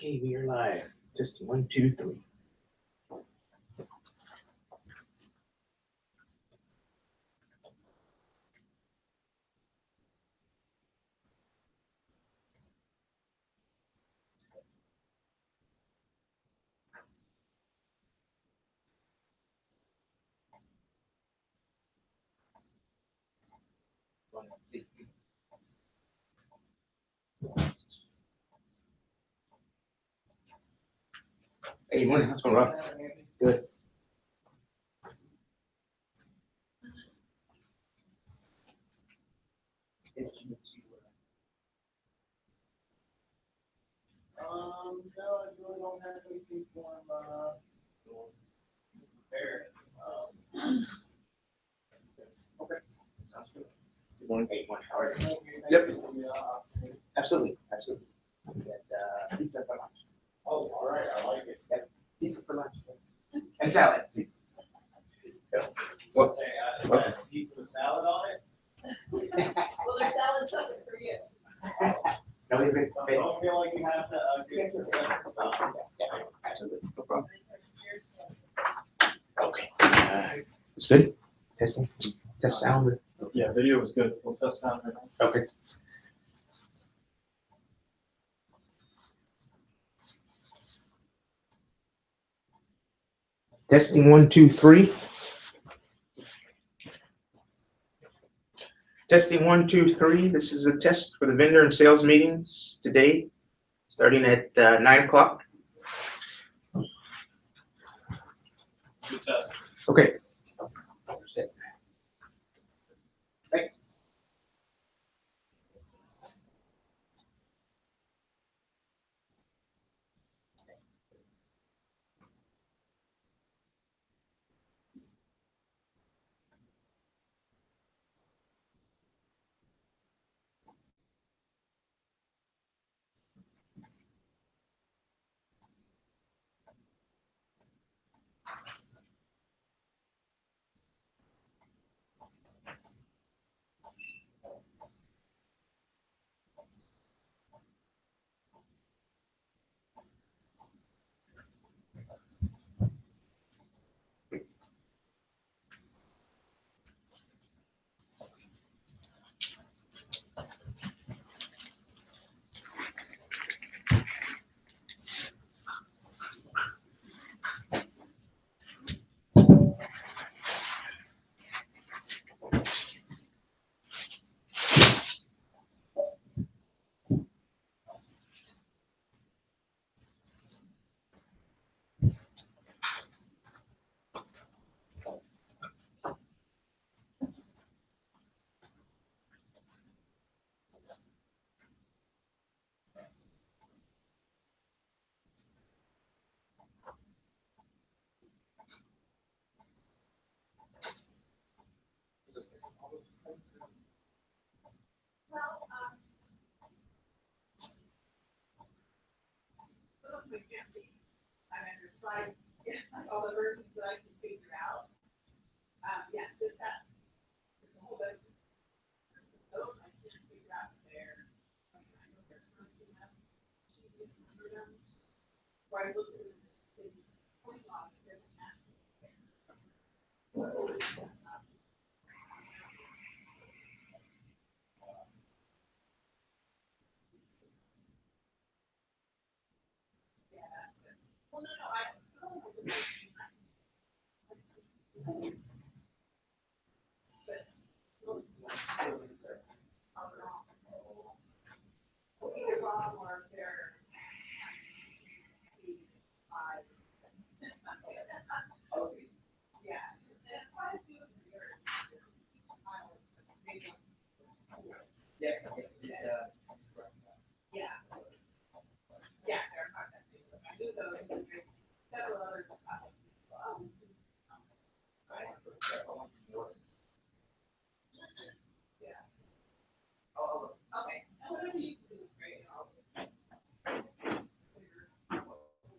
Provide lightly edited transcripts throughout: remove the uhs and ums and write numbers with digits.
Okay, we are live. Just 1, 2, 3. Hey, morning. How's it going, Rob? Good. No, I really don't have anything for him, prepared. Okay. Sounds good. Good morning. Hey, morning. How are you? Yep. Absolutely. Absolutely. We got pizza for lunch. Oh, all right, I like it. Yep. Pizza for lunch. And salad, too. Yeah. What? Say, is that pizza with salad on it? Well, there's salad chocolate for you. No, we've been. Don't feel like you have to, get the separate stuff. Yeah, absolutely. No problem. Okay. It's good. Testing. Test sound. Yeah, video was good. We'll test sound right now. Okay. Testing 1, 2, 3. Testing 1, 2, 3. This is a test for the vendor and sales meetings today, starting at 9 o'clock. Good test. Okay. All the versions that I can figure out. Yeah, just that. There's a whole bunch. Oh, I can't figure out there. I know there's something else. She didn't remember them. Where I looked at the point on it, there's an app. Yeah, that's good. Well, no, I. Either wrong or they're. Yeah. Yeah. Yeah. Yeah, they're contacting. I knew those, and there's several others. Yeah. Okay. Whatever you can do is great.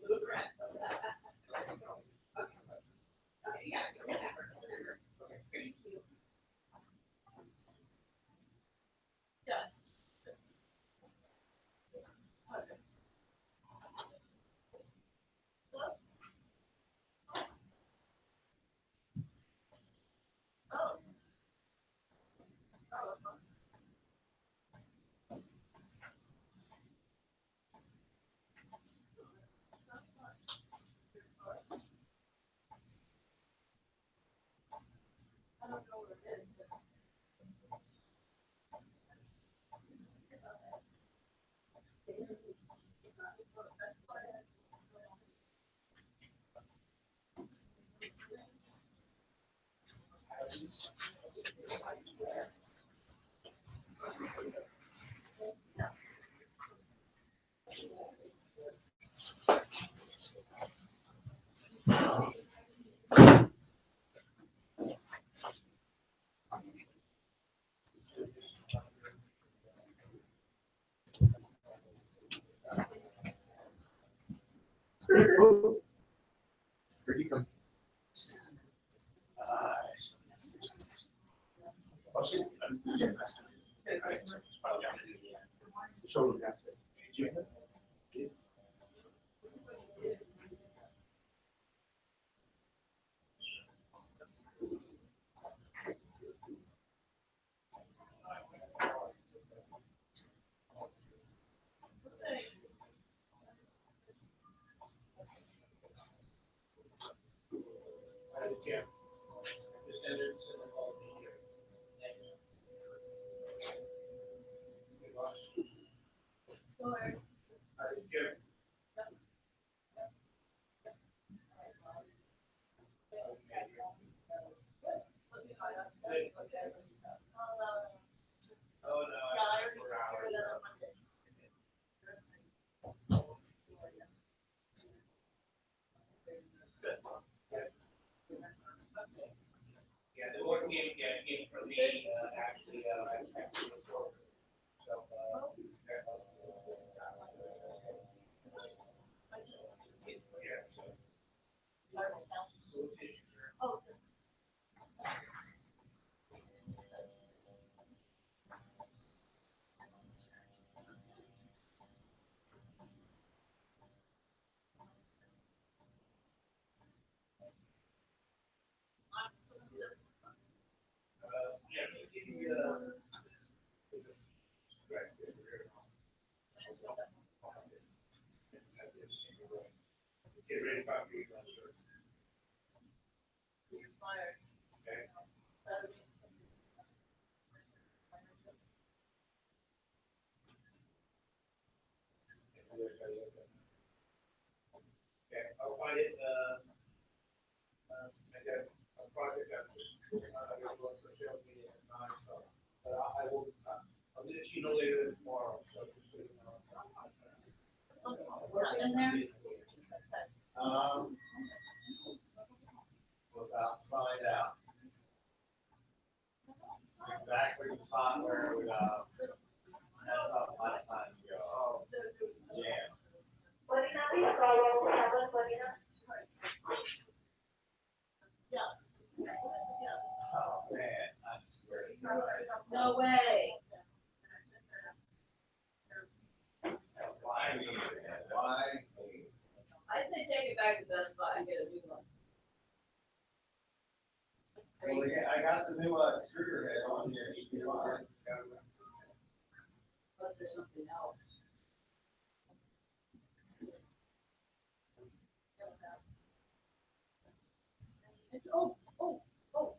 Blueprint. Okay, yeah, whatever. Okay, thank you. Yeah. Where'd you come? I'll see. Shoulder down. Jim. Just entered to the hall here. Jim. Oh, no. Yeah, the board came from me, actually, I actually report. So, yeah, so. Yeah, just give me, get ready for me. Okay. Okay, I'll find it, I got a project I'm just, I got to look for sales meeting at 9, so, but I will, I'll get it to you no later than tomorrow, so just so you know. In there? We'll find out exactly the spot where we, messed up last time you go, oh, yeah. Oh, man, I swear. No way. Why? Why? I'd say take it back to Best Buy and get a new one. Well, yeah, I got the new, scooter head on here, you can buy. Unless there's something else. Oh, oh, oh.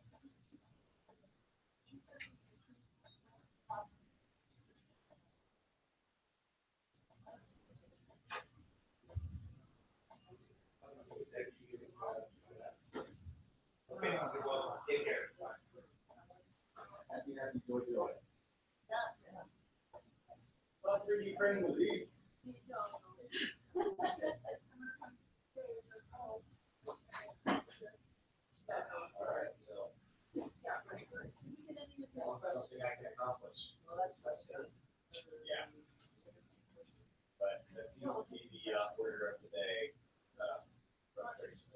Okay, well, take care. Happy joy. What 3D printing with these? All right, so. Something I can accomplish. Well, that's frustrating. Yeah. But that seems to be the, order of the day, frustration.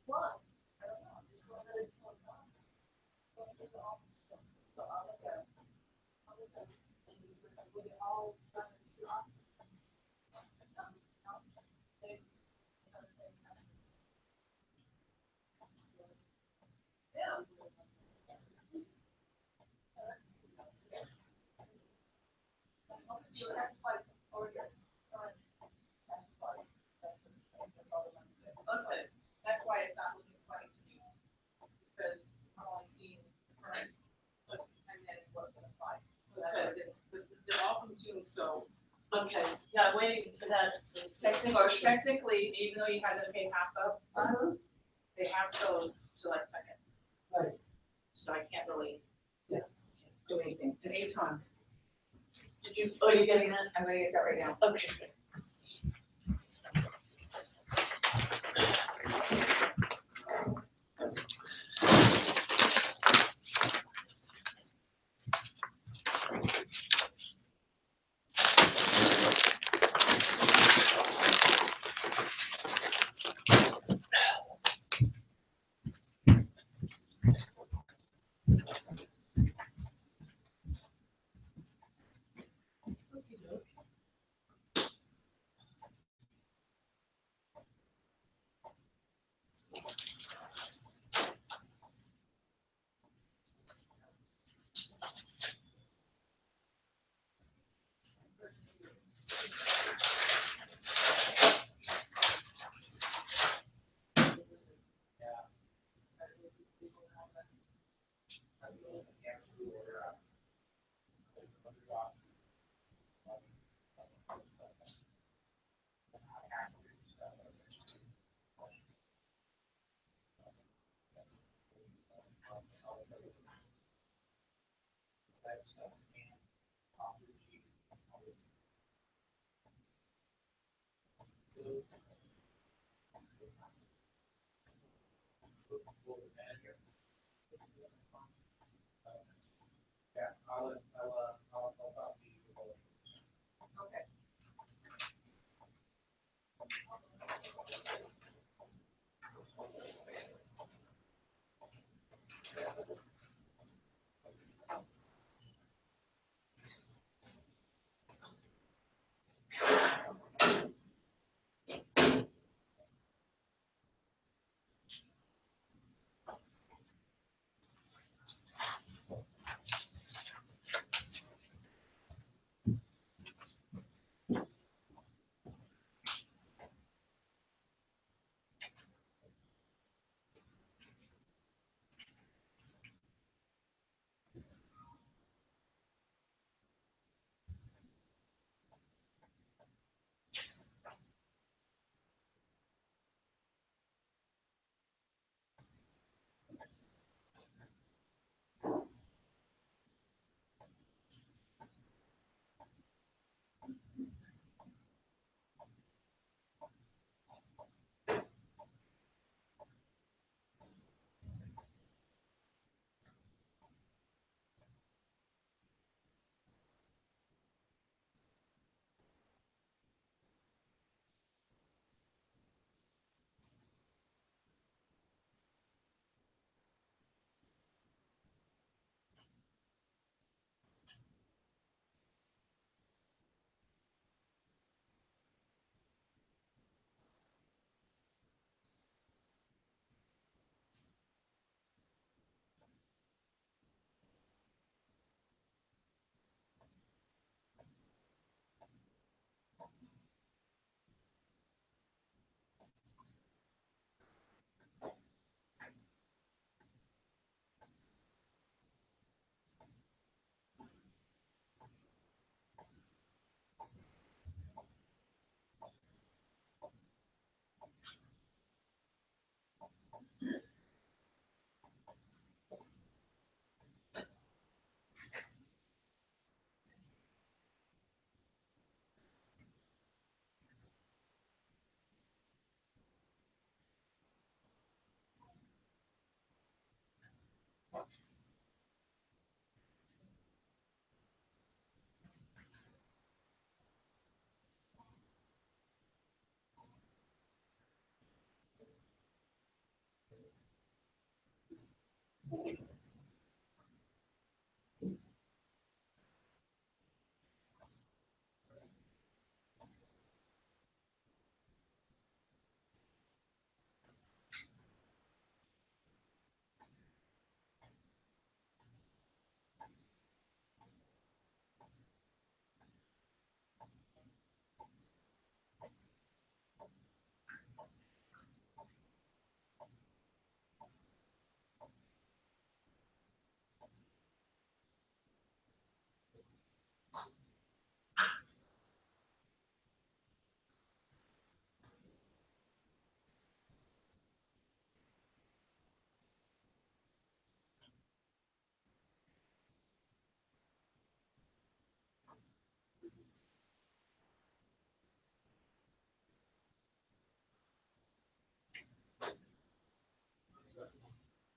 What? Okay, yeah, waiting for that. Technically, even though you had to pay half up, they have till July 2nd. Right. So I can't really Do anything. an Aton. Did you, oh, you're getting that? I'm gonna get that right now. Okay. Yeah, I'll talk to you. Okay.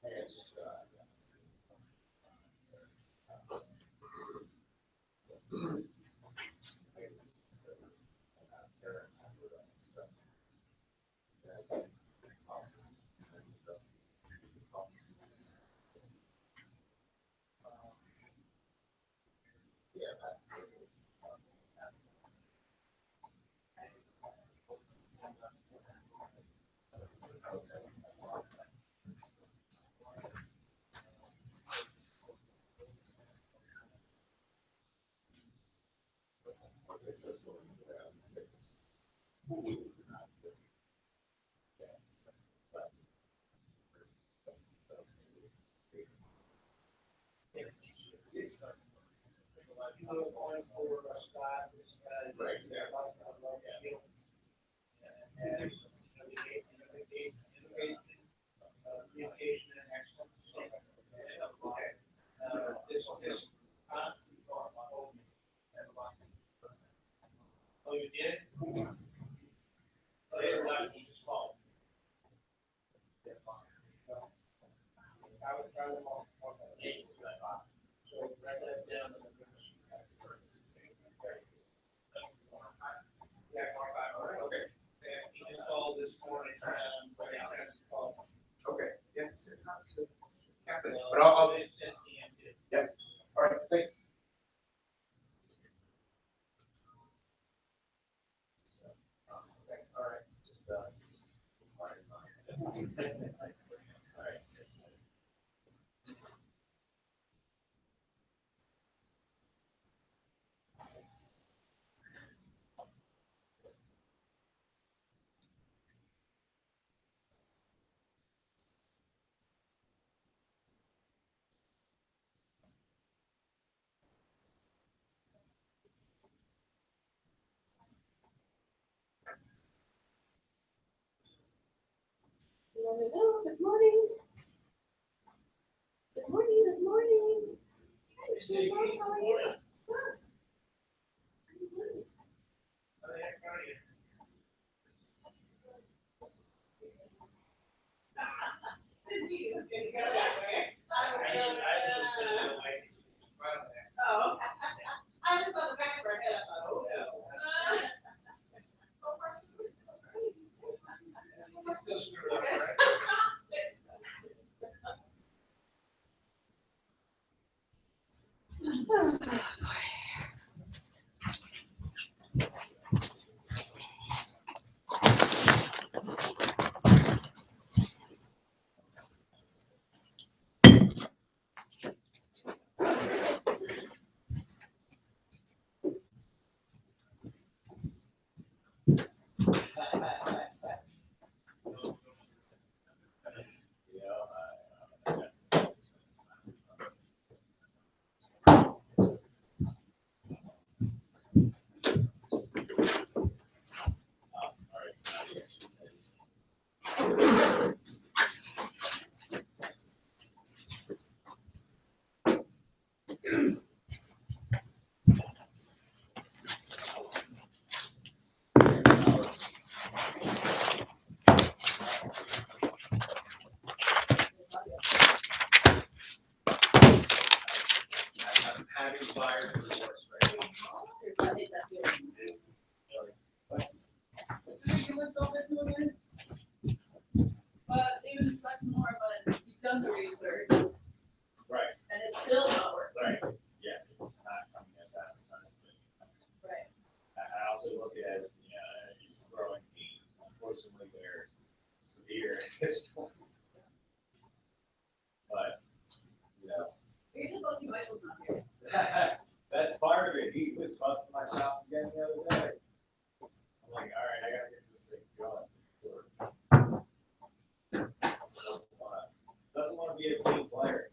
Going for Scott, this guy. Right, yeah. And communication and excellence. This. Oh, you did? Oh, yeah, you just called. I was trying to call. So write that down. Yeah, okay. And he just called this morning, but I just called. Okay, yes. But I'll, yeah, all right, thank you. All right, just, all right. Hello, good morning. Good morning, good morning. Hi, Michelle, how are you? Good. Oh, I just saw the back of her head, I thought, oh, no. Still screwed up, right? Having fire for the worst, right? But even sucks more, but you've done the research Right, and it's still not working. right, yeah, it's not coming as advertised. Right. I also look at it as, you know, it's growing pains, unfortunately, they're severe at this point. But, you know. You're just lucky Michael's not here. That's part of it. He was busting my chops again the other day. I'm like, all right, I gotta get this thing going. Doesn't want to be a team player.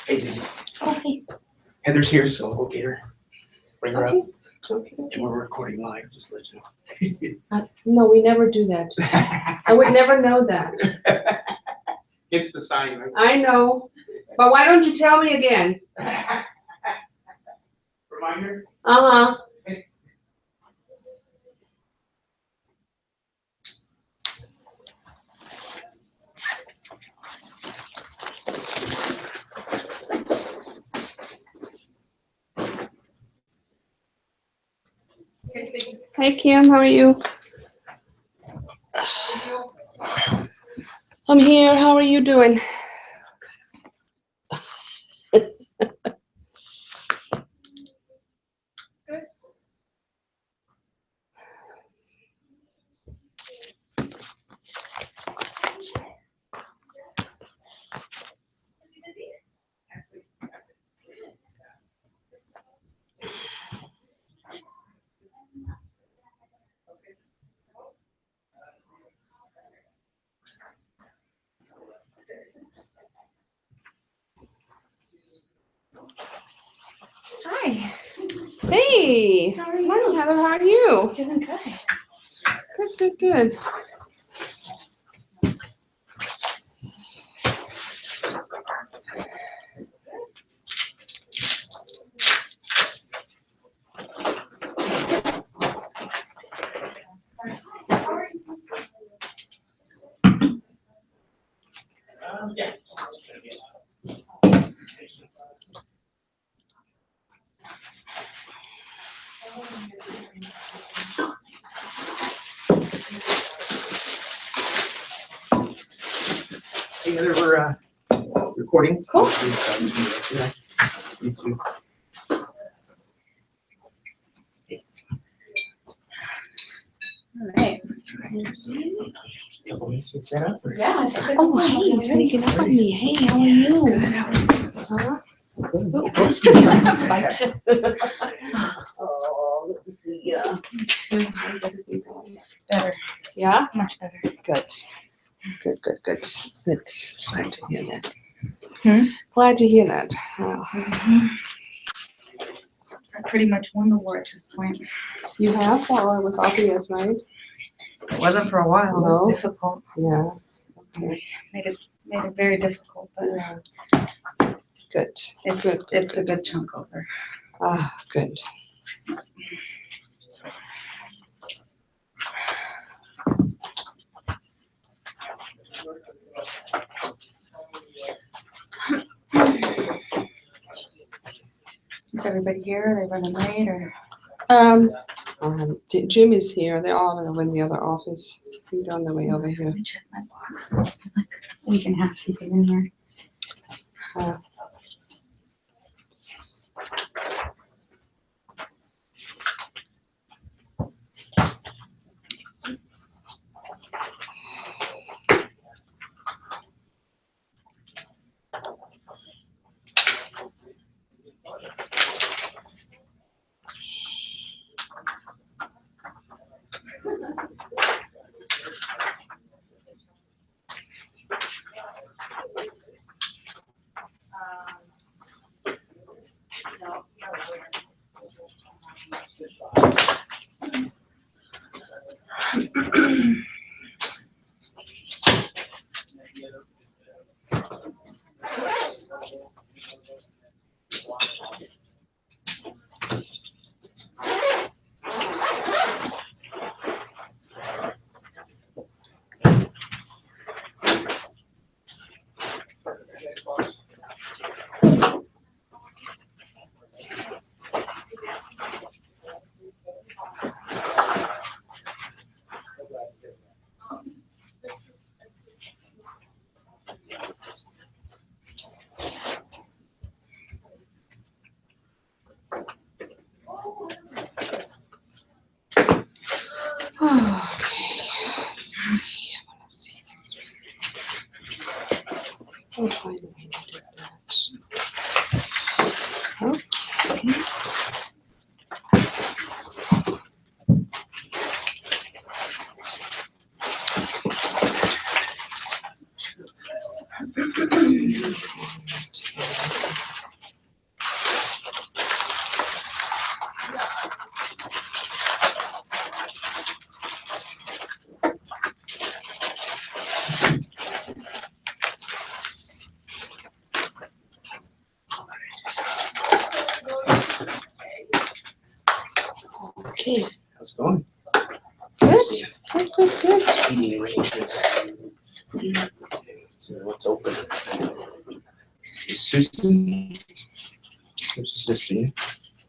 Hey, Susie. Okay. Heather's here, so we'll get her. Bring her up. Okay. And we're recording live, just to let you know. No, we never do that. I would never know that. It's the sign, right? I know, but why don't you tell me again? Reminder? Uh-huh. Hey Kim, how are you? I'm here. How are you doing? Hi. Hey. How are you? Morning, Heather. How are you? Doing good. Good, good, good. Yeah. Hey, Heather, we're recording. Cool. Yeah. You too. All right. Couple minutes to set up. or- Yeah. I think Oh, that's hey, all you're ready. sneaking up on me. Hey, how are you? Good. How are you? Huh? Fight. Oh, good to see you. How's everything going? Better. Yeah? Much better. Good. Good, good, good. Good. Glad to hear that. Hmm? Glad to hear that. Wow. I pretty much won the war at this point. You have? Well, I was obvious, right? It wasn't for a while. It No. was difficult. Yeah. Okay. Made it very difficult, but Yeah. Good. it's Good. it's a good chunk over. Ah, good. Is everybody here? Are they running late or? Jim is here. They're all in the other office. He's on the way over here. Let me check my box. It's been like a week and a half since I've been there. Oh, finally I did that. Okay. Okay. How's it going? Good. Good, good, good. Seating arrangements. So let's open. Susan? This is this for you.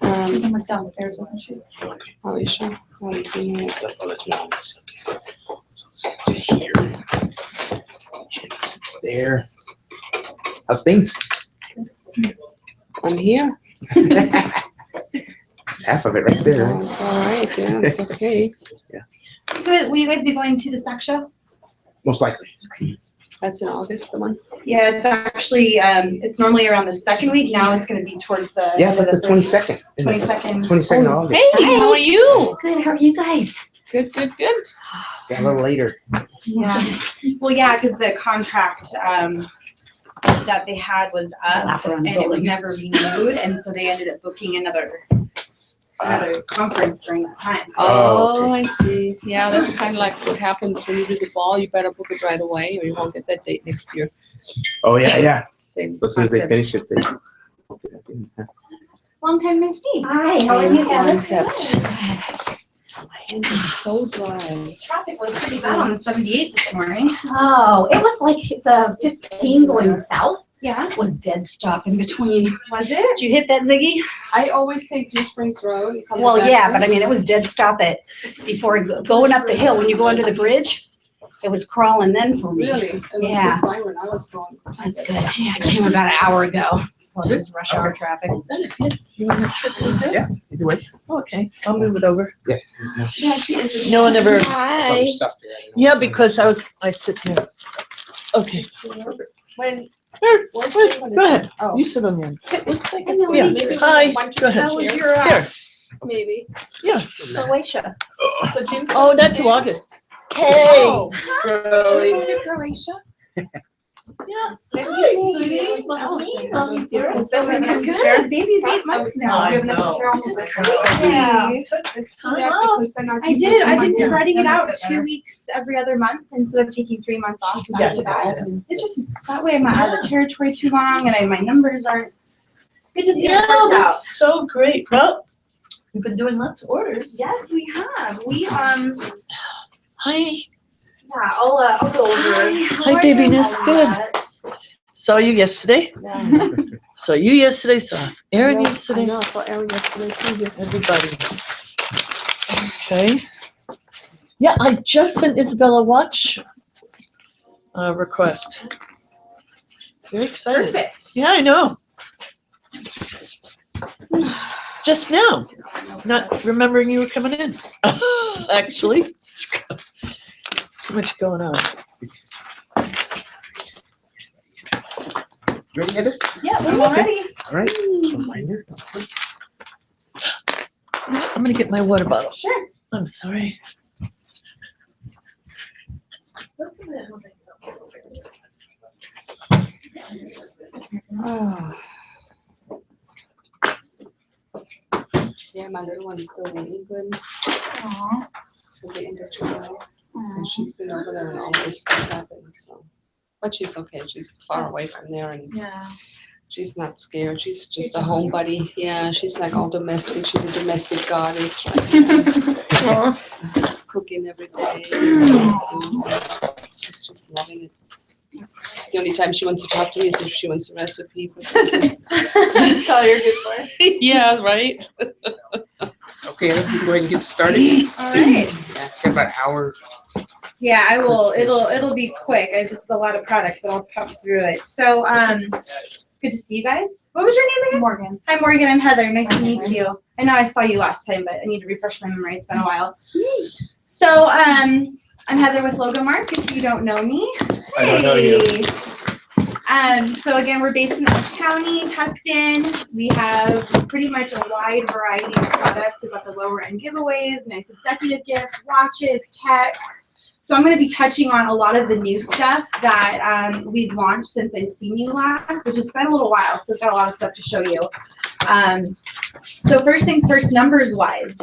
Susan was downstairs, wasn't she? Okay. Are you sure? I haven't seen it. Oh, that's mine. Okay. So sit here. Jim sits there. How's things? I'm here. Half of it right there. Oh, it's all right. Yeah, it's okay. Will you guys be going to the SAC show? Most likely. That's in August, the one. Yeah, it's actually, it's normally around the second week. Now it's gonna be towards the. Yeah, it's like the 22nd. 22nd. 22nd of August. Hey, how are you? Good, how are you guys? Good, good, good. Yeah, a little later. Yeah, well, yeah, because the contract, that they had was up and it was never renewed, and so they ended up booking another conference during that time. Oh, Oh, I see. Yeah, that's kind of like what happens when you do the ball. You better book it right away or you won't get that date next year. Oh, yeah. Same So as soon as they concept. finish it, they. Long time no see. Hi, how are you, Heather? Concept. My hands are so dry. Traffic was pretty bad on the 78 this morning. Oh, it was like the 15 going south Yeah. was dead stop in between. Was it? Did you hit that Ziggy? I always take Dew Springs Road. and come Well, back yeah, this but I mean, it was dead stop at, before going up the hill, when you go under the bridge, it was crawling then for me. Really? It was Yeah. good fine when I was going. That's good. Yeah, I came about an hour ago. Well, this is rush hour traffic. Yeah, either way. Okay, I'll move it over. Yeah. Yeah, she is. No one ever, Some stuff there. I don't know. yeah, because I sit there. Okay, When, here, where's wait, the one go ahead. Oh. You sit on the end. It looks like I it's know, Yeah. maybe with Hi, a bunch go of ahead. How was chairs. your, Here, Maybe. yeah. Croatia? So Jim's Oh, going that's there? August. Hey, Oh. Curly. Going to Croatia? Yeah. Baby's Good. 8 months now. I know. Which is crazy. Yeah. You took the time Yeah, off. because then our I people did. I've been sometimes spreading it out don't 2 weeks every other month instead of taking 3 months off Yeah. back to back. It's just that way I'm not out of the territory too long and my numbers aren't. It just Yeah, works out. that's so great. Well, you've been doing lots of orders. Yes, we have. Hi. Yeah, I'll go over. Hi, babyness. Good. Saw you yesterday. Yeah. Saw you yesterday. Saw Erin I yesterday. know, I saw Erin yesterday too. Everybody. Okay. Yeah, I just sent Isabella a watch request. Very excited. Perfect. Yeah, I know. Just now. Not remembering you were coming in. Actually. Too much going on. You ready, Heather? Yeah, I'm all ready. All right. Reminder. I'm gonna get my water bottle. Sure. I'm sorry. Oh. Yeah, my little one's still in England till the end of July. So she's been over there when all this stuff happened, so. But she's okay, she's far away from there and Yeah. she's not scared, she's just a home buddy. Yeah, she's like all domestic, she's a domestic goddess, right? Cooking every day. She's just loving it. The only time she wants to talk to me is if she wants a recipe for something. That's all you're good for. Yeah, right? Okay, Heather, you can go ahead and get started. All right. Yeah, got about an hour. Yeah, I will. It'll be quick. This is a lot of product, but I'll pop through it. So, good to see you guys. What was your name again? Morgan. Hi, Morgan. I'm Heather. Nice to meet you. I know I saw you last time, but I need to refresh my memory. It's been a while. So, I'm Heather with Logomark. If you don't know me, I don't know you. So again, we're based in Orange County, Tustin. We have pretty much a wide variety of products. We've got the lower end giveaways, nice executive gifts, watches, tech. So I'm going to be touching on a lot of the new stuff that we've launched since I've seen you last, which has been a little while, so we've got a lot of stuff to show you. So first things first, numbers wise.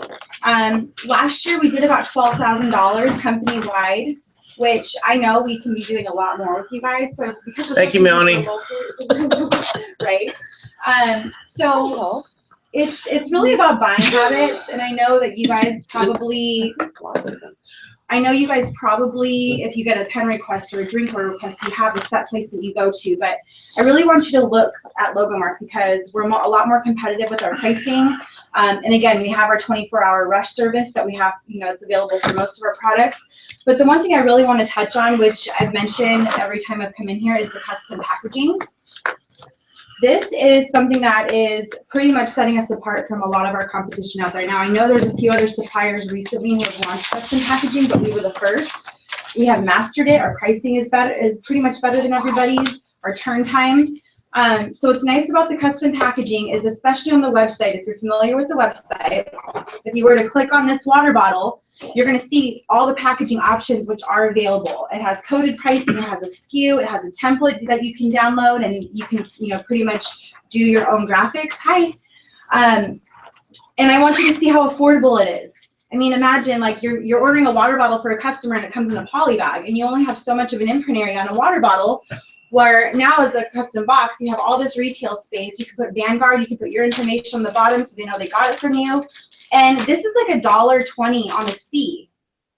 Last year we did about $12,000 company-wide, which I know we can be doing a lot more with you guys. So because Thank you, Melanie. Right. So it's really about buying habits, and I know that you guys probably. I know you guys probably, if you get a pen request or a drink order request, you have a set place that you go to. But I really want you to look at Logomark because we're a lot more competitive with our pricing. And again, we have our 24-hour rush service that we have, it's available for most of our products. But the one thing I really want to touch on, which I've mentioned every time I've come in here, is the custom packaging. This is something that is pretty much setting us apart from a lot of our competition out there. Now, I know there's a few other suppliers recently who have launched custom packaging, but we were the first. We have mastered it. Our pricing is pretty much better than everybody's. Our turn time. So what's nice about the custom packaging is, especially on the website, if you're familiar with the website, if you were to click on this water bottle, you're going to see all the packaging options which are available. It has coded pricing, it has a SKU, it has a template that you can download, and you can pretty much do your own graphics. Hi. And I want you to see how affordable it is. I mean, imagine like you're ordering a water bottle for a customer and it comes in a poly bag, and you only have so much of an imprint area on a water bottle. Where now as a custom box, you have all this retail space. You can put Vanguard, you can put your information on the bottom so they know they got it from you. And this is like $1.20 on a C.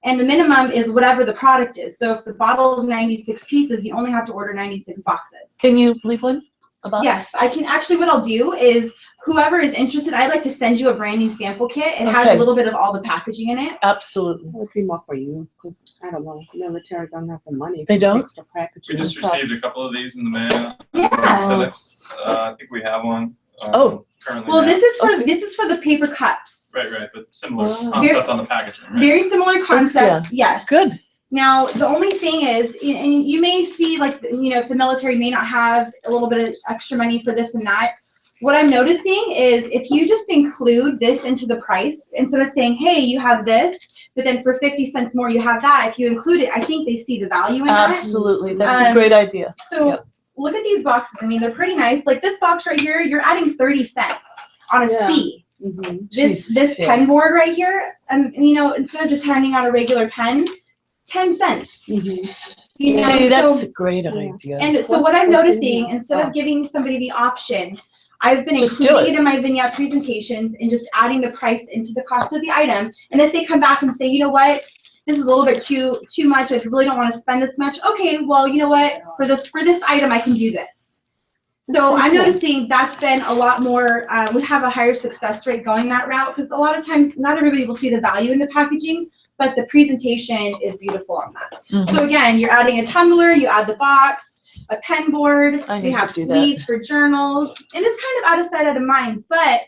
And the minimum is whatever the product is. So if the bottle is 96 pieces, you only have to order 96 boxes. Can you leave one about? Yes, I can. Actually, what I'll do is whoever is interested, I'd like to send you a brand new sample kit. It has a little bit of all the packaging in it. Absolutely. That would be more for you, because I don't know, military don't have the money. They for don't? Extra packaging. We just received a couple of these in the mail. Yeah. FedEx, I think we have one. Currently. Well, now. this is for the paper cups. Right, but similar Oh. concept on the packaging, right? Very similar concept. Yes. Good. Now, the only thing is, and you may see like, if the military may not have a little bit of extra money for this and that, what I'm noticing is if you just include this into the price, instead of saying, hey, you have this, but then for 50 cents more you have that, if you include it, I think they see the value in that. Absolutely. That's a great idea. So look at these boxes. I mean, they're pretty nice. Like this box right here, you're adding 30 cents on a Yeah. fee. Mhm. This Jeez, yeah. pen board right here, you know, instead of just handing out a regular pen, 10 cents. Mhm. You know, Hey, that's so, a great Yeah. idea. and so What's- what I'm what's in noticing, here? instead Oh. of giving somebody the option, I've been Just do including it. it in my vignette presentations and just adding the price into the cost of the item. And if they come back and say, you know what, this is a little bit too much, I really don't want to spend this much. Okay, well, you know what, for this item, I can do this. So I'm Okay. noticing that's been a lot more, we have a higher success rate going that route, because a lot of times, not everybody will see the value in the packaging, but the presentation is beautiful on that. Mhm. So again, you're adding a tumbler, you add the box, a pen board, I we need have to do that. sleeves for journals, and it's kind of out of sight, out of mind, but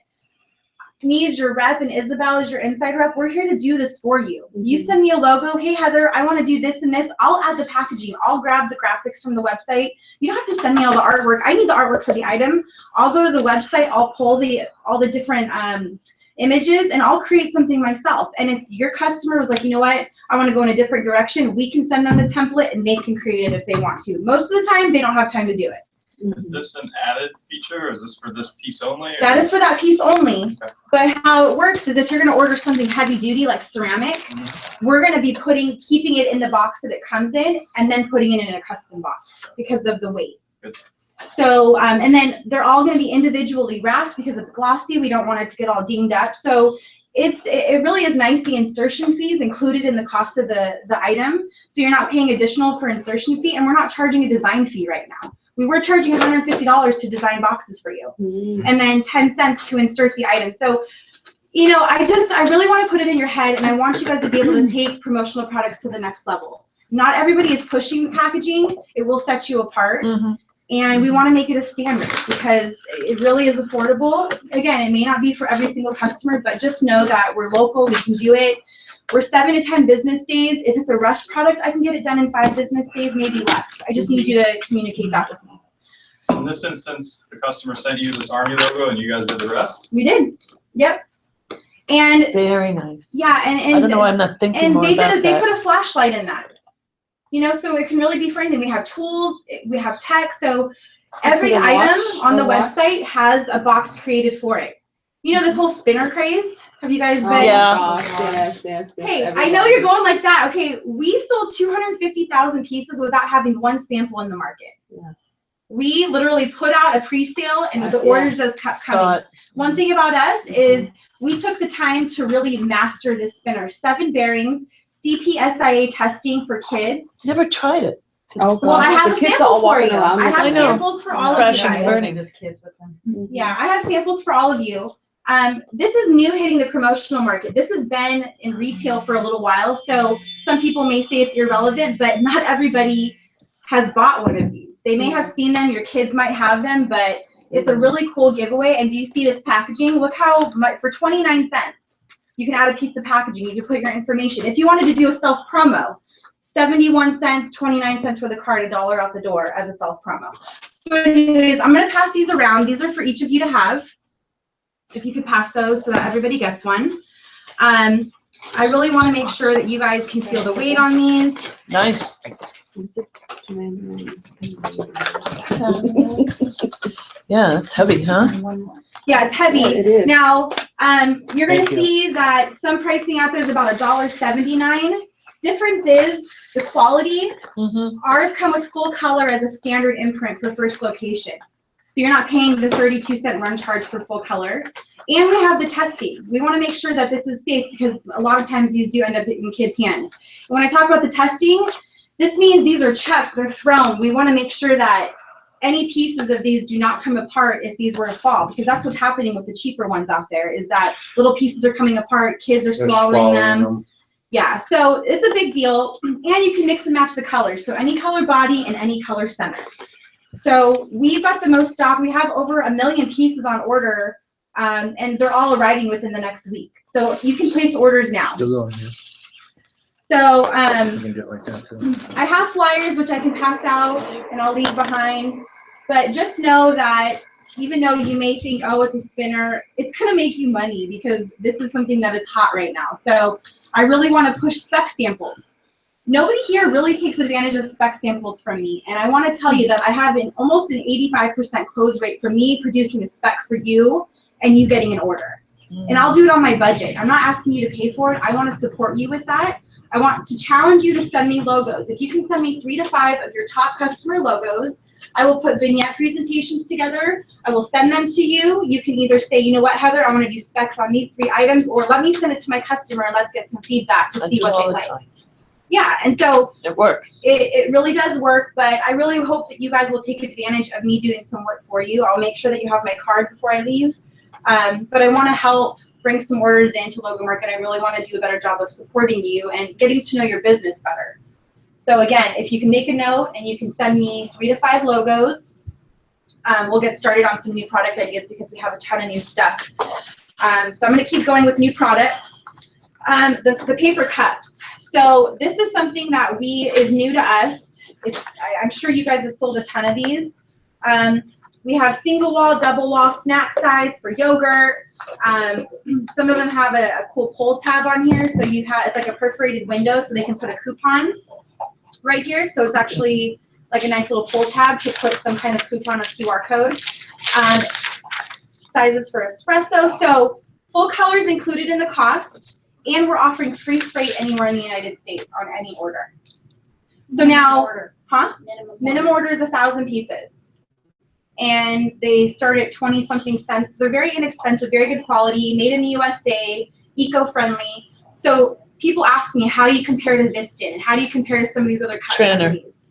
me as your rep and Isabel as your inside rep, we're here to do this for you. You Mhm. send me a logo, hey Heather, I want to do this and this, I'll add the packaging, I'll grab the graphics from the website. You don't have to send me all the artwork. I need the artwork for the item. I'll go to the website, I'll pull all the different images, and I'll create something myself. And if your customer was like, you know what, I want to go in a different direction, we can send them the template and they can create it if they want to. Most of the time, they don't have time to do it. Is this an added feature, or is this for this piece only? or- That is for that piece only. Okay. But how it works is if you're going to order something heavy duty like ceramic, Mhm. we're going to be keeping it in the box that it comes in and then putting it in a custom box because of the weight. Good. So, and then they're all going to be individually wrapped because it's glossy. We don't want it to get all dinged up. So it really is nice. The insertion fees included in the cost of the item. So you're not paying additional for insertion fee, and we're not charging a design fee right now. We were charging $150 to design boxes for you, Mhm. and then 10 cents to insert the item. So, you know, I really want to put it in your head, and I want you guys to be able to take promotional products to the next level. Not everybody is pushing packaging. It will set you apart. Mhm. And we want to make it a standard because it really is affordable. Again, it may not be for every single customer, but just know that we're local, we can do it. We're 7 to 10 business days. If it's a rush product, I can get it done in 5 business days, maybe less. I just need you to communicate that with me. So in this instance, the customer sent you this Army logo and you guys did the rest? We did. Yep. And Very nice. yeah, and I don't know why I'm not thinking and more they about did. They that. put a flashlight in that. You know, so it can really be for anything. We have tools, we have tech. So every put a item watch, on the a watch? website has a box created for it. You know this whole spinner craze? Have you guys Oh been? my Yeah. gosh, yes, yes, yes. Hey, I everyone. know you're going like that. Okay, we sold 250,000 pieces without having one sample in the market. Yeah. We literally put out a pre-sale and the Yeah. orders just kept coming. Saw it. One thing about us is we took the time to really master this spinner. 7 bearings, CPSIA testing for kids. Never tried it. Oh, Well, I God. have The a kids sample all for walking you. around I with have I know. samples for all of you Crashing and guys. burning. Mhm. Yeah, I have samples for all of you. This is new hitting the promotional market. This has been in retail for a little while, so some people may say it's irrelevant, but not everybody has bought one of these. They may have seen them, your kids might have them, but it's a really cool giveaway. And do you see this packaging? Look how much, for 29 cents, you can add a piece of packaging. You can put your information. If you wanted to do a self promo, 71 cents, 29 cents for the card, $1 out the door as a self promo. So anyways, I'm gonna pass these around. These are for each of you to have. If you could pass those so that everybody gets one. I really want to make sure that you guys can feel the weight on these. Nice. Is it commanders? Yeah, that's heavy, huh? Yeah, it's heavy. It is. Now, you're gonna Thank you. see that some pricing out there is about $1.79. Difference is the quality. Mm-hmm. Ours come with full color as a standard imprint for first location. So you're not paying the 32-cent run charge for full color. And we have the testing. We want to make sure that this is safe because a lot of times these do end up in kids' hands. When I talk about the testing, this means these are checked, they're thrown. We want to make sure that any pieces of these do not come apart if these were to fall, because that's what's happening with the cheaper ones out there, is that little pieces are coming apart, kids are They're swallowing them. Yeah, so it's a big deal, and you can mix and match the colors. So any color body and any color center. So we've got the most stock. We have over 1 million pieces on order, and they're all arriving within the next week. So you can place orders now. Still going here. So You can do it like that too. I have flyers which I can pass out and I'll leave behind. But just know that even though you may think, oh, it's a spinner, it's gonna make you money because this is something that is hot right now. So I really want to push spec samples. Nobody here really takes advantage of spec samples from me, and I want to tell you that I have almost an 85% close rate for me producing a spec for you and you getting an order. And I'll do it on my budget. I'm not asking you to pay for it. I want to support you with that. I want to challenge you to send me logos. If you can send me 3 to 5 of your top customer logos, I will put vignette presentations together. I will send them to you. You can either say, you know what, Heather, I want to do specs on these 3 items, or let me send it to my customer and let's get some feedback to see what they like. Yeah, and so It works. it really does work, but I really hope that you guys will take advantage of me doing some work for you. I'll make sure that you have my card before I leave. But I want to help bring some orders into Logo Market. I really want to do a better job of supporting you and getting to know your business better. So again, if you can make a note and you can send me 3 to 5 logos, we'll get started on some new product ideas because we have a ton of new stuff. So I'm going to keep going with new products. The paper cups. So this is something that is new to us. I'm sure you guys have sold a ton of these. We have single wall, double wall, snack size for yogurt. Some of them have a cool pull tab on here, so it's like a perforated window, so they can put a coupon right here. So it's actually like a nice little pull tab to put some kind of coupon or QR code. Sizes for espresso. So full colors included in the cost, and we're offering free freight anywhere in the United States on any order. So now, minimum order is 1,000 pieces. And they start at 20-something cents. They're very inexpensive, very good quality, made in the USA, eco-friendly. So people ask me, how do you compare to Viston? How do you compare to some of these other companies?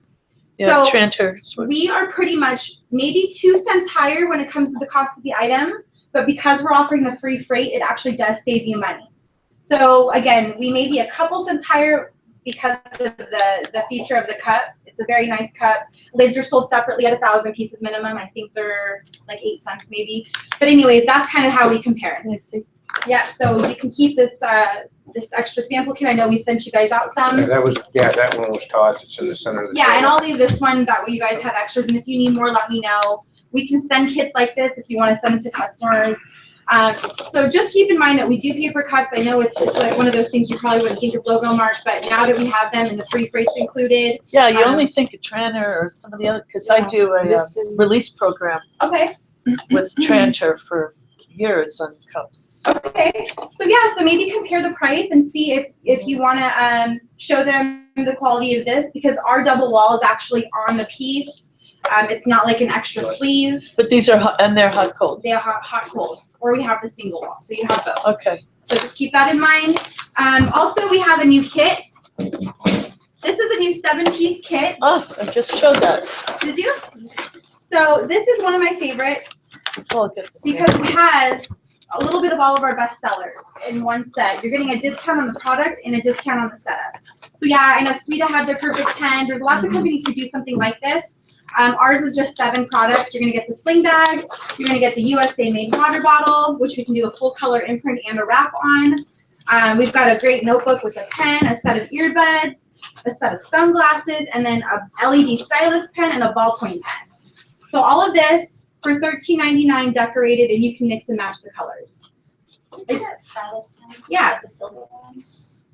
Yeah, So Tranter. we are pretty much maybe 2 cents higher when it comes to the cost of the item, but because we're offering the free freight, it actually does save you money. So again, we may be a couple cents higher because of the feature of the cup. It's a very nice cup. Lids are sold separately at 1,000 pieces minimum. I think they're like 8 cents maybe. But anyways, that's kind of how we compare. Yeah, so you can keep this this extra sample kit. I know we sent you guys out some. That one was Todd's. It's in the center of the Yeah, and I'll leave this one, that way you guys have extras, and if you need more, let me know. We can send kits like this if you want to send them to customers. So just keep in mind that we do paper cups. I know it's like one of those things you probably wouldn't think of Logo Mark, but now that we have them and the free freight's included. Yeah, you only think of Tranter or some of the other, because I do a release program Okay. with Tranter for years on cups. Okay. So yeah, so maybe compare the price and see if you want to show them the quality of this, because our double wall is actually on the piece. It's not like an extra sleeve. But these are hot, and they're hot cold. They are hot cold, or we have the single wall, so you have both. Okay. So just keep that in mind. Also, we have a new kit. This is a new 7-piece kit. Oh, I just showed that. Did you? So this is one of my favorites Oh, good. because it has a little bit of all of our best sellers in one set. You're getting a discount on the product and a discount on the setups. So yeah, I know Suida had their Perfect 10. There's lots of companies who do something like this. Ours is just 7 products. You're going to get the sling bag. You're going to get the USA made water bottle, which we can do a full color imprint and a wrap on. We've got a great notebook with a pen, a set of earbuds, a set of sunglasses, and then a LED stylus pen and a ballpoint pen. So all of this for $13.99 decorated, and you can mix and match the colors. Yeah.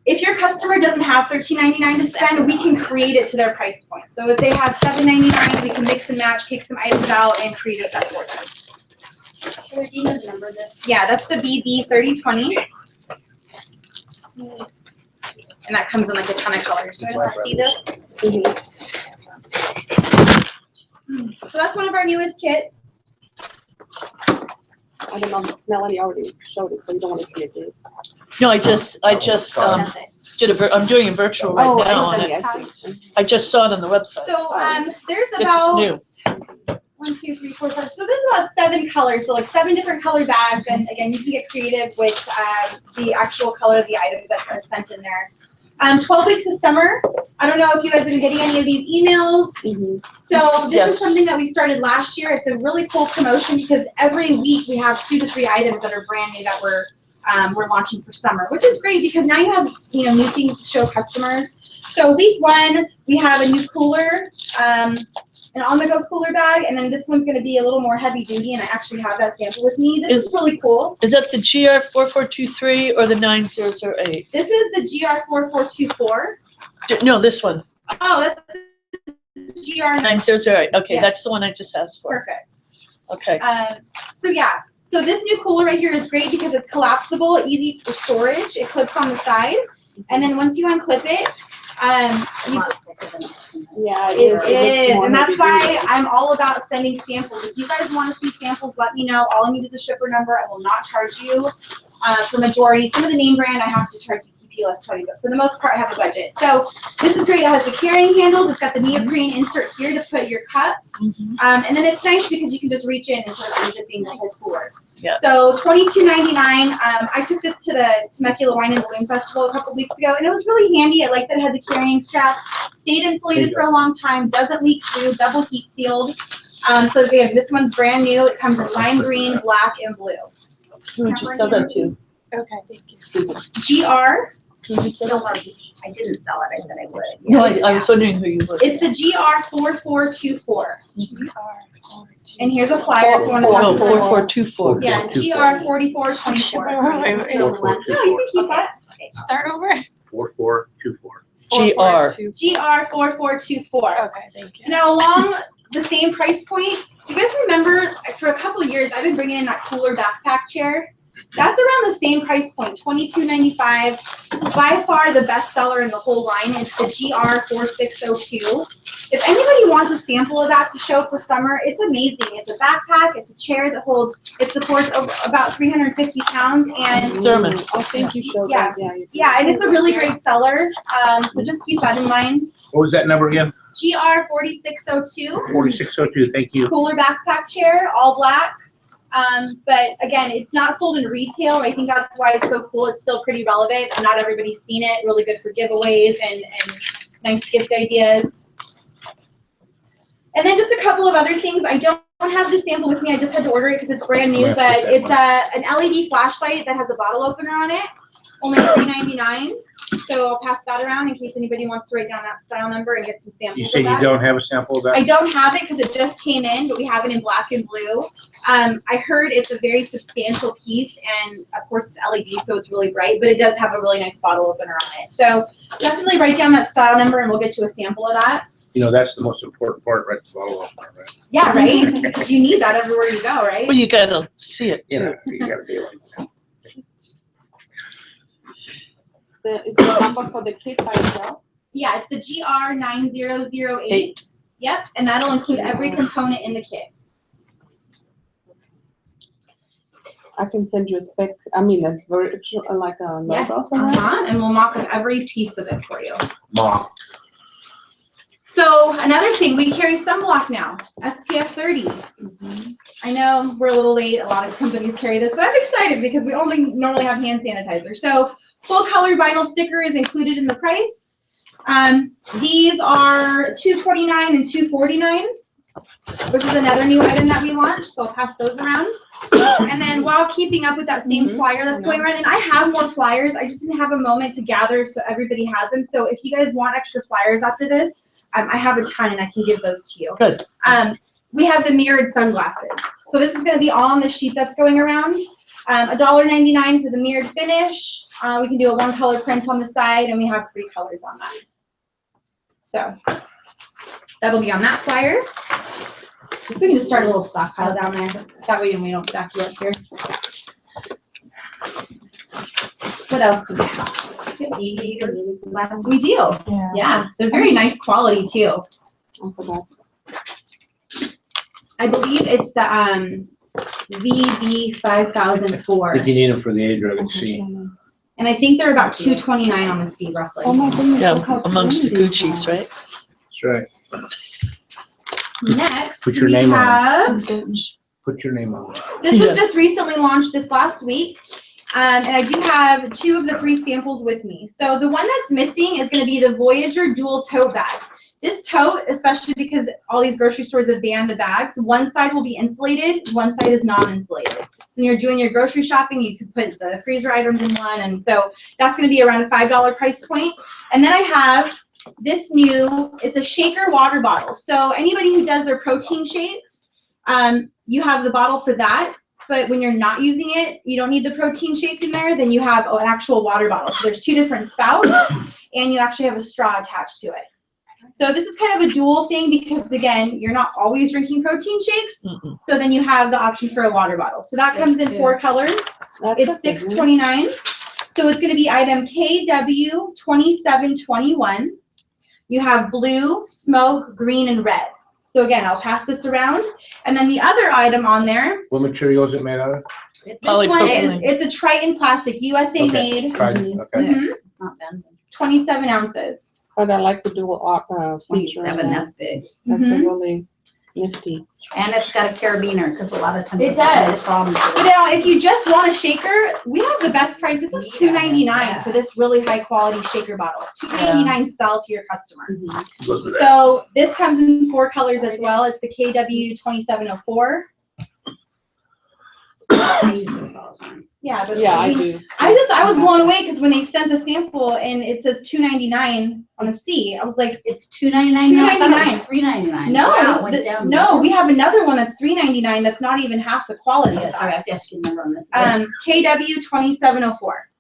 If your customer doesn't have $13.99 to spend, we can create it to their price point. So if they have $7.99, we can mix and match, take some items out, and create a set for them. Do you know the number of this? Yeah, that's the BB3020. And that comes in like a ton of colors. Do you want to see this? So that's one of our newest kits. I don't know, Melanie already showed it, so you don't want to see it, do you? No, I just I'm doing a virtual right Oh, now on I it. see. I just saw it on the website. So there's This is about new. 1, 2, 3, 4, 5. So there's about 7 colors. So like 7 different color bags. And again, you can get creative with the actual color of the items that are sent in there. 12 weeks of summer. I don't know if you guys have been getting any of these emails. So this is something that we started last year. It's a really cool promotion because every week we have 2 to 3 items that are brand new that we're launching for summer, which is great because now you have new things to show customers. So week 1 we have a new cooler, an on-the-go cooler bag, and then this one's going to be a little more heavy duty, and I actually have that sample with me. This is really cool. Is that the GR4423 or the 9008? This is the GR4424. No, this one, Oh, that's GR. 900, okay, Yeah. that's the one I just asked for. Perfect. Okay, So yeah, so this new cooler right here is great because it's collapsible, easy for storage. It clips on the side, and then once you unclip it, you Yeah, It is, and that's why I'm all about sending samples. If you guys want to see samples, let me know. All I need is a shipper number. I will not charge you for majority. Some of the name brand I have to charge you less money, but for the most part I have a budget. So this is great. It has the carrying handles. It's got the neoprene insert here to put your cups. And then it's nice because you can just reach in and sort of unzipping the whole cooler. Yeah. So $22.99. I took this to the Temecula Wine and Balloon Festival a couple weeks ago, and it was really handy. I like that it had the carrying strap. Stayed insulated for a long time. Doesn't leak through. Double heat sealed. So again, this one's brand new. It comes in lime green, black, and blue. who would you sell that to? Okay, thank you. Susan. GR. Who would you sell that to? I didn't sell it, I said I would. No, I was wondering who you were. It's the GR4424. And here's a flyer if you want to Oh, pass it around. 4424. Yeah, GR4424. No, you can keep that. Start over? 4424. GR. GR4424. Okay, thank you. Now along the same price point, do you guys remember for a couple of years I've been bringing in that cooler backpack chair? That's around the same price point, $22.95. By far the best seller in the whole line is the GR4602. If anybody wants a sample of that to show for summer, it's amazing. It's a backpack, it's a chair that holds, it supports about 350 pounds, and Thermos. I think you showed Yeah. that, yeah. You did. yeah, and it's a really great seller. So just keep that in mind. What was that number again? GR4602. 4602, thank you. Cooler backpack chair, all black. But again, it's not sold in retail. I think that's why it's so cool. It's still pretty relevant. Not everybody's seen it. Really good for giveaways and nice gift ideas. And then just a couple of other things. I don't have the sample with me. I just had to order it because it's brand new. I'm gonna But put it's that an LED flashlight that has a bottle opener on it. Only $3.99. So I'll pass that around in case anybody wants to write down that style number and get some samples You of said you that. don't have a sample of I that? don't have it because it just came in, but we have it in black and blue. I heard it's a very substantial piece, and of course it's LED, so it's really bright, but it does have a really nice bottle opener on it. So definitely write down that style number and we'll get you a sample of that. You know, that's the most important part, right? The bottle opener, right? Yeah, right? Because you need that everywhere you go, right? Well, you gotta see it You too. know, you gotta be like. Is the number for the kit by itself? Yeah, it's the GR9008. Yep, and that'll include every component in the kit. I can send you a spec, I mean, a virtual, like a Yes, logo somewhere. and we'll mock up every piece of it for you. Mom. So another thing, we carry sunblock now, SPF 30. I know we're a little late, a lot of companies carry this, but I'm excited because we only normally have hand sanitizer. So full color vinyl sticker is included in the price. These are $229 and $249, which is another new item that we launched, so I'll pass those around. And then while keeping up with that same flyer that's going around, and I have more flyers, I just didn't have a moment to gather so everybody has them. So if you guys want extra flyers after this, I have a ton and I can give those to you. Good. We have the mirrored sunglasses. So this is going to be all on the sheet that's going around. $1.99 for the mirrored finish. We can do a one color print on the side, and we have 3 colors on that. So that'll be on that flyer. We can just start a little stockpile down there. That way we don't back you up here. What else do we have? We do. Yeah, they're very nice quality too. I forgot. I believe it's the VB5004. Did you need them for the age rated C? And I think they're about $229 on the C roughly. Oh my goodness. Yeah, look how amongst the clean these Gucci's, are. right? That's right. Next, Put your we name on have, Put your name on it. this Yeah. was just recently launched this last week. And I do have 2 of the 3 samples with me. So the one that's missing is going to be the Voyager dual tote bag. This tote, especially because all these grocery stores have banned the bags, one side will be insulated, one side is non-insulated. So when you're doing your grocery shopping, you could put the freezer items in one, and so that's going to be around a $5 price point. And then I have this new, it's a shaker water bottle. So anybody who does their protein shakes, you have the bottle for that. But when you're not using it, you don't need the protein shake in there, then you have an actual water bottle. So there's 2 different spouts. and you actually have a straw attached to it. So this is kind of a dual thing because again, you're not always drinking protein shakes. Mm-mm. So then you have the option for a water bottle. So that comes in 4 colors. That's It's a good one. $6.29. So it's gonna be item KW2721. You have blue, smoke, green, and red. So again, I'll pass this around. And then the other item on there, What material is it made out of? this one is, Polypropylene. it's a Triton plastic, USA Okay. made, Tried, Mhm. okay. Mhm. It's not bending. 27 ounces. But I like the dual feature. 27, that's big. That's a Mhm. really nifty. And it's got a carabiner, because a lot of times. It that's one of the does. Problems. But now, if you just want a shaker, we have the best price. This is $2.99 for this really high quality shaker bottle. $2.99 sell to your customer. So this comes in 4 colors as well. It's the KW2704. I use this all the time. Yeah, but Yeah, I I mean, do. I was blown away because when they sent the sample and it says $2.99 on a C, I was like, It's $2.99 now. I thought it was $2.99. $3.99. no, Wow, it went down. no, we have another one that's $3.99 that's not even half the quality Okay, of sorry, I that. have to ask you the number on this. KW2704.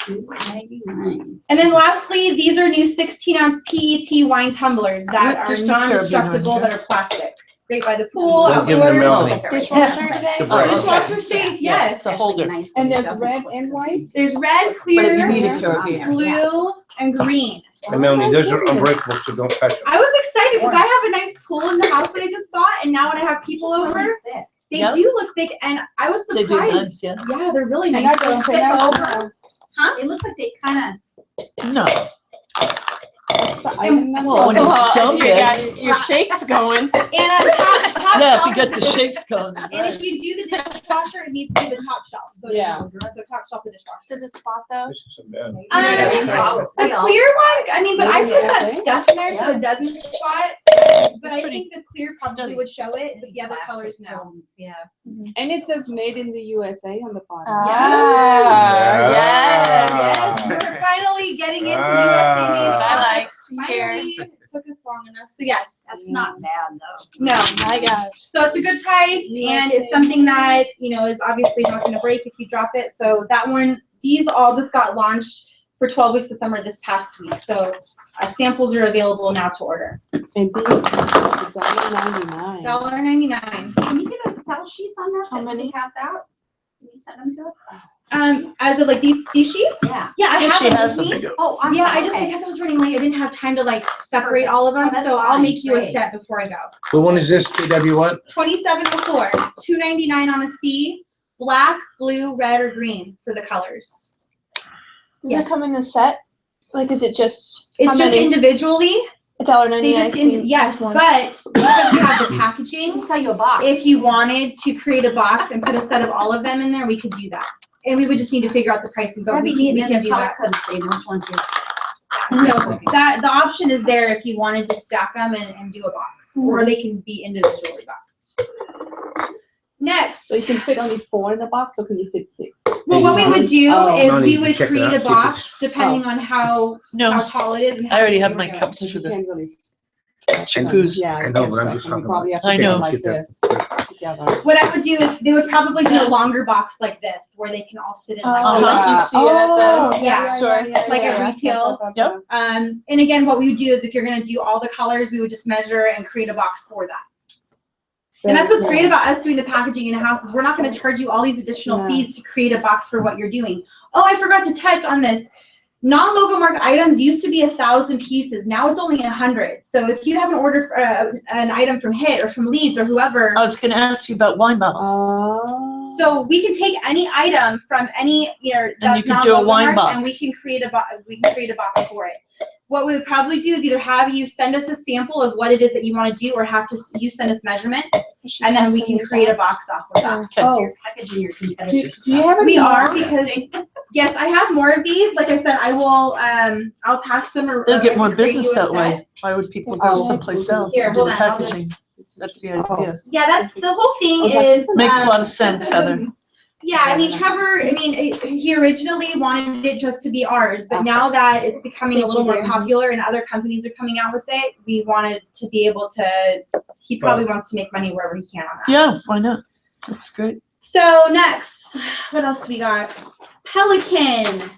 $2.99. And then lastly, these are new 16-ounce PET wine tumblers that are There's no carabiner non-destructible, on that are plastic. Great by the pool, Don't give them to outdoors. Melanie. Dishwasher safe? The bread. Dishwasher safe, Yeah, yes. it's a holder. Nice And to there's double red click and this. white? There's red, But if you clear, need a Yeah. carabiner. blue, and green. And Melanie, those are unbreakable, so don't touch them. I was excited because I have a nice pool in the house that I just bought, and now when I have people over, Really thick. they Yep. do look thick, and I was They do surprised. nice, yeah. Yeah, they're really And nice. I They'll don't stick say no. over. They look like they kind No. I remember. Well, when you dump you it- got your shakes going. And top Yeah, if shelf. you get the shakes going. And if you do the dishwasher, it needs to be the top shelf. So Yeah. So top shelf the dishwasher. Does it spot though? This is some bad. Um, of. The clear one, I mean, but I put that Yeah. stuff in there so it doesn't spot. But I Pretty think the clear probably stunning. would show it, but the other colors no. Yeah. And it says made in the USA on the bottom. Yeah. Yes, we're finally getting into USA made Ah. I like products. Finally, it took us long enough. So yes, That's not bad though. no. My gosh. So it's a good price and it's something that, is obviously not gonna break if you drop it. So that one, these all just got launched for 12 weeks of summer this past week. So samples are available now to order. And these $1.99. $1.99. Can you get us sell sheets on that? How that we many? Pass out? Can you send them to us? As of like these sheets? Yeah. Yeah, I Yeah, have she them has with them. me. Oh, I'm. Yeah, I just, okay. because I was running late, I didn't have time to like separate all of them, Oh, that's so I'll fine. make you a Great. set before I go. What one is this, KW what? 2704, $2.99 on a C, black, blue, red, or green for the colors. Does Yeah. it come in a set? Like, is it just? It's how just many? individually, they $1.99. just, yes, one. but because we have the We packaging, can sell you a box. if you wanted to create a box and put a set of all of them in there, we could do that. And we would just need to figure out the pricing, but That'd we be can, neat, we and can then do color that. code say which ones you. So that, the option is there if you wanted to stack them and do a box, or they can be individually boxed. Next, So you can fit only 4 in the box, or can you fit 6? well, what we would do Oh. is Melanie, we you would check it create out, a see if box it's- depending on how No, tall it is and how. I already big have we're my going. cups Because for you the can't really. Chickpoos. Yeah, I you know, can't but I'm stack just them. You talking probably have I to know. go like Get that. this together. What I would do is they would probably do a longer box like this, where they can all sit in like Oh, this. like you see it at the yeah, store. like at retail. Yep. And again, what we would do is if you're gonna do all the colors, we would just measure and create a box for that. And that's what's great about us doing the packaging in the house is we're not gonna charge you all these additional Yeah. fees to create a box for what you're doing. Oh, I forgot to touch on this. Non-logo mark items used to be 1,000 pieces. Now it's only 100. So if you have an order for an item from HIT or from Leeds or whoever, I was gonna ask you about wine bottles. Oh. so we can take any item from any, that's you could do a non-logo wine mark, box. and we can create a box for it. What we would probably do is either have you send us a sample of what it is that you want to do, or have to you send us measurements, and then we can create a box off of that. Okay. Oh, Your packaging, your do competitors. do you have any We are more? because yes, I have more of these. Like I said, I will I'll pass them. They'll get I more can create business you a that way. set. Why would people Oh, go someplace else to here, do hold the on, I'll just- packaging? That's the Oh. idea. Yeah, that's the whole thing Okay. is. Makes a lot of sense, Heather. Yeah, I mean, Trevor, he originally wanted it just to be ours, but now that it's becoming a little more popular and other companies are coming out with it, we wanted to be able to, he probably wants to make money wherever he can on that. Yeah, why not? That's great. So next, what else do we got? Pelican.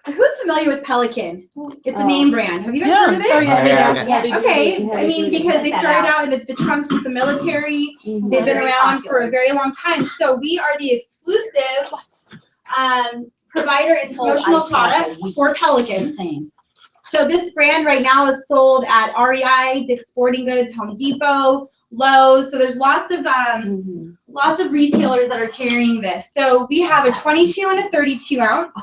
who's familiar with Pelican? It's a name brand. Have you guys Yeah. heard of it? Oh, yeah. Yeah. Okay, I mean, because they started out in the trunks with the military, they've been around for a very long time. So we are the exclusive provider and promotional product for Pelican. So this brand right now is sold at REI, Dick's Sporting Goods, Home Depot, Lowe's. So there's lots of retailers that are carrying this. So we have a 22 and a 32 ounce,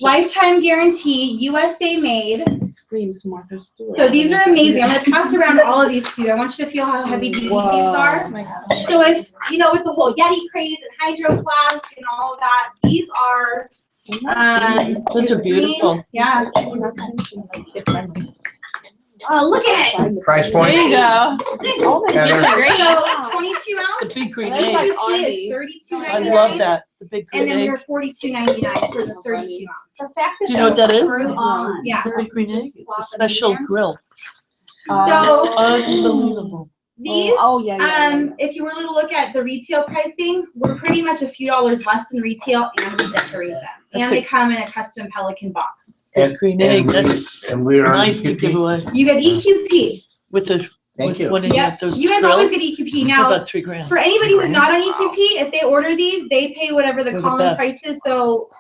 lifetime guarantee, USA made. Screams Martha Stewart. So these are amazing. I'm gonna pass around all of these to you. I want you to feel how heavy duty these are. Oh my gosh. So if, you know, with the whole Yeti craze and Hydro Flask and all of that, these are, Those are beautiful. yeah. Oh, look at it. Price point? There you go. Oh, my Yeah, goodness. So 22 The ounce. big green That's egg. like Is Arby's. I $32.99. love that. The big And green then egg. we're $42.99 for the 32 ounce. Do you know what that is? Yeah. The big green egg. It's a special grill. So Unbelievable. these, Oh, yeah. if you were to look at the retail pricing, we're pretty much a few dollars less than retail, and we decorate them. That's And they come in a custom Pelican box. Big green egg. That's And we're on nice to EQP. give away You get EQP. with the, Thank with you. one of Yep. those You guys always grills. get EQP. For Now, about $3,000. for anybody who's not on EQP, if they order these, they pay whatever the They're the call-in best. price is, so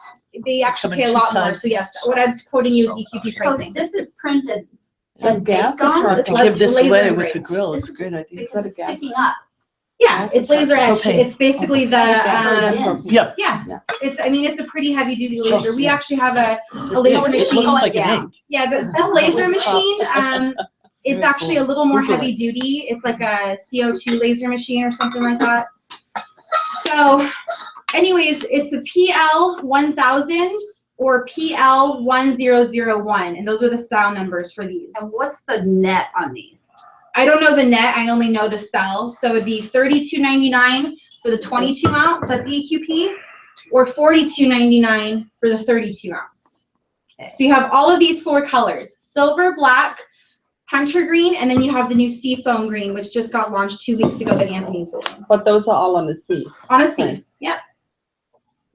they actually Come pay in a two lot more. sizes. So yes, what I'm quoting you is EQP pricing. This is printed. Some gas or charcoal? To give this laser away with engraved. the grill is a great idea. Because it's sticking up. Yeah, it's laser etched. Okay. It's basically the, Yep. yeah, Yeah. it's, I mean, it's a pretty heavy duty Sure. laser. We actually have a It laser looks machine. like an egg. Yeah, but this laser machine, it's Very actually a cool. little more Google heavy duty. It's like a CO2 laser machine or something like that. So anyways, it's a PL 1000 or PL 1001, and those are the style numbers for these. And what's the net on these? I don't know the net, I only know the cell. So it'd be $32.99 for the 22 ounce, that's EQP, or $42.99 for the 32 ounce. So you have all of these four colors: silver, black, hunter green, and then you have the new seafoam green, which just got launched 2 weeks ago that Anthony's wearing. But those are all on the sea. Honestly, Nice. yep.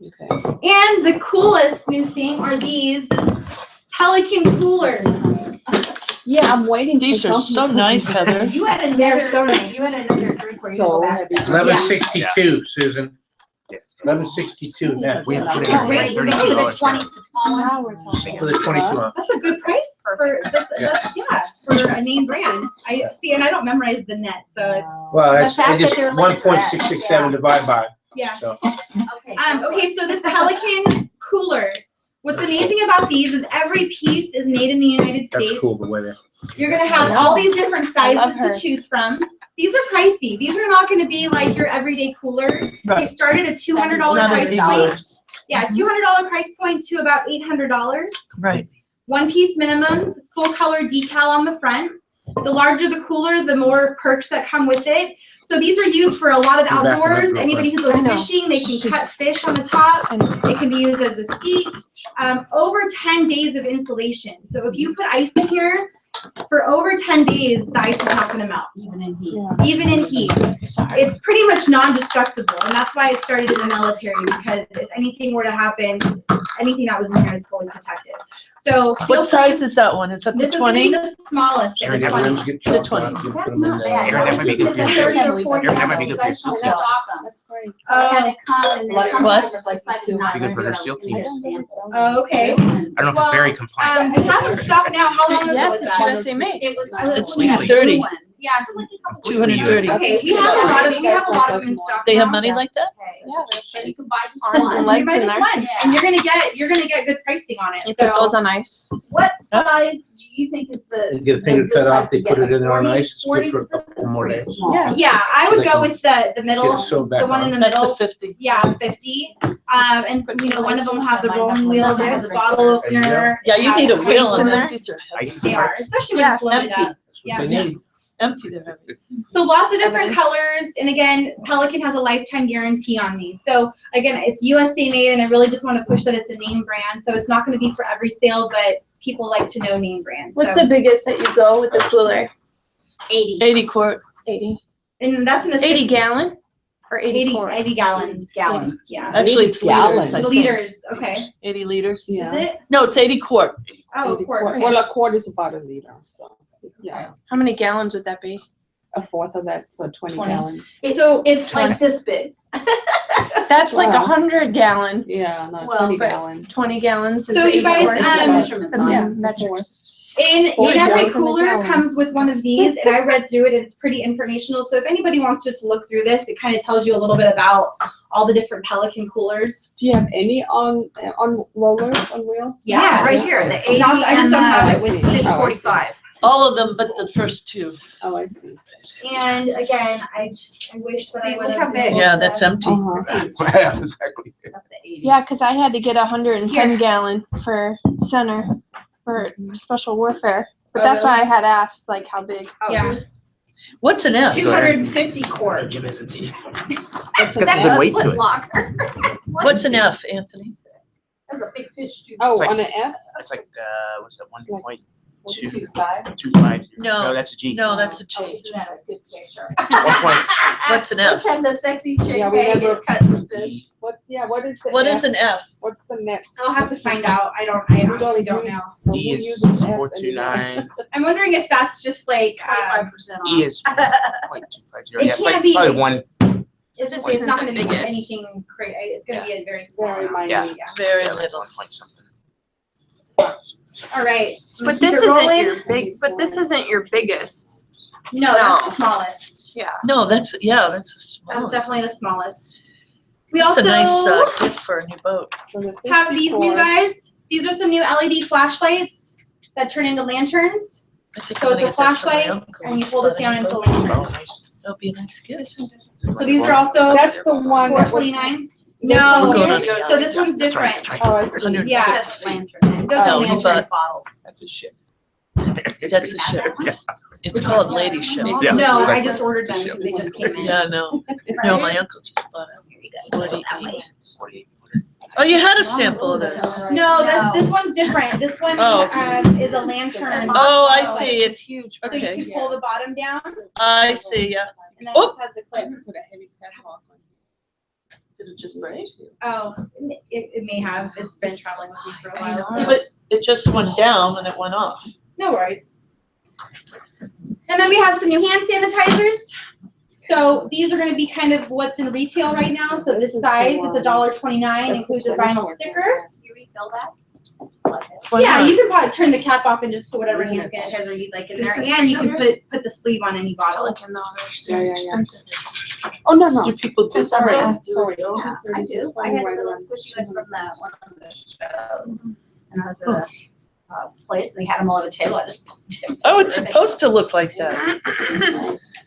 Okay. And the coolest new thing are these Pelican coolers. Yeah, I'm waiting for These are something so to- nice, Heather. You had They're another, so nice. you had another drink where you So go back. heavy. 1162, Susan. 1162 net. We have put Oh, wait, $32. the 20, the small one? Now we're talking. For the 22 ounce. That's a good price for, for a name brand. I see, and I don't memorize the net, so it's, Well, The that's, fact I just, that they're laser etched, 1.667 divide by, yeah. so. Okay. Okay, so this Pelican cooler, what's amazing about these is every piece is made in the United That's States. cool the way that. You're gonna have all these different I love sizes her. to choose from. These are pricey. These are not gonna be like your everyday cooler. They Right. started at $200 Not price an point. regular. Yeah, $200 price point to about $800. Right. One piece minimums, full color decal on the front. The larger the cooler, the more perks that come with it. So these are used for a lot of You're backing up outdoors. real Anybody who I goes know. fishing, they can cut fish on the top. It can be used as a seat. Over 10 days of insulation. So if you put ice in here, for over 10 days, the ice is not gonna melt, Even in heat. even in heat. It's pretty much non-destructible, and that's why it started in the military, because if anything were to happen, anything that was in here is fully protected. So feel What size is that one? Is that the This is gonna be 20? the smallest, Sure, the the rims 20. get chopped 20. off, you put That's them in not there. bad. Aaron, that might be good for your It's suit. 30 or 40 Aaron, that might be ounces. good for your suit. Yeah. That's great. And it comes, and then Like it comes what? like this, like this is not Be good for her good. seal It's gonna teams. stand. Oh, okay. I don't know if it's Well, very compliant. It has in stock now. How long ago Yes, was it's that? USA made. It was. It's we had 230. new one. Yeah. So like a couple weeks 230. ago. Okay, we have a lot of them in stock They have now. money like that? Okay. Yeah. And you can buy just Arms one. and You legs buy in just there. one, and you're gonna get good pricing on it. You put those on ice. What size do you think is the? They get a finger the good cut off, size they to put get? it in there on 40 ice, it's good for a 40 couple more days. Small. Yeah. Yeah, I would They go can with the middle, Get it sewed back the one in on. the That's a middle. 50. Yeah, 50. And you know, one of them will have the rolling wheels, it has a bottle opener. Yeah, you need a it wheel has on in this. there. These are Ice heavy. is They are, hard. especially when Yeah, you load it empty. up. That's Yeah. what they need. Empty, they're heavy. So lots of different Evidence. colors, and again, Pelican has a lifetime guarantee on these. So again, it's USA made, and I really just want to push that it's a name brand. So it's not going to be for every sale, but people like to know name brands. What's So, the biggest that you go with the cooler? 80. 80 quart. 80. and that's in the 80 gallon? or 80 quart? 80 gallons, yeah. Actually, it's liters, I think. Liters, okay. 80 liters? Is Yeah. it? No, it's 80 quart. Oh, 80 quart. Well, a quart is about a liter, so, yeah, How many gallons would that be? a fourth of that, so 20 20. gallons. So it's like this big. That's like Wow. 100 gallon, Yeah, not Well, 20 but- gallons. 20 gallons. is So you 80 guys, quarts. Yeah, Metrics. And Four in every gallons in a cooler gallon. comes with one of these, and I read through it, and it's pretty informational. So if anybody wants just to look through this, it kind of tells you a little bit about all the different Pelican coolers. Do you have any on rollers, on wheels? Yeah, Right here, the 80 Not- I just don't have and it with the me. 45. All of them but the first two. Oh, I see. And again, I wish that See, I look would how have. big. Yeah, that's empty. Uh-huh. Yeah, exactly. That's the 80. Yeah, because I had to get 110 gallon for center for special warfare. But Oh, that's why I had asked, like, how big. Yeah. What's an F? 250 quart. Jim hasn't seen it. That's Got a- some good weight to Foot it. locker. What's an F, Anthony? That's a big fish too. Oh, It's like- on an F? It's like, what's that, Like- 1.225? 2.5. No. That's a G. No, that's a Oh, G. isn't that a good picture? 1. What's an Let's F? have the sexy chick Yeah, we Peggy never- cut the fish. What is the What F? is an F? What's the next? I'll have to find out. I honestly don't know. Who D is uses F anymore? 429. I'm wondering if that's just like, 25% off. E is 0.250. It Yeah, it's can't like be- probably 1. it's not gonna be biggest. anything crazy. It's gonna be a very small Very amount. minute. Yeah. Very yeah, like little. 1 point something. All right. But Keep this it isn't rolling. your big. But this isn't your biggest. No, that's No. the smallest. Yeah. No, that's the That's smallest. definitely the smallest. We It's also a nice gift for a new boat. So the have these 54 new guys. These are some new LED flashlights that turn into lanterns. I think So I'm it's gonna a get that for my flashlight, uncle. and you He's pull this got a down new into a boat. lantern. Oh, nice. That'll be a nice gift. So these are also That's the one that was. 429. We're No, going on the so this one's That's right, different. that's right. Oh, I see. 100. Yeah. That's lantern. It doesn't No, lantern. but- Bottle. That's a shit. That's a ship. Yeah. It's called Lady Ship. Yeah, No, I exactly. just ordered them because they just came in. Yeah, no. No, my uncle just bought it. Here you go. 48. 48. Oh, you had a sample of this. No, this one's different. This one Oh. is a lantern. Oh, I So see. It's huge. So you okay. can pull the bottom down, I see, yeah. and then Oh. it has the clip. Put a heavy padlock on. Did it just break? Oh, it may have. It's been traveling with me for a while. so- But it just went down and it went off. No worries. And then we have some new hand sanitizers. So these are gonna be kind of what's in retail right now. So this size, it's $1.29, includes a vinyl sticker. You refill that? Why Yeah, not? you can probably turn the cap off and just put whatever hand sanitizer you'd like in there. This is And you can put the sleeve on any bottle. Pelican though, they're so Yeah, yeah, yeah. expensive. Oh, no, no. Do people do That's all right. that? Sorry. Yeah, I do. I had a Right little around. squishy one from one of the shows. And I was at a place and they had them all over the table. I just. Oh, it's supposed to look like that,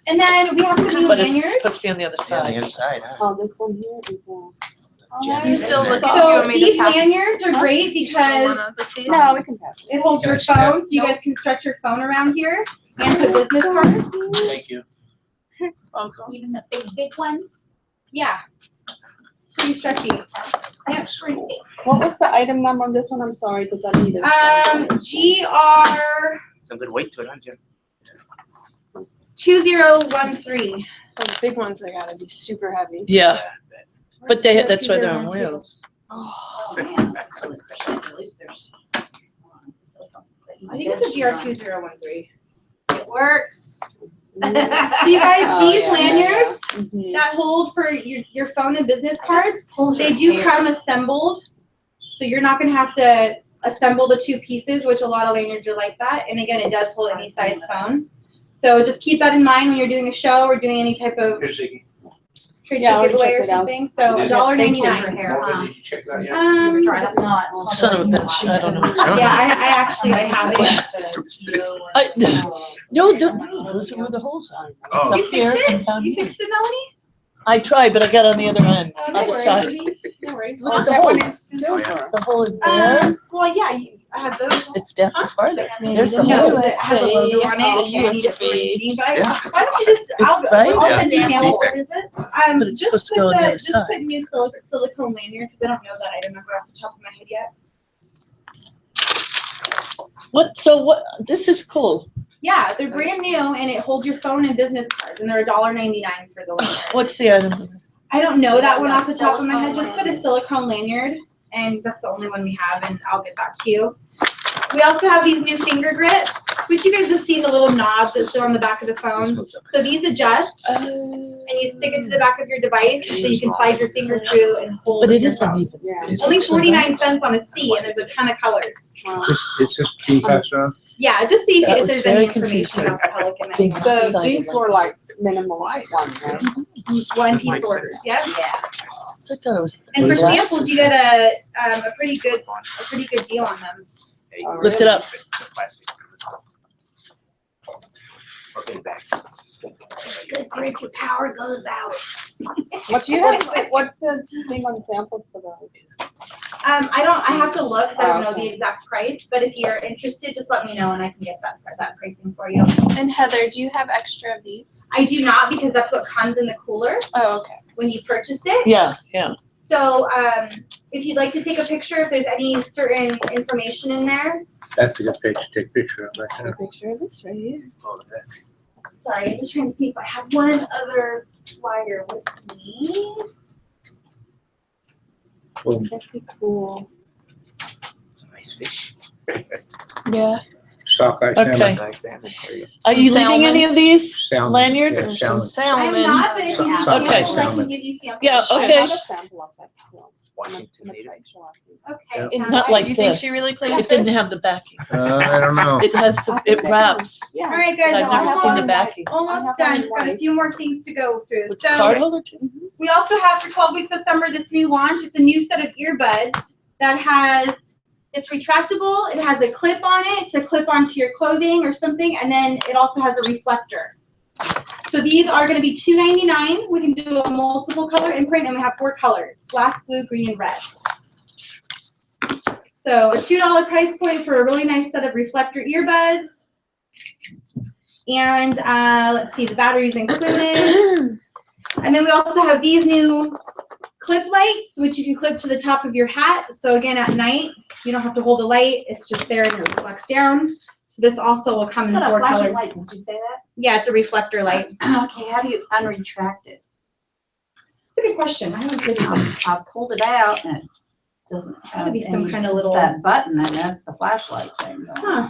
And then we have some new but it's lanyards. supposed to be on the other Yeah, the side. inside, huh? Oh, this one here is, Jam You it still in look there. at- Do you So want me to these pass? lanyards are great You still because wanna see? no, we can pass it. it holds your phone, so you guys can stretch your phone around here and put business cards. Thank you. Even the big one. Yeah. It's pretty stretchy. Yep. What was the item number on this one? I'm sorry, because I need it. GR Some good weight to it, huh, Jim? 2013. Those big ones, they gotta be super heavy. Yeah, but that's why they're on wheels. Oh, man, that's really special. At least there's. I think it's a GR2013. It works. So you guys, Oh, these yeah, lanyards Mhm. that hold for your phone and business cards, they do come assembled. So you're not gonna have to assemble the two pieces, which a lot of lanyards are like that. And again, it does hold any size phone. So just keep that in mind when you're doing a show or doing any type of Here's the. trade Yeah, show I'll giveaway check or it out. something. So Yeah, $1.99. hair, Did you check that yet? Ever tried it? Not. Son of a bitch, I don't know. Yeah, I actually have it. No, those are where the holes are. Oh. Up You here fixed and it? down You here. fixed it, Melanie? I tried, but I got on the other end, Oh, no other worries. side. No worries. Look at the That one hole. is silver. The hole is there. Well, yeah, I have those. It's down farther. There's the No, hole. it has a logo on it. The and I need it for USB. receiving, but Yeah. why don't you just, I'll right? send you Yeah. a sample. Feedback. Is it? But it's supposed to go on the other Just side. put new silicone lanyard, because I don't know that item number off the top of my head yet. What, this is cool. Yeah, they're brand new and it holds your phone and business cards and they're $1.99 for the lanyard. What's the item? I don't know that one Yeah, off the top of my head, just silicone put a silicone lanyard, and that's the only one we have, and I'll get that to you. We also have these new finger grips, which you guys have seen the little knobs that sit on the back of the phone. So these adjust, and you stick it to the back of your device, so you can slide your finger through and hold But it your is phone. uneven. Yeah. It's Only actually 49 cents on a C, and there's a ton of colors. It's just being passed around. Yeah, just see That if was there's very any information confusing. about the Pelican. Being anywhere. So Decided these like were that. like minimal ones, right? One piece orders, yep. Yeah. So I thought it was. And for glasses. samples, you get a pretty good deal on them. Lift it up. Okay, back. Good grief, your power goes out. What's the thing on samples for those? I have to look, 'cause I don't know Okay. the exact price, but if you're interested, just let me know and I can get that pricing for you. And Heather, do you have extra of these? I do not, because that's what comes in the cooler Oh, okay. when you purchase it. Yeah, yeah. So, if you'd like to take a picture, if there's any certain information in there. That's a good picture, take a picture of right A there. picture of this right here. Sorry, I'm just trying to see if I have one other flyer with me. Boom. That'd be cool. It's a nice fish. Yeah. Sockeye Okay. salmon. Are you Some leaving any of these? Salmon. Lanyards? Yeah, There's some salmon. I'm salmon. not, but if you Some- need some Okay. samples, I salmon. can give you samples. Yeah, I okay. have a sample of that still. Washington I'm gonna native. try to show off. Okay. Yeah. sounds Not good. like You think this. she really plays It didn't fish? have the backing. I don't know. It has the, it wraps. All Yeah. right, guys, I've never I'm seen the almost, backing. I almost have done. one Just got a white. few more things to go through. With the card So holder too? we also have for 12 weeks of summer this new launch. It's a new set of earbuds that it's retractable. It has a clip on it to clip onto your clothing or something, and then it also has a reflector. So these are going to be $2.99. We can do a multiple color imprint, and we have 4 colors: black, blue, green, and red. So a $2 price point for a really nice set of reflector earbuds. And let's see, the battery's included. And then we also have these new clip lights, which you can clip to the top of your hat. So again, at night, you don't have to hold a light. It's just there and it reflects down. So this also will come in Is that a 4 flashing colors. light? Did you say Yeah, it's a reflector light. that? Okay, how do you unretract it? It's a good question. I haven't figured it out. I pulled it out and it doesn't Gotta have be some any- kind of little, that button, and that's the flashlight thing. huh.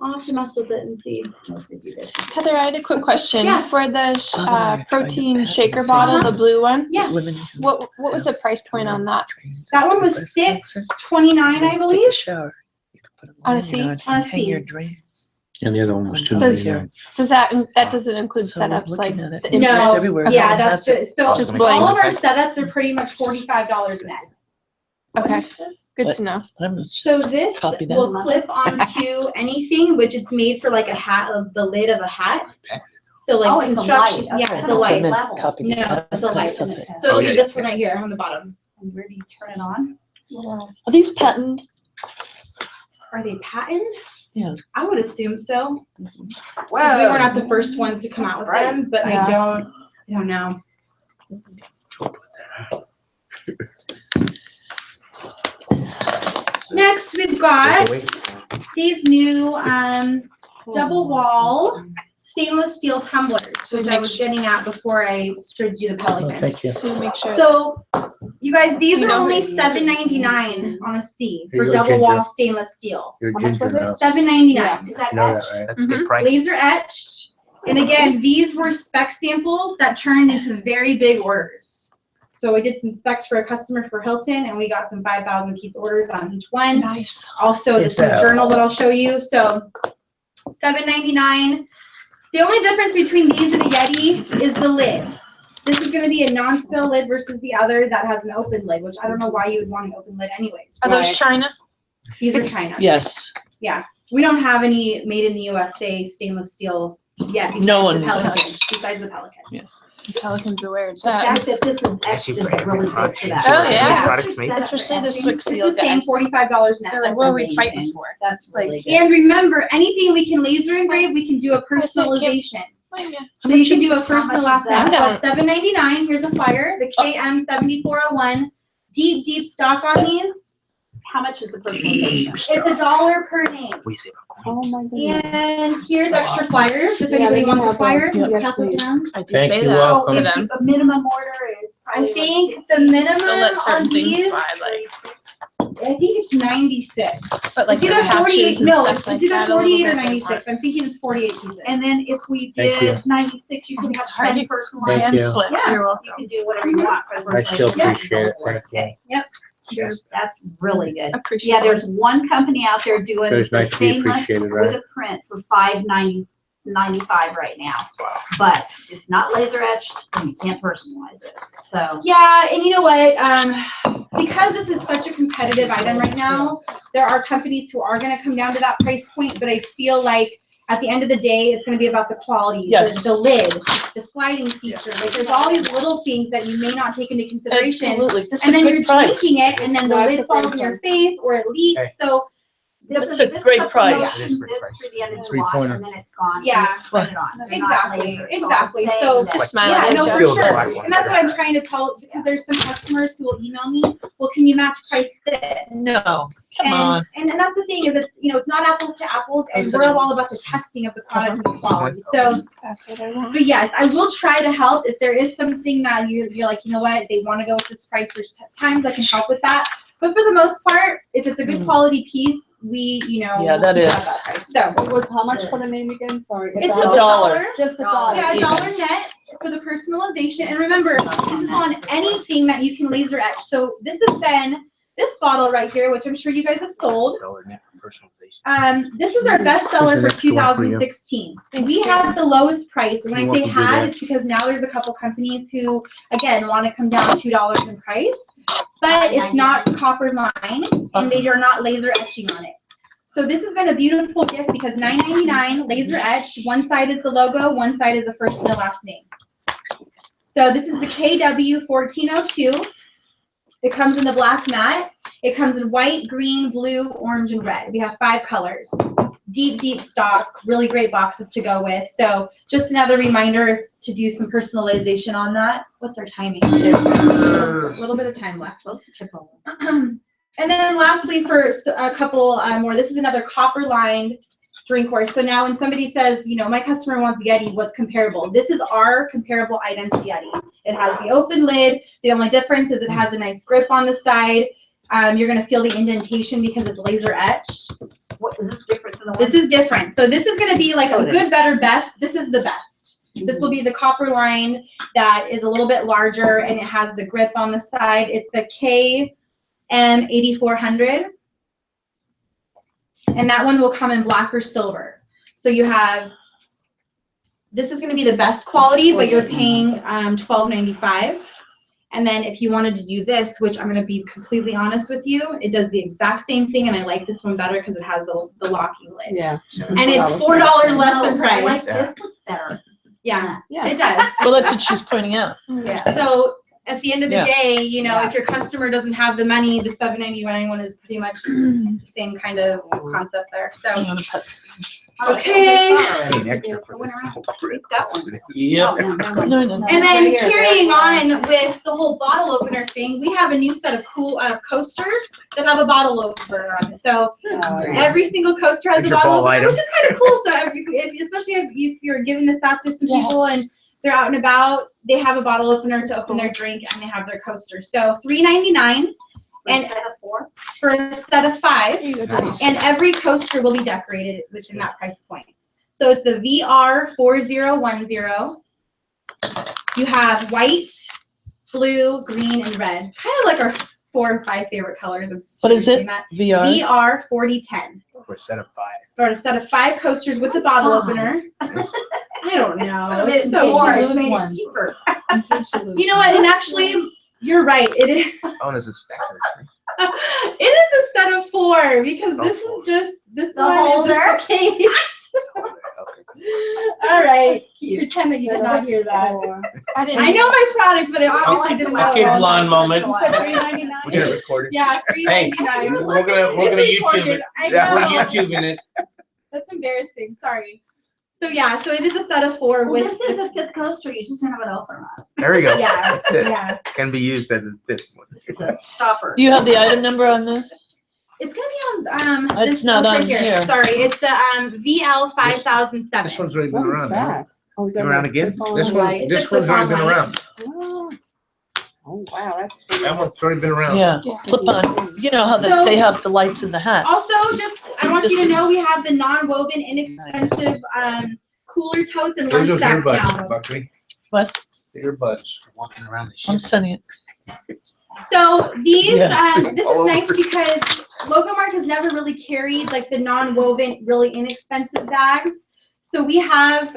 I'll have to mess with it and see. Let's see if you did. Heather, I had a quick question. Yeah. For the Oh, they're trying to protein patent shaker it. bottle, the blue one, Yeah. Women who what was the price point on that? That one was $6.29, I believe. Shower. You can put a On a lanyard seat? on On a and hang your seat. drains. And the other one was Does- $2.99. Does that doesn't include So we're setups like looking at it. the No. imprint? No, Everywhere. yeah, It that's has it. just, so Just all blank. of our setups are pretty much $45 net. Okay, good What? to know. I'm gonna So just this copy that. will clip onto anything, which it's made for like a hat, of the lid of a hat. So Oh, like it's a construction, light. yeah, Okay. it's a So I light. meant level. copy No, that. it's a light. Stuff it. So Oh, look yeah, at yeah. this one right here on the bottom. And where do you turn it on? Are these patent? Are they patent? Yeah. I would assume so. 'Cause Well, we were not the first ones to come out with them, but Yeah. I don't know. Next, we've got these new double wall stainless steel tumblers, which I was getting at before I showed you the Oh, Pelicans. thank you. So make sure. So, you guys, these You are know only who- $7.99 on a C Here for you go, double wall Ginger. stainless steel. You're How much ginger was it? now. $7.99. Is that You know etched? that, right? That's a good price. Laser etched. And again, these were spec samples that turned into very big orders. So we did some specs for a customer for Hilton, and we got some 5,000 piece orders on each one. Nice. Also, this Is that- journal that I'll show you. So $7.99. The only difference between these and a Yeti is the lid. This is going to be a non-spill lid versus the other that has an open lid, which I don't know why you would want an open lid anyways. Are those Right. China? These are China. Yes. We don't have any made in the USA stainless steel yet. No besides the one does. Pelican. Besides the Pelican. Pelicans are weird. The fact that this is etched is really good for that. Oh, yeah. Products made. Especially the Etching. Swick It's seal the same guys. $45 net. They're like, That's what are we amazing. fighting for? That's really good. And remember, anything we can laser engrave, we can do a personalization. Oh, yeah. So you can do a How much personalized is that? map. So it's $7.99. Here's a flyer, the KM7401. Deep stock on these. how much is the personalization? It's $1 per name. We save a Oh, coin. my goodness. And here's extra flyers, if Yeah, anybody they wants a have flyer, them. we'll Yeah, pass it please. down. I did Thank say you, that welcome. to So them. if a minimum order is I probably think like the 60. minimum They'll let on certain things these, slide, like, I think it's 96. but like It's the either 48, patches and no, stuff it's like either that a little 48 or bit, they 96. want. I'm thinking it's 48 pieces. And then if we Thank you. did 96, you could have Sorry. 10 personalized. Thank you. Hand slip, Yeah. you're You welcome. can do whatever you want for the I still personalization. appreciate it. Thank you. Okay. Yes. That's really good. Appreciate Yeah, it. there's one company out there doing It's the nice to be stainless appreciated, with right? a print for $5.95 right now. Wow. But it's not laser etched and you can't personalize it. So Yeah, and you know what? Because this is such a competitive item right now, there are companies who are gonna come down to that price point, but I feel like at the end of the day, it's gonna be about the quality, Yes. the lid, the sliding feature. Like, there's all these little things that you may not take into consideration. Absolutely, this is And a then you're good price. drinking it, and then the That's lid a falls great in your price. face, or it leaks, Hey. so. this It's is- a this is great a price. promotion It is a great that's price. For the end of July, Three-pointer. and then it's gone. Yeah. It's right on. They're not Exactly, laser, exactly. I'm So- saying that- Just smile Yeah, at no, each for other. Feel the sure. black one And that's what better. I'm trying to tell, because there's some customers who will email me, well, can you match price this? No, come And, on. and that's the thing, is that, you know, it's not apples to apples, and That's we're such a- all about the testing of the product and the quality. So, That's what I want. but yes, I will try to help if there is something that you're like, you know what, they want to go with this price, there's times I can help with that. But for the most part, if it's a good quality piece, we, you know. Yeah, we'll that keep it at is. that price. So, It was how much for the name again? Sorry. it's $1. just $1. Just $1. Yeah, Even. $1 net for the personalization. And remember, this is on anything that you can laser etch. So this has been, this bottle right here, which I'm sure you guys have sold. $1 net for personalization. This is our best seller for This is an extra one for you. 2016. We had the lowest price. When You I want say to do had, that? it's because now there's a couple companies who, again, want to come down $2 in price, but it's not copper line and they are not laser etching on it. So this has been a beautiful gift because $9.99 laser etched. One side is the logo, one side is the first and the last name. So this is the KW 1402. It comes in the black matte. It comes in white, green, blue, orange, and red. We have 5 colors. Deep, deep stock, really great boxes to go with. So just another reminder to do some personalization on that. What's our timing? A little bit of time left. And then lastly, for a couple more, this is another copper lined drinkware. So now when somebody says, you know, my customer wants Yeti, what's comparable? This is our comparable item to Yeti. It has the open lid. The only difference is it has a nice grip on the side. You're gonna feel the indentation because it's laser etched. What, is this different than the one? This is different. So this is gonna be like a good, better, best. This is the best. This will be the copper line that is a little bit larger and it has the grip on the side. It's the KM8400. And that one will come in black or silver. So you have, this is gonna be the best quality, but you're paying $12.95. And then if you wanted to do this, which I'm gonna be completely honest with you, it does the exact same thing, and I like this one better because it has the locking lid. Yeah. And it's $4 less than I price. like this looks better. Yeah, Yeah. it does. Well, that's what she's pointing out. Yeah. So at the end of the Yeah. day, you know, Yeah. if your customer doesn't have the money, the $7.99 one is pretty much the same kind of concept there. So, okay. Paying extra for this. He's got one. Yep. Oh, no, never mind. No, no. And then carrying on with the whole bottle opener thing, we have a new set of cool coasters that have a bottle opener on it. So every single coaster has These a are bottle fall opener, items. which is kind of cool. So especially if you're giving this out to some people and they're out and about, they have a bottle opener to open their drink and they have their coaster. So $3.99 and Instead of 4? for a set of 5. Nice. And every coaster will be decorated within that price point. So it's the VR 4010. You have white, blue, green, and red. Kind of like our 4 or 5 favorite colors. What is it? That. VR? VR 4010. For a set of 5. For a set of 5 coasters with the bottle opener. I don't know. It's so more. weird. It made it cheaper. You know what? And actually, you're right. It is. Oh, and there's a stacker. It is a set of 4 because Oh, this 4. is just this The one is just holder? a case. Okay. All right. Pretend that you did not hear that. I didn't. I know my product, but I obviously didn't know. Okay, blonde moment. You said $3.99? We're gonna record it. Yeah, Hey, $3.99. we're gonna It's YouTube it. recorded. I Yeah, We're know. YouTubing it. That's embarrassing. Sorry. So yeah, so it is a set of 4 Well, with. this is a 5th coaster, you just don't have it open on. There we go. Yeah, That's it. yeah. Can be used as a fifth one. This is a stopper. Do you have the item number on this? It's gonna be on, It's this not one's on right here. Sorry, it's the, VL This 5007. one's already been What is around, hasn't that? Oh, is it? that Around a again? clip-on This light? one, this It's a one's already been clip-on light. around. Oh, wow, that's. That one's already been around. Yeah, flip on. You know how So- they have the lights in the hats. Also, just, I want you to This know is- we have the non-woven, inexpensive, cooler totes and Those lunch are sacks earbuds, now. Buckley. What? Earbuds. Walking around the I'm ship. sending it. So these, Yeah. this All is over. nice because Logomart has never really carried like the non-woven, really inexpensive bags. So we have,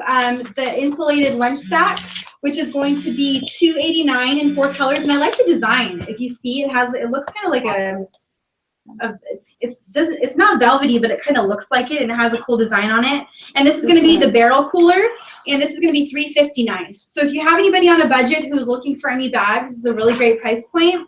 the insulated lunch sack, which is going to be $2.89 in 4 colors, and I like the design. If you see, it looks kind of like it's not velvety, but it kind of looks like it, and it has a cool design on it. And this is going to be the barrel cooler, and this is going to be $3.59. So if you have anybody on a budget who's looking for any bags, this is a really great price point.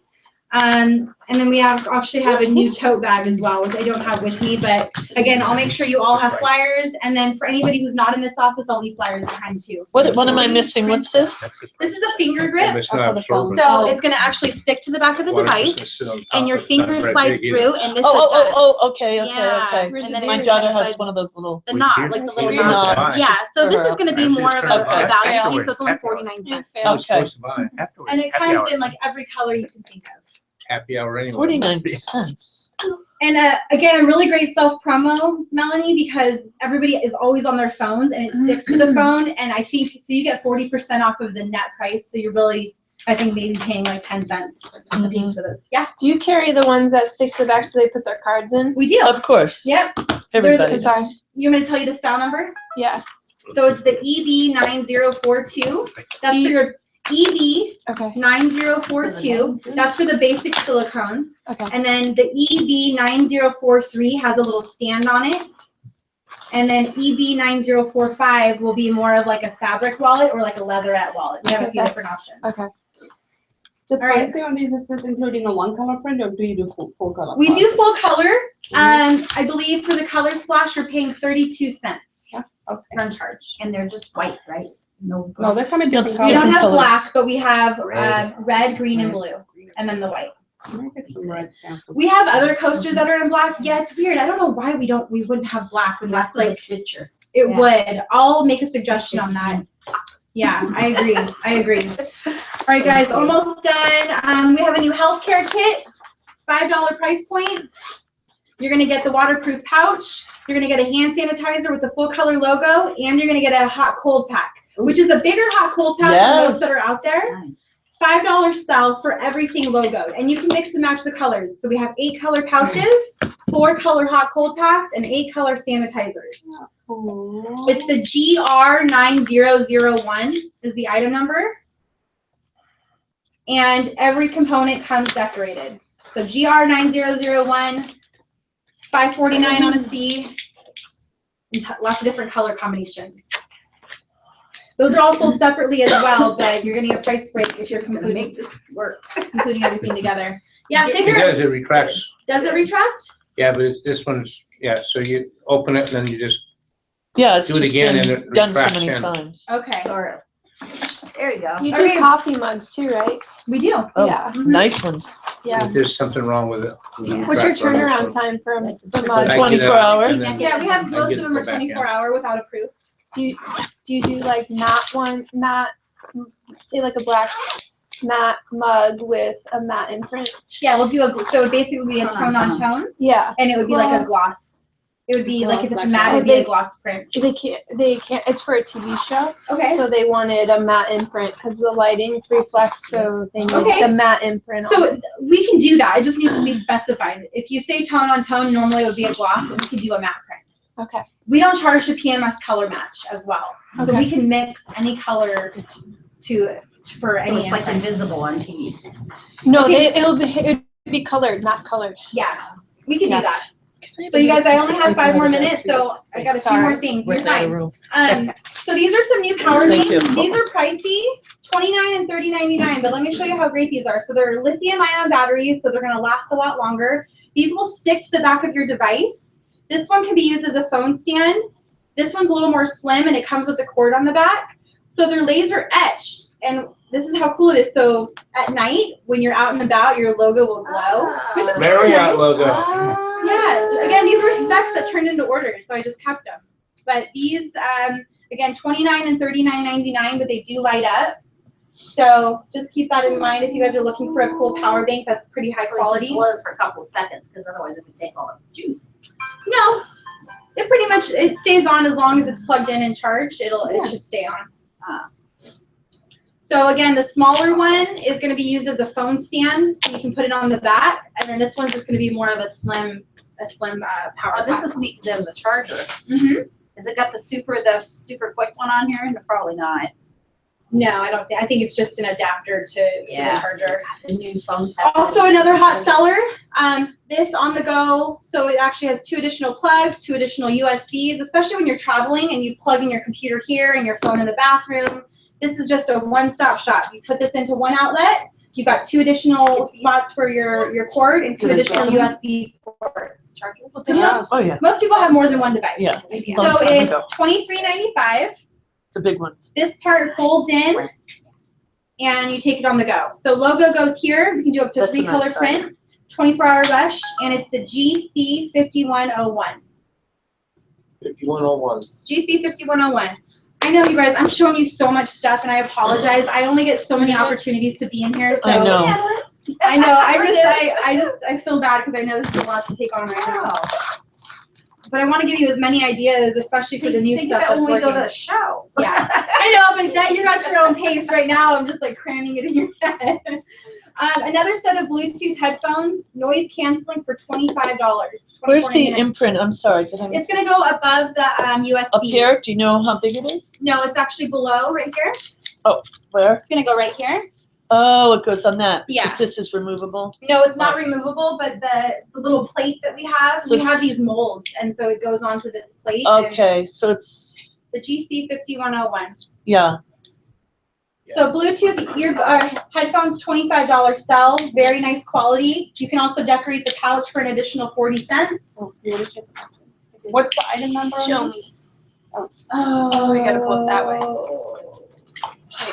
And then we actually have a new tote bag as well, which I don't have with me, but again, I'll make sure you all have flyers, and then for anybody who's not in this office, I'll leave flyers behind too. What am I missing? What's this? That's good. This is a finger grip, It's not absorbent. so it's gonna actually stick to the back of the Well, it's just device, gonna sit on top and your of it. It's not finger very slides big either. through, and this Oh, adjusts. okay, Yeah, okay. and then it My just daughter has slides one of those little. the We knot, did. like the We little did knot. buy. Yeah, so this is gonna be Actually, more it's of kind a of buy value, afterwards, so it's only happy hour. 49 cents. I was Okay. supposed to buy afterwards. And it Happy comes hour. in like every color you can think of. Happy hour anyway. 49 cents. And again, a really great self promo, Melanie, because everybody is always on their phones and it sticks to the phone. And I think, so you get 40% off of the net price. So you're really, I think, maybe paying like 10 cents a piece for this. Yeah, Do you carry the ones that stick to the back so they put their cards in? we do. Of course. Yep. Everybody There's- Sorry. does. You want me to tell you the style number? Yeah. So it's the EB9042. That's for your Okay. EB9042. That's for the basic silicone. Okay. And then the EB9043 has a little stand on it. And then EB9045 will be more of like a fabric wallet or like a leatherette wallet. We have a few different options. Okay. The All right. pricing on these, is this including a one color print or do you do full color? We do full color. Mm-hmm. I believe for the color splash, you're paying 32 cents Okay. run charge. And they're just white, right? No. No, they come in different We We colors. don't have colors. black, but we have Red. red, green, and blue, and then the white. Can I get some red samples? We have other coasters that are in black. Yeah, it's weird. I don't know why we wouldn't have black when Black that's like like, picture. it Yeah. would. I'll make a suggestion on that. Yeah, I agree. I agree. All right, guys, almost done. We have a new healthcare kit, $5 price point. You're gonna get the waterproof pouch. You're gonna get a hand sanitizer with the full color logo, and you're gonna get a hot cold pack, which is a bigger hot cold pack than Yes. those that are out there. Nice. $5 sell for everything logoed, and you can mix and match the colors. So we have 8 color pouches, 4 color hot cold packs, and 8 color sanitizers. It's the GR9001 is the item number. And every component comes decorated. So GR9001, $5.49 on a C, and lots of different color combinations. Those are all sold separately as well, but you're gonna get a price break if you're Gonna make including, this work. including everything together. Yeah, It figure, does, it retracts. does it retract? Yeah, but this one's, yeah, so you open it and then you just, Yeah, it's Do it just again and been it done so retracts many in. times. Okay, Or, there you go. You Okay. do coffee mugs too, right? we do. Oh, Yeah. nice ones. Yeah. there's something wrong with it. Yeah. What's your Retract on this turnaround one. time for That's the a- mug? I get 24 it, hours? and then- Yeah, we have I most get of it them are go back in. 24 hour without a proof. Do you do like matte say like a black matte mug with a matte imprint? Yeah, we'll do so it would basically be a tone on tone, Yeah. and it would be like a Well- gloss. It would be like if it's Like matte, it would be a gloss print. They can't, it's for a TV show. Okay. So they wanted a matte imprint because the lighting reflects, so they need Okay. the matte imprint on So it. we can do that. It just needs to be specified. If you say tone on tone, normally it would be a gloss, but we could do a matte print. Okay. We don't charge the PMS color match as well. So Okay. we can mix any color for So any it's like imprint. invisible on TV. No, Okay. it would be colored, not colored. Yeah, we can Yeah. do that. So you guys, I only have 5 more minutes, so I got a few more things. You're Went out of fine. room. So these are some new power Thank you. banks. These are pricey, $29 and $30.99, but let me show you how great these are. So they're lithium ion batteries, so they're gonna last a lot longer. These will stick to the back of your device. This one can be used as a phone stand. This one's a little more slim and it comes with the cord on the back. So they're laser etched and this is how cool it is. So at night, when you're out and about, your logo will glow. Which is kinda Marriott nice. logo. Yeah, again, these were specs that turned into orders, so I just kept them. But these, again, $29 and $39.99, but they do light up. So just keep that in mind if you guys are looking for a cool power bank that's pretty high So it just quality. glows for a couple of seconds, because otherwise it would take all the juice. No, it pretty much, it stays on as long as it's plugged in and charged. It should stay on. So again, the smaller one is going to be used as a phone stand, so you can put it on the back, and then this one's just going to be more of a slim power. Oh, this is neat, then the charger. Mm-hmm. Has it got the super quick one on here? No, probably not. No, I don't think. I think it's just an adapter to the charger. The new phones have. Also, another hot seller. This on the go. So it actually has 2 additional plugs, 2 additional USBs. Especially when you're traveling and you plug in your computer here and your phone in the bathroom. This is just a one-stop shop. You put this into one outlet. You've got 2 additional spots for your cord and 2 additional USB ports. Oh, yeah. Most people have more than one device. Yeah. So it's $23.95. The big ones. This part folds in and you take it on the go. So logo goes here. We can do up to That's 3 a nice color size. print, 24-hour rush, and it's the GC5101. 5101. GC5101. I know, you guys, I'm showing you so much stuff and I apologize. I only get so many opportunities to be in here. So I know. I know. I feel bad because I know this is a lot to take on right now. But I want to give you as many ideas, especially for the new Think stuff about that's when we go working. to the show. Yeah, I know, but that you're at your own pace right now. I'm just like cramming it in your head. Another set of Bluetooth headphones, noise canceling for $25. Where's the $24.99. imprint? I'm sorry. Did I miss It's gonna go above the USB. up here? Do you know how big it is? No, it's actually below, right here. Where? It's gonna go right here. Oh, it goes on that. Yeah. Because this is removable. No, it's not removable, but the little plate that we have these molds, and so it goes onto this plate. and Okay, so it's, The GC5101. yeah. So Bluetooth headphones, $25 sell, very nice quality. You can also decorate the pouch for an additional 40 cents. What's the item number? Show me. Oh, we gotta pull it that way.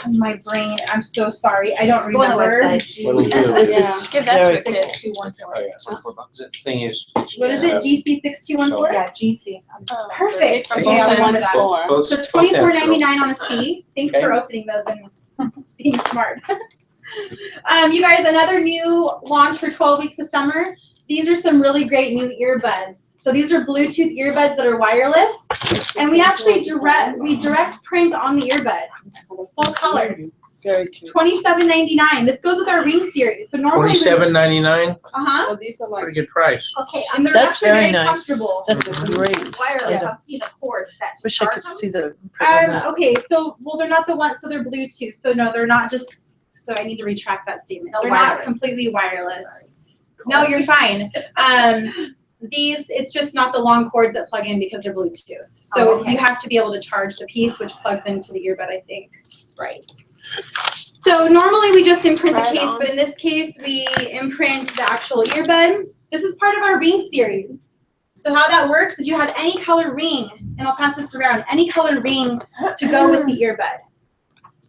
My brain, I'm so sorry. I don't Go on the remember. website. What do we do? This Yeah. is Give that to very a kid. Oh, yeah, the thing is. What is it, GC6214? Yeah, GC. Perfect. From Okay, I'll both remember ends that. for. Both- So both $24.99 on a C. Thanks for Okay. opening those and being smart. You guys, another new launch for 12 weeks of summer. These are some really great new earbuds. So these are Bluetooth earbuds that are wireless, and we actually direct print on the earbud, full color. Very cute. $27.99. This goes with our Ring series. So normally, $27.99, uh-huh. So these are like, pretty good price. Okay, And they're That's actually very very nice. comfortable. That's great. wireless, Yeah. I've seen a cord, is that to Wish I charge could them? see the imprint on that. Okay, so, well, they're not the ones, so they're Bluetooth. So no, they're not just, so I need to retract that statement. No They're not wireless. completely wireless. No, you're fine. These, it's just not the long cords that plug in because they're Bluetooth. So Oh, okay. you have to be able to charge the piece, which plugs into the earbud, I think. Right. So normally we just imprint the Right case, on. but in this case, we imprint the actual earbud. This is part of our Ring series. So how that works is you have any color ring, and I'll pass this around, any color ring to go with the earbud.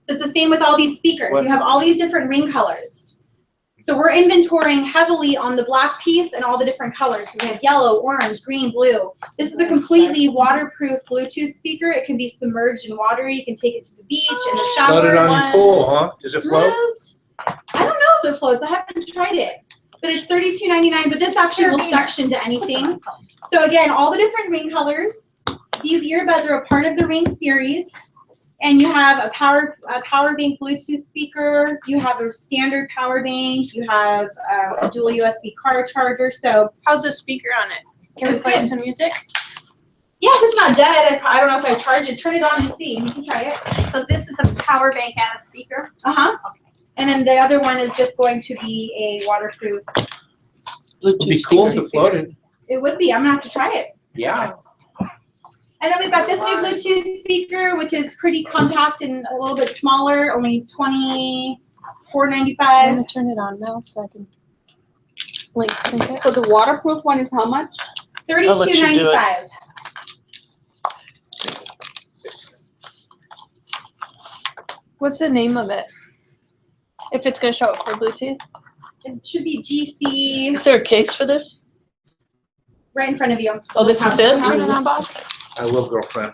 So it's the same with all these speakers. You have all these different ring colors. So we're inventorying heavily on the black piece and all the different colors. So we have yellow, orange, green, blue. This is a completely waterproof Bluetooth speaker. It can be submerged in water. You can take it to the beach, in the shower. Float it on your pool, huh? Does it float? I don't know if it floats. I haven't tried it. But it's $32.99, but this actually will suction to anything. So again, all the different ring colors. These earbuds are a part of the Ring series. And you have a power bank Bluetooth speaker. You have a standard power bank. You have a dual USB car charger. So How's the speaker on it? Can we It's play good. some music? yeah, if it's not dead, I don't know if I charge it. Turn it on and see. You can try it. So this is a power bank and a speaker? Uh-huh. And then the other one is just going to be a waterproof. It'd be Bluetooth cool speaker. if it floated. It would be. I'm gonna have to try it. Yeah. And then we've got this new Bluetooth speaker, which is pretty compact and a little bit smaller, only I'm $24.95. gonna turn it on now so I can link sync it. so the waterproof one is how much? I'll let you do it. $32.95. What's the name of it? If it's gonna show up for Bluetooth? It should be GC Is there a case for this? right in front of you. Oh, this is it? Turn it on, boss. I will, girlfriend.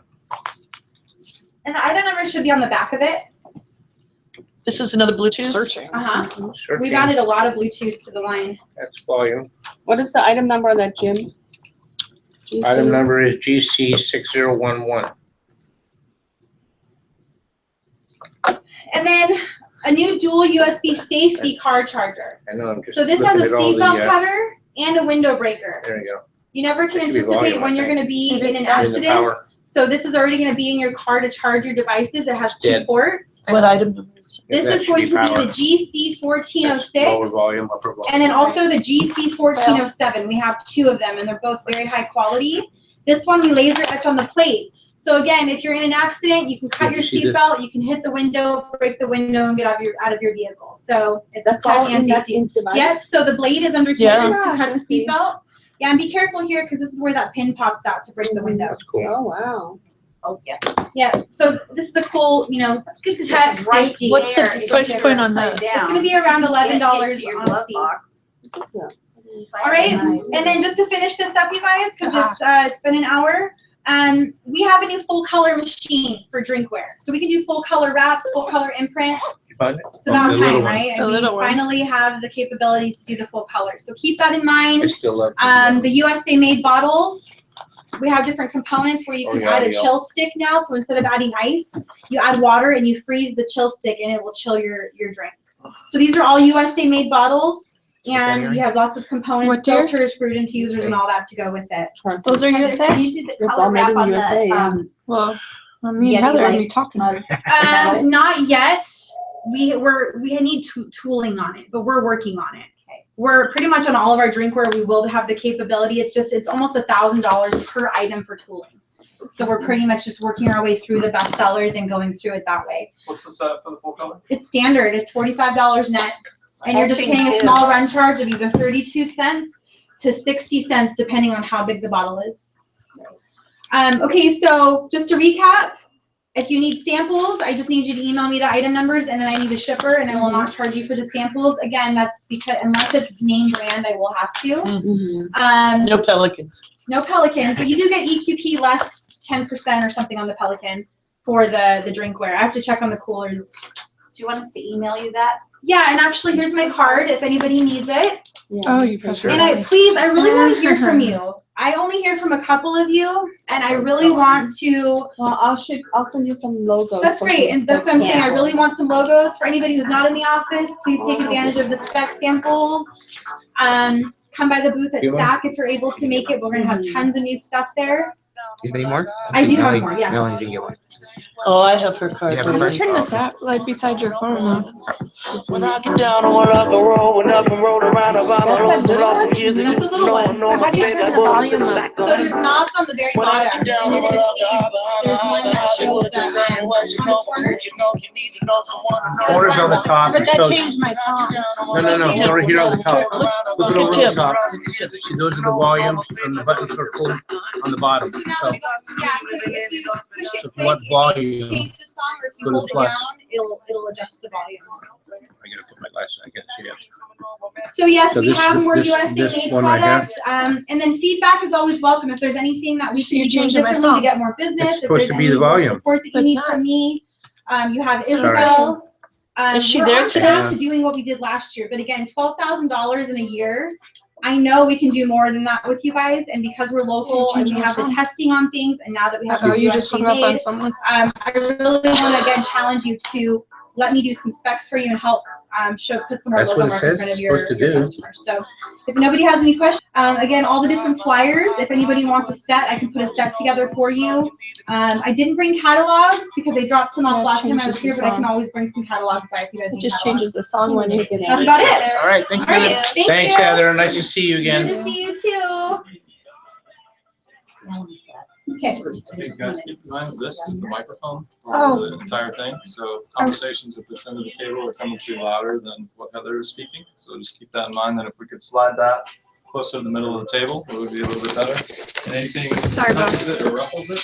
And the item number should be on the back of it. This is another Bluetooth? Searching. Uh-huh. We've Searching, added a lot of Bluetooth to the line. that's volume. What is the item number on that, Jim? Item number is GC 6011. And then a new dual USB safety car charger. I know, I'm just So this looking has a at all the, seatbelt cover and a window breaker. there you go. You never can There should be anticipate volume, when I you're think. gonna be It in is an In the accident. power. So this is already gonna be in your car to charge your devices. It has two Dead. ports. What item number is it? This That is should going to be power. the GC That's lower 1406 volume, upper volume. and then also the GC 1407. We have two of them and they're both very high quality. This one we laser etch on the plate. So again, if you're in an accident, you can cut Did your you see this? seatbelt, you can hit the window, break the window and get out of your vehicle. So it's That's all in that anti-safety. ink device? Yep, so the blade is under here Yeah. to Yeah, I cut can the see. seatbelt. Yeah, and be careful here because this is where that pin pops out to break the window. That's cool. Oh, wow. Oh, yeah. Yeah, so this is a cool, tech safety. What's the price point on that? It's gonna be around $11 Your on glove Etsy. box. This is a- All right, and then just to finish this up, you guys, because it's been an hour, we have a new full color machine for drinkware. So we can do full color wraps, full color imprints. You find it? It's about The little time, one. right? The And we little one. finally have the capabilities to do the full color. So keep that in I mind. still love. The USA made bottles, we have different components where you Oh, can yeah, add a yeah. chill stick now. So instead of adding ice, you add water and you freeze the chill stick and it will chill your drink. So these are all USA made bottles and you have lots of components, What tier? filters, fruit infusers and all that to go with it. Those are Heather, USA? can you do the It's color all made wrap in on the, USA, yeah. Well, me Yeah, and Heather you are like be talking. mugs? Not yet. We need tooling on it, but we're working on it. We're pretty much on all of our drinkware. We will have the capability. It's almost $1,000 per item for tooling. So we're pretty much just working our way through the best sellers and going through it that way. What's the setup for the full color? It's standard. It's $45 net, and you're just paying a small run charge of either 32 cents to 60 cents, depending on how big the bottle is. Okay, so just to recap, if you need samples, I just need you to email me the item numbers, and then I need a shipper, and I will not charge you for the samples. Again, that's because unless it's name brand, I will have to. Mhm. No Pelicans. No Pelican, but you do get EQP less 10% or something on the Pelican for the drinkware. I have to check on the coolers. Do you want us to email you that? Yeah, and actually, here's my card if anybody needs it. Yeah. Oh, you press And I really want to hear from you. I only hear from a couple of you, and I really want to. Well, I'll send you some logos. That's for great, some and that's what I'm saying. I samples. really want some logos for anybody who's not in the office. Please take advantage of the spec samples. Come by the booth at You want- SAC if you're able to make it. We're gonna have tons of new stuff there. You have any more? I do have Melanie- more, yes. Melanie didn't get one. Oh, I have her card. You have her I'm gonna card? turn this out, like beside your phone now. When I get down on my luck and roll, went up and rolled around, I found my lost and lost some years ago. That's a little one. No, How do you turn the volume up? So there's knobs on the very When I bottom, get down and on then my in luck, the seat, there's one that shows the, on the corners. you know, you need to know someone. Corners on the top. But that So- changed my song. No, right here on the top. Look Look at at over Jim. the top. See, those are the volumes and the buttons are pulled on the bottom. So Yeah, so if you push So it if you want quick, volume, change the song, or if you go to hold it plus. down, it'll adjust the volume. I gotta put my glasses, I can't see it. So yes, So we this- have more this- USA this made one right here? products, and then feedback is always welcome. If there's anything that we So can you're be doing changing my differently to song. get more business, It's if supposed there's to be any the more volume. support that you It's need not. from me, you have Sorry. Isabel. Is she we're there on today? track to doing what we did last year, but again, $12,000 in a year. I know we can do more than that with you guys, and because we're local and we have the testing on things, and now that we have Oh, the you just USA hung up on made, someone. I really want to again challenge you to let me do some specs for you and help put some more That's logo what it mark in says front of it's your supposed to do. customers. So if nobody has any questions, again, all the different flyers, if anybody wants a set, I can put a set together for you. I didn't bring catalogs because I dropped some off Yeah, last time I was changes here, the but I can song. always bring some catalogs by if you guys It need just catalogs. changes the song when you get That's it. about it. All right, thanks, Great. Heather. Thank Thanks, you. Heather, nice to see you Good again. to see you too. Okay. Hey guys, keep in mind, this is the microphone Oh. for the entire thing, so conversations at this end of the table are coming through louder than what Heather is speaking, so just keep that in mind, that if we could slide that closer to the middle of the table, it would be a little bit better. And anything Sorry, touches boss. it or ruffles it,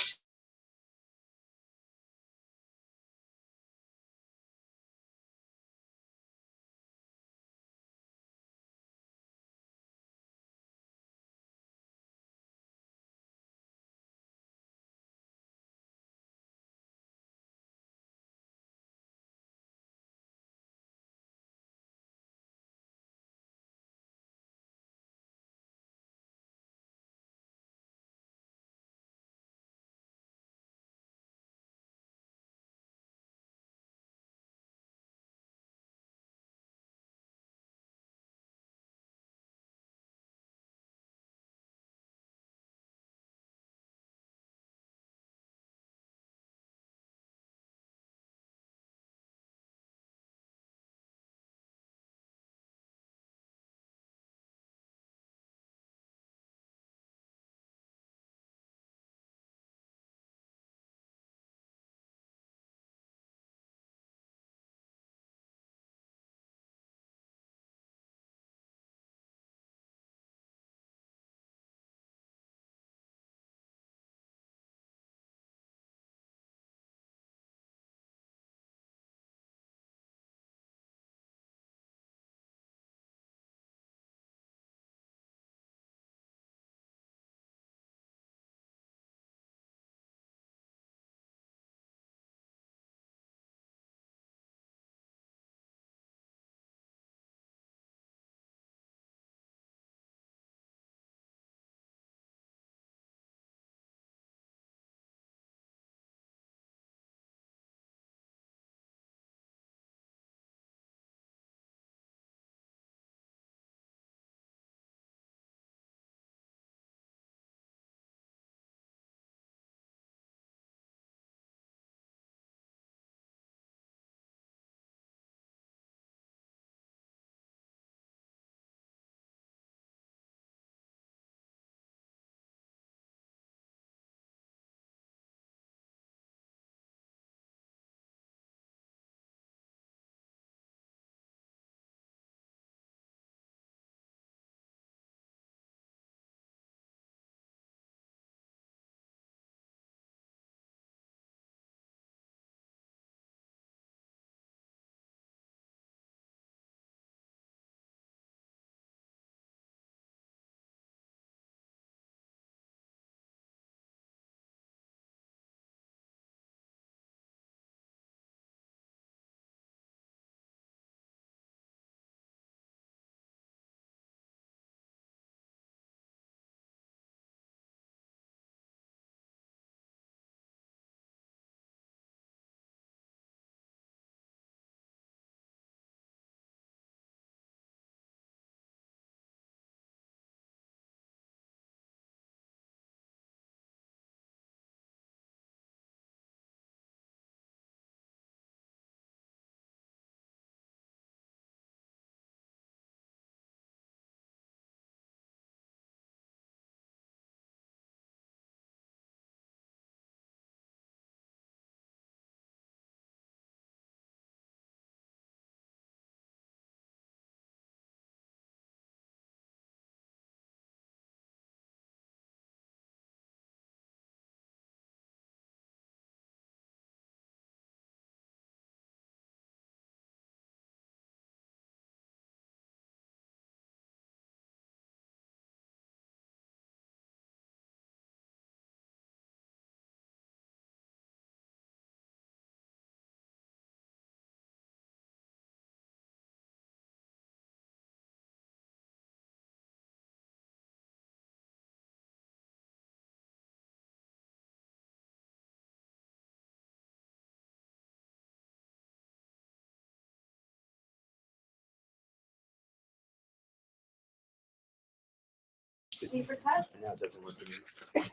Paper cuts. I know it doesn't look good.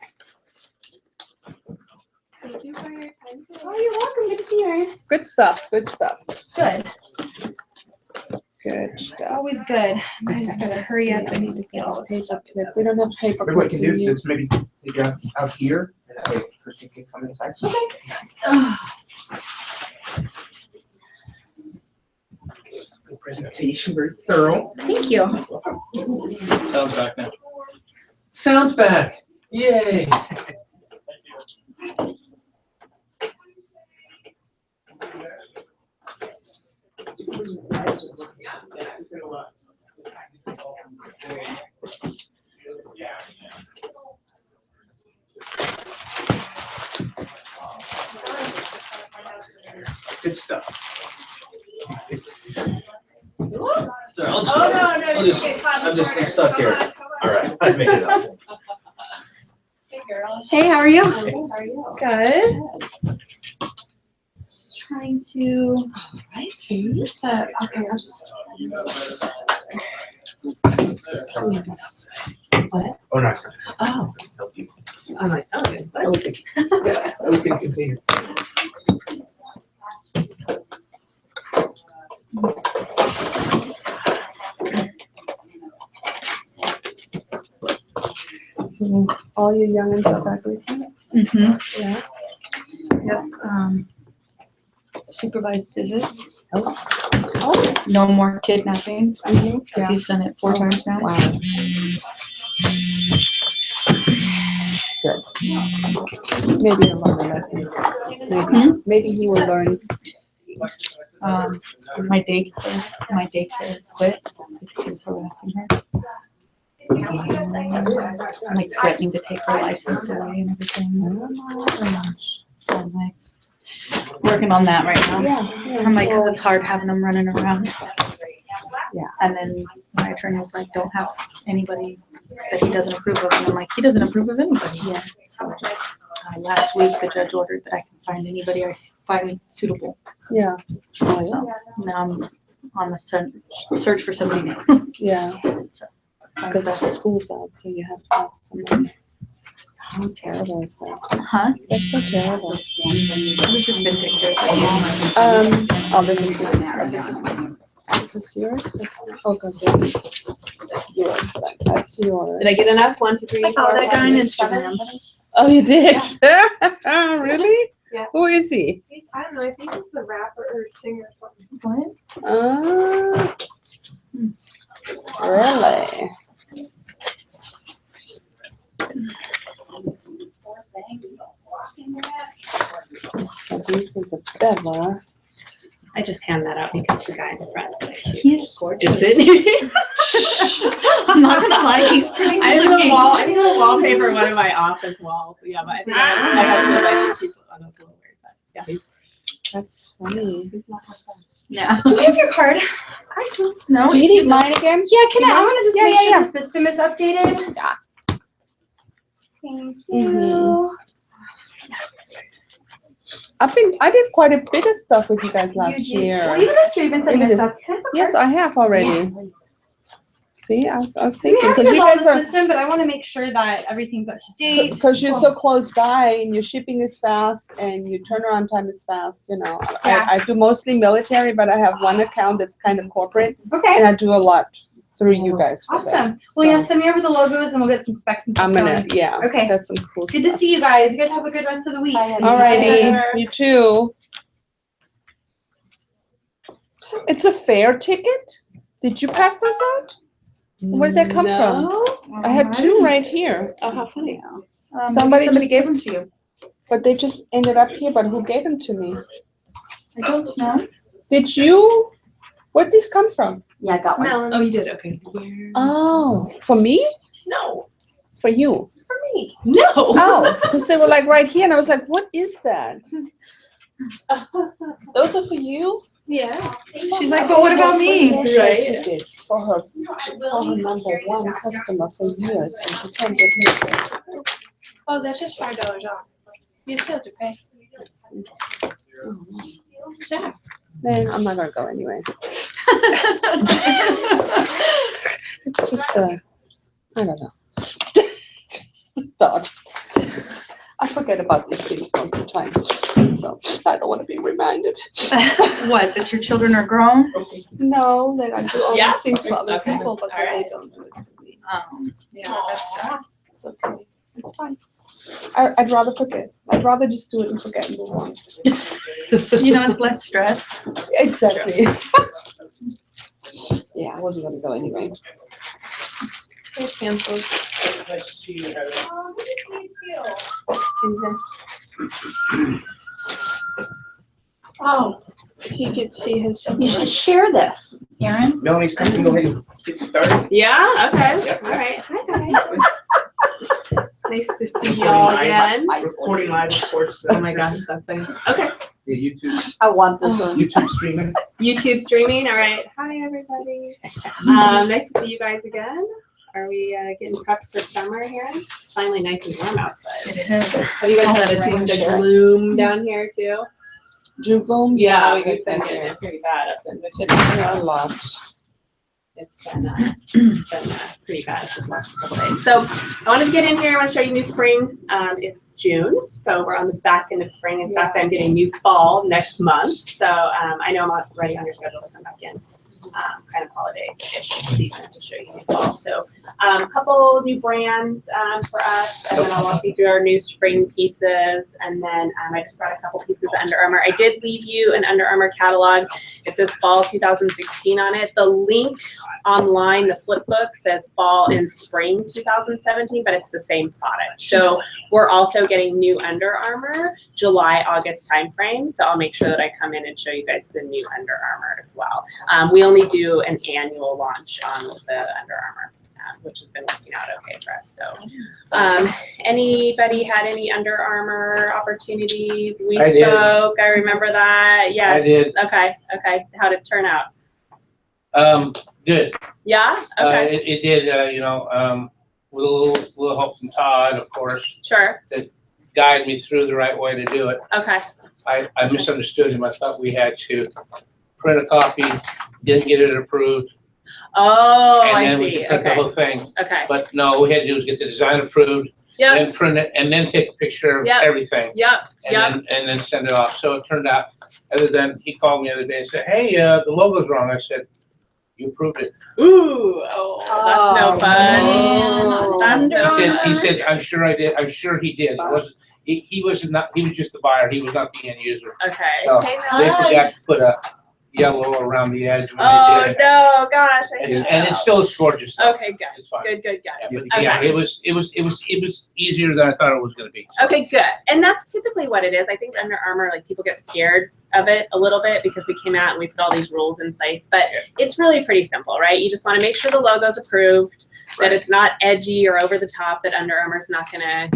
Thank you for your time today. Oh, you're welcome. Good to see you, Erin. Good stuff, good stuff, Good. good It's stuff. always good. I just gotta hurry up I need to and get get all a this paper stuff. clip. We don't have paper Maybe what we clips can in do you. is maybe out here, and that way Christian can come inside. Good presentation, very thorough. Thank you. Sounds back now. Sounds back. Yay. Good stuff. Sorry, I'll Oh, no, no, I'll you just- get caught I'm just before. stuck Come here. on, come on. All right, I made it up. Hey, girl. Hey, how are you? How are you? Good. Just trying to. Right, Where's that? Okay, I'll just. What? Oh, no, it's not. Oh, Help you. I'm like, okay. Open container. So all you youngins are back with you? Mm-hmm. Yeah. Yep. Supervised visits. Oh, No more kidnappings. yeah. He's done it 4 times now. Wow. Good. Maybe a learn a lesson. Maybe he will learn. My daycare quit because he was harassing her. I'm like threatening to take her license away and everything. So I'm like working on that right now. Yeah. I'm like, because it's hard having them running around. Yeah. And then my attorney was like, don't have anybody that he doesn't approve of. And I'm like, he doesn't approve of anybody. Yeah. So last week, the judge ordered that I can find anybody I find suitable. Yeah. Oh, yeah. So now I'm on the search for somebody new. Yeah. So, Because the school's out, so you have to have someone. How terrible is that? Huh? That's so terrible. We've just been taking care of This is mine. This is yours? Oh, God, this is yours. That's yours. Did I get enough? 1, 2, 3, 4, Oh, that guy 5, in 6, 7. Oh, you did? Really? Yeah. Who is he? I don't know. I think it's a rapper or singer or something. What? Really? So these are the Bella. I just hand that out because the guy in the front is like, He's gorgeous, isn't he? I'm not gonna lie, he's pretty I good looking. need a wallpaper one of my office walls. Yeah, but I think I have to like keep it on a little weird, but yeah. That's funny. Yeah. Do you have your card? I don't know. Do you need mine again? Yeah, can I wanna just Yeah, make yeah, sure yeah. the system is updated. Yeah. Thank Mhm. you. I did quite a bit of stuff with you guys last You did. year. Well, even this year, you've been setting Even us this- up. Can I have a Yes, card? I have already. See, I was So we thinking, have because it you on guys the are, system, but I wanna make sure that everything's up to date. because you're so close by and your shipping is fast and your turnaround time is fast, you know. Yeah. I do mostly military, but I have one account that's kind of corporate Okay, and I do a lot through you guys for that. awesome. Well, yeah, So send me over the logos and we'll get some specs and stuff I'm gonna, going. yeah. Okay. That's some cool Good to stuff. see you guys. You guys have a good rest of the week. Alrighty, you too. It's a fair ticket? Did you pass those out? Where'd that come from? I had two right here, Oh, how funny. Somebody Somebody just- gave them to you. but they just ended up here, but who gave them to me? I don't know. Did you? Where'd these come from? Yeah, I got one. Melon. Oh, you did, okay. Oh, for me? No, For you? for me. No. Oh, because they were like right here and I was like, what is that? Those are for you? Yeah. She's like, but what about me? Right. Tickets for her #1 customer for years and she can't get me. Oh, that's just $5 off. You still have to pay. Just ask. Then I'm not gonna go anyway. It's just I don't know. thought. I forget about these things most of the time, so I don't want to be reminded. What, that your children are grown? No, that I do all Yeah? these things for other Okay. people, but All then right. they don't do it for me. Yeah, that's sad. It's okay. It's fine. I'd rather forget. I'd rather just do it and forget and move on. You know, it's less stress. Exactly. Yeah, I wasn't gonna go anyway. Hey, Sanford. Nice to see you, Heather. Susan. Oh, so you could see his. You should share this, Erin. Melanie's coming, go ahead and get started. Yeah, okay, Yep. all right, hi guys. Nice to see you all again. Recording live, of course. Oh my gosh, that's funny. Okay, Yeah, YouTube, I want this one. YouTube streaming. YouTube streaming, all right. Hi, everybody. Nice to see you guys again. Are we getting prepped for summer here? It's finally nice and warm outside. It is. Have you guys had the gloom down here too? June, Yeah, we we've get been that getting here. it pretty bad up in It's Michigan. a lot. It's been pretty bad the last couple days. So I wanted to get in here. I want to show you new spring. It's June, so we're on the back end of spring. In fact, I'm getting new fall next month. So I know I'm already on your schedule to come back in. Kind of holiday-ish season to show you new fall. So a couple new brands for us, and then I'll walk you through our new spring pieces. And then I just brought a couple pieces of Under Armour. I did leave you an Under Armour catalog. It says fall 2016 on it. The link online, the flip book, says fall and spring 2017, but it's the same product. So we're also getting new Under Armour July, August timeframe. So I'll make sure that I come in and show you guys the new Under Armour as well. We only do an annual launch on the Under Armour, which has been working out okay for us. So anybody had any Under Armour opportunities? We I did. spoke, I remember that. Yeah. I did. Okay, how did it turn out? Good. Yeah, okay, It did, with a little help from Todd, of course, sure, that guided me through the right way to do it. okay. I misunderstood him. I thought we had to print a copy, didn't get it approved, Oh, and I then we see, could print the okay, whole thing. okay. But no, what we had to do was get the design approved, Yep, then print it, and then take a picture of Yep. everything. yep, yep. And then send it off. So it turned out, other than, he called me the other day and said, hey, the logo's wrong. I said, you approved it. Ooh, oh, that's no fun. man. That's no He fun. said, I'm sure I did. I'm sure he did. It wasn't, he was just the buyer. He was not the end user. Okay, So okay, they no. forgot to put a yellow around the edge when Oh, they did it. no, gosh, I hate And it that. still looks gorgeous. though. Okay, good, It's fine. good, good, Yeah, good. but yeah, Okay. it was easier than I thought it was gonna be. So, Okay, good. And that's typically what it is. I think Under Armour, like people get scared of it a little bit because we came out and we put all these rules in place, but Yeah. it's really pretty simple, right? You just want to make sure the logo's approved, that it's not edgy or over the top, that Under Armour's not gonna,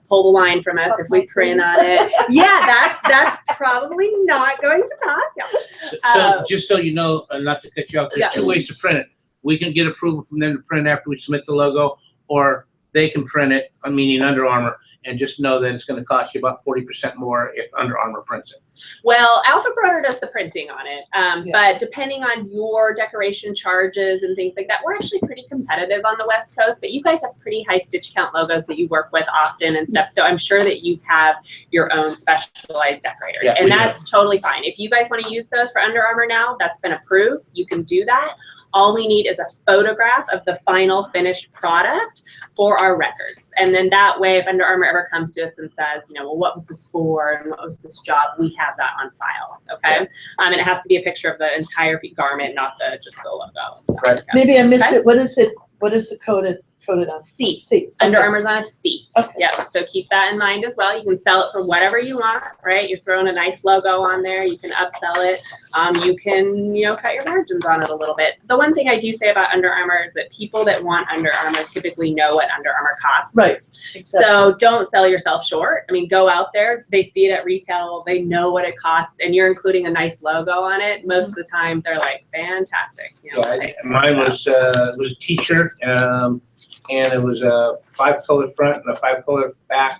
pull the line from us if we print on it. Yeah, that's probably not going to pass. Yeah. So just so you know, not to cut you off, Yeah. there's 2 ways to print it. We can get approval from them to print after we submit the logo, or they can print it, meaning Under Armour, and just know that it's gonna cost you about 40% more if Under Armour prints it. Well, Alpha Broder does the printing on it, but depending on your decoration charges and things like that, we're actually pretty competitive on the West Coast, but you guys have pretty high stitch count logos that you work with often and stuff, so I'm sure that you have your own specialized decorators, Yeah, and we do. that's totally fine. If you guys want to use those for Under Armour now, that's been approved, you can do that. All we need is a photograph of the final finished product for our records. And then that way, if Under Armour ever comes to us and says, well, what was this for and what was this job, we have that on file, okay? And it has to be a picture of the entire garment, not just the logo. and stuff Right. like that. Maybe I missed Okay. it. What is it? What is the coded on? C. C. Under Okay. Armour's on a C. Okay. Yeah, so keep that in mind as well. You can sell it for whatever you want, right? You're throwing a nice logo on there. You can upsell it. You can, cut your margins on it a little bit. The one thing I do say about Under Armour is that people that want Under Armour typically know what Under Armour costs. Right. Exactly. So don't sell yourself short. I mean, go out there. They see it at retail. They know what it costs, and you're including a nice logo on it. Most of the time, they're like, fantastic. Yeah, mine was a t-shirt, and it was a 5-color front and a 5-color back,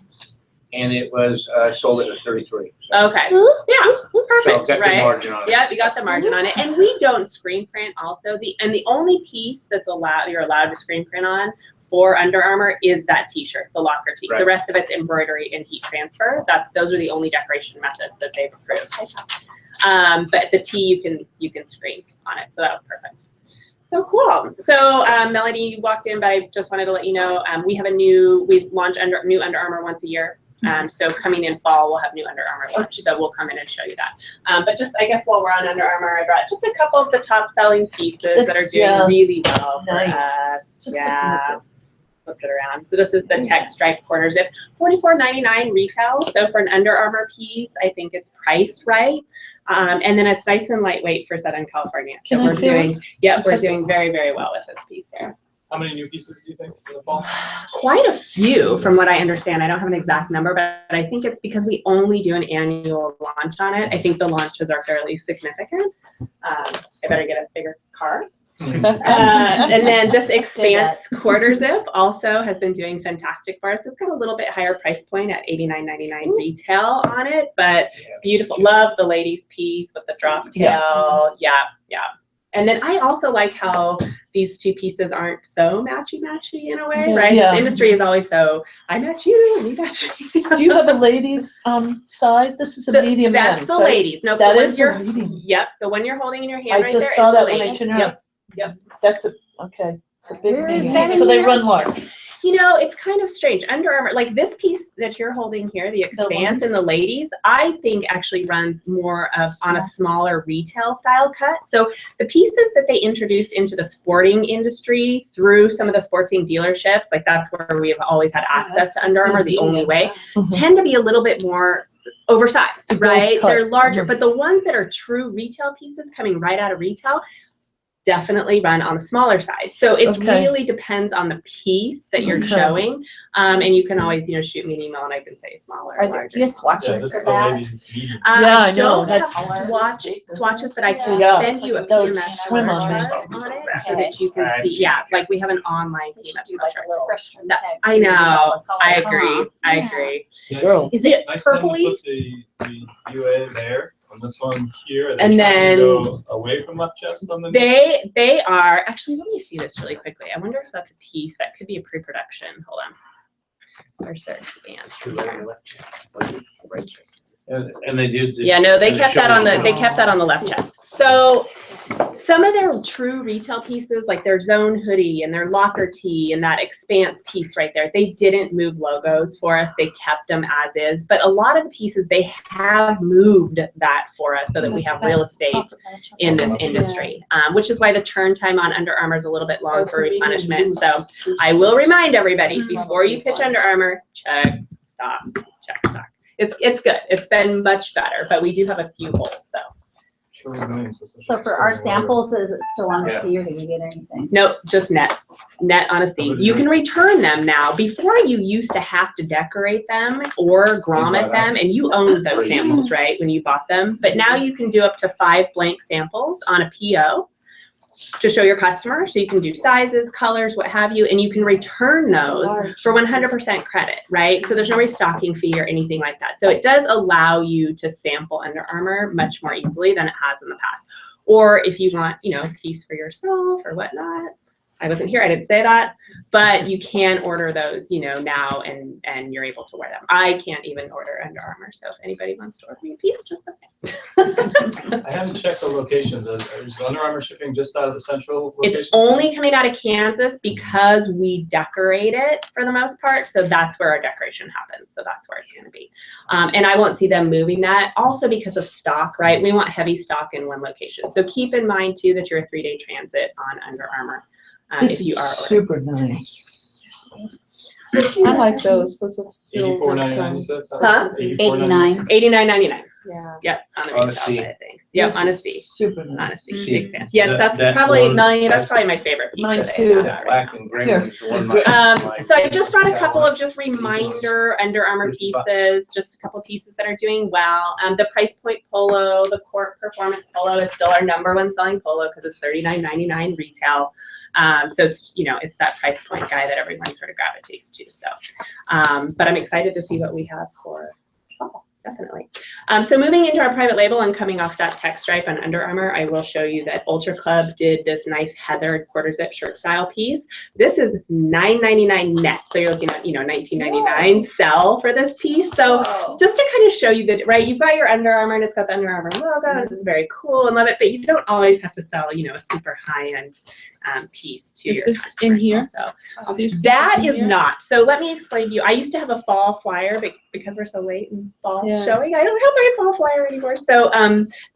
and it was sold at a 33. So, Okay. Yeah. so Perfect. got the Right. margin on it. Yeah, we got the margin on it, and we don't screen print. Also, the only piece that's you're allowed to screen print on for Under Armour is that t-shirt, the locker tee. Right. The rest of it's embroidery and heat transfer. Those are the only decoration methods that they've approved. But the tee you can screen on it, so that was perfect. So cool. So Melanie, you walked in, but I just wanted to let you know we launch new Under Armour once a year. So coming in fall, we'll have new Under Armour launch. So we'll come in and show you that. But just, I guess while we're on Under Armour, I brought just a couple of the top selling pieces that are doing really well for us. Just yeah. Flip it around. So this is the Tech Stripe quarter zip, $44.99 retail. So for an Under Armour piece, I think it's priced right. And then it's nice and lightweight for Southern California. So we're doing very, very well with this piece here. How many new pieces do you think for the fall? Quite a few, from what I understand. I don't have an exact number, but I think it's because we only do an annual launch on it. I think the launches are fairly significant. I better get a bigger car. And then this Expanse quarter zip also has been doing fantastic for us. It's got a little bit higher price point at $89.99 retail on it, but beautiful. Love the ladies piece with the drop tail. Yeah. And then I also like how these two pieces aren't so matchy-matchy in a way, right? Yeah. This industry is always so, I match you, and you match me. Do you have a ladies size? This is a medium. That's the ladies. No, that is your medium. Yep, the one you're holding in your hand I right just there saw is that the when I ladies. turned around. Yep. That's okay. It's a big Where is medium. that in So they here? run large. You know, it's kind of strange. Under Armour, like this piece that you're holding here, the Expanse and the ladies, I think actually runs more of on a smaller retail style cut. So the pieces that they introduced into the sporting industry through some of the sporting dealerships, like that's where we have always had access to Under Armour the only way, tend to be a little bit more oversized, right? They're larger, but the ones that are true retail pieces coming right out of retail definitely run on the smaller side. So it really depends on the piece that you're showing. And you can always, shoot me an email and I can say smaller or larger. Do you have swatches for that? I don't have swatches, but I can send you a PMS swim on chart on it so that you can see. Yeah, like we have an online PMS chart. I know. I agree. Girl. Is it Nice thing to purpley? put the UA there on this one here, and And then then go away from left chest on the they are actually, let me see this really quickly. I wonder if that's a piece that could be a pre-production. Hold on. Where's their Expanse? And they do. Yeah, no, they kept that on the left chest. So some of their true retail pieces, like their Zone hoodie and their locker tee and that Expanse piece right there, they didn't move logos for us. They kept them as is. But a lot of the pieces, they have moved that for us so that we have real estate in this industry, which is why the turn time on Under Armour is a little bit long for replenishment. So I will remind everybody, before you pitch Under Armour, check stock. It's good. It's been much better, but we do have a few holes, so. So for our samples, is it still on the sea or do we get anything? Nope, just net on a seed. You can return them now. Before, you used to have to decorate them or grommet them, and you owned those samples, right, when you bought them. But now you can do up to 5 blank samples on a PO to show your customer. So you can do sizes, colors, what have you, and you can return those for 100% credit, right? So there's no restocking fee or anything like that. So it does allow you to sample Under Armour much more easily than it has in the past. Or if you want, a piece for yourself or whatnot. I wasn't here, I didn't say that, but you can order those, now and you're able to wear them. I can't even order Under Armour, so if anybody wants to order me a piece, just let me know. I haven't checked the locations. Is Under Armour shipping just out of the central location? It's only coming out of Kansas because we decorate it for the most part, so that's where our decoration happens. So that's where it's going to be. And I won't see them moving that. Also because of stock, right? We want heavy stock in one location. So keep in mind too that you're a 3-day transit on Under Armour. This if you are is super nice. I like those. Those are $84.99 you said? Huh? $89. $89.99. Yeah. Yep, on the On a retail C. side of things. Yep, on a C. Super nice. Honestly, C. big fan. Yes, That that's probably, one- Melanie, that's that's- probably my favorite piece. Mine that they too. have That right black now. and gray Here. one's the one my- my- So I just brought a couple of just reminder Under Armour pieces, just a couple pieces that are doing well. The price point polo, the Court Performance polo is still our #1 selling polo because it's $39.99 retail. So it's, it's that price point guy that everyone sort of gravitates to. So, but I'm excited to see what we have for fall. definitely. So moving into our private label and coming off that tech stripe on Under Armour, I will show you that Ultra Club did this nice heather quarter zip shirt style piece. This is $9.99 net. So you're looking at, $19.99 sell for this piece. So just to kind of show you that, right, you've got your Under Armour and it's got the Under Armour logo. This is very cool and love it, but you don't always have to sell, a super high-end piece to your this customers. in here? Also. That is not. So let me explain to you. I used to have a fall flyer, but because we're so late in fall showing, I don't have my fall flyer anymore. So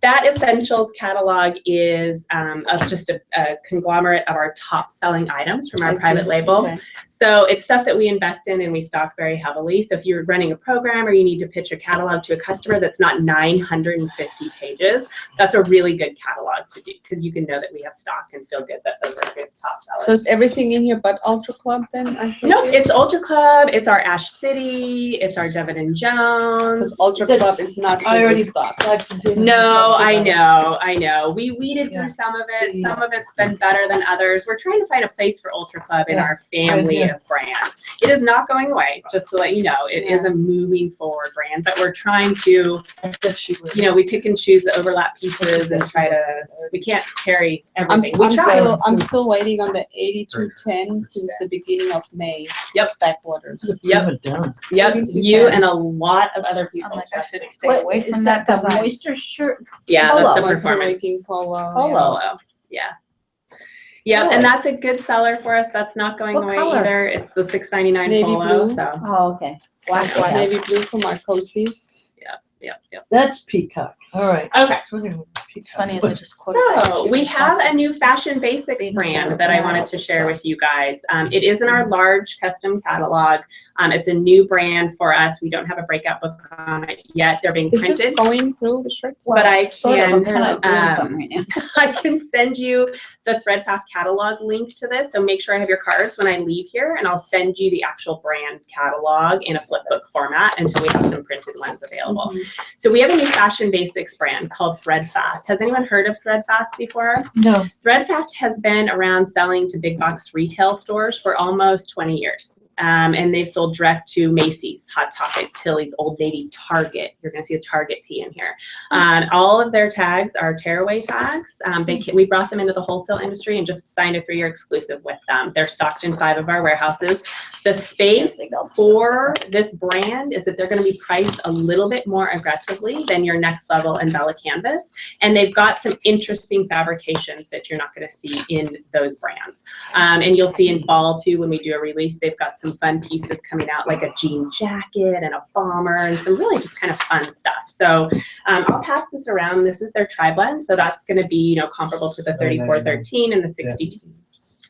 that Essentials catalog is of just a conglomerate of our top selling items from our private label. Okay. So it's stuff that we invest in and we stock very heavily. So if you're running a program or you need to pitch a catalog to a customer that's not 950 pages, that's a really good catalog to do because you can know that we have stock and feel good that those are good top sellers. So is everything in here but Ultra Club then? Nope, it's Ultra Club, it's our Ash City, it's our Devin and Jones. Because Ultra Club is not super stock. No, I know. We weeded through some of it. Some of it's been better than others. We're trying to find a place for Ultra Club in our family of brands. It is not going away, just to let you know. It is a moving forward brand, but we're trying to, we pick and choose the overlap pieces and try to, we can't carry everything. I'm still waiting on the 8210 since the beginning of May. Yep. Backwaters. Yep. You and a lot of other people. I should stay away from that. The moisture shirt. Yeah, that's the Moisture performance. Making Polo. Polo. Yeah. Yeah, and that's a good seller for us. That's not going What away color? either. It's the $6.99 Navy polo. blue. So. Oh, okay. Black, white. Navy blue for my coasties. Yep. That's peacock. All right. Okay. It's funny, they just quoted. So we have a new Fashion Basics brand that I wanted to share with you guys. It is in our large custom catalog. It's a new brand for us. We don't have a breakout book on it yet. They're being Is printed. this going through the shirts? But I I'm can, kind of doing something right now. I can send you the Threadfast catalog link to this. So make sure I have your cards when I leave here, and I'll send you the actual brand catalog in a flip book format until we have some printed ones available. So we have a new Fashion Basics brand called Threadfast. Has anyone heard of Threadfast before? No. Threadfast has been around selling to big box retail stores for almost 20 years. And they've sold direct to Macy's, Hot Topic, Tilly's, Old Navy, Target. You're going to see a Target tee in here. All of their tags are tearaway tags. We brought them into the wholesale industry and just signed a 3-year exclusive with them. They're stocked in 5 of our warehouses. The space for this brand is that they're going to be priced a little bit more aggressively than your Next Level and Bella Canvas. And they've got some interesting fabrications that you're not going to see in those brands. And you'll see in fall too, when we do a release, they've got some fun pieces coming out, like a jean jacket and a bomber and some really just kind of fun stuff. So I'll pass this around. This is their tri-blend. So that's going to be, comparable to the 3413 and the 62.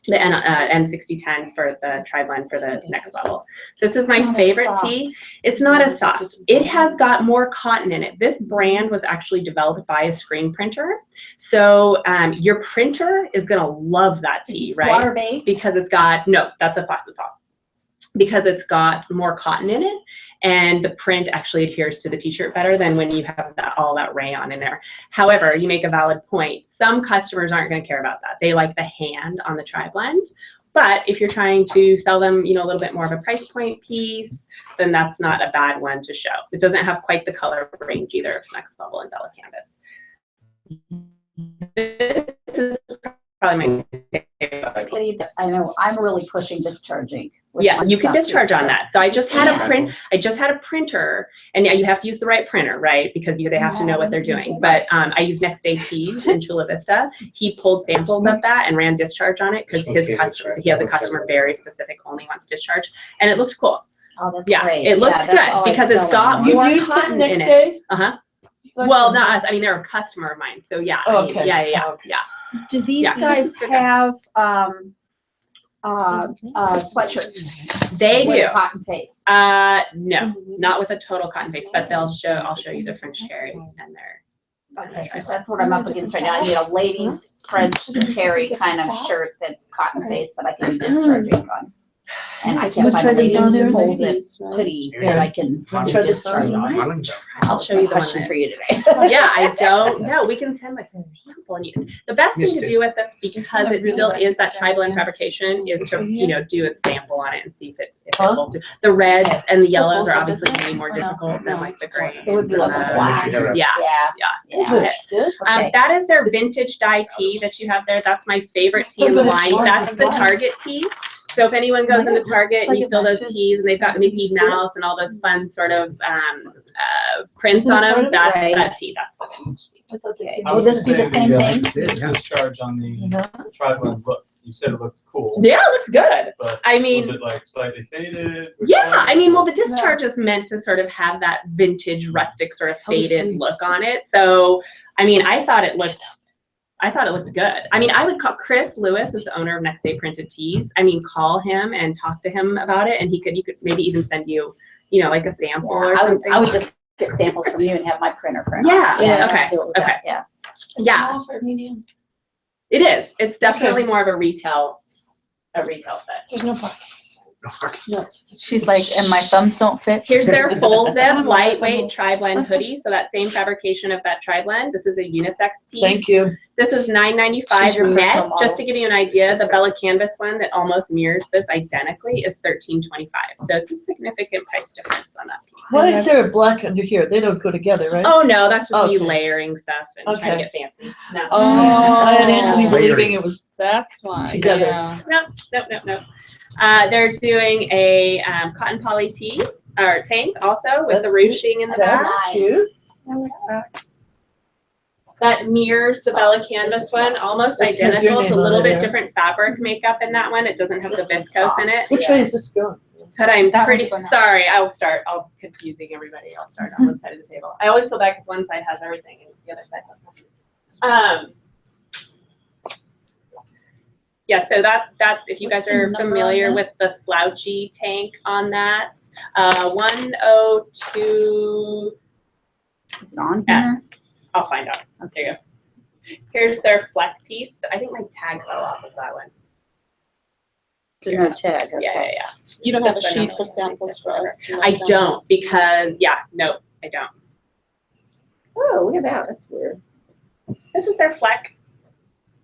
The N6010 for the tri-blend for the Next Level. This is my favorite tee. It's not as soft. It has got more cotton in it. This brand was actually developed by a screen printer. So your printer is going to love that tee, right? Water-based? Because it's got, no, that's a plastic top. Because it's got more cotton in it, and the print actually adheres to the t-shirt better than when you have all that rayon in there. However, you make a valid point. Some customers aren't going to care about that. They like the hand on the tri-blend. But if you're trying to sell them, a little bit more of a price point piece, then that's not a bad one to show. It doesn't have quite the color range either of Next Level and Bella Canvas. This is probably my favorite. I know, I'm really pushing discharging. Yeah, you can discharge on that. So I just had a printer, and yeah, you have to use the right printer, right? Because they have to know what they're doing. But I use Next Day Tees in Chula Vista. He pulled samples of that and ran discharge on it because he has a customer very specific, only wants discharge, and it looked cool. Oh, that's great. It looked good because it's got more cotton in it. Well, not us. I mean, they're a customer of mine. So yeah. Yeah. Do these guys have sweatshirts? They do. Cotton face? No, not with a total cotton face, but I'll show you the French terry and their. Okay, because that's what I'm up against right now. I need a ladies French terry kind of shirt that's cotton face that I can do discharging on. And I can't find a ladies folded hoodie that I can do discharge on. I'll show you the question for you today. Yeah, I don't know. We can send a sample. And the best thing to do with this, because it still is that tri-blend fabrication, is to do a sample on it and see if difficult to, the reds and the yellows are full obviously service gonna be more or no? difficult than like the grays. It would be like a and the- black. Yeah, Yeah. Okay. Good. Okay. That is their vintage dye tee that you have there. That's my favorite tee in the line. That's the Target tee. So if anyone goes into Target and you feel those tees and they've got Mickey Mouse and all those fun sort of prints on them, that's that tee. That's the vintage tee. Okay. I Will would this be say the same thing? Discharge on the tri-blend look. You said it looked cool. Yeah, it looks good. But I mean, was it like slightly faded? yeah, I mean, well, the discharge is meant to sort of have that vintage, rustic, sort of faded look on it. So, I mean, I thought it looked good. I mean, I would call Chris Lewis is the owner of Next Day Printed Tees. I mean, call him and talk to him about it, and he could maybe even send you, like a sample or something. I would just get samples from you and have my printer print. Yeah. Yeah. Okay. Do it with that, Okay. Yeah. Yeah. Small for medium. It is. It's definitely more of a retail fit. There's no pockets. She's like, and my thumbs don't fit. Here's their full zip lightweight tri-blend hoodie. So that same fabrication of that tri-blend. This is a unisex piece. Thank you. This is She's $9.95 your net. personal Just to model. give you an idea, the Bella Canvas one that almost mirrors this identically is $13.25. So it's a significant price difference on that piece. Why is there a black under here? They don't go together, right? Oh no, that's just me Okay. layering stuff and trying to Okay. get fancy. No. I had Anthony believing it was That's why. together. Yeah. Nope. They're doing a cotton poly tee or tank also with the That's ruching in the back. Nice. Cute. That mirrors the Bella Canvas one, almost It has your identical. It's a name little on bit there. different fabric makeup in that one. It doesn't have the viscose in it. Which way is this going? But I'm That pretty, one's going up. sorry, I'll confusing everybody. I'll start on one side of the table. I always feel bad because one side has everything and the other side has nothing. Yeah, so that's, if you guys What's the are number on familiar with this? the slouchy tank on that, 102. Is it on here? S. I'll find out. There you go. Here's their flex piece. I think my tag fell off of that one. There's no tag. Yeah. You don't have a This one sheet on for the- samples for us? to I write down? don't because, no, I don't. Oh, look at that. That's weird. This is their fleck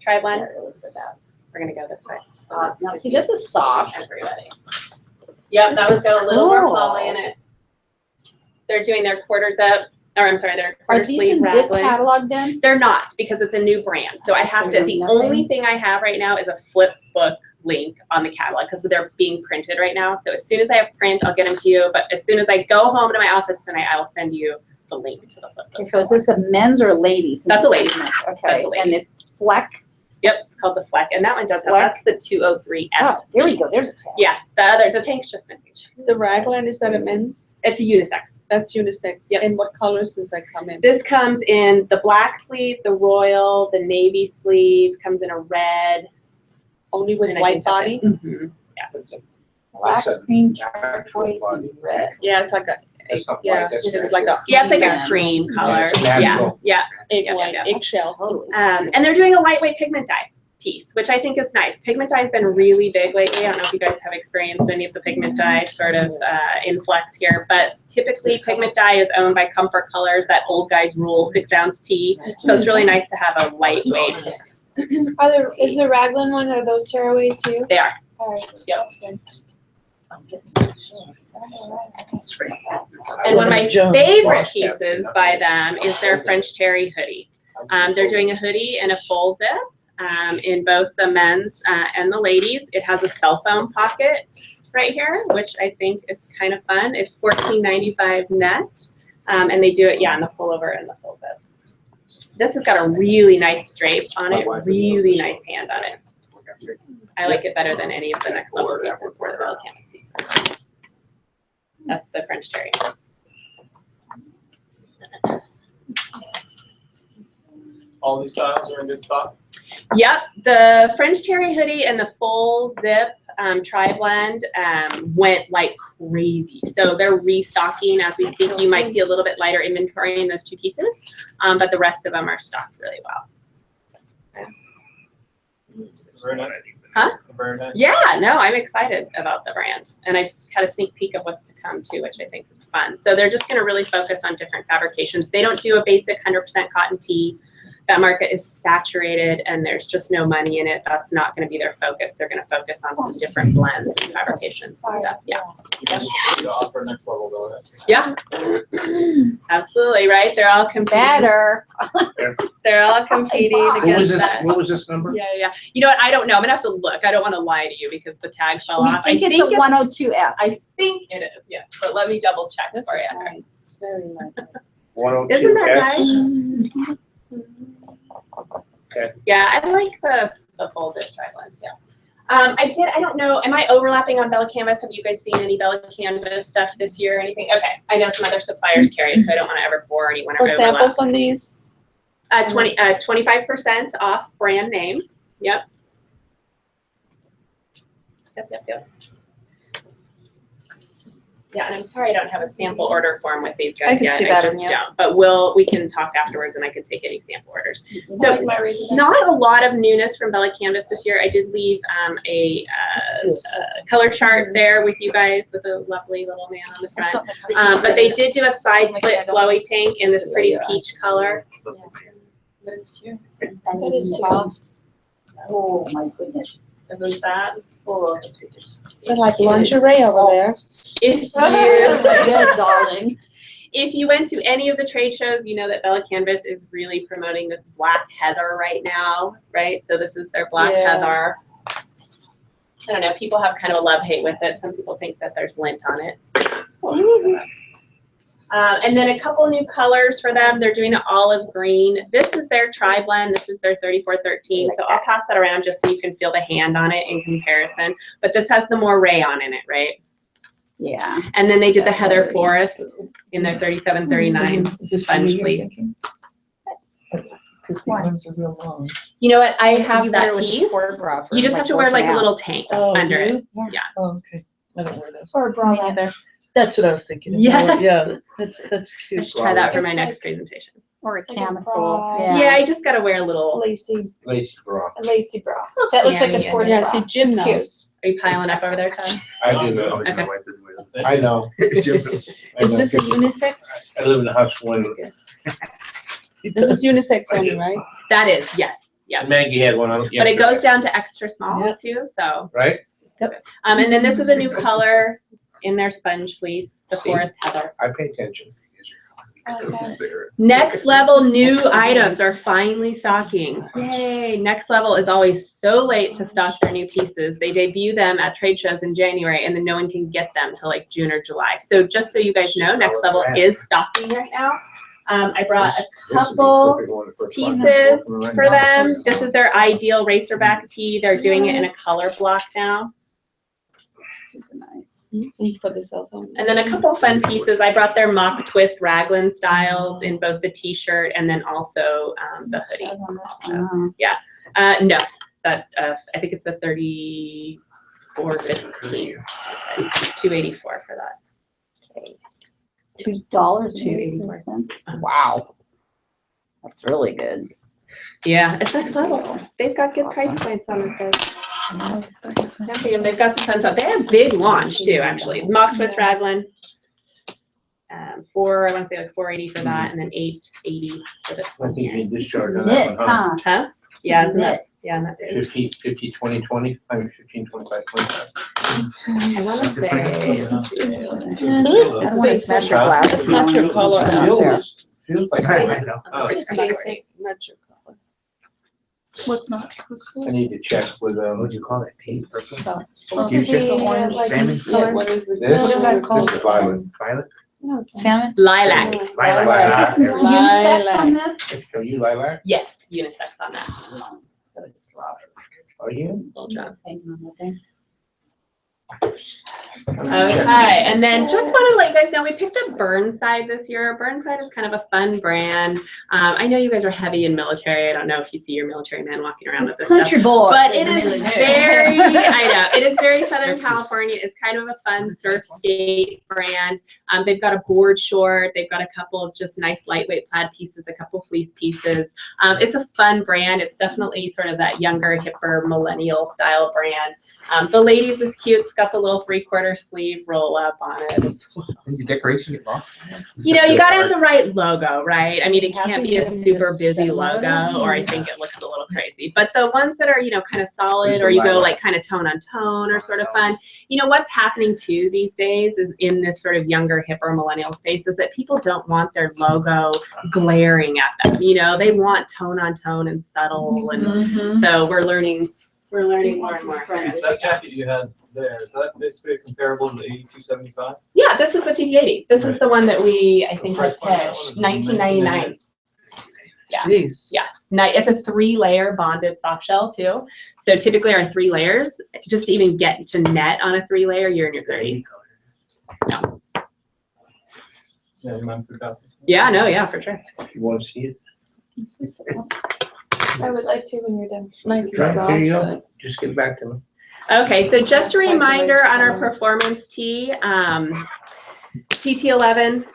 tri-blend. There it is for that. We're gonna go this way. So Now, that's see, this is soft. everybody. Yep, that would go a little more slowly in it. They're doing their quarter zip, or I'm sorry, their Are quarter these sleeve in this raglan. catalog then? They're not, because it's a new brand. So I have to, the only thing I have right now is a flip book link on the catalog because they're being printed right now. So as soon as I have print, I'll get them to you. But as soon as I go home to my office tonight, I will send you the link to the flip book. Okay, so is this a men's or a ladies? That's a lady. Okay, That's a and lady. it's fleck. Yep, it's called the Fleck, and that one does have, Fleck? that's the 203 Oh, S. there we go. There's a tag. Yeah, the tank's just missing. The raglan, is that a men's? It's a unisex. That's unisex. Yep. And what colors does that come in? This comes in the black sleeve, the royal, the navy sleeve, comes in a red. Only with and I white think that's body? it. Mhm. Black, green, turquoise, and red. Yeah, it's like That's not yeah, white, that's it's like a. Yeah, it's like a Yeah. cream color. it's Yeah, natural. yeah. Egg Yeah, white, yeah. eggshell. Totally. And they're doing a lightweight pigment dye piece, which I think is nice. Pigment dye has been really big lately. I don't know if you guys have experienced any of the pigment dye sort of influx here, but typically pigment dye is owned by Comfort Colors, that old guys rule 6-ounce tea. So it's really nice to have a lightweight. Is the raglan one, are those tearaway too? They are. Alright. Yep. that's good. And one of my Jones. favorite pieces by them is their French Terry hoodie. They're doing a hoodie and a full zip in both the men's and the ladies. It has a cell phone pocket right here, which I think is kind of fun. It's $14.95 net, and they do it, in the pullover and the full zip. This has got a really nice drape on it, really nice hand on it. I like it better than any of the next level pieces or the Bella Canvas pieces. That's the French Terry. All these styles are in good spot. Yep, the French Terry hoodie and the full zip tri-blend went like crazy. So they're restocking as we speak. You might see a little bit lighter inventory in those two pieces, but the rest of them are stocked really well. Very nice. Huh? Very nice. Yeah, no, I'm excited about the brand. And I've just had a sneak peek of what's to come too, which I think is fun. So they're just gonna really focus on different fabrications. They don't do a basic 100% cotton tee. that market is saturated and there's just no money in it. That's not going to be their focus. They're going to focus on some different blends and fabrications and stuff. Yeah. You offer next level though. Yeah. Absolutely, right? They're all competing. Better. They're all competing What was against this, that. what was this number? Yeah, yeah. You know what? I don't know. I'm gonna have to look. I don't want to lie to you because the tag fell We off. think it's a 102F. I think it is. Yeah, but let me double check This for is you. nice. It's very nice. 102 Isn't that S. nice? Okay. Yeah, I like the folded tri-blends. Yeah. I don't know. Am I overlapping on Bella Canvas? Have you guys seen any Bella Canvas stuff this year or anything? Okay. I know some other suppliers carry it, so I don't want to ever bore anyone or For overlap. samples on these? 25% off brand name. Yep. Yep. Yeah, and I'm sorry I don't have a sample order form with these guys I can yet. see that I on just you. don't. But we can talk afterwards and I can take any sample orders. So Like my Raisin Bran. not a lot of newness from Bella Canvas this year. I did leave a color chart there with you guys with a lovely little man on the front. But they did do a side split flowy tank in this pretty peach color. That is cute. Oh, my goodness. Isn't that? Oh, They're like lingerie over there. If yeah, darling. If you went to any of the trade shows, you know that Bella Canvas is really promoting this black heather right now, right? So this is their black Yeah. heather. I don't know, people have kind of a love-hate with it. Some people think that there's lint on it. And then a couple new colors for them. They're doing an olive green. This is their tri-blend. This is their 3413. So I'll pass that around just so you can feel the hand on it in comparison. But this has the more rayon in it, right? Yeah. And then they did the Heather Forest in their 3739 sponge fleece. Because the arms are real long. You know what? I You have wear that it with a piece. sport bra for, You just have to wear like working a out. little tank under it. Yeah. Oh, okay. I don't wear those. Or a bra. That's what I was thinking. Yes. Yeah, that's I cute. should try that for my next presentation. Or a Like a camisole. bra. Yeah, I just gotta wear a little. Lacy, Lacy bra. a lacy bra. That looks like a Yeah, sports Yeah, bra. see, Jim It's cute. knows. Are you piling up over there, Todd? I do know. Okay. I know. Is this a unisex? I live in the house one. Yes. This is unisex only, right? That is, yes. Yeah. Maggie had one on But it yesterday, goes down to extra small Yeah. too, so. right? And then this is a new color in their sponge fleece, the Forest Heather. I pay attention. Next level new items are finally stocking. Yay! Next level is always so late to stock their new pieces. They debut them at trade shows in January and then no one can get them till like June or July. So just so you guys know, Next Level is stocking right now. I brought a couple pieces for them. This is their ideal racerback tee. They're doing it in a color block now. Super nice. For the cell phone. And then a couple fun pieces. I brought their mock twist raglan styles in both the t-shirt and then also the hoodie. No, that I think it's a 34.15, $2.84 for that. $2.84. Wow. That's really good. Yeah, it's next level. They've got good price points on this, guys. They've got some fun stuff. They had a big launch too, actually. Mock twist raglan. I want to say like $4.80 for that, and then $8.80 for this I one think here. you did short on Knit, that one, huh? huh? Yeah, isn't that, yeah, that is. 50, 20, 20, I mean 15, 25, 25. I want to say. I don't want to smash your glass. It's not your color out there. Feels like, I know. Oh, Just basic, not your color. What's not? I need to check with, what do you call that, pink, purple? Supposed to be like Salmon? Yeah, what is it? This, What is that called? this is violet. Violet? Salmon? Lilac. Lilac. Lilac. On this? Are you lilac? Yes, unisex on that. Are you? Okay, and then just want to let you guys know, we picked up Burnside this year. Burnside is kind of a fun brand. I know you guys are heavy in military. I don't know if you see your military men walking around with this stuff. Country boy. But it is very, I know, it is very Southern California. It's kind of a fun surf skate brand. They've got a board short. They've got a couple of just nice lightweight plaid pieces, a couple fleece pieces. It's a fun brand. It's definitely sort of that younger, hipper, millennial style brand. The ladies is cute. It's got the little 3/4 3/4 sleeve roll up on it as well. Did your decoration get lost? You know, you gotta have the right logo, right? I mean, it can't be a super busy logo, or I think it looks a little crazy. But the ones that are, you know, kind of solid, or you go like kind of tone on tone, or sort of fun. You know, what's happening too these days is in this sort of younger, hipper millennial space is that people don't want their logo glaring at them. You know, they want tone on tone and subtle, and so we're learning more and more. That jacket you had there, is that basically comparable to the 8275? Yeah, this is the TT80. This is the one that we, I think, price had point on that pitched, one is $19.99. Yeah. Jeez. Yeah, it's a 3-layer bonded soft shell too. So typically our 3 layers, just to even get to net on a 3-layer, you're in your 30s. Yeah, you mind if we pass it? Yeah, no, yeah, for sure. You want to see it? I would like to when you're done. Nice and Right, soft, here you go. but Just get back to me. Okay, so just a reminder on our performance tee, TT11,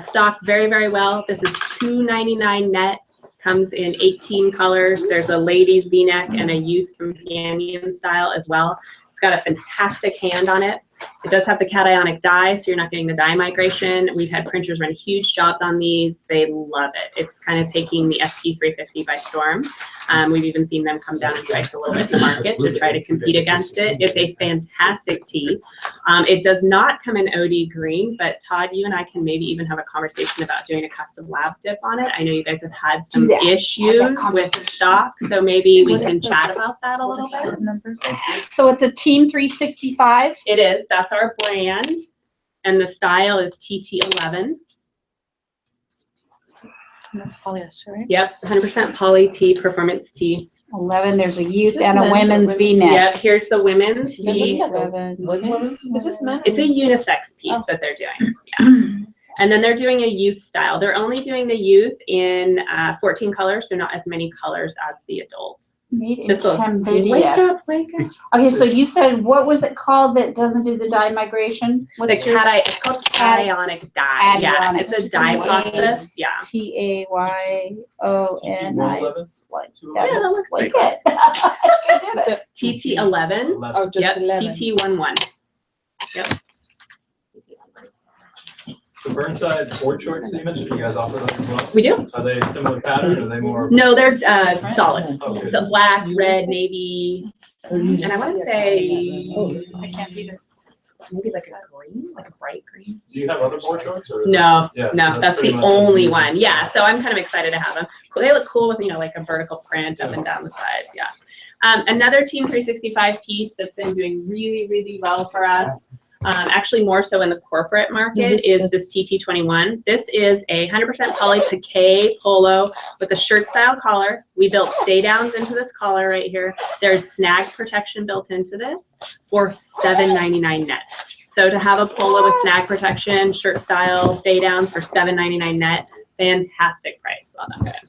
stocked very, very well. This is $2.99 net, comes in 18 colors. There's a ladies V-neck and a youth companion style as well. It's got a fantastic hand on it. It does have the cationic dye, so you're not getting the dye migration. We've had printers run huge jobs on these. They love it. It's kind of taking the ST350 by storm. We've even seen them come down in price a little bit in the market to try to compete against it. It's a fantastic tee. It does not come in OD green, but Todd, you and I can maybe even have a conversation about doing a custom lab dip on it. I know you guys have had some issues with stock, so maybe we can chat about that a little bit. So it's a Team 365? It is. That's our brand, and the style is TT11. That's polyester, right? Yep, 100% poly tee, performance tee. 11, there's a youth this and a men's or women's women's? V-neck. Yep, here's the women's it looks tee. like a women's. Is this men? It's a unisex piece that they're doing. Yeah. And then they're doing a youth style. They're only doing the youth in 14 colors, so not as many colors as the adult. Made in Wake Cambodia. up, wake up. Okay, so you said, what was it called that doesn't do the dye migration? The it's called cationic dye. Yeah, it's a dye process. Yeah. TAYONI. Like, Yeah, that looks like pretty it. I did it. TT11. Oh, just Yep, 11. TT11. Yep. The Burnside board shorts that you mentioned, you guys offer those as well? We do. Are they similar pattern, or are they more? No, they're solid. Okay. So black, red, navy, and I want to say, I can't either. Maybe like a green, like a bright green. Do you have other board shorts? Or? No, Yeah, no, so that's pretty the much only one. Yeah, so I'm kind of excited to have them. They look cool with, you know, like a vertical print up and down the sides. Yeah. Another Team 365 piece that's been doing really, really well for us. Actually more so in the corporate market is this TT21. This is a 100% poly piqué polo with a shirt style collar. We built stay downs into this collar right here. There's snag protection built into this for $7.99 net. So to have a polo with snag protection, shirt style, stay downs for $7.99 net, fantastic price on that guy.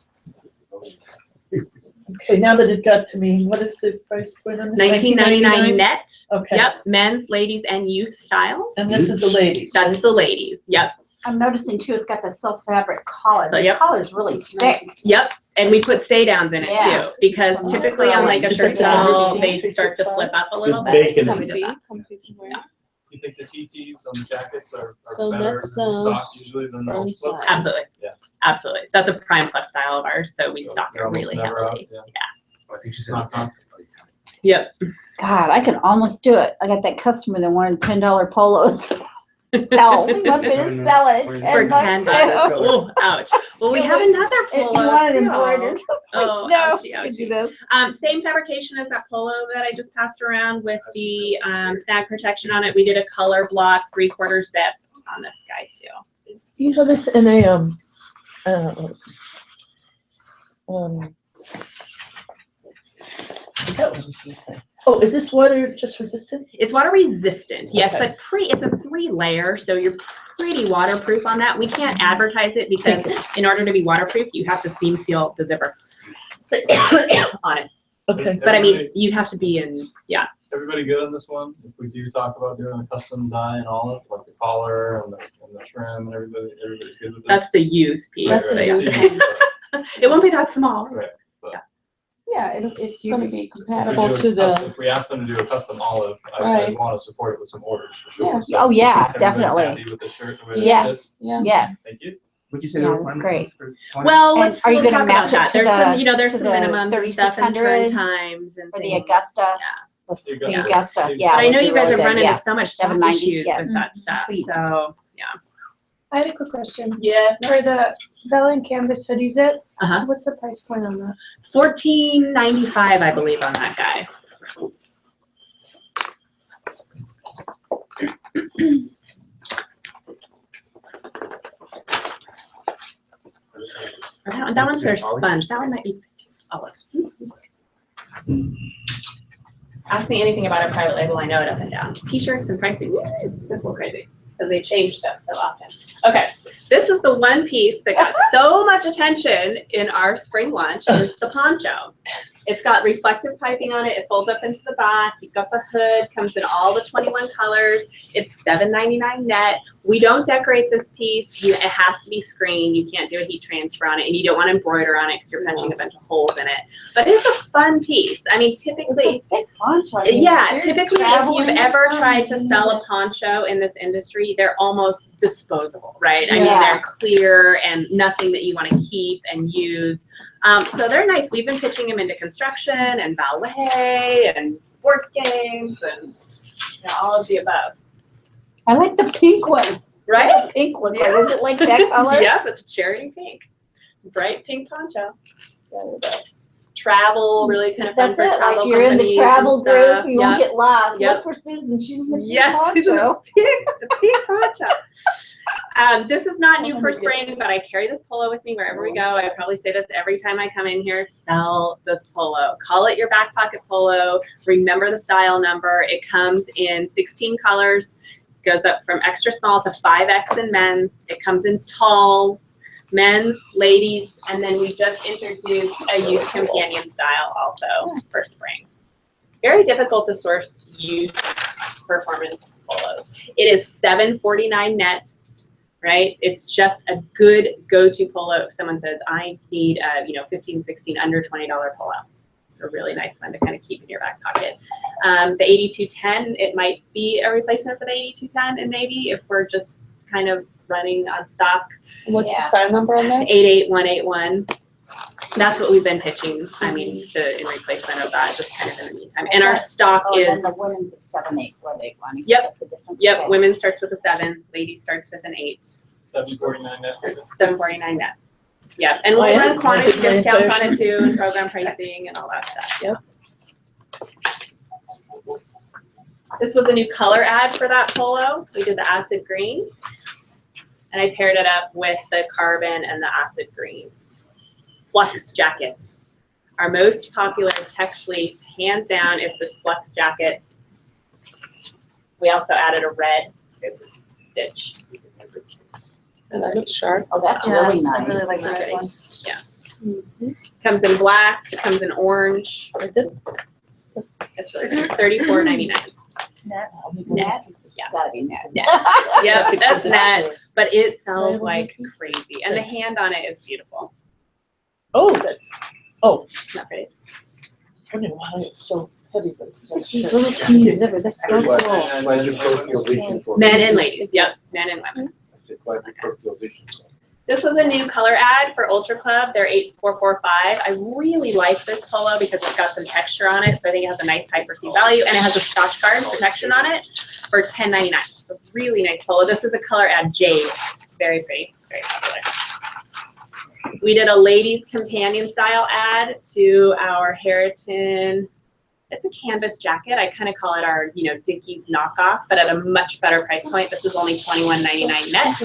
Okay, now that it got to me, what is the price point on this? $19.99 net. Okay. Yep, men's, ladies, and youth styles. And this is the ladies. That's the ladies. Yep. I'm noticing too, it's got the silk fabric collar. So, The yep. collar's really thick. Yep, and we put stay downs in it Yeah. too, because typically on like a shirt style, they start to flip up a little bit. So we did that. Comfy to wear. You think the TTs on the jackets are So better that's, stock usually than the old stuff? Absolutely. Yeah. Absolutely. That's a prime plus style of ours, so we So stock it they're almost really never out, heavily. yeah. I think she said. Not comfortable. Yep. God, I could almost do it. I got that customer that wanted $10 polos. Sell, let me sell it. For $10. Oh, ouch. Well, we have another If you polo. want it too. embroidered. Oh, No, ouchie, you can do ouchie. this. Same fabrication as that polo that I just passed around with the snag protection on it. We did a color block 3/4 zip on this guy too. You have this in a, oh, is this water just resistant? It's water resistant, yes, Okay. but it's a 3-layer, so you're pretty waterproof on that. We can't advertise it because in order to be waterproof, you have to seam seal the zipper on it. Okay. But I mean, you have to be in, yeah. Everybody good on this one? If we do talk about doing a custom dye and all of like the collar and the trim and everybody's good with it? That's the youth piece. Right, but right. yeah. It won't be that small. Right. But Yeah, it's You gonna could- be If we compatible do a to the, custom- If we ask them to do a custom olive, I'd Right. want to support it with some orders for sure. Yeah. So Oh, yeah, everybody's definitely. happy with the shirt, the way that it Yes. fits? yeah. Yes. Thank you. Would you say Yeah, the that's requirement was for 20? Well, And let's, are you we'll gonna talk about match it that. to There's some, the- you know, there's to some the minimums and stuff and turn 3600 times and For the things. Augusta? Yeah. The Yeah. Augusta, yeah. But I would know be you guys really have good, run yeah. into so much stock 790, issues yeah. with that stuff, Please. so, yeah. I had a quick question. Yeah. For the Bella and Canvas hoodie zip, Uh-huh. what's the price point on that? $14.95, I believe, on that guy. That one's their sponge. That one might be olive. Ask me anything about a private label, I know it up and down. T-shirts and pricing, that's a little crazy because they change stuff so often. Okay, this is the one piece that got so much attention in our spring launch is the poncho. It's got reflective piping on it. It folds up into the back. You've got the hood, comes in all the 21 colors. It's $7.99 net. We don't decorate this piece. It has to be screened. You can't do a heat transfer on it, and you don't want to embroider on it because you're punching a bunch of holes in it. But it's a fun piece. I mean, typically, yeah, typically if you've ever tried to sell a poncho in this industry, they're almost disposable, right? I mean, they're clear and nothing that you want to keep and use. So they're nice. We've been pitching them into construction and ballet and sports games and all of the above. I like the pink one. Right? The pink one. Yeah. Is it like that color? Yep, it's cherry pink. Bright pink poncho. Travel, really kind of fun That's for it, travel like you're in the companies travel and group, stuff. you won't Yep. get lost. Yep. Look for Susan, she's in the pink Yes, she's in poncho. the pink poncho. This is not new for spring, but I carry this polo with me wherever we go. I probably say this every time I come in here, sell this polo. Call it your back pocket polo. Remember the style number. It comes in 16 colors, goes up from extra small to 5X in men's. It comes in talls, men's, ladies, and then we just introduced a youth companion style also for spring. Very difficult to source youth performance polos. It is $7.49 net, right? It's just a good go-to polo if someone says, I need a 15, 16, under $20 polo. It's a really nice one to kind of keep in your back pocket. The 8210, it might be a replacement for the 8210 in Navy if we're just kind of running on stock. What's the style number on that? 88181. That's what we've been pitching, I mean, in replacement of that, just kind of in the meantime. And our stock Oh, is. and then the women's is 7881. Yep. That's a different Yep, scale. women starts with a 7, ladies starts with an 8. $7.49 net. $7.49 net. Yep, and we'll Oh, yeah? run quantity Multiple discounts on it inflation. too, and program pricing and all that stuff. Yep. This was a new color ad for that polo. We did the acid green. And I paired it up with the carbon and the acid green. Flux jackets. Our most popular tech fleece, hands down, is this flux jacket. We also added a red stitch. And that looks sharp. Oh, that's Yeah, really I nice. really like the red one. Comes in black, it comes in orange. It's really good. $34.99. Net. Net. Yeah. Gotta be net. Net. Yep, that's net, but it sells like crazy. And the hand on it is beautiful. Oh, that's, oh, It's not pretty. I wonder why it's so heavy, but it's so These short. little teeny zippers, that's so cool. Men and ladies, yep, men and women. This was a new color ad for Ultra Club, their 8445. I really like this polo because it's got some texture on it, so I think it has a nice high perceived value, and it has a Scotch Guard protection on it for $10.99. It's a really nice polo. This is a color ad Jade, very pretty, very popular. We did a ladies companion style ad to our Heriton. It's a canvas jacket. I kind of call it our, Dickies knockoff, but at a much better price point. This is only $21.99 net.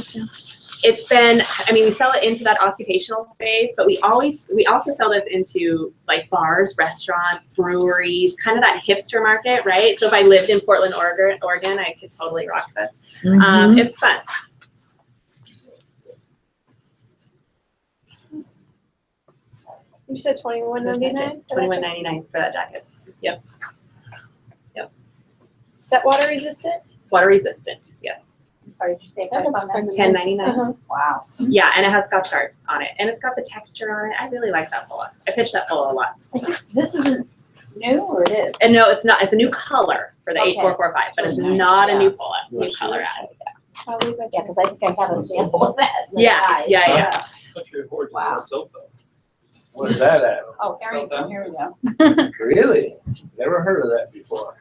It's been, we sell it into that occupational space, but we also sell this into like bars, restaurants, breweries, kind of that hipster market, right? So if I lived in Portland, Oregon, I could totally rock this. It's fun. You said $21.99? $21.99 for that jacket. Yep. Is that water resistant? It's water resistant, yes. sorry, did you say price on this? $10.99. Wow. Yeah, and it has Scotchgard on it, and it's got the texture on it. I really like that polo. I pitched that polo a lot. This isn't new, or it is? And no, it's not. It's a new color for the Okay. 8445, but it's not a new polo. New color added. Probably Yeah, because I think I have a sample of that. Yeah, yeah. Put your horse Wow. on the sofa. Where's that at? Oh, here we go. Really? Never heard of that before.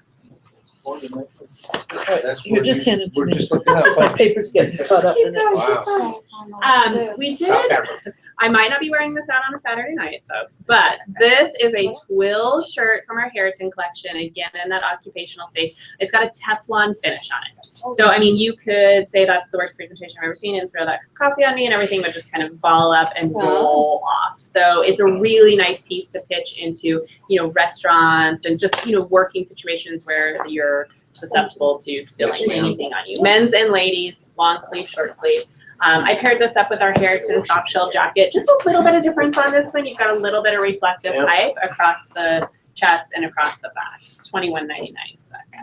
That's You what just handed to we're me. just looking up. My paper's getting caught up in it. Wow. We did. I might not be wearing this out on a Saturday night, folks, but this is a twill shirt from our Heriton collection, again, in that occupational space. It's got a Teflon finish on it. So, I mean, you could say that's the worst presentation I've ever seen and throw that coffee on me and everything would just kind of ball up and roll off. So it's a really nice piece to pitch into, you know, restaurants and just, you know, working situations where you're susceptible to spilling anything on you. Men's and ladies, long sleeve, short sleeve. I paired this up with our Heriton soft shell jacket. Just a little bit of difference on this one. You've got a little bit of reflective pipe across the chest and across the back. $21.99 for that guy.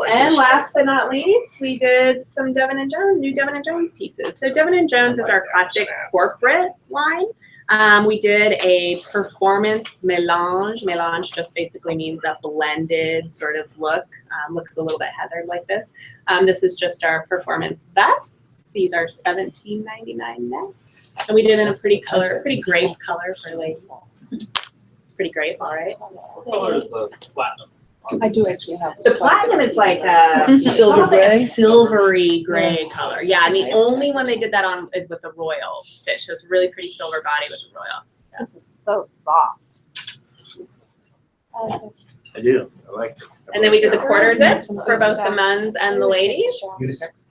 And last but not least, we did some Devin & Jones, new Devin & Jones pieces. So Devin & Jones is our classic corporate line. We did a performance melange. Melange just basically means a blended sort of look. Looks a little bit heathered like this. This is just our performance vests. These are $17.99 net. And we did in a pretty grape color for ladies. It's pretty grape, all right. What color is the platinum? I do actually have. The platinum is like a Silver gray? silvery gray color. Yeah, and the only one they did that on is with the royal stitch. So it's really pretty silver body with the royal. Yeah. This is so soft. I do. I like it. And then we did the quarter zips for both the men's and the ladies. Unisex?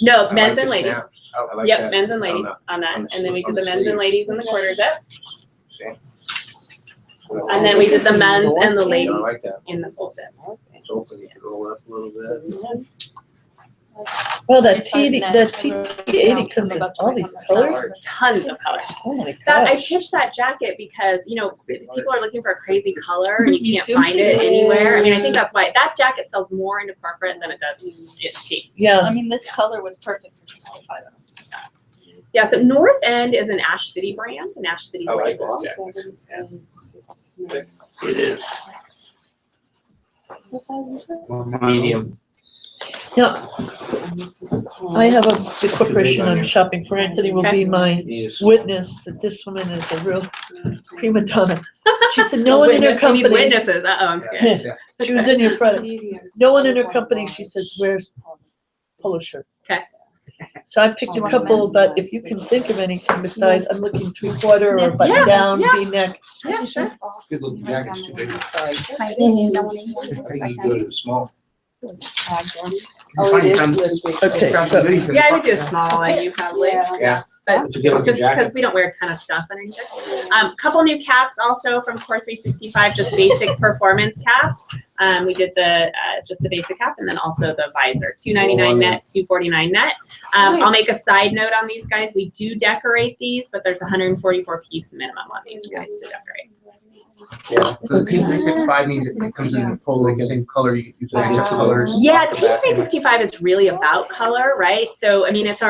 No, I men's like and the ladies. snap. I like Yep, that. men's and ladies on that. And then we did the men's and ladies in the quarter zip. And then we did the men's and the ladies I like that. in the full zip. It's open, you can roll up a little bit. Well, that T80 comes in all these colors. Tons of colors. Oh my That I gosh. pitched that jacket because, you know, people are looking for a crazy color and you Me can't too. find it anywhere. I mean, I think that's why that jacket sells more into corporate than it does in tea. Yeah. I mean, this color was perfect for 25. Yeah, so North End is an Ash City brand, an Ash City I like label. that. 7 and 6. It is. What size is it? Medium. Yeah, And this is I have the corporation I'm shopping for. Anthony will be my Yes. witness that this woman is a real prima donna. She said, no one in her Witness, we need company, witnesses. Uh-oh, I'm scared. she was in your front, mediums. no one in her company, she says, wears polo shirts. Okay. So I picked a couple, but if you can think of anything besides, I'm looking 3/4 or button Yeah, down, yeah. V-neck. Yeah, sure. Good looking jacket's too big. I think you don't want to- I think you go to the small. Oh, it is really big. Okay, so, Yeah, I would do a small like you probably. Yeah. But It's a good looking just because jacket. we don't wear a ton of stuff underneath it. Couple new caps also from Core 365, just basic performance caps. We did the just the basic cap and then also the visor, $2.99 net, $2.49 net. I'll make a side note on these guys. We do decorate these, but there's 144 piece minimum on these guys to decorate. Yeah. So the T365 means it comes in the polo, same color, you can use the extra colors. Yeah, T365 is really about color, right? So, I mean, it's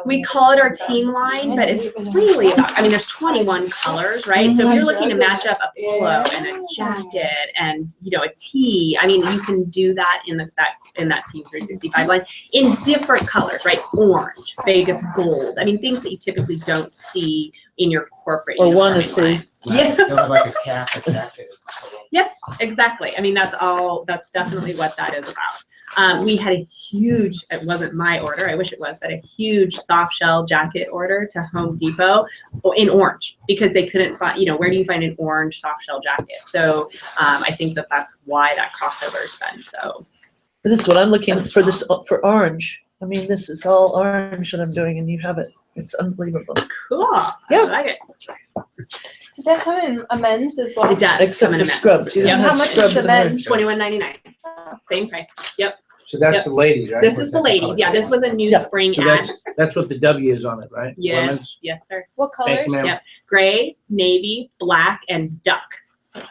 we call it our team line, but it's really about, I mean, there's 21 colors, right? So if you're looking to match up a polo and a jacket and, you know, a tee, I mean, you can do that in that Team 365 line in different colors, right? Orange, Vegas gold. I mean, things that you typically don't see in your corporate or want to uniforming line. see. Yeah. They'll have like a cap, a jacket. Yes, exactly. I mean, that's definitely what that is about. We had a huge, it wasn't my order, I wish it was, but a huge soft shell jacket order to Home Depot in orange because they couldn't find, you know, where do you find an orange soft shell jacket? So I think that's why that crossover has been so. This is what I'm looking for, this, for orange. I mean, this is all orange that I'm doing and you have it. It's unbelievable. Cool. Yeah. I like it. Does that come in a men's as well? It does. Except come in for a mess. scrubs. You Yep. don't How have much is scrubs the in men's? orange. $21.99. Same price. Yep. So that's Yep. the ladies, right? This is the ladies. Yeah, this was a new Yeah. spring So ad. that's what the W is on it, right? Yes. Women's. Yes, sir. What colors? Thank you, ma'am. Yep. Gray, navy, black, and duck.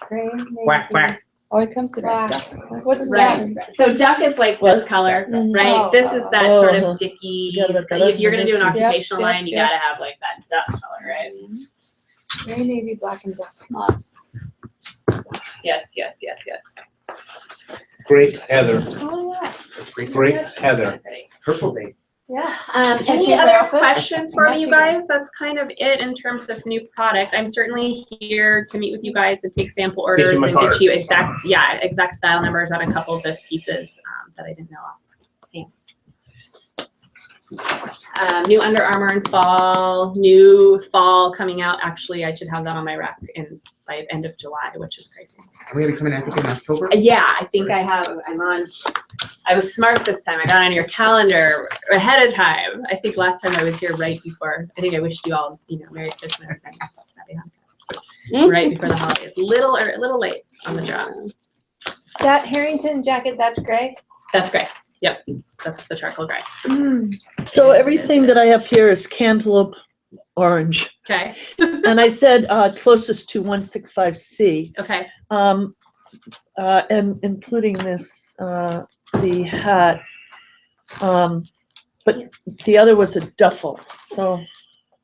Gray, Quack, quack. Oh, it comes in Black. duck. What's Right. duck? So duck is like this color, right? Oh, This is that sort of dicky, Forgot about that. if you're gonna do an Yep, occupational yep, line, you yep. gotta have like that duck color, right? Very navy black and duck. Yes, yes, yes, yes. Great Heather, Oh, yeah. great Heather. Purple day. Yeah, Should I any change my other outfit? questions for I'm you actually guys? That's kind of it in terms of new product. I'm certainly here to meet with you guys and take sample orders my and get card. you exact style numbers on a couple of those pieces that I didn't know of. New Under Armour in fall, new fall coming out. Actually, I should have that on my rack by end of July, which is crazy. Are we gonna come in, I think, in October? Yeah, I think I was smart this time. I got on your calendar ahead of time. I think last time I was here right before, I think I wished you all, Merry Christmas and Happy Hanukkah. Right before the holidays. A little late on the draw. That Harrington jacket, that's gray. That's great. Yep, that's the charcoal gray. So everything that I have here is cantaloupe orange. Okay. And I said closest to 165C. Okay. And including this, the hat. But the other was a duffel, so.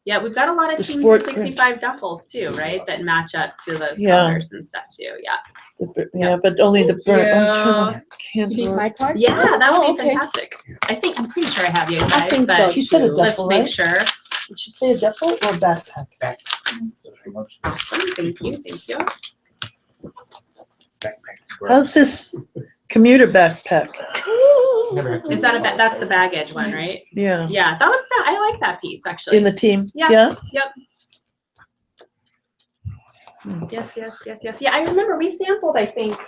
Yeah, we've got a lot of The teams sport with print. 65 duffels too, right? That match up to those Yeah. colors and stuff too. Yeah. Yeah, but only the burnt. I'm You need trying to my card? Yeah, that would Oh, be okay. fantastic. I'm pretty sure I have you guys. I think but so. She said a too. Let's duffel, make right? sure. Did she say a duffel or backpack? Awesome. Thank you. Thank you. How's this commuter backpack? Is that that's the baggage one, right? Yeah, Yeah, I like that piece actually. in the team? Yeah. Yep. Yes. Yeah, I remember we sampled, I think.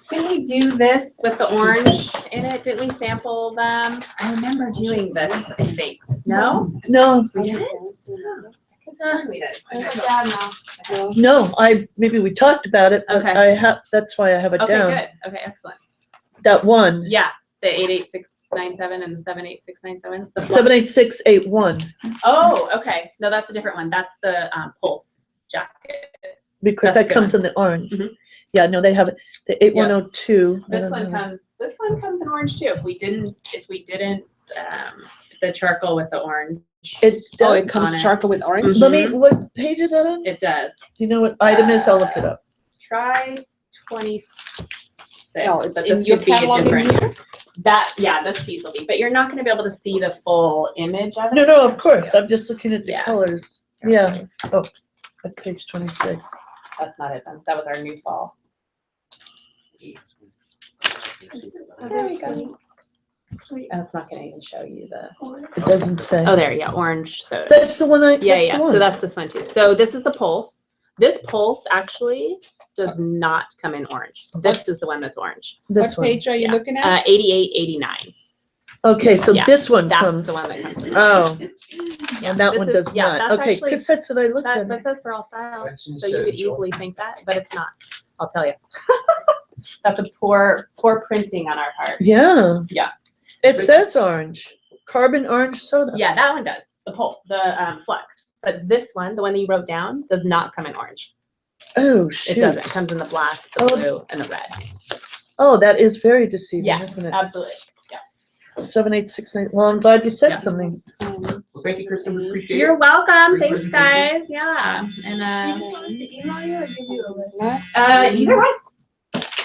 Didn't we do this with the orange in it? Didn't we sample them? I remember doing this, I think. No? No, We didn't? We did. no, maybe we talked about it, but Okay. that's why I have it Okay, down. good. Okay, excellent. That one, Yeah, the 88697 and the 78697. The 78681, Oh, okay. No, that's a different one. That's the Pulse jacket. because That's that comes in the orange. Mhm. Yeah, no, they have it, the 8102. I This don't one have it. comes in orange too. If we didn't, the charcoal with the orange. It Oh, does, it comes on it. charcoal with orange? let me, what page is that on? Do It does. you know what item is? I'll look it up. Try 26. Oh, it's but in this your would be a catalog in different- here? This piece will be, but you're not gonna be able to see the full image of it. No, of course, I'm just looking at the Yeah. colors. Yeah, oh, at page 26. That's not it then. That was our new fall. There we go. That's not gonna even show you the. It doesn't say. Oh, there, yeah, orange, so. That's the one Yeah, that's the yeah, one. so that's this one too. So this is the Pulse. This Pulse actually does not come in orange. This is the one that's orange. This What one. page are you Yeah. looking at? 88, 89. Okay, so Yeah, this one That's comes. the one that comes in. Oh, Yeah, and that this one is- does yeah, not. that's Okay, actually- because that's what I looked That at. says for all styles, That's so you instead would of Joel. easily think that, but it's not. I'll tell you. That's a poor printing on our part. Yeah. Yeah. It says orange, carbon orange soda. Yeah, that one does. The Flux. But this one, the one that you wrote down, does not come in orange. Oh, It shoot. doesn't. It comes in the black, the Oh. blue, and the red. Oh, that is very deceiving, Yeah, isn't it? absolutely. Yeah. 7869. Well, I'm glad you said Yeah. something. Well, thank you, Kristen, we appreciate it. You're welcome. Great Thanks, presentation. guys. Yeah. And Email you or give you a list? either way.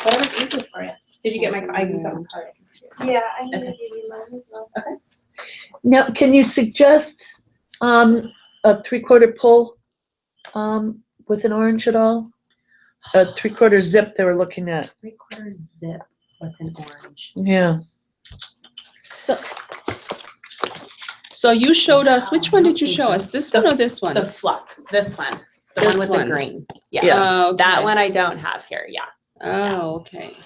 Whatever's easiest for you. Did you get my card? I got my card. Yeah, I need to Okay. give you mine as well. Now, can you suggest a 3/4 pull with an orange at all? A 3/4 zip they were looking at. 3/4 zip with an orange. Yeah. So you showed us, which one did you show us? This one or this one? The Flux. This one. The This one with one. the green. Yeah. Yeah. Oh, That okay. one I don't have here. Yeah. Oh, okay.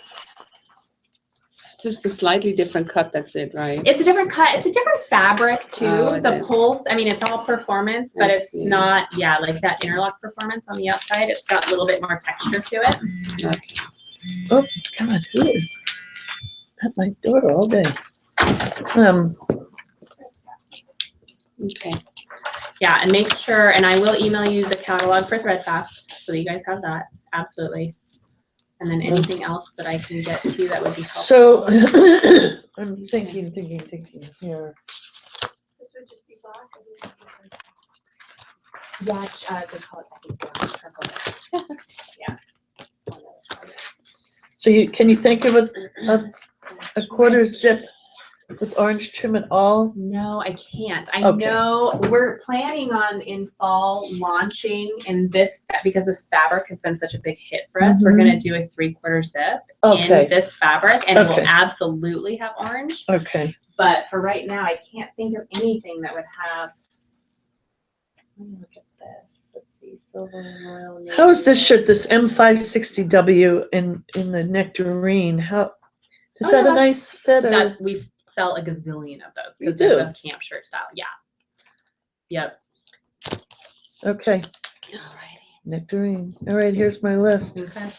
It's just a slightly different cut, that's it, right? It's a different cut. It's a different fabric too. Oh, it The is. Pulse, I mean, it's all performance, but I it's see. not, like that interlock performance on the outside. It's got a little bit more texture to it. Okay. Oh, God, who is at my door all day? Okay. Yeah, and make sure, and I will email you the catalog for Threadfast, so that you guys have that, absolutely. And then anything else that I can get to that would be helpful. So, I'm thinking here. This would just be black. Yeah, they call it, I think, charcoal. Yeah. So can you think of a quarter zip with orange trim at all? No, I can't. I Okay. know we're planning on in fall launching in this, because this fabric has been such a big hit for us. We're gonna do a 3/4 zip Okay. in this fabric, and it will Okay. absolutely have orange. Okay. But for right now, I can't think of anything that would have. Let me look at this. Let's see, silver and royal navy. How is this shirt, this M560W in the nectarine? Is Oh, that yeah. a nice fit? Or? That we sell a gazillion of those. You because do? That's camp shirt style. Yeah. Yep. Okay. Alrighty. Nectarine. All right, here's my list. Okay.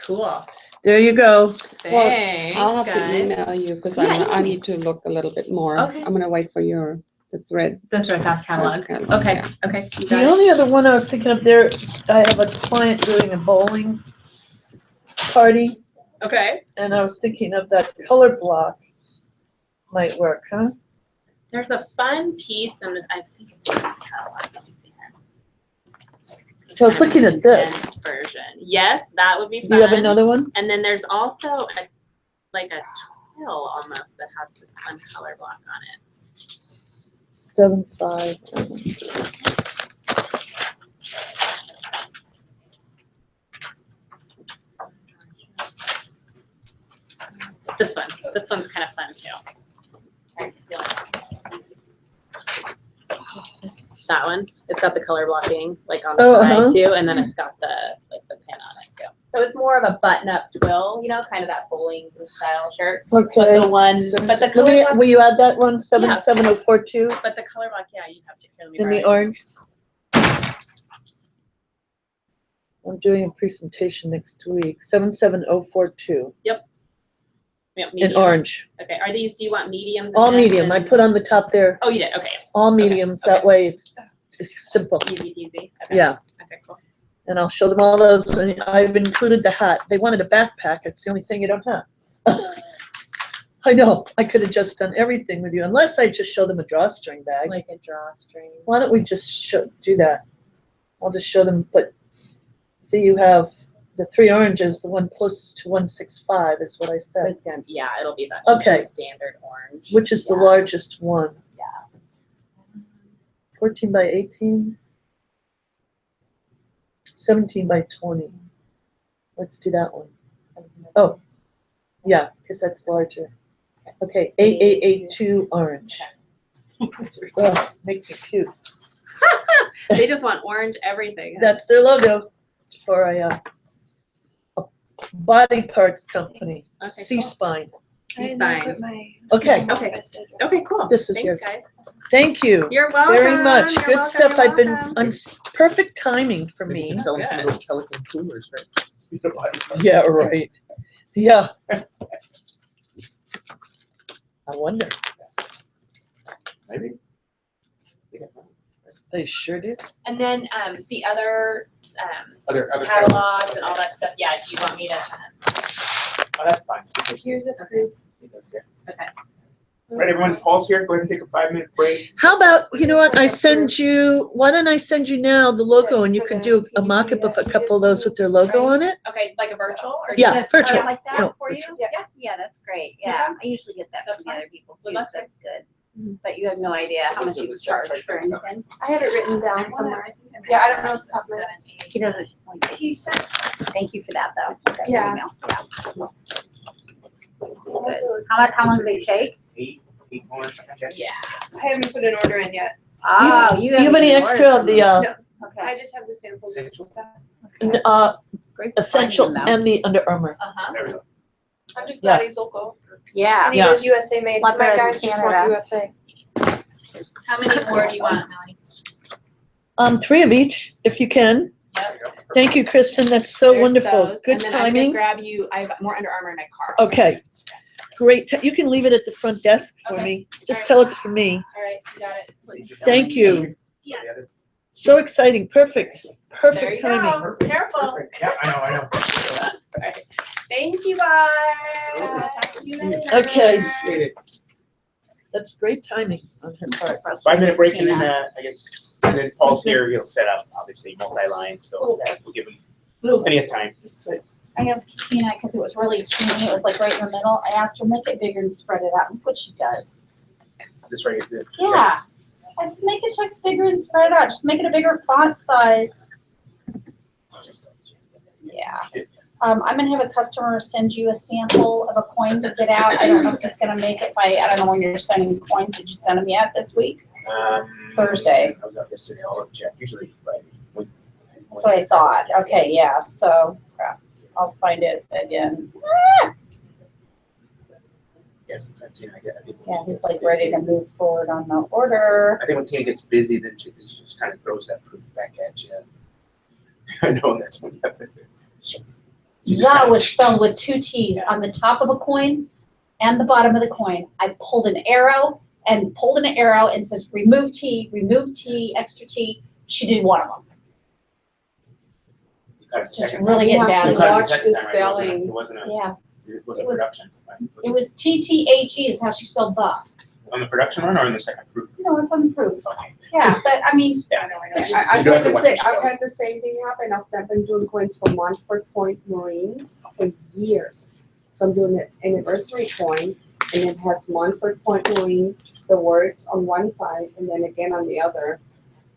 Cool. There you go. Thanks, I'll have to guys. email you because Yeah, email I me. need to look a little bit more. Okay. I'm gonna wait for the thread. That's our fast catalog. catalog, Okay. yeah. Okay. You The got it. only other one I was thinking of there, I have a client doing a bowling party, Okay. and I was thinking of that color block might work, huh? There's a fun piece, and I think it's in this catalog. Let me see here. This is So I was kind of looking an at this. condensed version. Yes, that would be Do fun. you have another one? And then there's also a twill almost that has this fun color block on it. 7.5. This one. This one's kind of fun too. Alright, steal it. That one. It's got the color blocking like on the side too, and then it's got the pin on it too. So it's more of a button-up twill, kind of that bowling style shirt. Okay. But the one, but the color block, Will you add that one, 77042, but the color block, yeah, you have to. Here, let me in the borrow it. orange? I'm doing a presentation next week, 77042, Yeah, in medium. orange. Okay, are these, do you want mediums? All again, medium, I then? put on the top there, Oh, you did, okay. all mediums, that way it's simple. Easy peasy. Okay. Yeah. Okay, cool. And I'll show them all those, and I've included the hat. They wanted a backpack, it's the only thing you don't have. I know, I could have just done everything with you, unless I just show them a drawstring bag. Like a drawstring. Why don't we just do that? I'll just show them, but see, you have the 3 oranges, the one closest to 165 is what I said, It's gonna, yeah, it'll be that Okay. just standard orange. which is the Yeah. largest one. Yeah. 14 by 18. 17 by 20. Let's do that one. Oh, yeah, because that's larger. Okay, 8882 orange. Well, makes it cute. They just want orange everything. That's their logo. It's for a body parts company, Okay, C-Spine. I didn't Fine. put my. Okay, Okay. Okay, cool. This is Thanks, yours. guys. thank you You're welcome. very much. You're Good welcome, stuff. you're I've been welcome. on perfect timing for me. Sell them some Good. little Pelican coolers, right? Speaking of body parts. Yeah, right. Yeah. I wonder. Maybe. They sure do. And then the other Other catalogs and all that stuff, yeah, do you want me to? Oh, that's fine. Here's a proof. Okay. Right, everyone, Paul's here. Go ahead and take a 5-minute break. How about, you know what, why don't I send you now the logo and you could do a mock-up of a couple of those with their logo on it? Okay, like a virtual? Or Yeah, just- virtual. Like that No, for you? virtual. Yeah, that's great. Yeah, I usually get that That's from the fine. other people Well, too. that's That's good. But you have no idea how much you would charge for anything. I have it written down somewhere. Yeah, I don't know if it's up there. He doesn't. He said. Thank you for that though. That Yeah. email. Yeah. Good. How long do they take? 8 more. Okay. Yeah. I haven't put an order in yet. Oh, Do you have any extra of the No. Okay. I just have the samples and Essential. stuff. Great. Essential Finding them. and the Under Armour? Uh-huh. There we go. I'm just Yeah. glad he's local. Yeah. And he Yeah. goes USA made. Lot My better than guys just want Canada. USA. How many more do you want, Melanie? 3 of each, if you can. Yep. Thank you, Kristen, that's so There's wonderful. those. Good And then I'm gonna timing. grab you, I have more Under Armour in my car. Okay, great. You can leave it at the front desk for Okay. me. Just Alright. tell it's for me. All right, you got it. Thank you. Yeah. So exciting, perfect, There perfect you timing. go. Careful. Yeah, I know. Thank you, guys. Talk to you later. Okay. That's great timing on her part. 5-minute break and then, I guess, and then Paul's here, he'll set up, obviously, multi-line, so we'll give him plenty of time. I guess Katrina, because it was really teeny, it was like right in the middle, I asked her, make it bigger and spread it out, and what she does. This right here. Yeah, I said, make the checks bigger and spread it out, just make it a bigger font size. Yeah. I'm gonna have a customer send you a sample of a coin to get out. I don't know if it's gonna make it by, I don't know when you're sending coins. Did you send them yet this week? Thursday. I was out yesterday, I'll check, usually Friday. That's what I thought. Okay, yeah, so, crap. I'll find it again. Yes, that's it, I get it. Yeah, he's like ready to move forward on the order. I think when Tina gets busy, then she just kind of throws that proof back at you. I know, that's what happened. That was spelled with 2 T's on the top of a coin and the bottom of the coin. I pulled an arrow and says remove T, extra T. She did one of them. Just really You getting have bad. to watch the spelling. It wasn't Yeah, it wasn't production. Right? it was TTHE is how she spelled the. On the production one or on the second proof? No, it's on the proofs. Okay. Yeah, but I mean, Yeah, I know. I've You do had have to the watch same, the I've spelling. had the same thing happen. I've been doing coins for Montfort Point Marines for years. So I'm doing an anniversary coin, and it has Montfort Point Marines, the words on one side, and then again on the other.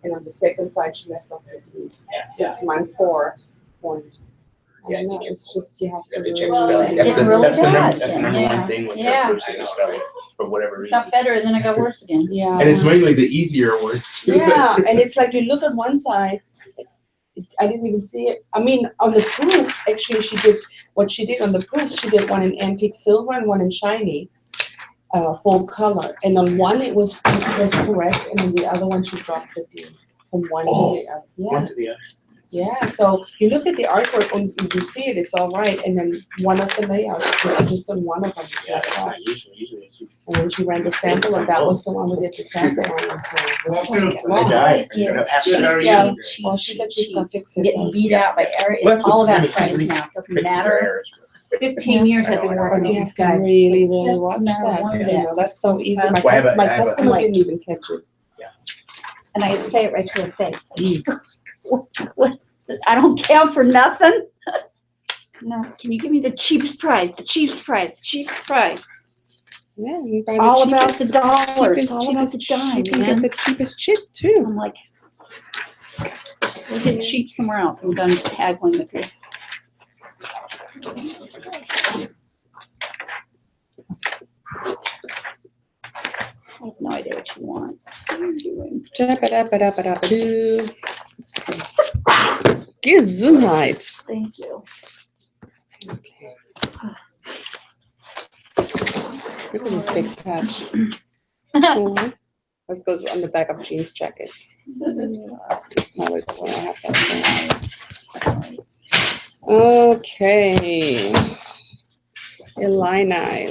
And on the second side, she left off the B. So it's Montfort Point. I don't know, it's just, you have to You have to really. check spelling. That's It's the, really that's the number, bad. that's the number Yeah. one thing with Yeah. the proofs in the spelling, for whatever it reason. got better and then it got worse again. Yeah. And it's mainly the easier words. Yeah, and it's like you look at one side, I didn't even see it. I mean, on the proof, actually, what she did on the proofs, she did one in antique silver and one in shiny, full color. And on one, it was correct, and on the other one, she dropped the D from one to the other. Yeah. One to the other. Yeah, so you look at the artwork and you see it, it's all right, and then one of the layouts, just on one of them. is Yeah, left that's off. not usually it's And then she ran the sample, and that was the one we did the sample on, and so it was When they wrong. die, you're gonna have to. Yeah, well, she said she's gonna fix it. Getting though. beat out by Eric, Well, it's that's all what's about gonna price keep now, it doesn't fixes matter. their errors. 15 years I've been I know, working But with you these have to guys. really That's watch not that, one you bit. know, that's so easy. My Well, I have a- my I have a- customer Like- didn't even catch it. And I say it right to her face. I just go, what? I don't count for nothing? No, can you give me the cheapest price, the cheapest price, the cheapest price? Yeah, you buy the All about cheapest- the dollar, it's cheapest- all about the cheapest- dime, You can man. get the cheapest chip too. I'm like, we'll get cheap somewhere else. I'm done haggling with you. I have no idea what you want. What are you doing? Dabba-dabba-dabba-dabba-doo. Gesundheit. Thank you. Look at this big patch. Mhm. This goes on the back of jeans jackets. Now it's when I have that thing. Okay. Elina.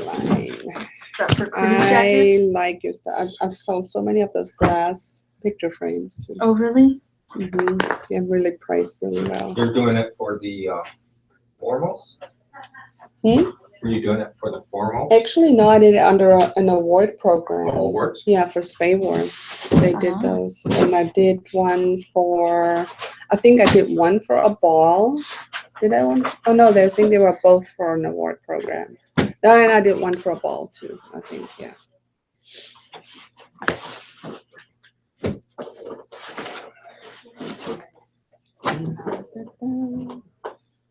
Stuff for cruise I jackets? like your stuff. I've sold so many of those glass picture frames. Oh, really? Mhm. They're really priced really well. You're doing it for the formals? Hmm? Were you doing it for the formals? Actually, no, I did it under an award program. Oh, awards? Yeah, for Spayworm. They did Uh-huh. those. And I did one for, I think I did one for a ball. Did I one? Oh, no, I think they were both for an award program. No, and I did one for a ball too, I think, yeah.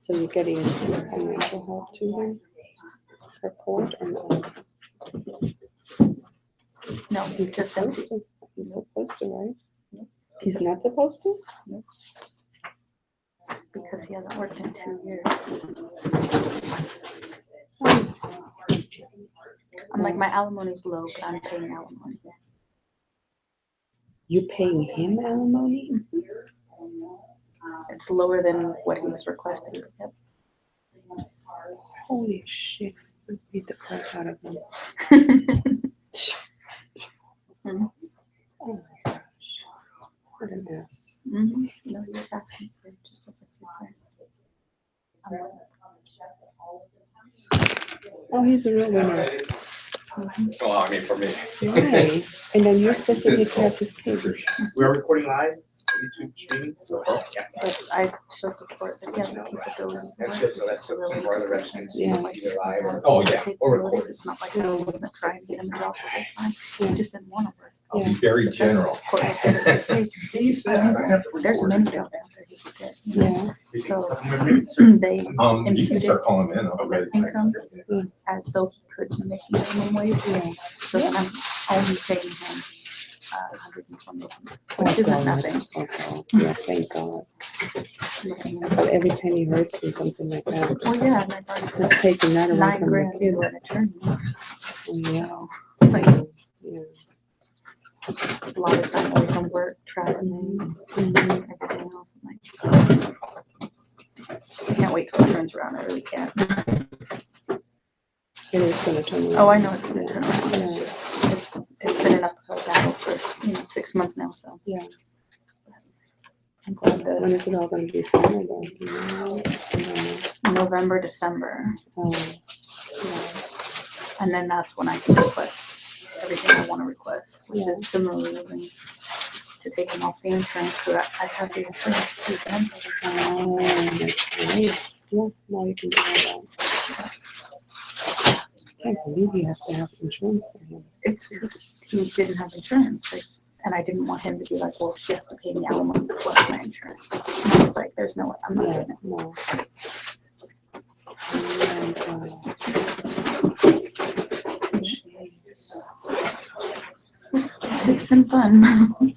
So you're getting financial help too then? For court or no? No, he's just gonna, Supposed to. He's supposed to, right? He's not supposed to? because he hasn't worked in 2 years. I'm like, my alimony's low, but I'm paying alimony. You're paying him alimony? It's lower than what he was requesting. Yep. Holy shit. We beat the crap out of him. Mhm. Oh my gosh. What an ass. Mhm. No, he was asking for just like a few Oh, he's a real winner. Well, I mean, for me. Right. And then you're supposed to take care of his kids. We're recording live, YouTube streaming, so, yeah. But I showed the court that he has the capability. That's good, so that's some of our other residents, Yeah. either live or, oh, yeah, or recorded. It's not like I wasn't trying to get him a job the whole time. He just didn't want to work. I'll be very general. Court looked at it like, hey, these, there's many jobs out there he could get. you know? Yeah. So they You can imputed start calling in. Okay. income as though he could be making minimum wage. Yeah. So then I'm only paying him $120, Oh, which isn't God. nothing. Oh, God. Yeah, thank God. But every penny hurts when something like that. Well, yeah, and I've already It's put taking that away $9 from the grand into kids. an attorney. Oh, yeah. Like Yeah. a lot of time away from work, traveling, everything else. I'm like, I can't wait till it turns around. I really can't. It is gonna turn around. Oh, I know it's gonna turn around. Yeah. It's just, it's been an uphill battle for, 6 months now, so. Yeah. I'm glad When that is it all gonna be final though? Do you know? I don't know. November, December, Yeah. and then that's when I can request everything I want to request, which is to move and to take them off the insurance, so that I have the insurance to them. Oh, that's right. Yeah, now you can do all that. I can't believe you have to have insurance for him. It's because he didn't have insurance, like, and I didn't want him to be like, well, she has to pay me alimony plus my insurance. And I was like, there's no way, I'm not Yeah, doing it. no. And, It's been fun.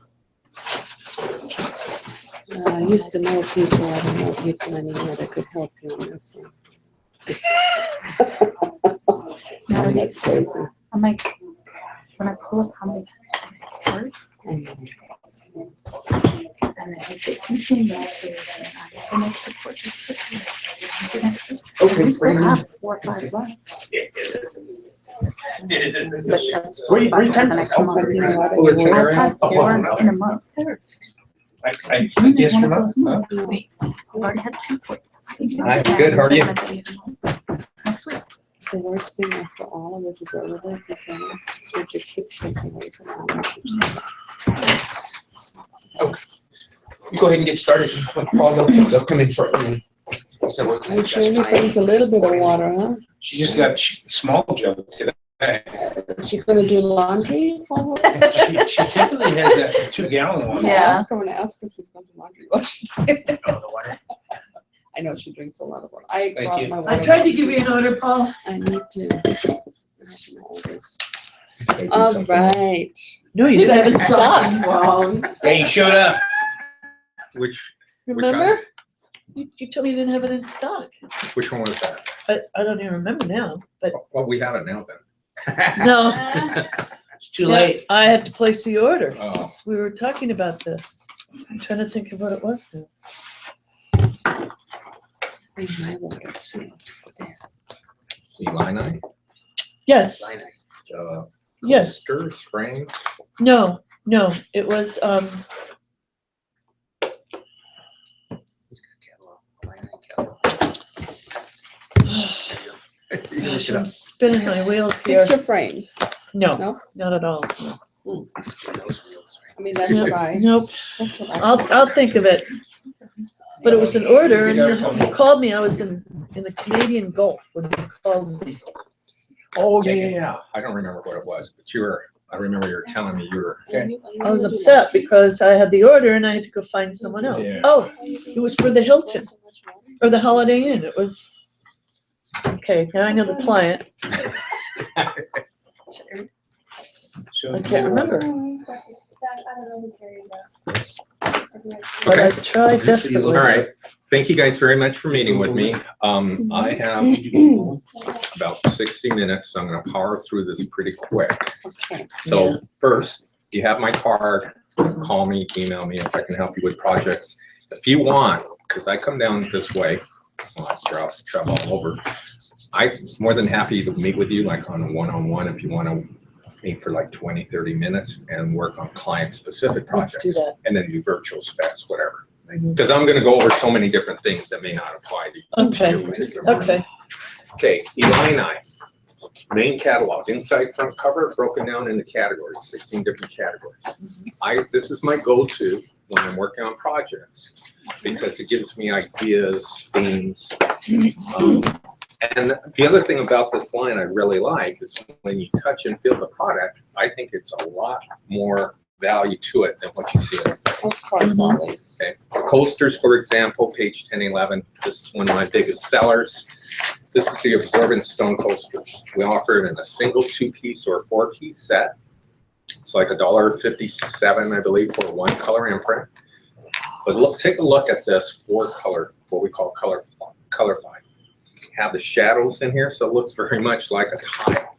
I used to know people, I don't know people anymore that could help you on this one. That's crazy. I'm like, when I pull up how many times I work, and then I get continuances, and I finish the court. Okay, We still have 4 or 5 left. But that's Where you for the coming next from? month. You know what? Pull the chair I've had out. 4 in a month. I June is guess one we're of not, those months. Wait, I've already had 2 court. I'm good, how are you? Next week. The worst thing after all of it is over with, is that it's what your kids take away from all of it. You go ahead and get started. Paul, they'll come in shortly. So we're- I'm sure he brings a little bit of water, huh? She just got a small jug today. She's gonna do laundry? She typically has that 2-gallon one. Yeah. I'm gonna ask her if she's gonna do laundry while she's there. I know she drinks a lot of water. I Thank brought you. my water. I tried to give you an order, Paul. I need to. I have no orders. All right. No, you didn't have it in stock. Wrong. Yeah, you showed up. Which Remember? You told me you didn't have it in stock. which one was that? I don't even remember now, but Well, we have it now then. no. It's too late. I had to place the order. Oh. We were talking about this. I'm trying to think of what it was now. And my water too. Illini? Yes, yes. Stir, Springs? No, it was, gosh, I'm spinning my wheels here. Picture frames. No, No? not at all. I mean, that's what I. Nope, That's what I. I'll think of it. But it was an order and you called me, I was in the Canadian Gulf when you called me. Oh, yeah. I don't remember what it was, but I remember you were telling me you were. I was upset because I had the order and I had to go find someone else. Yeah. Oh, it was for the Hilton or the Holiday Inn. It was, okay, now I know the client. I can't remember. But I tried desperately. All right. Thank you guys very much for meeting with me. I have about 60 minutes. So I'm going to power through this pretty quick. Okay. So first, you have my card. Call me, email me if I can help you with projects. If you want, because I come down this way, well, I travel all over. I'm more than happy to meet with you, like on a one-on-one, if you want to meet for like 20, 30 minutes and work on client-specific Let's projects. do that. And then do virtual specs, whatever. Because I'm gonna go over so many different things that may not apply to Okay, your particular market. okay. Okay, Illini, main catalog, inside front cover, broken down into categories, 16 different categories. This is my go-to when I'm working on projects, because it gives me ideas, themes. And the other thing about this line I really like is when you touch and feel the product, I think it's a lot more value to it than what you see in the front. Of course, always. Okay. Coasters, for example, page 1011, this is one of my biggest sellers. This is the absorbent stone coasters. We offer it in a single 2-piece or 4-piece set. It's like $1.57, I believe, for one color imprint. But look, take a look at this 4-color, what we call color find. Have the shadows in here, so it looks very much like a tile,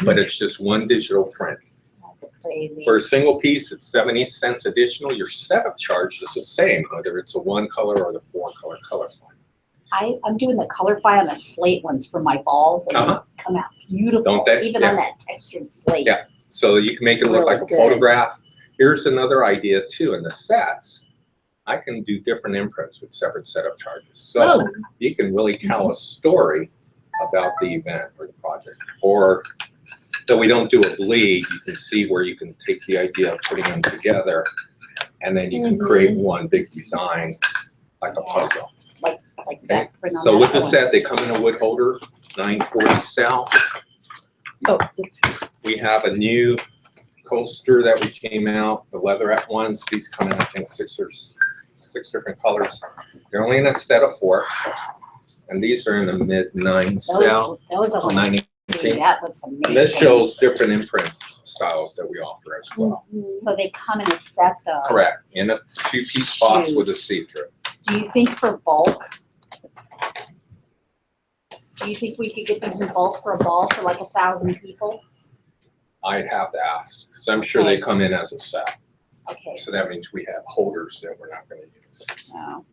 but it's just one digital print. Crazy. For a single piece, it's 70 cents additional. Your setup charge is the same, whether it's a 1-color or the 4-color color find. I'm doing the color find on the slate ones for my balls, and they come out beautiful. Don't they? Even Yeah. on that textured slate. Yeah, so you can make it look Really like a good. photograph. Here's another idea too, in the sets, I can do different imprints with separate setup charges. So you can really tell a story about the event or the project. Or so we don't do a bleed, you can see where you can take the idea of putting them together, and then you can create one big design like a puzzle. Like Okay, that print on so that with the one. set, they come in a wood holder, 940 cell. Oh, We have a new coaster that we came out, the leatherette ones. These come in, I think, six different colors. They're only in a set of 4, and these are in the mid-9 cell. Those are the 90. that looks amazing. And this shows different imprint styles that we offer as well. So they come in a set though. Correct, in a 2-piece box with a see-through. Do you think for bulk? Do you think we could get these in bulk for a ball for like 1,000 people? I'd have to ask, because I'm sure they come in as a set. Okay, So that means we have holders that we're not going to use. no,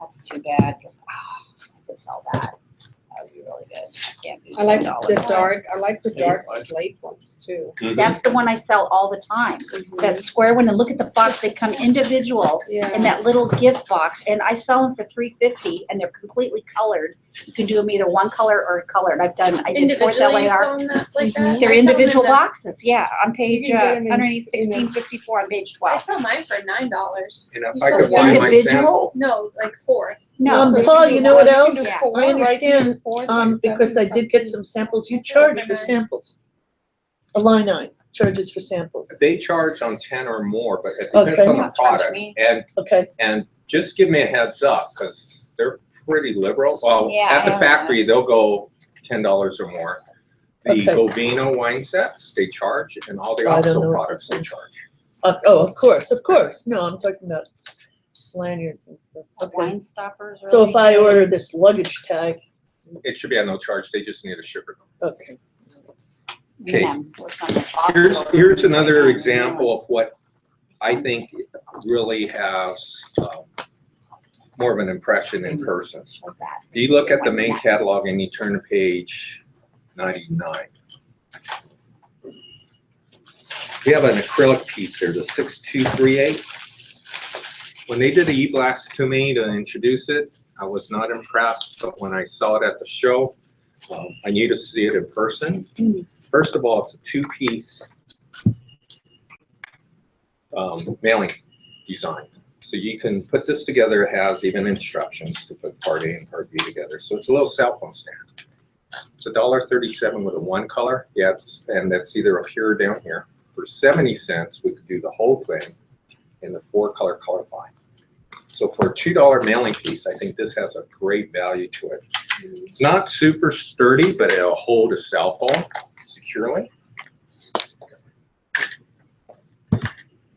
that's too bad, because I could sell that. That would be really good. I can't do I like $10 the for it. dark, I like the dark slate ones too. That's the one I sell all the time. That square one, and look at the box, they come individual in Yeah, that little gift box, and I sell them for $3.50, and they're completely colored. You can do them either one color or colored. I did Fourth Individually, you LAR. sell them that, like that? They're I sell them in individual the- boxes, yeah, on page, can get 'em in- underneath in a- 1654 on page I 12. sell mine for $9. And if You I sell could one find my individual? sample, No, like 4. No. Paul, you know what else? You can do Yeah. 4, I right? You can do understand, 4 is like because 7 I did get some samples. You I sell charge for for 9. samples. Illini charges for samples. they charge on 10 or more, but it depends Okay. on the Don't charge product. me. Okay, And just give me a heads up, because they're pretty liberal. Well, Yeah, at the I- factory, they'll go $10 or more. The Okay. Govino wine sets, they charge, and all the I don't OXO know what products, they this is. charge. oh, of course. No, I'm talking about lanyards and stuff. Okay. Wine stoppers. So really if I good. order this luggage tag, It should be at no charge, they just need a shipper. okay. Okay. Yeah, what's on the box? Here's another example of what I think really has more of an impression in person. Like that. If you look at the main catalog and you turn to page 99. We have an acrylic piece here, the 6238. When they did the e-blast to me to introduce it, I was not impressed, but when I saw it at the show, I need to see it in person. First of all, it's a 2-piece mailing design. So you can put this together. It has even instructions to put part A and part B together. So it's a little cell phone stand. It's $1.37 with a 1-color. Yeah, and that's either up here or down here. For 70 cents, we could do the whole thing in the 4-color color find. So for a $2 mailing piece, I think this has a great value to it. It's not super sturdy, but it'll hold a cell phone securely.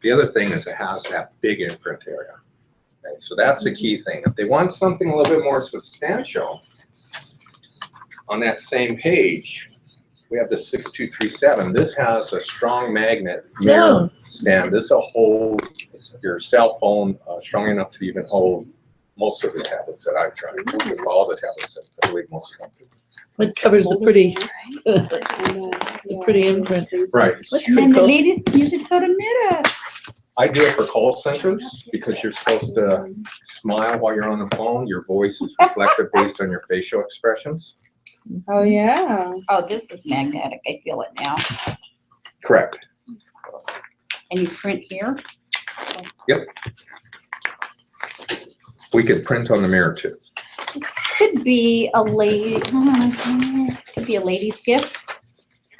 The other thing is it has that big imprint area. Okay, so that's the key thing. If they want something a little bit more substantial, on that same page, we have the 6237. This has a strong magnet mirror stand. This will hold your cell phone strong enough to even hold most of the tablets that I've tried. All the tablets, I believe most of them. It covers the pretty, The the pretty imprint. Right. That's And pretty the cool. ladies use it for the mirror. I do it for call centers because you're supposed to smile while you're on the phone. Your voice is reflected based on your facial expressions. Oh, yeah. Oh, this is magnetic. I feel it now. Correct. And you print here? Yep. We could print on the mirror too. This could be a lady, could be a lady's gift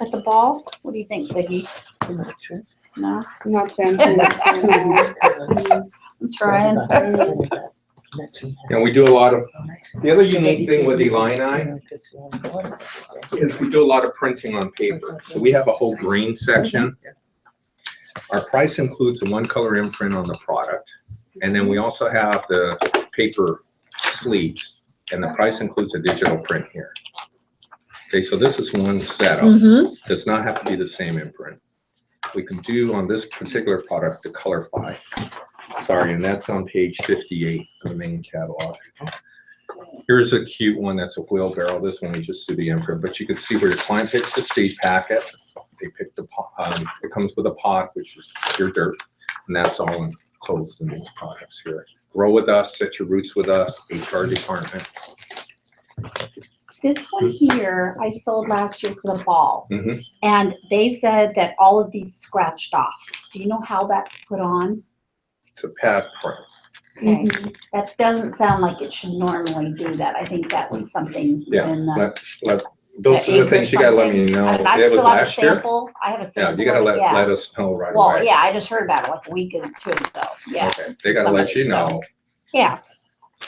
at the ball. What do you think, Ziggy? I'm not sure. No? Not fancy. I'm trying. And we do a lot of, the other unique thing with Illini is we do a lot of printing on paper. So we have a whole green section. Our price includes a one color imprint on the product. And then we also have the paper sleeves, and the price includes a digital print here. Okay, so this is one setup. Mm-hmm. Does not have to be the same imprint. We can do on this particular product the Colorfy. Sorry, and that's on page 58 of the main catalog. Here's a cute one that's a wheelbarrow. This one we just do the imprint, but you can see where your client picks the seed packet. They pick the pot. It comes with a pot, which is your dirt, and that's all enclosed in these products here. Grow with us, set your roots with us, HR department. This one here, I sold last year for the ball. Mhm. And they said that all of these scratched off. Do you know how that's put on? It's a pad print. Okay. That doesn't sound like it should normally do that. I think that was something Yeah, in the. those are the things you gotta let me know. I It was still have a last year. sample. I have a Yeah, sample. you gotta of it, yeah. let us know right Well, away. yeah, I just heard about it like a week or two ago. Yeah. Okay, they gotta let you know. Yeah.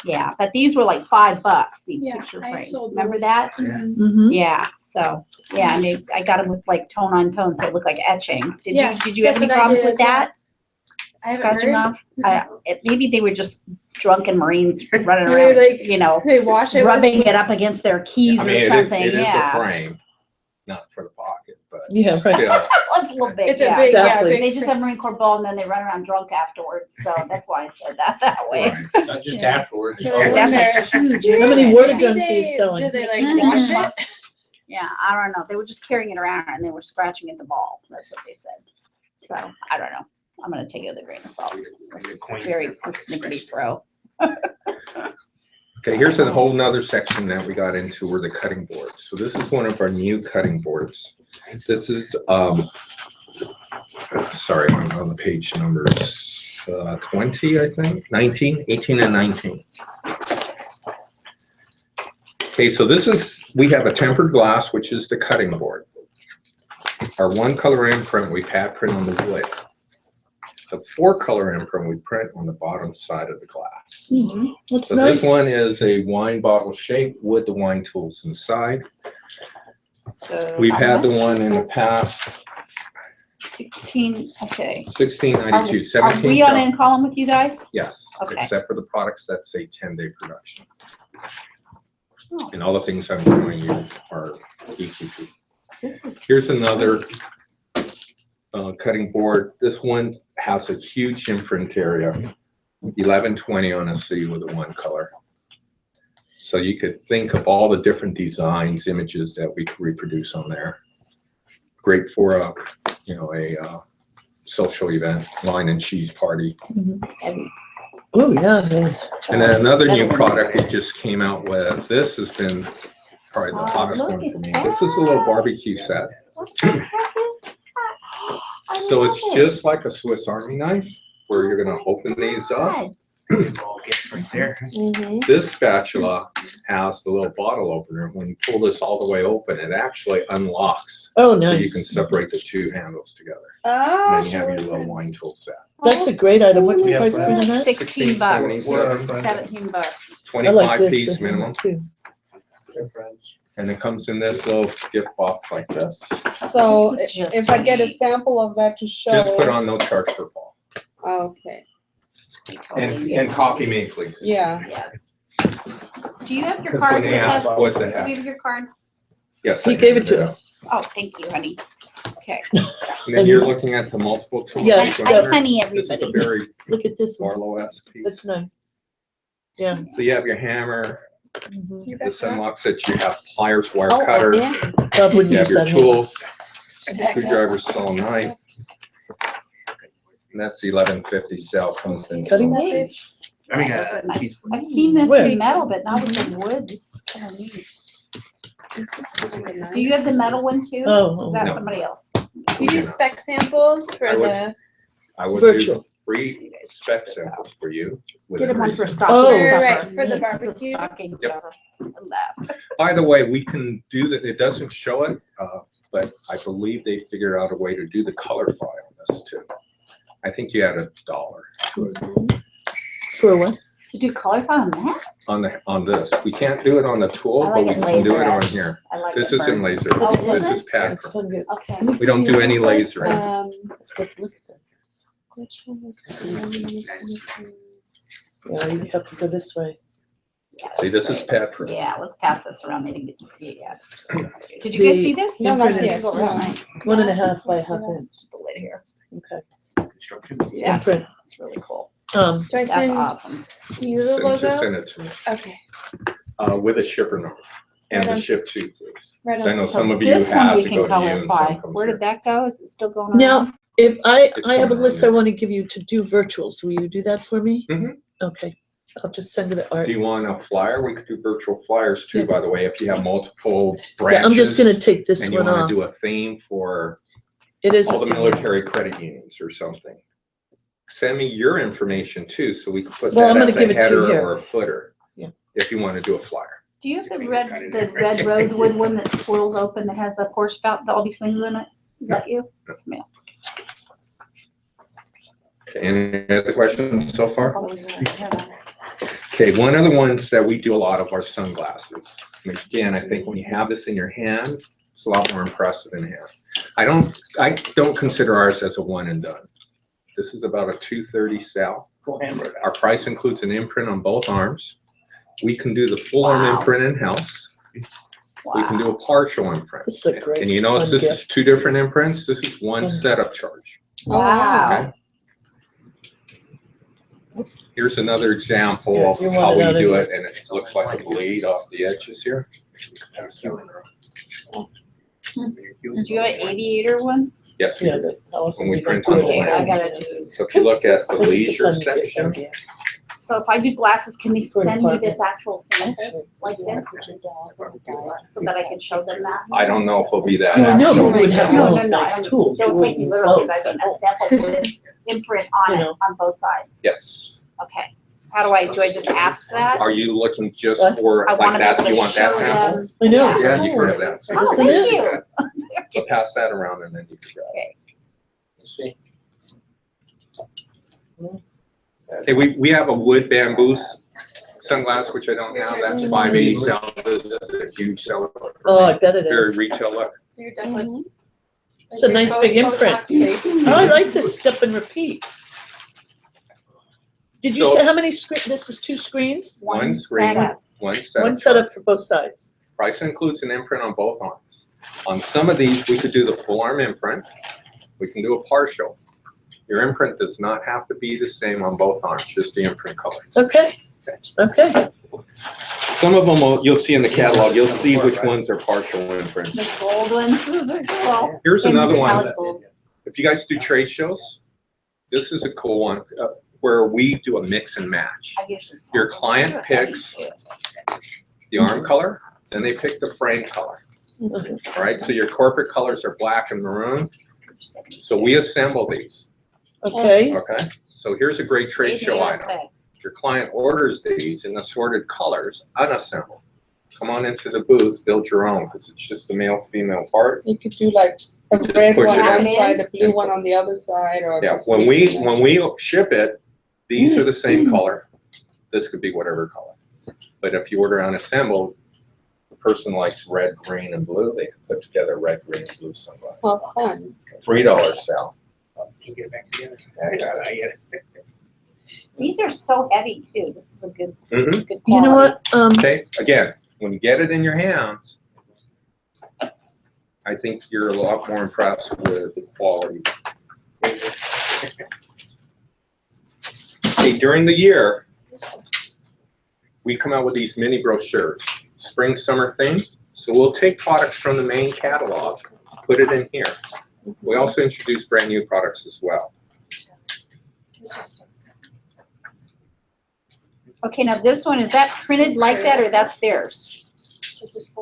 Yeah, but these were like $5, these Yeah, picture I frames. sold Remember those. that? Mm-hmm. Yeah, so, yeah, and I got them with like tone on tone, so it looked like etching. Yeah, Did you have that's any what I problems did with as well. that? I haven't Scratching heard. off? Maybe they were just drunken Marines running Maybe around, they- you know, They wash it. rubbing it up against their keys I or mean, something, it is a yeah. frame, not for the pocket, but Yeah, right. still. Like a little bit, It's a yeah. big, yeah, Exactly. big. They just have Marine Corps ball and then they run around drunk afterwards, so that's why I said that way. Right. Not just Yeah. afterwards. Yeah, they run That's a huge How many image. water Maybe guns are you they, selling? did they like wash it? Yeah, I don't know. They were just carrying it around and they were scratching at the ball. That's what they said. So, I don't know. I'm gonna take it with a grain of salt. It's very persnickety pro. Okay, here's a whole nother section that we got into were the cutting boards. So this is one of our new cutting boards. This is, sorry, I'm on the page numbers 20, I think, 19, 18 and 19. Okay, so this is, we have a tempered glass, which is the cutting board. Our one color imprint, we pad print on the wood. The 4-color imprint, we print on the bottom side of the glass. That's So nice. this one is a wine bottle shape with the wine tools inside. So We've how had the much one is in the this? past, 16, okay. 1692, Are 17. we on in column with you guys? Yes, Okay. except for the products that say 10-day production. Oh. And all the things I'm showing you are EQP. This is, Here's another cutting board. This one has a huge imprint area, 1120 on a C with a 1 color. So you could think of all the different designs, images that we could reproduce on there. Great for a, a social event, wine and cheese party. heavy. Oh, yeah, it is. And then another new product we just came out with. This has been probably the Oh, hottest look one for at me. This is a little barbecue set. What the heck is that? I So love it's it. just like a Swiss Army knife where you're gonna open these up. God. Right there. This spatula has the little bottle opener. When you pull this all the way open, it actually unlocks. Oh, So you nice. can separate the 2 handles together. Oh, And then you have your little wine tool set. That's a great item. What's the Yeah, price point on that? 16 bucks, 16.77, 17 bucks. I like 25 this, piece the minimum. too. And it comes in this little gift box like this. so This is just if I get a neat. sample of that to show. Just put on no charge for Paul. Okay, And copy me, please. yeah. Yes. Do you have your Because card when with they us? ask what the Do we heck. have your card? Yes. He I gave it handed to out. us. Oh, thank you, honey. Okay. And then you're looking at the multiple tools. Yes, Hi, honey, This is a everybody. very Look at this one. Barlow-esque piece. That's nice. Yeah. So you have your hammer, Mhm. This unlocks it, you have pliers, wire Oh, cutter, yeah. Bob wouldn't you have use your that. here. tools, screwdriver, saw, knife. And that's 1150 cell comes in. Cutting Hey. page? I mean, I've seen this Where? in metal, but not with the wood. This is kind of neat. Do you have the metal one too? Oh, Is that no. somebody else? Do you do spec samples I for would- the, I would do Virtual. free spec samples for you. Get within him one for reason. stocking Oh. right, stuffer. for the It's a barbecue? stocking Yep. stuffer. I love that. By the way, we can do that, it doesn't show it, but I believe they figured out a way to do the color file on this too. I think you add $1 to it For what? To do color file on that? on this. We can't do it on the tool, I but like we it can do it laser on edge. here. I like This it isn't burned. laser, Oh, this is is it? pad. It's fun to get. Okay. We don't do any laser. Let's go look at that. Which one was the Yeah, you have to go this way. Yeah, See, that's this is great. pad proof. Yeah, let's pass this around. They didn't get to see it yet. Did you guys see this? No, not Imprint yet. is No. 1.5 by half inch. The lid here. Okay. Yeah, Imprint. it's really cool. do I That's send awesome. you the Just logo? send it to me, Okay, with a shipper number and the Right on. ship to, please. right So I on. know So some of you this one have we to can go to you and some colorify. comes Where here. did that go? Is it still going on? Now, if I It's have a going on list I there. want to give you to do virtuals, will you do that for me? Mhm. Okay, I'll just send it to Art. Do you want a flyer? We could do virtual flyers too, Yeah. by the way, if you have multiple Yeah, branches. I'm just gonna take this And you one wanna off. do a theme for It is. all a the thing. military credit unions or something. Send me your information too, so we can put Well, I'm that gonna as give a it to you header here. or a footer. Yeah. If you wanna do a flyer. Do you have the red rosewood one that swirls open that has the pour spout, all these things in it? Is that you? That's me. Okay, any other questions so far? Okay, one of the ones that we do a lot of are sunglasses. And again, I think when you have this in your hand, it's a lot more impressive in hand. I don't consider ours as a one and done. This is about a 230 sal. Our price includes an imprint on both arms. We can do the full arm Wow. imprint in-house. We can do a partial imprint. This is a great. And you notice fun this is gift. 2 different imprints. This is one Fun. setup charge. Wow. Here's another example Yeah, of you how want we it out do of it, and it looks like a blade off the edges here. Did you have an aviator one? Yes, we Yeah, do. but how often When we we don't print on do the it. Okay, I lens. gotta do. So if you look at the This is a leisure fun gift, section, fun gift. So if I do glasses, can they For an send me apartment. this actual sample like this? So that I can show them that? I don't know if it'll be that. No, I know, but we would have No, all no, no, nice I don't- tools. They'll You take me wouldn't literally, sell I mean, a sample with an imprint on You it, know. on both sides. Yes. Okay. How do I just ask that? Are you looking just What? for I like wanna be that? able to You want that show sample? them. I know. Yeah, you've heard of that. Oh, Isn't thank it? you. I'll pass that around and then you can grab it. Okay. See? Okay, we have a wood bamboo sunglass, which I don't have. That's 580 sal. This is a huge seller. for Oh, me. I bet it Very is. retail look. So you're definitely. It's a nice big imprint. Oh, I like this step and repeat. Did you So- say how many screen, this is 2 screens? One screen, setup. one setup. One setup for both sides. Price includes an imprint on both arms. On some of these, we could do the full arm imprint. We can do a partial. Your imprint does not have to be the same on both arms, just the imprint color. Okay, okay. Some of them, you'll see in the catalog, you'll see which ones are partial imprints. The gold ones, those are cool. Here's And another one. metallic gold. If you guys do trade shows, this is a cool one, where we do a mix and match. I usually sell Your those. client They're heavy, picks too. the arm color, then they pick the frame color. Okay. All right, so your corporate colors are black and maroon. So we assemble these, Okay, okay? So here's a great trade Made in show the item. USA. Your client orders these in assorted colors, unassembled. Come on into the booth, build your own, because it's just the male, female part. You could do like a Just red push one it one in. side, a blue one on the other side, or. Yeah, just when mix and we ship it, these are the same color. This could be whatever color. But if you order unassembled, the person likes red, green, and blue, they can put together red, green, and blue sunglasses. match. How fun. $3 sale. Can get back together. I got it. These are so heavy too. This is a good, Mhm. good quality. you know what, Okay, again, when you get it in your hands, I think you're a lot more impressed with the quality. Okay, during the year, we come out with these mini brochures, spring, summer theme. So we'll take products from the main catalog, put it in here. We also introduce brand new products as well. Okay, now this one, is that printed like that or that's theirs?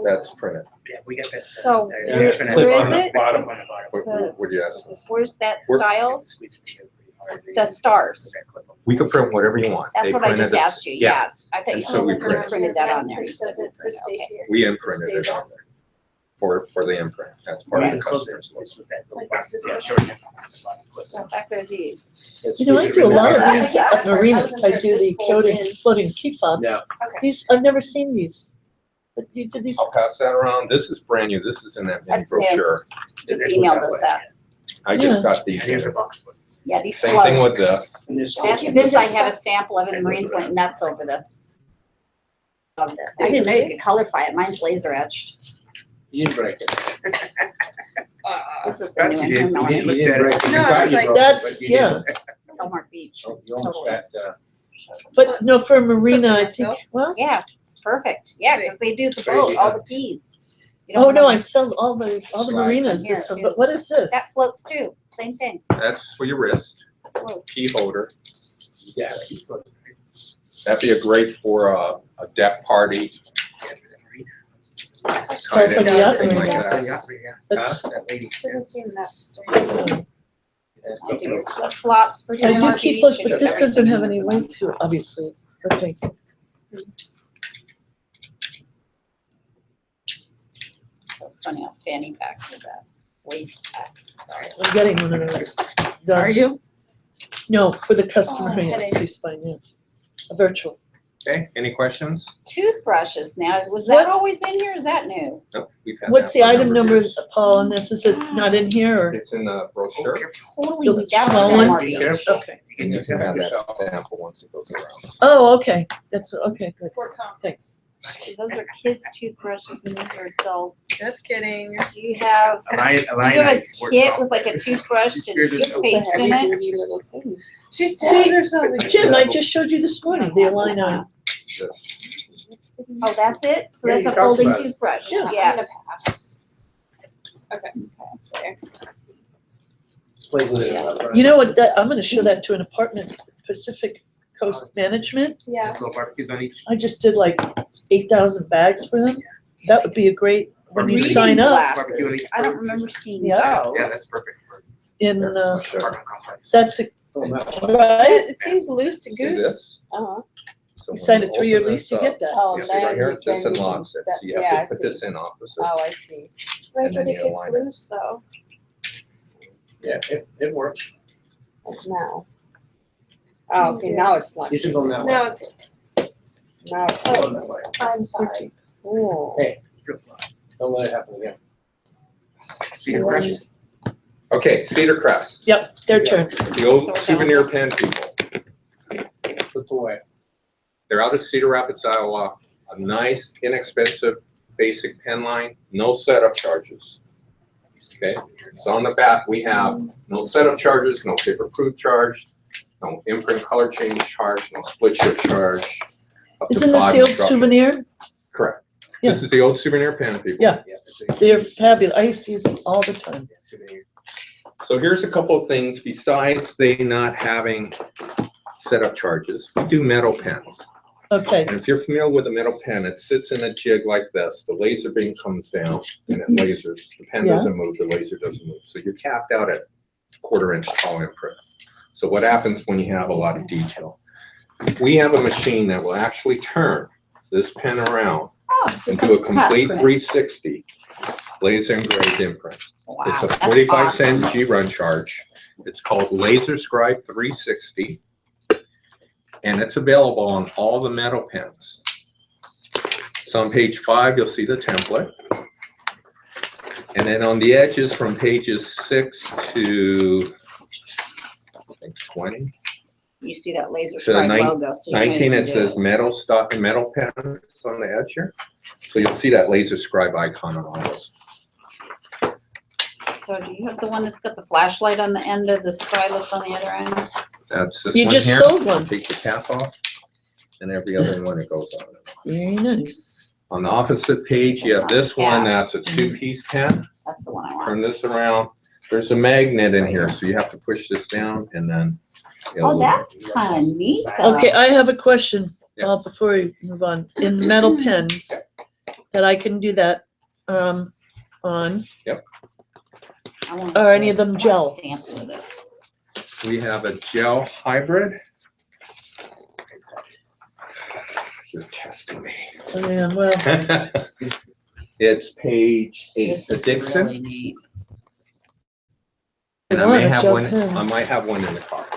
That's printed. Yeah, we got that. So, Yeah, where it's printed where on is the it? bottom, on the bottom. What do you ask? Where's that Where- style? The stars. We can print whatever you want. That's They what I printed just it. asked you, yeah. I thought And you so we said print. you printed that on there. You Chris said doesn't, you Chris printed, stays okay. here. We imprinted it on there for the imprint. That's part of the customer's logo. So back there, these. You know, I do a lot of these at marinas. I do the floating key fobs. Yeah. These, I've never seen these. But you did these, I'll pass that around. This is brand new. This is in that mini That's new. brochure. Just emailed us that. I just got these. Here's a box. Yeah, these Same thing float. with this. This I have a sample of, and the Marines went nuts over this. Love this. I didn't know you could colorify it. Mine's laser etched. You didn't break it. This is the new one here, Melanie. You didn't break it. You No, thought it's you like- broke it, That's- but you didn't. Hallmark Beach. You almost got, but no, for a marina, I think, well, Yeah, it's perfect. Yeah, because they do the Crazy, boat, all huh? the keys. You don't oh no, I have- sell all the marinas Here, this one, too. but what is this? That floats too, same thing. That's for your wrist, Whoa. key holder. yeah. That'd be a great for a deck party. Oh, for the Something operator. like Yes. that. That's- That lady. Doesn't seem that straight. I do your flip flops for I Hallmark do keep Beach. floats, and but this doesn't have any everything. weight to it, obviously. Okay. So funny how fanny pack with that waist pack. Sorry. I'm getting one of those. done. Are you? No, for the customer, Oh, yeah, headache. see spine, yeah. A virtual. Okay, any questions? Toothbrushes now, was What- that always in here? Is that new? Nope, we've had What's that the for a item number, years. Paul, on this? Is it not in here or? It's in the brochure. Totally, The we got small it one? on Be Hallmark Beach. careful. Okay. You You get can to have that yourself. sample once it goes around. Oh, okay, that's, okay, good, For comp. thanks. Those are kids' toothbrushes and these are adults. Just kidding. Do you have, do you have a kit with like a toothbrush and toothpaste in it? Dirty little thing. She's telling herself. Jim, I just showed you this morning, the Align. Oh, that's it? So Yeah, that's you a talked folding about it. toothbrush? Yeah. I'm Yeah. gonna pass. Okay. There. You know what, that, I'm gonna show that to an apartment, Pacific Coast Management. Yeah. Little barbecues on each. I just did like 8,000 bags for them. That would be a great, when you Reading sign up Barbecue on glasses. each I don't bird. remember seeing Yeah. those. Yeah, that's perfect. for in, apartment complex. that's a, Oh, no. right? It seems loose to See goose. this? Uh-huh. So You when sign a you 3-year open lease, this you up, get that. Oh, you see right then here, you it can. dislocks it. that- So you have yeah, I to put see. this in opposite. Oh, I see. Right, And then but it you gets align it. loose though. Yeah, it works. Like now. Oh, okay, now it's like, You should go that way. No, it's, now it's Go like, that way. I'm sorry. cool. Hey, don't let it happen again. See your crest? Okay, Cedar Crest, Yep, their turn. the old souvenir pen people. Put away. They're out of Cedar Rapids, Iowa. A nice, inexpensive, basic pen line, no setup charges. Okay, so on the back, we have no setup charges, no paper proof charge, no imprint color change charge, no split chip charge. up to Isn't this 5 the old instructions. souvenir? Correct. Yeah. This is the old souvenir pen people. Yeah. They're fabulous. I used to use them all the time. So here's a couple of things besides they not having setup charges. We do metal pens. Okay, And if you're familiar with a metal pen, it sits in a jig like this. The laser beam comes down and it lasers. The pen Yeah. doesn't move, the laser doesn't move. So you're capped out at 1/4 inch tall imprint. So what happens when you have a lot of detail? We have a machine that will actually turn this pen around Oh, and just do a like complete print. 360 laser engraved imprint. Wow, It's a that's 45-cent awesome. G-Run charge. It's called Laser Scribe 360. And it's available on all the metal pens. So on page 5, you'll see the template. And then on the edges from pages 6 to, I think, 20, You see that laser to scribe nine- logo. so you know 19, you it can says do metal stock and metal pens on the edge here. So you'll see that Laser Scribe icon on all those. So do you have the one that's got the flashlight on the end of the stylus on the other end? That's this You one just here. sold one. Take the cap off. and every other one that goes on it. Very nice. On the opposite page, you have this one, that's a 2-piece pen. That's the one I want. Turn this around. There's a magnet in here, so you have to push this down and then. Oh, that's kind of neat. Okay, I have a question, Yes. before we move on. In metal pens, that I can do that, on, I want are any of them gel? sample of it. We have a gel hybrid. You're testing me. Oh, yeah, well, It's page 8, the This is Dixon. really neat. And I want may a have gel one, pen. I might have one in the car,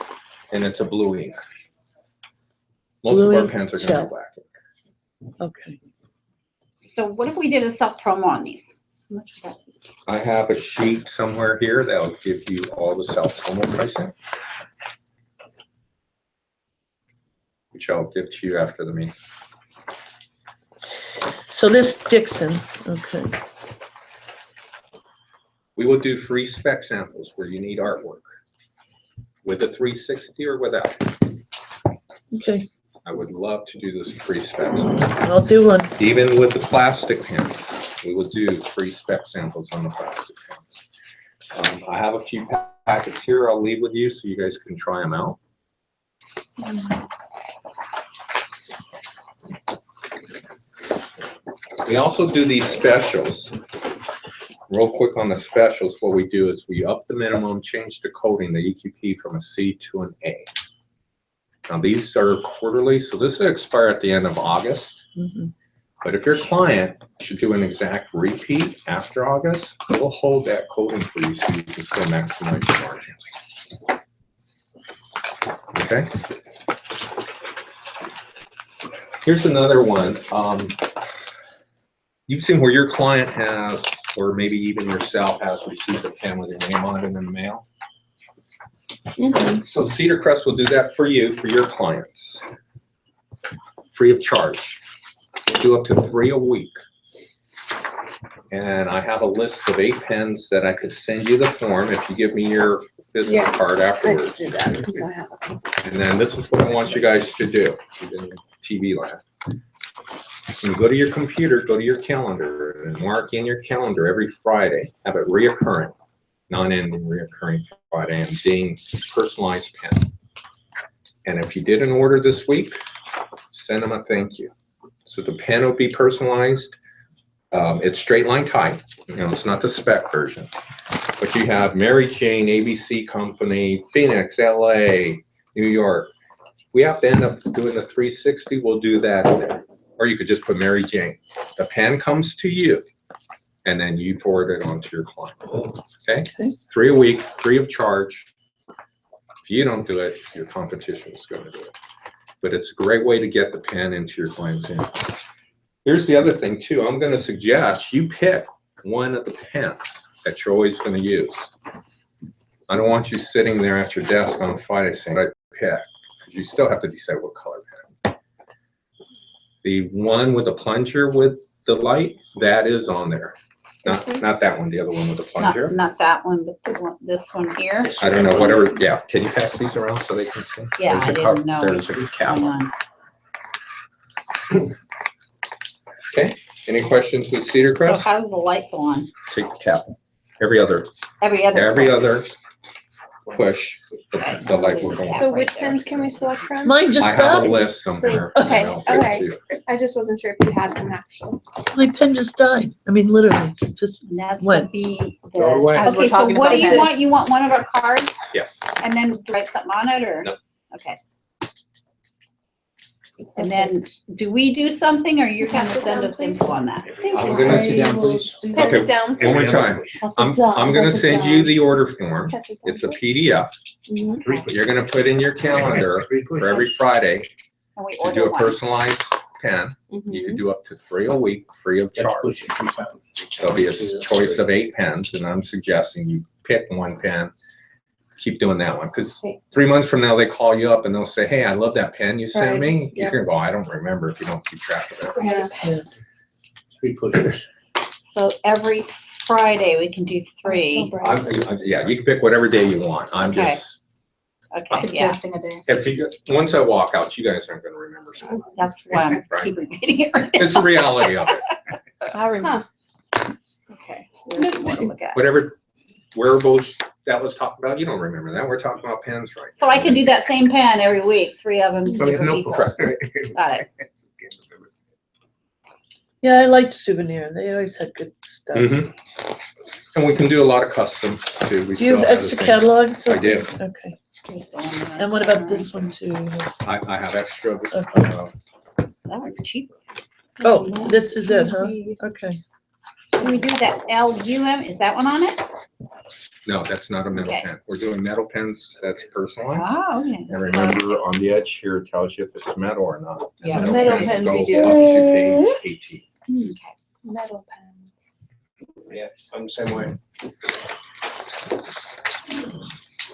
and it's a blue ink. Most of Blue our ink pens are gonna gel. be black ink. okay. So what if we did a self-promo on these? How much would that be? I have a sheet somewhere here that'll give you all the self-promo pricing, which I'll give to you after the meeting. So this Dixon, okay. We will do free spec samples where you need artwork, with a 360 or without. Okay, I would love to do this free specs. I'll do one. Even with the plastic pens, we will do free spec samples on the plastic pens. I have a few packets here I'll leave with you so you guys can try them out. We also do these specials. Real quick on the specials, what we do is we up the minimum, change the coding, the EQP from a C to an A. Now these are quarterly, so this will expire at the end of August. Mhm. But if your client should do an exact repeat after August, we'll hold that coding for you so you can still maximize your margins. Okay? Here's another one. You've seen where your client has, or maybe even yourself has received a pen with your name on it in the mail. So Cedar Crest will do that for you, for your clients, free of charge. We do up to 3 a week. And I have a list of 8 pens that I could send you the form if you give me your business Yes, card let's afterwards. do that, because I have a couple. And then this is what I want you guys to do in TV land. You go to your computer, go to your calendar, and mark in your calendar every Friday, have it reoccurring, non-ending reoccurring Friday, and ding personalized pen. And if you did an order this week, send them a thank you. So the pen will be personalized. It's straight line type, you know, it's not the spec version. But you have Mary Jane, ABC Company, Phoenix, LA, New York. We have to end up doing the 360, we'll do that in there. Or you could just put Mary Jane. The pen comes to you, and then you forward it on to your client. Okay? 3 a week, free of charge. If you don't do it, your competition is going to do it. But it's a great way to get the pen into your client's hand. Here's the other thing too. I'm going to suggest you pick one of the pens that you're always going to use. I don't want you sitting there at your desk on Friday saying, I pick, because you still have to decide what color pen. The one with the plunger with the light, that is on there. Not that one, the other one with the plunger. Not that one, but this one here. I don't know, whatever, yeah. Can you pass these around so they can see? Yeah, There's I a cup- didn't know. There's a cap. Hang on. Okay, any questions with Cedar So Crest? how does the light go on? Take the cap. Every other Every other. push, the light will go on. So which pens can we select from? Mine just I have a died. list somewhere. Okay, and I'll give it okay. to you. I just wasn't sure if you had them actually. My pen just died. I mean, literally, just And that's When? gonna be the. Go away. As we're Okay, so talking what about do you pens. want? You want one of our cards Yes. and then write something on it or? No. Okay. And then, do we do something or you're gonna send us info on that? I'm gonna, Pass it down. one more time. I'm gonna send you the order form. Pass it down. It's a PDF. Mhm. You're gonna put in your calendar for every Friday And we to do order a one. personalized pen. You can do up to 3 a week, free of charge. There'll be a choice of 8 pens, and I'm suggesting you pick one pen. Keep doing that one, because 3 months from now, they call you up and they'll say, hey, I love that pen you sent Right, me. You're yep. gonna go, I don't remember if you don't keep track of it. Yeah. 3 pushers. So every Friday we can do 3. Yeah, you can pick whatever day you want. I'm Okay. just, Okay, yeah, Suggesting a day. If you, once I walk out, you guys aren't gonna remember. So that's why I'm Right. keep repeating it. right it's now. the reality of it. I remember. Okay, so there's one to look at. Whatever wearables that was talked about, you don't remember that. We're talking about pens, right? So I can do that same pen every week, 3 of them, So you have different no people. correct. Got it. Yeah, I liked Souvenir. They always had good stuff. Mhm. And we can do a lot of custom too. We Do you have still extra the same- catalogs? I do. Okay. Here's the one that And what about this one too? I have extra. That one's cheaper. Oh, this is it, huh? Okay. Can we do that LUM? Is that one on it? No, that's not a metal Okay. pen. We're doing metal pens that's personalized. Oh, okay. And remember, on the edge here it tells you if it's metal or not. Yeah. And Metal pens pens go we do. up to page 18. Okay. Metal pens. Yeah, I'm the same way.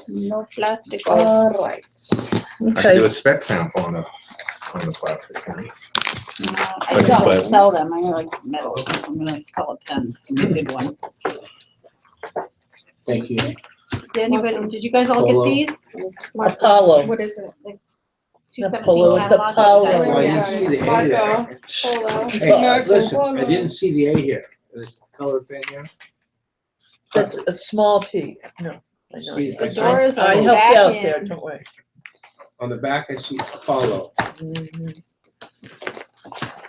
No plastic. All right. I can do Okay. a spec sample on the plastic pen. I don't sell them. I like metal. I'm gonna sell a pen, a big one. Thank you. Did anybody, did you guys all Polo. get these? Apollo. What is it? Two Not Polo, it's catalog? Apollo. Oh, I didn't see the A Marco, there. Polo. Hey, Marco listen, Polo. I didn't see the A here. This color thing here. That's a small P. No, I know. See, The doors I on the helped back you out there, end. don't worry. On the back, I see Apollo. Mhm.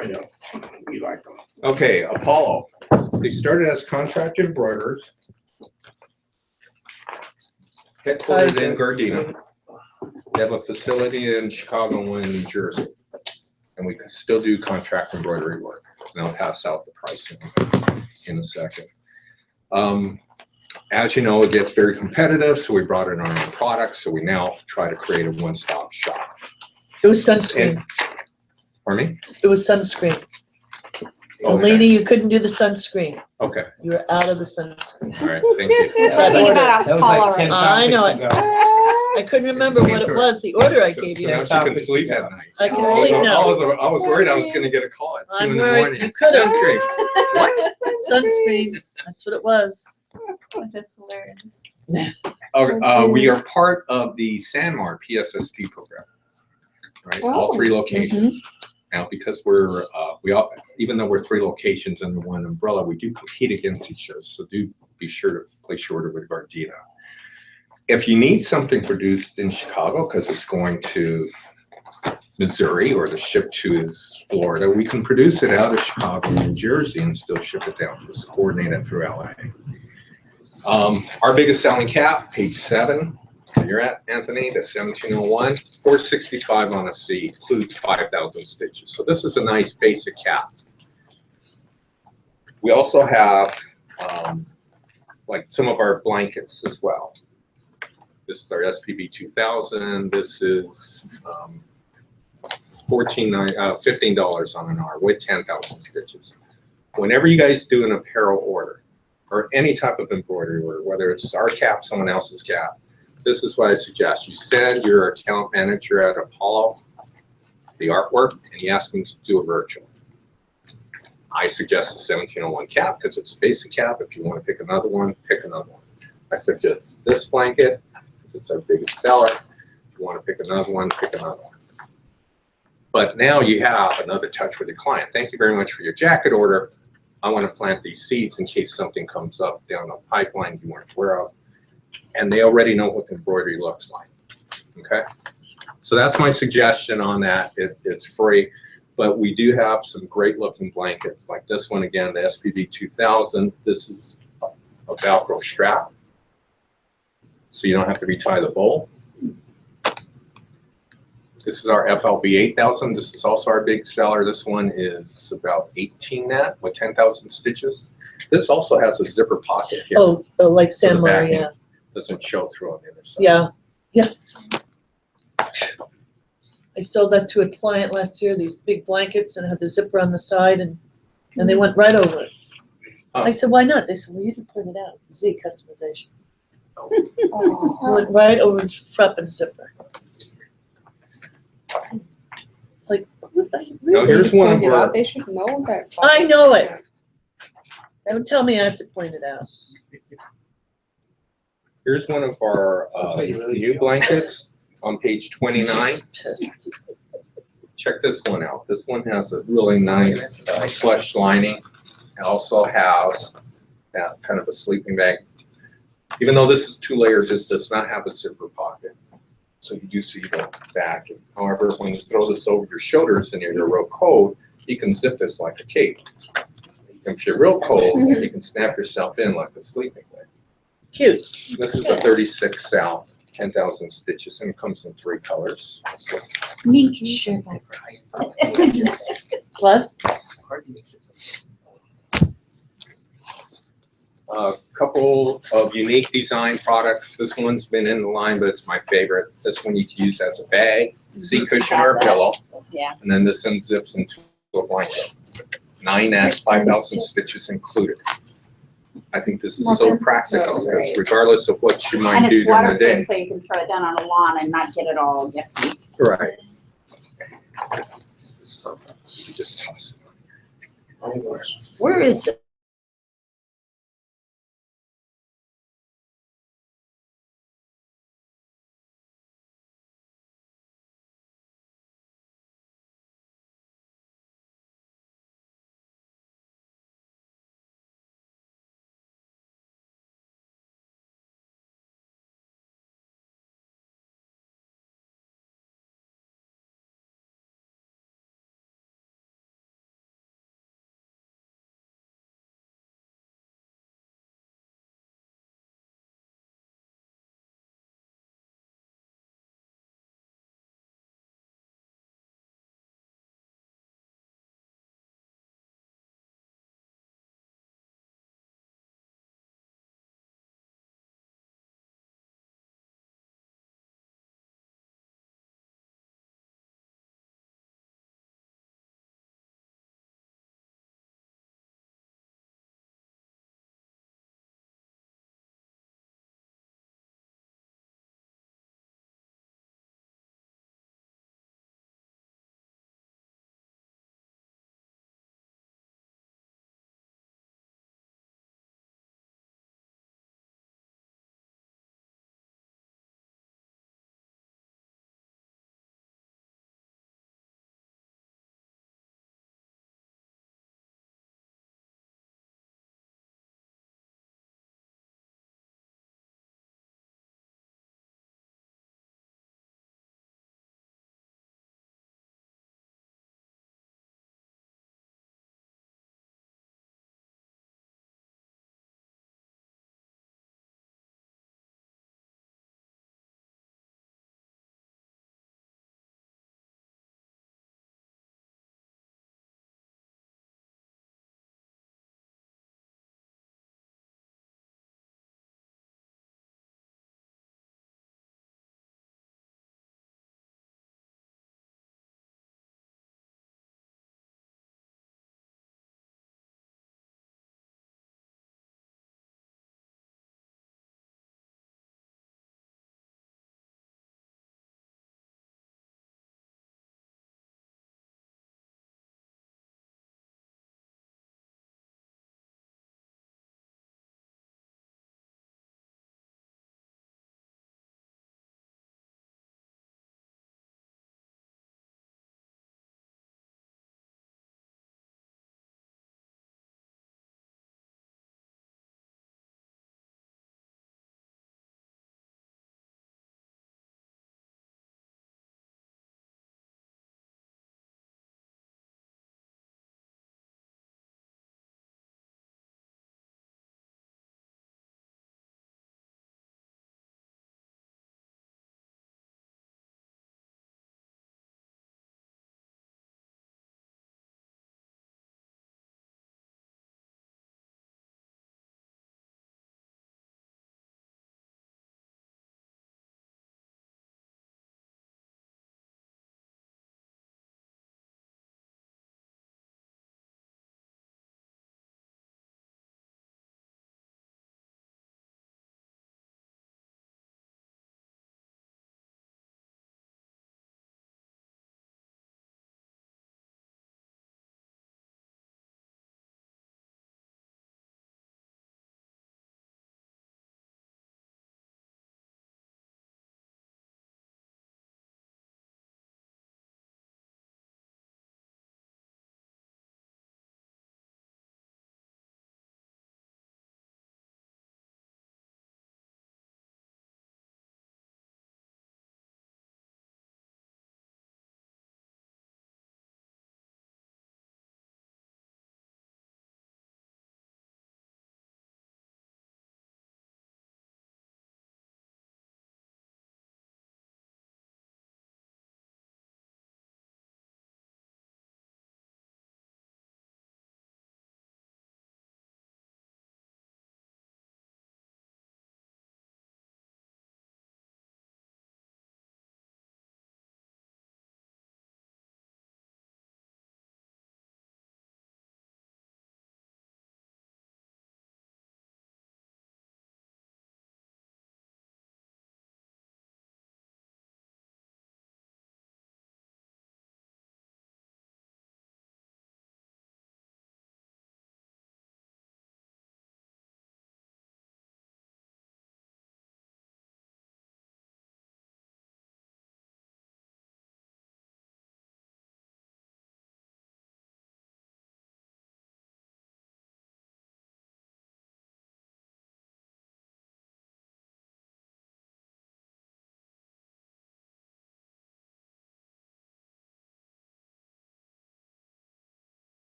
I know. You like them. Okay, Apollo. They started as contract embroiderers. Headquartered in Gardena. They have a facility in Chicago and New Jersey. And we can still do contract embroidery work. And I'll pass out the pricing in a second. As you know, it gets very competitive, so we brought in our own products. So we now try to create a one-stop shop. It was sunscreen. Pardon me? It was sunscreen. Okay. Lainey, you couldn't do the sunscreen. Okay, You were out of the sunscreen. all right, thank you. That Think order. about That was like Apollo 10 right I know it. topics ago. I couldn't remember what it was, the order I So- gave so you. now she can sleep at night. I can I sleep was- now. I was worried I was gonna get a call at 2 I'm in the worried morning. you could've. Sunscreen. What? Sunscreen, that's what it was. That's hilarious. We are part of the Sanmar PSST program, right? All Oh. 3 locations. Now, because we're, even though we're 3 locations under one umbrella, we do compete against each other. So do be sure to place your order with Gardena. If you need something produced in Chicago, because it's going to Missouri or the ship to is Florida, we can produce it out of Chicago and New Jersey and still ship it down. Just coordinate it through LA. Our biggest selling cap, page 7, where you're at, Anthony, the 1701, 465 on a C, includes 5,000 stitches. So this is a nice basic cap. We also have like some of our blankets as well. This is our SPB 2000. This is $15 on an R with 10,000 stitches. Whenever you guys do an apparel order or any type of embroidery order, whether it's our cap, someone else's cap, this is what I suggest. You send your account manager at Apollo the artwork and you ask them to do a virtual. I suggest the 1701 cap because it's a basic cap. If you want to pick another one, pick another one. I suggest this blanket because it's our biggest seller. If you want to pick another one, pick another one. But now you have another touch with the client. Thank you very much for your jacket order. I want to plant these seeds in case something comes up down the pipeline you weren't aware of. And they already know what the embroidery looks like. Okay? So that's my suggestion on that. It's free. But we do have some great looking blankets like this one again, the SPB 2000. This is a Velcro strap. So you don't have to retie the bowl. This is our FLB 8000. This is also our big seller. This one is about 18 net with 10,000 stitches. This also has a zipper pocket here. Oh, like So the Sanmar, back yeah. end doesn't show through on the other side. Yeah, yeah. I sold that to a client last year, these big blankets, and it had the zipper on the side, and they went right over it. Oh. I said, why not? They said, well, you can point it out, Z customization. Oh. Went right over the front and zipper. It's like, Now really? here's one of Point it our, out, they should know that. I know it. Don't tell me I have to point it out. here's one of our That's what you really new feel. blankets. on page 29. Check this one out. This one has a really nice plush lining. It also has that kind of a sleeping bag. Even though this is 2-layer, this does not have a zipper pocket. So you do see the back. However, when you throw this over your shoulders and you're real cold, you can zip this like a cape. If you're real cold, you can snap yourself in like a sleeping bag. Cute. This is a 36 South, 10,000 stitches, and it comes in 3 colors. Sure. What? A couple of unique design products. This one's been in the line, but it's my favorite. This one you can use as a bag, seat cushion, or a pillow. Yeah. And then this one zips into a blanket. 9S, 5,000 stitches included. I think this is so practical, because regardless of what you And might do it's during the day. waterproof, so you can throw it down on a lawn and not get it all yucky. Right. This is perfect. You can just toss it on here. Where is the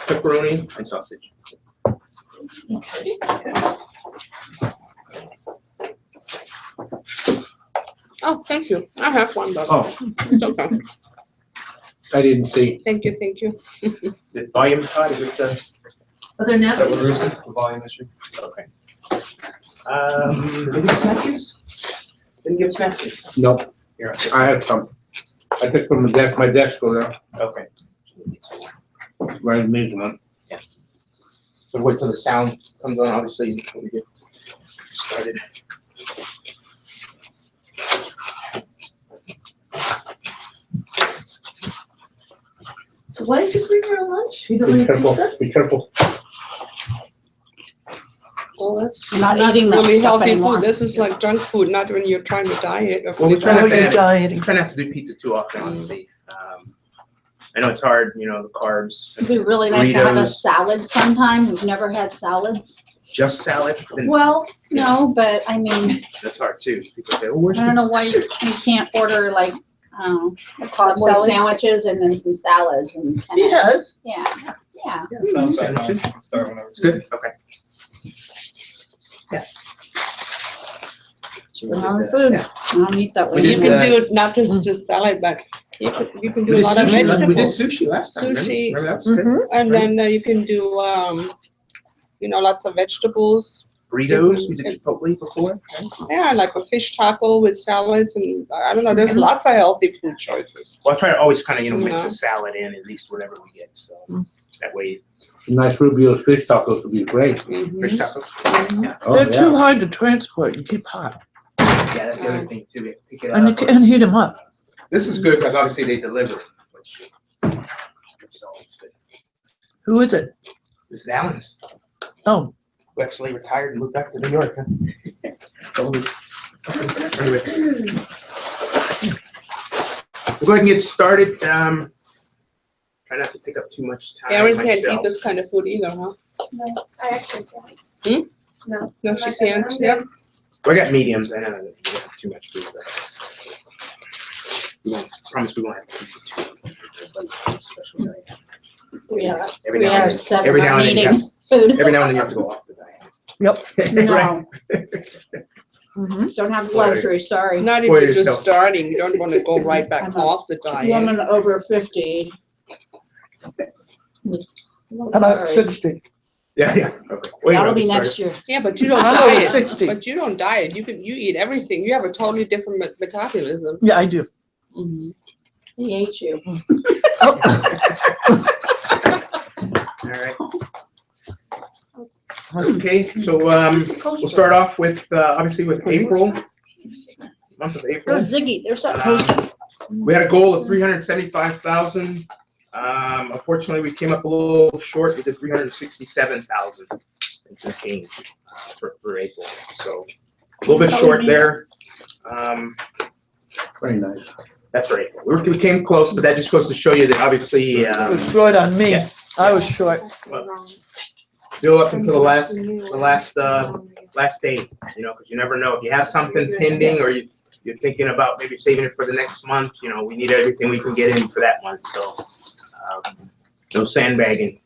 pepperoni, and sausage. Oh, thank you. I have one, but Oh, it's okay. I didn't see. Thank you, thank you. The volume, Todd, is it the? Other than that, what is it? The volume issue? Okay. Did they give us napkins? Didn't give us napkins? Nope. Here, I have some. I took from my desk over there. okay. Right, needs one. So wait till the sound comes on, obviously, before we get started. So why did you bring her a lunch? You don't Be like careful, pizza? be careful. Well, that's You're not eating that really stuff healthy anymore. food. This is like junk food, not when you're trying to diet. or Well, we try Oh, not to you're have, dieting. we try not to do pizza too often, obviously. I know it's hard, you know, the carbs. It'd be really nice to have a burritos, salad sometime. We've never had salads. Just salad, then Well, no, but I mean, that's hard too. People say, oh, where's I don't the? know why you can't order like, Carb Subway salad? sandwiches and then some salads and kind He of, has. yeah, yeah. Yeah, sounds like fun. Start whenever. It's good, okay. Healthy food. I don't eat that We way. You did can the- do not just salad, but you can We do a did lot of sushi, we did vegetables. sushi last time, remember? Sushi. Remember that was good? Mhm. And then you can do, lots of vegetables. Burritos, we did Chipotle before. Yeah, like a fish taco with salads and, I don't know, there's lots of healthy food choices. Well, I try to always kind of, you know, mix Yeah. a salad in at least whatever we get, so that way. Nice Rubio's fish tacos would be great. Mhm. Fish tacos. Oh, They're too yeah. hard to transport and keep hot. Yeah, that's the other thing too, we have to pick it And, up. and heat them up. This is good because obviously they deliver, which is always good. Who is it? This is Alan's, Oh, who actually retired and moved back to New York. Huh? So it's, anyway. We'll go ahead and get started. Try not to take up too much time Erin can't eat myself. this kind of food either, huh? No, I actually can't. No. No, she can't, yeah. We got mediums, I know that we don't have too much food, but we won't, promise we won't have to eat too much. Everybody's on a special diet. Every We now and are then- seven every now are and then you eating have- food. Every now and then you have to go off the diet. yep. No, Mhm. don't have the luxury, sorry. Not if For you're just yourself. starting, you don't want to go right back I'm a off the diet. Woman over 50. About Sorry. 60. Yeah, yeah, okay. Wait, That'll I'll be get next started. year. Yeah, but you don't I'm over diet. 60. But you don't diet. You eat everything. You have a totally different metabolism. Yeah, I do. He ate you. All right. Okay, so, we'll start off with, obviously with April, month of Go April. Ziggy, there's that Um, poster. We had a goal of 375,000. Unfortunately, we came up a little short. We did 367,000 and some change for April. So a little bit short there. Very nice. That's for April. We came close, but that just goes to show you that obviously, It was short on me. yeah. I was short. Bill up until the last day, you know, because you never know. If you have something pending or you're thinking about maybe saving it for the next month, you know, we need everything we can get in for that month, so. No sandbagging,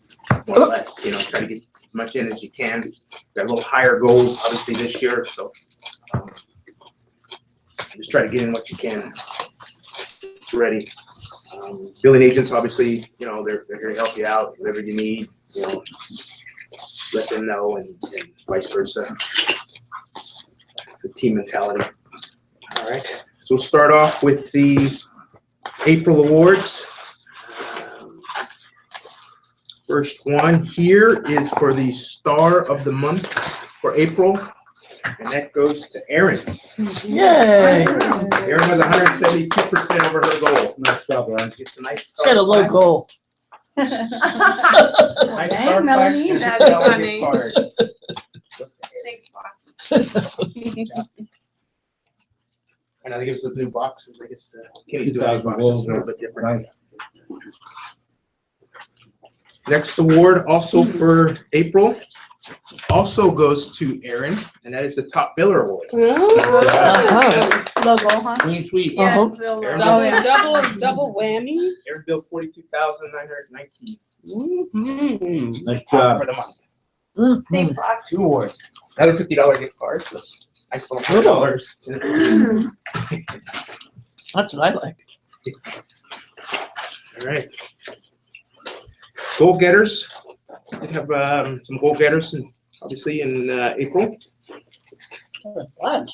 more or less, you know, try to get as much in as you can. Got a little higher goals, obviously, this year, so. Just try to get in what you can. It's ready. Billing agents, obviously, you know, they're here to help you out, whatever you need, you know, let them know and vice versa. The team mentality. All right, so we'll start off with the April awards. First one here is for the Star of the Month for April, and that goes to Erin. Yay. Erin was 172% over her goal. Nice job, Ryan. It's a nice She start. had a low goal. Nice Dang, start Melanie, back. that's Melanie funny. card. Thanks, Fox. I know they give us those new boxes, I guess, can't even do any boxes, it's a little bit different. Nice. Next award, also for April, also goes to Erin, and that is the Top Biller Award. Uh-huh. Logo, huh? Clean sweep. Uh-huh. Yes, so Erin low. billed- Double whammy. Erin billed 42,919. Nice job. For the month. Mhm. Fox. 2 awards. Another $50 gift card. So nice little $100. That's what I like. All right. Goal getters. We have some goal getters, obviously in April. What?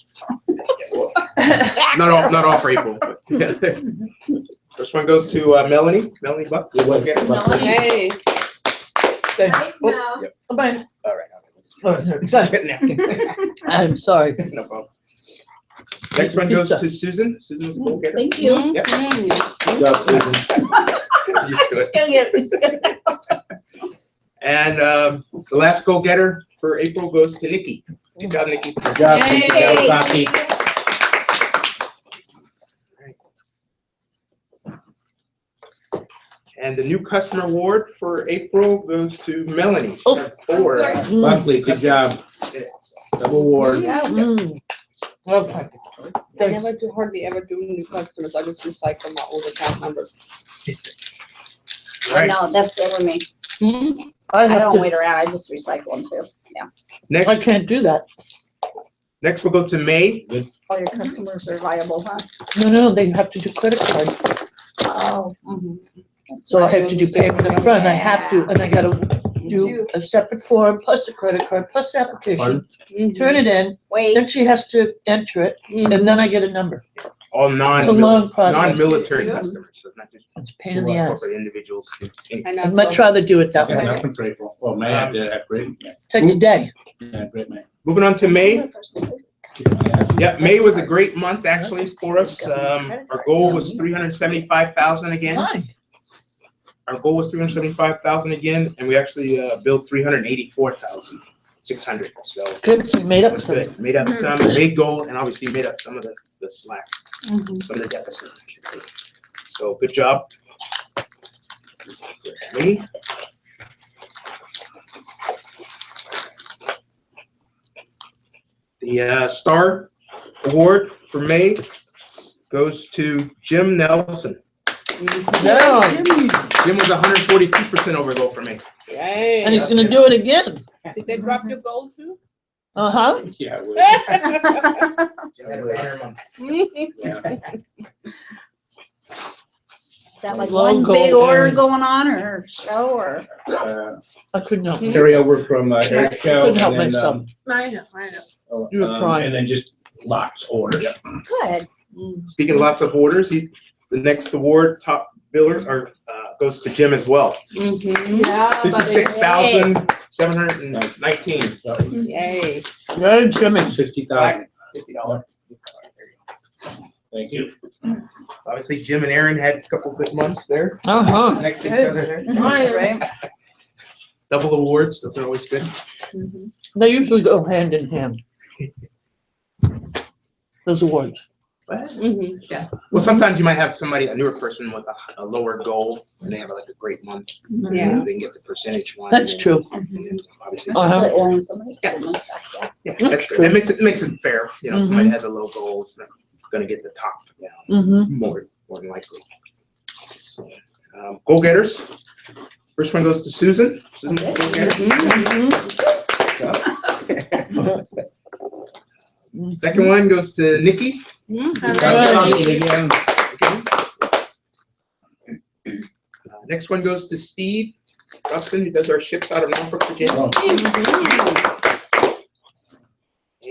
Not all for April. But first one goes to Melanie. Melanie Buck. Goal getter. Hey. Nice now. Bye. All right. Oh, sorry. I'm sorry. No problem. Next one goes to Susan. Susan's a goal getter. Thank you. Yep. Good job, Susan. Used to it. It's good. And the last goal getter for April goes to Nikki. Good job, Nikki. Good job, Yay. Kawasaki. And the new customer award for April goes to Melanie. Oh. For Buckley, good job. Double award. Mm. Okay. I never do, hardly ever do new customers. I just recycle my old account numbers. Right. No, that's good with me. Mhm. I have don't to- wait around, I just recycle them too. Yeah. I Next, can't do that. next we'll go to May. All your customers are viable, huh? No, they have to do credit card. Oh. So I have to do payment up front. I have to, and I gotta do a separate form plus a credit card plus the application. Turn it in, Wait, then she has to enter it, and then I get a number. All It's a long process. non-military customers, so it's not just It's a pain in the ass. corporate individuals. I know. I'd much rather do it that Okay, way. nothing for April. Well, May, I did have great. Takes a day. Yeah, great May. Moving on to May. Yeah, May was a great month actually for us. Our goal was 375,000 again. Fine. Our goal was 375,000 again, and we actually billed 384,600. So Good, so you made up that's some. good. Made up some, big goal, and obviously made up some of the slack, some of the deficit. So good job. Me. The Star Award for May goes to Jim Nelson. No, Jim was 142% over goal for me. Yay. and he's gonna do it again. Did they drop your goal too? Uh-huh. Yeah. is that like Logo one big order and- going on or show or? I couldn't help you. Carryover from air show. Couldn't help and then, myself. I know. You were crying. And then just lots of orders. Good. Speaking of lots of orders, the next award, top biller, goes to Jim as well. Yeah. 56,719. Yay. Very Jimmy. 60,000. $50. Thank you. Obviously, Jim and Aaron had a couple good months there. Uh-huh. Next to each other there. Right. Double awards, those are always good. They usually go hand in hand. Those awards. Yeah. Well, sometimes you might have somebody, a newer person with a lower goal, and they have like a great month. Yeah. They can get the percentage one. That's true. And then obviously, Uh-huh. yeah, that's good. It makes it fair. You know, somebody has a low goal, is not gonna get the top, Mm-hmm. more than likely. So, goal getters. First one goes to Susan. Susan's a goal getter. Second one goes to Nikki. Next one goes to Steve Rustin, who does our ships out of Norfolk, Virginia.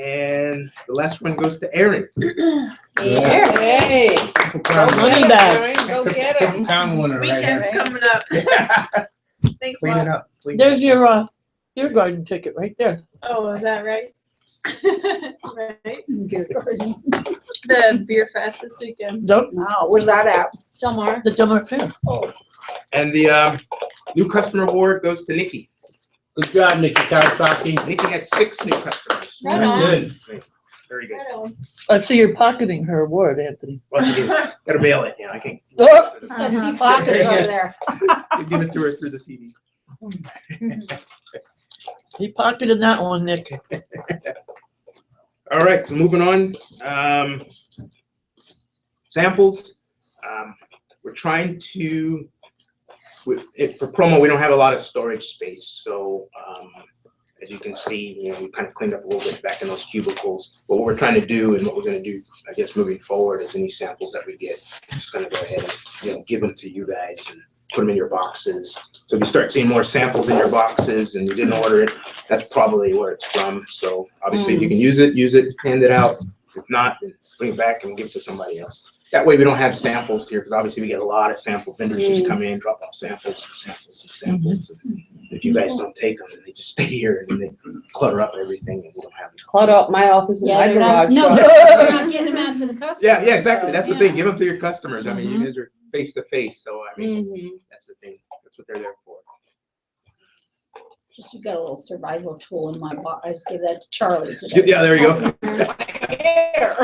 And the last one goes to Aaron. Hey. Money bags. Go get him. Pound winner right here. Weekend's coming up. Thanks, Clean it Mom. up. Clean it There's up. your garden ticket right there. Oh, is that right? Right. The beer fest this weekend. Nope, Oh, where's that at? Del Mar. the Del Mar Fair. And the new customer award goes to Nikki. Good job, Nikki Kawasaki. Nikki had 6 new customers. Right on. Good. Very good. Right on. I see you're pocketing her award, Anthony. Well, you gotta mail it, I can't Oh, Empty pockets over there. give it to her through the TV. he pocketed that one, Nick. All right, so moving on. Samples. We're trying to for promo, we don't have a lot of storage space, so, as you can see, you know, we kind of cleaned up a little bit back in those cubicles. But what we're trying to do and what we're gonna do, I guess, moving forward is any samples that we get, just gonna go ahead and, you know, give them to you guys and put them in your boxes. So if you start seeing more samples in your boxes and you didn't order it, that's probably where it's from. So obviously, if you can use it, hand it out. If not, then bring it back and give it to somebody else. That way we don't have samples here, because obviously we get a lot of sample vendors just come in, drop off samples and samples and samples. And if you guys don't take them, then they just stay here and then they clutter up everything and we don't have them. Clutter up my office and my they're not- garage. No, but- they're not getting them out to the customers. Yeah, exactly. That's the Yeah. thing. Give them to your customers. I mean, you guys are face to face, so I mean, that's the thing. That's what they're there for. Just, you got a little survival tool in my box. I just gave that to Charlie today. Yeah, there you go. Here.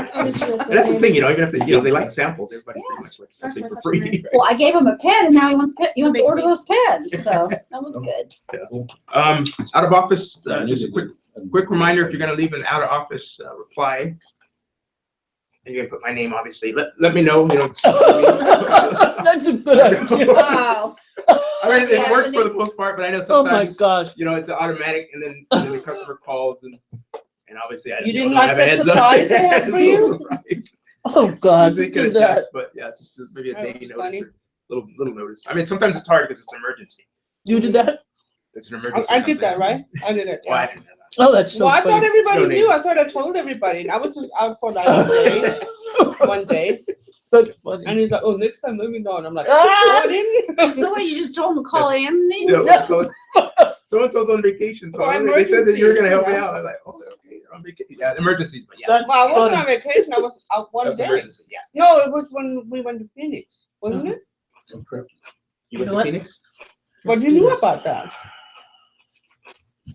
That's the thing, you know, even if they, you know, they like samples, everybody pretty much likes something for free. Well, I gave him a pen and now he wants to order those pens, so that was good. Out of office, just a quick reminder, if you're gonna leave an out of office reply, and you're gonna put my name, obviously, let me know, you know. That's a good idea. Wow. I mean, it works for the most part, but I know Oh my sometimes, gosh. you know, it's automatic, and then the customer calls, and obviously I You don't didn't like have a that heads up. surprise they had for It's you? a surprise. Oh, God. Usually do could that. adjust, but yeah, it's just maybe a That day was notice, funny. or little notice. I mean, sometimes it's hard because it's an emergency. You did that? It's an emergency. I did that, something. right? I did it. Well, I didn't know that. Oh, that's so Well, I funny. thought everybody No knew. names. I thought I told everybody. I was just out for that day, one day. That's funny. And he's like, oh, next time, let me know. And I'm like, Ah! oh, didn't So what, you just told him to call Anthony? So-and-so's on vacation, so For they said that you were gonna help me emergencies, out. I was like, oh, okay, you're on vacation. Yeah, emergencies, but yeah. That's Well, I wasn't funny. on vacation. I was out one That's day. emergency, yeah. No, it was when we went to Phoenix, wasn't it? You went know to what? Phoenix? But you knew about that.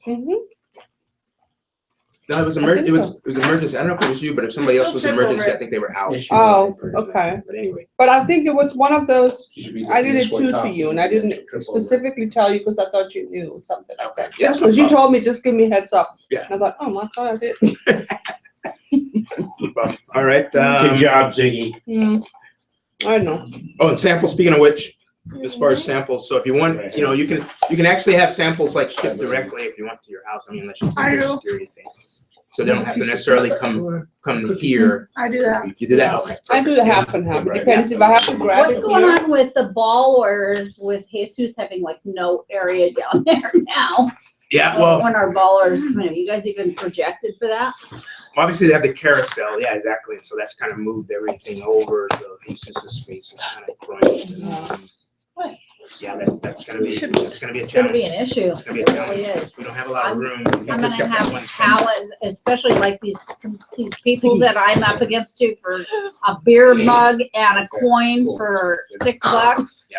Mm-hmm. No, it was I think emergency. I don't know if it was you, but if somebody else was Still trip emergency, over I think they were out. Oh, okay. But anyway. But I think it was one of those, You should be I did it getting this too one to copy. you, and I didn't Triple over. specifically tell you because I thought you knew, something like that. Yeah, that's no Because you problem. told me, just give me a heads up. Yeah. And I thought, oh, I thought I did. All right. Good job, Ziggy. I know. Oh, and samples, speaking of which, as far as samples, so if you want, you know, you can actually have samples like shipped directly if you want to your house. I mean, unless you I do do. security things. So they don't have to necessarily come here. I do that. You do that? Okay. I do the half and half. It depends if I have to grab What's it going here. on with the ball orders with Jesus having like no area down there now? Yeah, well, When our ballers come in, have you guys even projected for that? obviously they have the carousel. Yeah, exactly. And so that's kind of moved everything over. So Jesus' space is kind of crunched. And, yeah, that's gonna be a It's gonna challenge. be an issue. It's gonna be a It really challenge. is. We don't have a lot of I'm- room. We I'm just gonna got that have one center. talent, especially like these people that I'm up against too, for a beer mug and a coin for $6.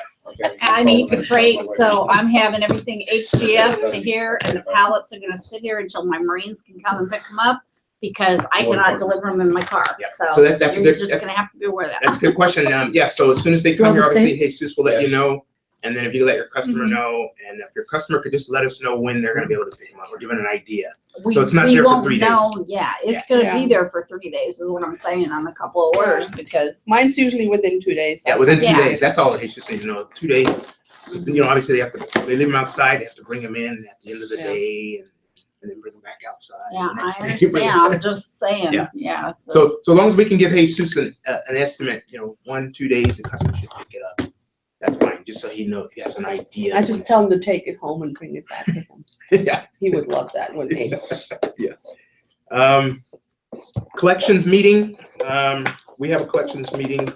I need the crate, so I'm having everything HDS to here, and the pallets are gonna sit here until my Marines can come and pick them up, because I cannot deliver them in my car, Yeah. so So that's a you're good- just that's- gonna have to be aware of That's a that. good question. Yeah, so as soon as they come want here, the obviously, Jesus will let you know. And then if you let your customer Mhm. know, and if your customer could just let us know when they're gonna be able to pick them up, we're giving an idea. We- So it's not we there for won't 3 days. know. Yeah, it's Yeah. gonna Yeah. be there for 3 days, is what I'm saying on a couple of orders, because Mine's usually within 2 days. Yeah, within 2 Yeah. days, that's all Jesus needs to know, 2 days. You know, obviously, they leave them outside, they have to bring them in at the end of the Yeah. day, and then bring them back outside. yeah, the I next day, bring understand. them I'm back. just saying, Yeah. yeah. So as long as we can give Jesus an estimate, you know, 1-2 days, the customer should pick it up. That's fine, just so he knows, he has an idea. I just tell him to take it home and bring it back to him. Yeah. He would love that, wouldn't he? Yeah. Collections meeting, we have a collections meeting,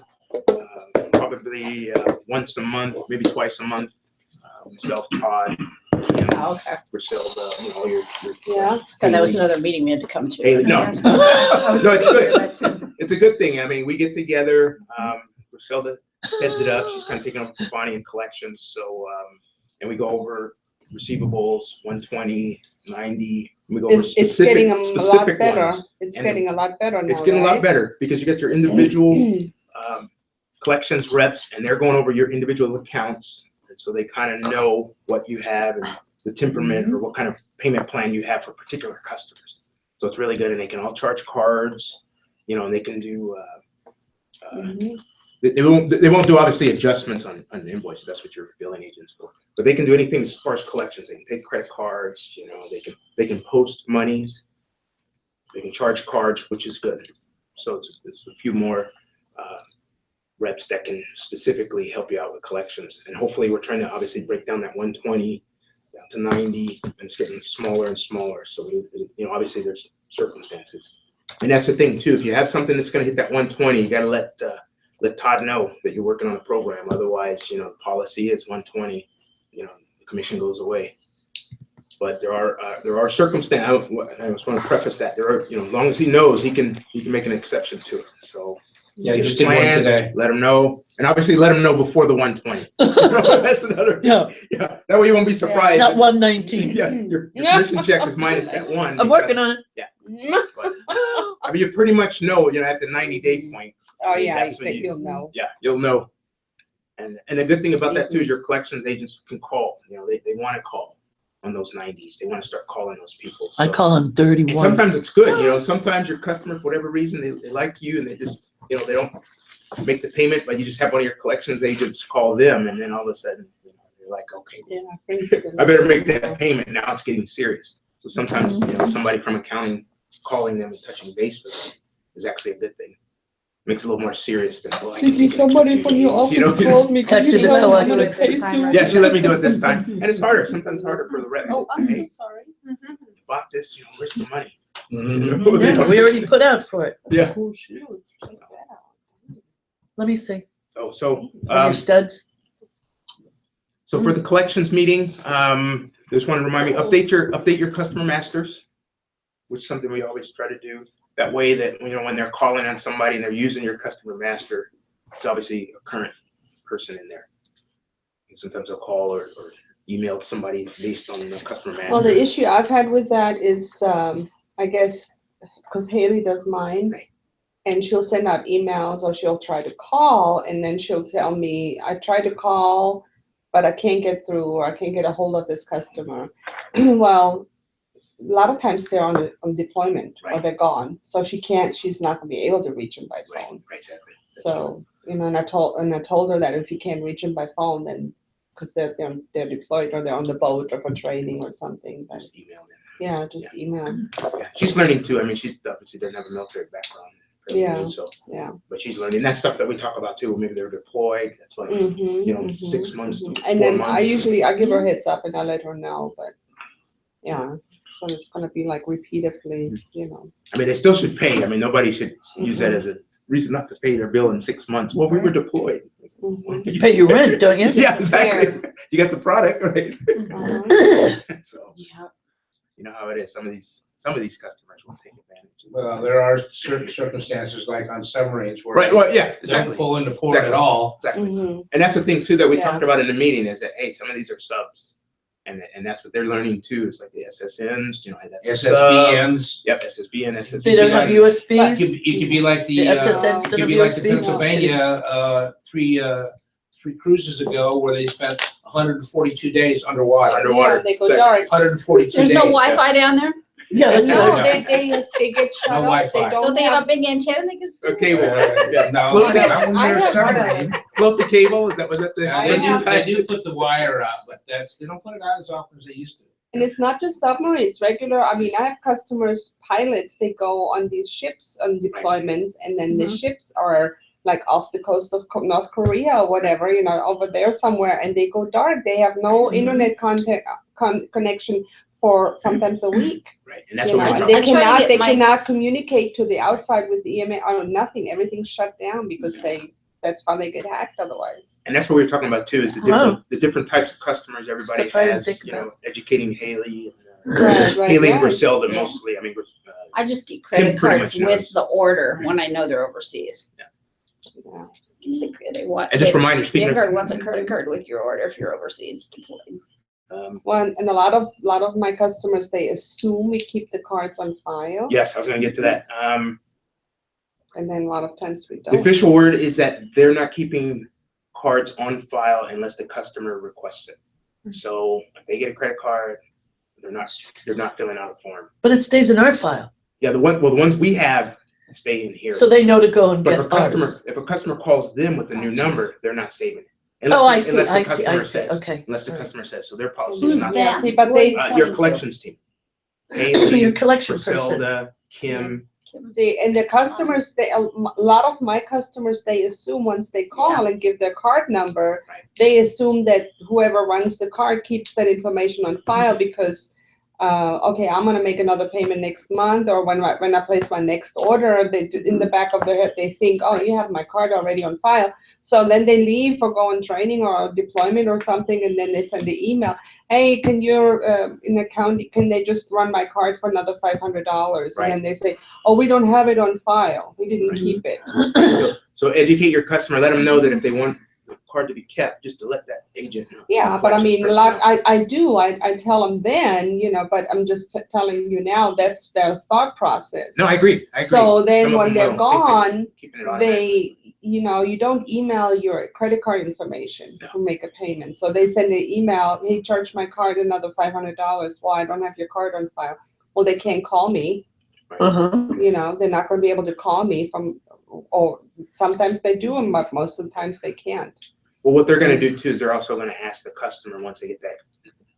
probably once a month, maybe twice a month. Myself, Todd, Oh, okay. Griselda, you know, your. Yeah. And that was another meeting we had to come to. Haley, no. I was No, it's gonna hear good. that too. It's a good thing. I mean, we get together, Griselda heads it up. She's kind of taking over for Bonnie in collections. So, and we go over receivables, 120, 90. We go over It's getting a lot specific better. ones. It's And getting a lot better now, It's getting a lot right? better because you get your individual collections reps and they're going over your individual accounts. And so they kind of know what you have and the temperament or what kind of payment plan you have for particular customers. So it's really good, and they can all charge cards, you know, and they can do They won't do obviously adjustments on invoices. That's what your billing agent's for. But they can do anything as far as collections. They can take credit cards, you know, they can post monies. They can charge cards, which is good. So it's a few more reps that can specifically help you out with collections. And hopefully we're trying to obviously break down that 120 down to 90, and it's getting smaller and smaller. So you know, obviously there's circumstances. And that's the thing too. If you have something that's going to hit that 120, you got to let Todd know that you're working on a program. Otherwise, you know, the policy is 120. You know, the commission goes away. But there are circumstances. I just want to preface that there are, you know, as long as he knows, he can make an exception to it. So Yeah, you just did one today. let him know, and obviously let him know before the 120. That's another. Yeah. Yeah. That way you won't be surprised. Not 119. Yeah. Your commission check is minus that one. I'm working on it. Yeah. But, I mean, you pretty much know, you know, at the 90-day point. Oh, yeah, I that's when think you'll know. Yeah, you'll know. And the good thing about that too is your collections agents can call. You know, they want to call on those 90s. They want to start calling those people. I call on 31. And sometimes it's good, you know, sometimes your customers, for whatever reason, they like you and they just, you know, they don't make the payment, but you just have one of your collections agents call them, and then all of a sudden, you know, they're like, okay, I better make that payment. Now it's getting serious. So sometimes, you know, somebody from accounting calling them and touching base with them is actually a good thing. Makes it a little more serious than, well, Somebody from your office called me. Can you tell me to pay soon? Yeah, she let me do it this time. And it's harder, sometimes harder for the rep. Oh, I'm so Hey, sorry. you bought this, you know, where's the money? Yeah, we already put out for it. Yeah. Oh, shoes. Check that out. Let me see. Oh, so, Are your studs? so for the collections meeting, just want to remind me, update your customer masters, which is something we always try to do. That way that, you know, when they're calling on somebody and they're using your customer master, it's obviously a current person in there. And sometimes they'll call or email somebody based on the customer master. Well, the issue I've had with that is, I guess, because Haley does mine, and she'll send out emails or she'll try to call, and then she'll tell me, I tried to call, but I can't get through, or I can't get a hold of this customer. Well, a lot of times they're on deployment or they're gone, so she's not gonna be able to reach them by phone. Right, exactly. So, you know, and I told her that if you can't reach them by phone, then, because they're deployed or they're on the boat or for training or something, but Just email them. yeah, just email. Yeah, she's learning too. I mean, she's obviously doesn't have a military background. Yeah, So, yeah. but she's learning. That's stuff that we talk about too. Maybe they're deployed. That's why, you know, 6 months. to 4 And then months. I give her a heads up and I let her know, but yeah, so it's gonna be like repeatedly, you know. I mean, they still should pay. I mean, nobody should use that as a reason not to pay their bill in 6 months. Well, we were deployed. You pay your rent, don't you? Yeah, exactly. You got the product, right? So, you know how it is. Some of these customers will take advantage. Well, there are certain circumstances like on submarines where. Right, well, yeah, They exactly. don't pull into port at all. Exactly. Mm-hmm. And that's the thing too that we Yeah. talked about in the meeting is that, hey, some of these are subs. And that's what they're learning too. It's like the SSNs, you know, that's a sub. SSBNs. Yep, SSB and SSB. So you don't have You USBs? could be like The SSNs you to could the be like the USBs? Pennsylvania, three cruises ago where they spent 142 days underwater. Yeah, they go dark. 142 days. There's no Wi-Fi down there? Yeah, that's No, right. they get shut No off. They Wi-Fi. don't Don't they have a have. big antenna they can? Okay, well, yeah. No, Float not that- when I they're have one of submarine. float the cable. Was that the? Yeah, they do put the wire out, but they don't put it out as often as they used to. And it's not just submarines, regular, I mean, I have customers, pilots, they go on these ships on deployments, and then the ships are like off the coast of North Korea or whatever, you know, over there somewhere, and they go dark. They have no internet connection for sometimes a week. Right, and that's You what know, we're and talking they about. cannot communicate to the outside with the EMA or nothing. Everything's shut down because that's how they get hacked otherwise. And that's what we were talking about too, is the different types of customers everybody Stuff I didn't has, think you know, about. educating Haley. Right, Haley and right. Griselda mostly, I mean, I just keep Tim credit pretty cards much with knows. the order when I know they're overseas. Yeah. They want. And just reminder, speaking Vanguard of, wants a credit card with your order if you're overseas deployed. Well, and a lot of my customers, they assume we keep the cards on file, yes, I was gonna get to that. and then a lot of times we The don't. official word is that they're not keeping cards on file unless the customer requests it. So if they get a credit card, they're not filling out a form. But it stays in our file. Yeah, the ones we have, stay in here. So they know to go and But get ours. if a customer calls them with a new number, they're not saving it. Oh, I Unless see, the I see, customer I see, says. okay. Unless the all right. customer says, so their policy is Who's not. that? See, but they, Your collections team. Haley, Your collection person. Griselda, Kim. see, and the customers, they, a lot of my customers, they assume once they call and give their card number, Right. they assume that whoever runs the card keeps that information on file because, okay, I'm gonna make another payment next month, or when I place my next order, they, in the back of their head, they think, oh, you have my card already on file. So then they leave for go on training or deployment or something, and then they send the email, hey, can your, in the county, can they just run my card for another $500? Right. And then they say, oh, we don't have it on file, we didn't keep it. So educate your customer, let them know that if they want the card to be kept, just to let that agent know. Yeah, but I mean, a lot, I tell them then, but I'm just telling you now, that's their thought process. No, I agree. So Some then of when them they're will think gone, keeping it automatic. you don't email your credit card information to make a payment. So they send an email, hey, charge my card another $500. Well, I don't have your card on file. Well, they can't call me. Uh-huh. They're not going to be able to call me or sometimes they do them, but most of the times they can't. Well, what they're gonna do too is they're also gonna ask the customer once they get that.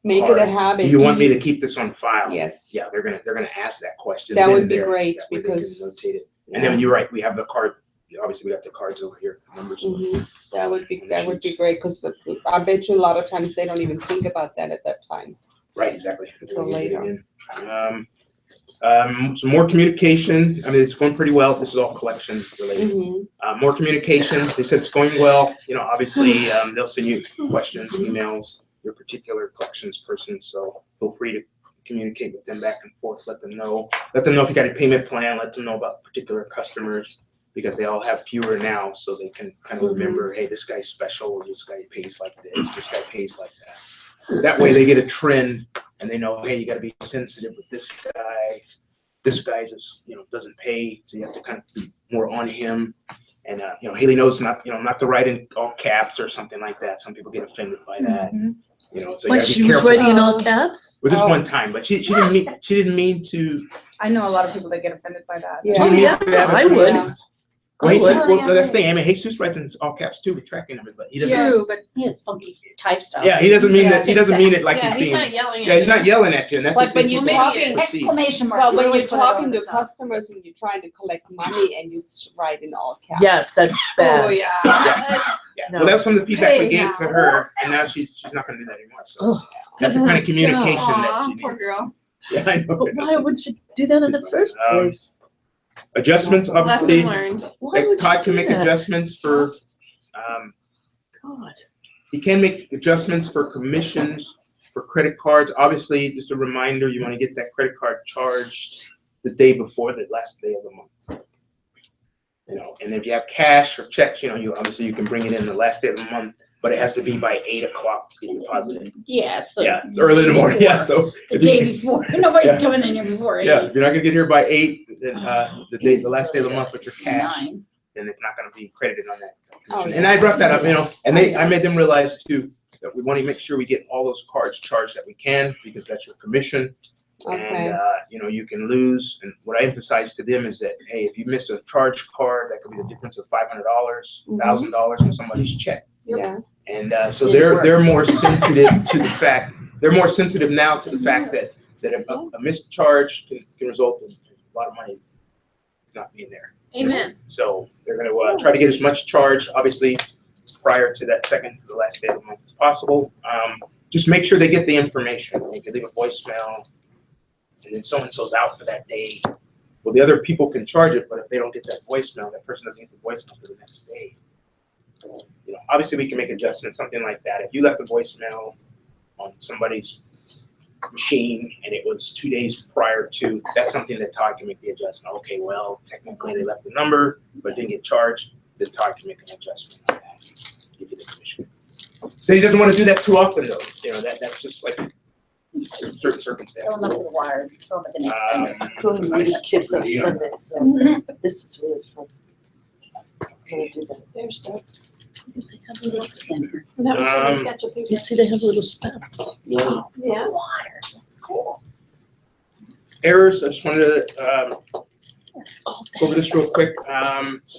Make card, it a habit. Do you want me to keep this on file? Yes. Yeah, they're gonna ask that question. That then would and be there. great That way they can because. notate it. And then you're right, we have the card, obviously we got the cards over here, numbers. That would be great, because I bet you a lot of times they don't even think about that at that time. Right, exactly. Until later. Some more communication, I mean, it's going pretty well, this is all collection related. More communication, they said it's going well, obviously, they'll send you questions, emails, your particular collections person, so feel free to communicate with them back and forth, let them know if you got a payment plan, let them know about particular customers, because they all have fewer now, so they can kind of remember, hey, this guy's special, this guy pays like this guy pays like that. That way they get a trend and they know, hey, you gotta be sensitive with this guy. This guy's doesn't pay, so you have to kind of be more on him. And Haley knows not to write in all caps or something like that. Some people get offended by that. So you gotta be She was careful. writing in all caps? Well, just one time, but she didn't mean to. I know a lot of people that get offended by that. She didn't mean to have it. I would. Well, that's the thing. I mean, Jesus writes in all caps too with tracking numbers, but he doesn't. True, but he has funky type stuff. Yeah, he doesn't mean that. He doesn't mean it like Yeah, he's being. not yelling at Yeah, he's you. not yelling at you, and that's Like the when thing you're people talking, perceive. Exclamation mark. Well, when Really you're put it talking over to the top. customers and you're trying to collect money and you write in all caps. Yes, that's bad. Oh, yeah. Yeah. No. Well, that was some of the feedback we Hey, gave now. to her, and now she's not going to do that anymore. So Oh. that's the kind of communication that Aw, she needs. poor girl. Yeah, I know. But why would you do that in the first place? Adjustments, obviously. Lesson learned. Why would Todd you can do make that? adjustments for. God. He can make adjustments for commissions for credit cards. Obviously, just a reminder, you want to get that credit card charged the day before the last day of the month. And if you have cash or checks, you can bring it in the last day of the month, but it has to be by 8 o'clock to get deposited. Yeah, so. Yeah, it's early in the morning. Yeah, so The if you day can- before, nobody's Yeah. coming in here before 8. Yeah, if you're not gonna get here by 8, then the last day of the month with your cash, 9. then it's not gonna be credited on that. Oh, commission. yeah. And I brought that up, and I made them realize too, that we want to make sure we get all those cards charged that we can, because that's your commission. Okay. And, you can lose, and what I emphasize to them is that, hey, if you miss a charge card, that could be the difference of $500, $1,000 on somebody's check. Yeah. And so they're more sensitive to the fact, they're more sensitive now to the fact that a missed charge can result in a lot of money not being there. Amen. So they're going to try to get as much charge, obviously, prior to that second to the last day of the month as possible. Just make sure they get the information. You can leave a voicemail, and then so-and-so's out for that day. Well, the other people can charge it, but if they don't get that voicemail, that person doesn't get the voicemail for the next day. So, obviously we can make adjustments, something like that. If you left a voicemail on somebody's machine and it was 2 days prior to, that's something that Todd can make the adjustment. Okay, well, technically they left the number, but didn't get charged, then Todd can make an adjustment on that. Give you the commission. So he doesn't want to do that too often though. That's just like certain circumstances. Throw them up the wire, throw them at the next. Going to meet kids on Sunday, so this is really fun. I'm gonna do that. There's stuff. They have a little center. That was Um, from the sketch of You paper. see, they have little spots. Yeah. Yeah. Water, that's cool. Errors, I just wanted to Go over this real quick.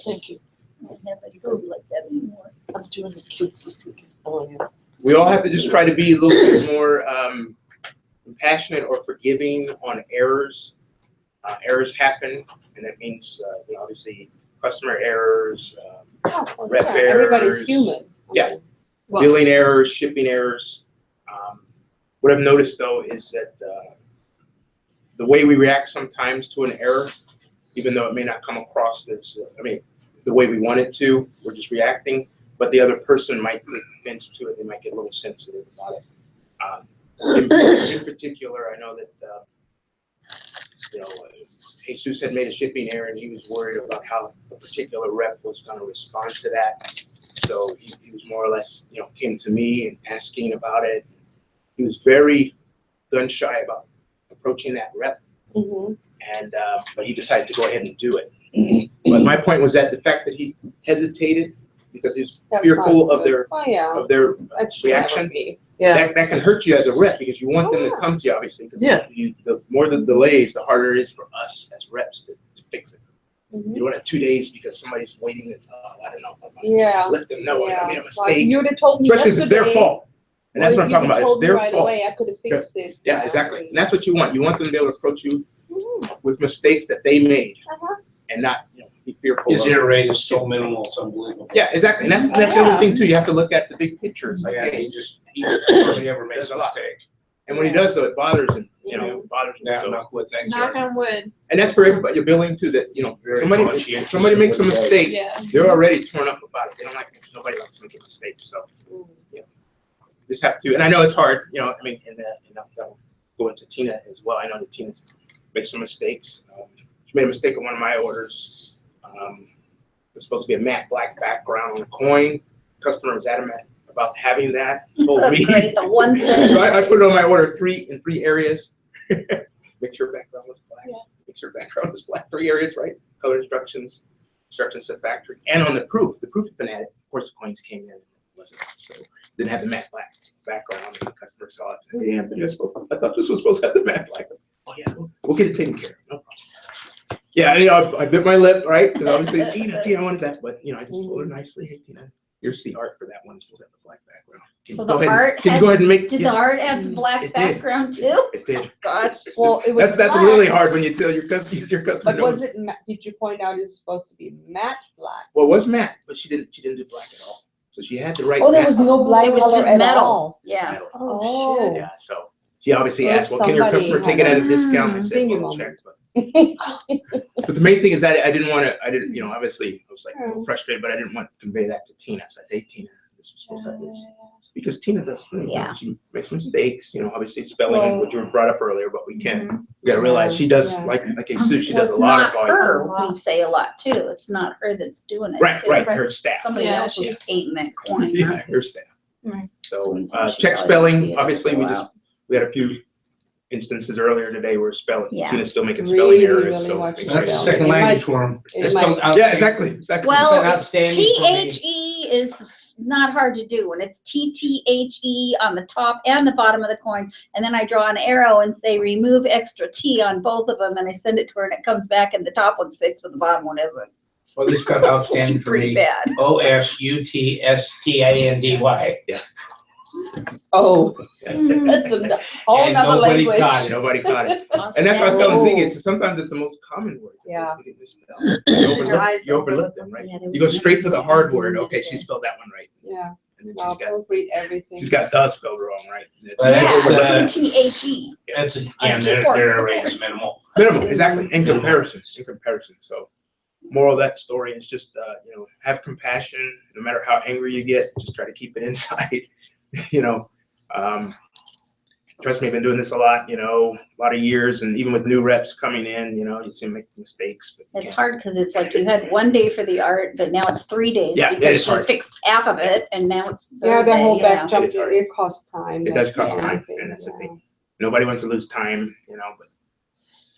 Thank you. Nobody goes like that anymore. I'm doing the kids this weekend. Oh, yeah. We all have to just try to be a little bit more compassionate or forgiving on errors. Errors happen, and that means, obviously, customer errors, rep errors. Everybody's human. Yeah, billing errors, shipping errors. What I've noticed though is that the way we react sometimes to an error, even though it may not come across as, the way we want it to, we're just reacting, but the other person might take offense to it, they might get a little sensitive about it. In particular, I know that, Jesus had made a shipping error and he was worried about how a particular rep was going to respond to that. So he was more or less, came to me and asking about it. He was very gun shy about approaching that rep, and but he decided to go ahead and do it. But my point was that the fact that he hesitated because he was fearful of their reaction. Yeah. That can hurt you as a rep because you want them to come to you, obviously. Because the more the delays, the harder it is for us as reps to fix it. You don't have 2 days because somebody's waiting and I don't know. Let them know I made a mistake. Like, you would have told me especially if it's their yesterday, fault. And that's what I'm talking about. It's their right fault. away, I could have fixed it. Yeah, exactly. And that's what you want. You want them to be able to approach you with mistakes that they made and not, be fearful. His error rate is so minimal, it's unbelievable. Yeah, exactly. And that's the other thing too. You have to look at the big picture. It's like, Yeah, hey, he hardly ever makes a mistake. and when he does though, it bothers him. Bothers him. Yeah, So, knock wood, thanks, Knock Eric. on wood. and that's for everybody. You're billing too. That Very somebody conscientious makes a of what he does. mistake, Yeah. they're already torn up about it. They don't like it. Nobody likes making mistakes. So just have to. And I know it's hard. And that'll go into Tina as well. I know that Tina makes some mistakes. She made a mistake on one of my orders. It's supposed to be a matte black background on the coin. Customer was adamant about having that. Told me. Great, the one thing. So I put it on my order in three areas. Make sure background was black. Yeah. Make sure background was black. 3 areas, right? Color instructions at factory, and on the proof. The proof had been added. Of course, the coins came in. It wasn't, so didn't have the matte black background. And the customer saw it. Yeah, I thought this was supposed to have the matte black. Oh yeah, we'll get it taken care of. No problem. Yeah, I bit my lip, right? Because obviously Tina wanted that, but I just told her nicely, hey Tina, here's the art for that one. It's supposed to have the black background. Can So you the go ahead and- art Can you go ahead and make? Did yeah, the art have black It did. background too? It did. Gosh. Well, it was That's black, really hard when you tell your customer. But knows. was it, did you point out it was supposed to be matte black? Well, it was matte, but she didn't do black at all. So she had the right. Oh, there matte was no black It was color just at metal. all? Yeah. metal. Oh, Yeah, so she obviously Well, asked, well, can your somebody customer take it had at a discount? I said, senior well, we'll moment. check. But the main thing is that I didn't, obviously, I was like a little frustrated, but I didn't want to convey that to Tina. So I said, hey, Tina, this was supposed to have this. Because Tina does, Yeah. she makes mistakes, obviously spelling and what you brought up earlier, but we gotta realize she does, Yeah. like Jesus, she Well, does a it's lot of not volume. her, we say a lot too. It's not her that's doing it. Right, too. right, her staff. Somebody Yeah, else was she's- hating that coin. Yeah, not her staff. Right. So, She check probably didn't see spelling, it obviously, go we out. had a few instances earlier today where Yeah. Tina's still making spelling Really, errors, really so. watch make your sure That's you- the spelling. second It language might- for him. it It's might- spelled Yeah, outstanding. exactly. It's been Well, outstanding for me. THE is not hard to do. When it's TTHE on the top and the bottom of the coin, and then I draw an arrow and say remove extra T on both of them, and I send it to her, and it comes back, and the top one's fixed, but the bottom one isn't. Well, this got outstanding for Pretty me. bad. OSUTSTANDY. Oh, that's a whole And nother nobody language. got it. Nobody caught it. And that's what I was telling Oh. Ziggy, sometimes it's the most common word. Yeah. You get misspelled. You overlook them, right? Yeah, there You go was straight to the nothing hard else word, in okay, it. she spelled that one right. Yeah, And then well, don't read everything. she's got the spelled wrong, right? But Yeah, that's, TTHE. that's, again, their error rate is minimal. Minimum, exactly, in comparison. So moral of that story is just, have compassion, no matter how angry you get, just try to keep it inside, Trust me, I've been doing this a lot, a lot of years, and even with new reps coming in, you see them make mistakes. But It's hard because it's like you had 1 day for the art, but now it's 3 days Yeah, it because is she hard. fixed half of it, and now it's Yeah, the Thursday, whole you back know. jump, It's hard. it costs time. It does that's cost the time, only thing, and that's the yeah. thing. Nobody wants to lose time, but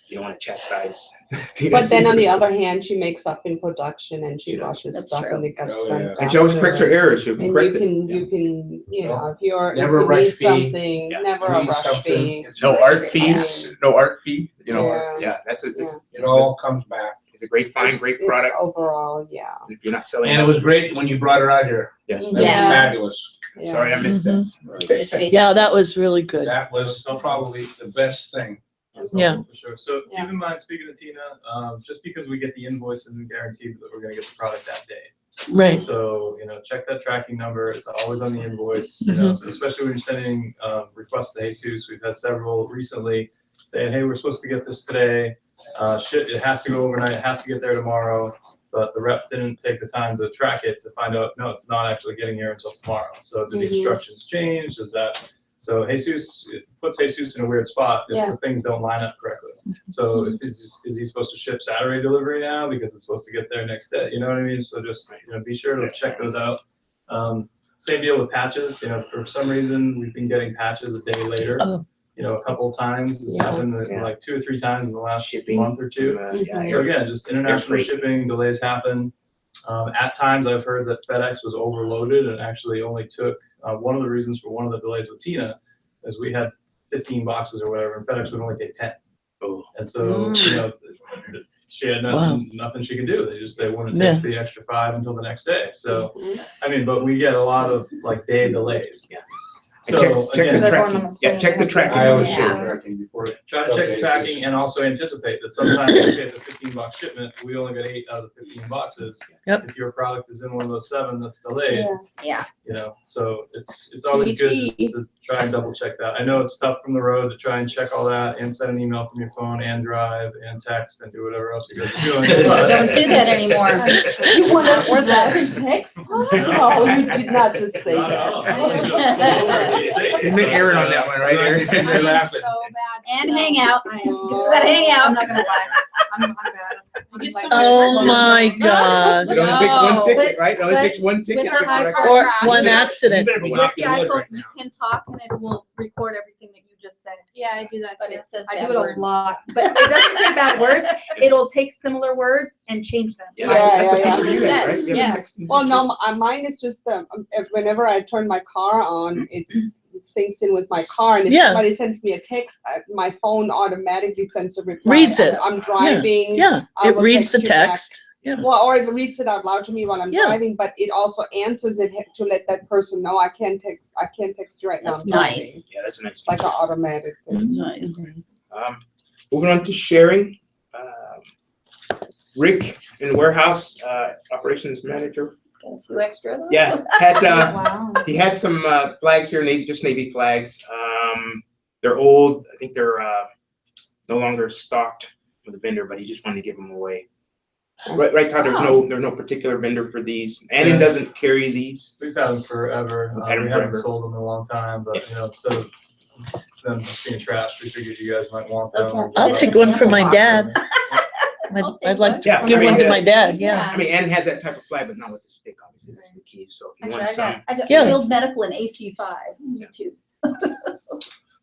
you don't want to chastise. But then on the other hand, she makes up in production and she She does. rushes That's stuff true. and it gets Oh, done yeah. And she always faster corrects her and- errors, she'll And correct you it. can, if you're, if Never you rush need fee. something, Yeah. never You a need rush something, fee. it's No right. art fee, Yeah. no art fee, Yeah. yeah, that's It all comes back. it's a great find, great It's product. overall, yeah. If you're not selling. And it was great when you brought her out here. Yeah. That was Yeah. fabulous. Yeah. Sorry, I missed that. Yeah, that was really good. That was probably the best thing. Yeah. For sure. So Yeah. keep in mind, speaking to Tina, just because we get the invoice isn't guaranteed that we're gonna get the product that day. Right. So, check that tracking number. It's always on the invoice, so especially when you're sending requests to Jesus. We've had several recently saying, hey, we're supposed to get this today. It has to go overnight. It has to get there tomorrow. But the rep didn't take the time to track it to find out, no, it's not actually getting here until tomorrow. So did the instructions change? So Jesus, it puts Jesus in a weird spot if Yeah. the things don't line up correctly. So is he supposed to ship Saturday delivery now because it's supposed to get there next day? You know what I mean? So just, be sure to check those out. Same deal with patches. For some reason, we've been getting patches a day later. Oh. A couple of times. It's Yeah. happened Yeah. like 2 or 3 times in the last Shipping. month or two. So again, just international freight. shipping delays happen. At times, I've heard that FedEx was overloaded and actually only took, one of the reasons for one of the delays with Tina is we had 15 boxes or whatever, and FedEx would only take 10. Oh. And so, she had nothing she could do. They wouldn't Yeah. take the extra 5 until the next day. So, but we get a lot of day delays. Yeah. So Check again, the tracking. Yeah, check the tracking. I always Yeah. check tracking before. try to check the tracking and also anticipate that sometimes if it's a 15-box shipment, we only got 8 out of the 15 boxes. Yep. If your product is in one of those 7 that's delayed, Yeah. so it's always good to try and double check that. I know it's tough from the road to try and check all that and send an email from your phone and drive and text and do whatever else you guys are doing. Don't do that anymore. You want to or that in text? No, you did not just say Not at that. all. You meant Aaron on that one, right, Aaron? I You're am laughing. so bad. And still. hang out. I am. Gotta hang out. I'm not gonna lie. I'm bad. You get so much Oh work my done. gosh. It only takes one No, ticket, right? It only but takes one ticket. with to my correct car it. Or crash, one You accident. better be With knocking the wood iPhone, right you now. can talk and it will record everything that you just said. Yeah, I do that But too. it says I bad do it words. a lot, but it doesn't say bad words. It'll take similar words and change them. Yeah, Yeah, that's what yeah, people do that, right? You have a Yeah. texting Well, feature. no, mine is just whenever I turn my car on, it syncs in with my car, and if Yeah. somebody sends me a text, my phone automatically sends a reply. Reads it. I'm driving. Yeah, I it will reads the text you back. text. Yeah. Well, or it reads it out loud to me while I'm Yeah. driving, but it also answers it to let that person know I can't text you right now. That's I'm driving. nice. Yeah, that's a nice. It's like an automatic thing. Nice. Moving on to sharing. Rick in the warehouse, operations manager. A few extra. though. Yeah, Wow. he had some flags here, just Navy flags. They're old. I think they're no longer stocked with a vendor, but he just wanted to give them away. Right, Todd, there's no particular vendor for these. Annan doesn't carry these. We've had them forever. We've had them We haven't forever. sold them in a long time, but instead of them just being trashed, we figured you guys might want Those them. weren't I'll take one for my dad. I'll take I'd like to Yeah, give I mean, one to my dad, yeah. I mean, Annan has that type of flag, but not with the stick, obviously, that's the key, so if you want Actually, some. I got Yeah. field medical and AC5. Yeah. Too.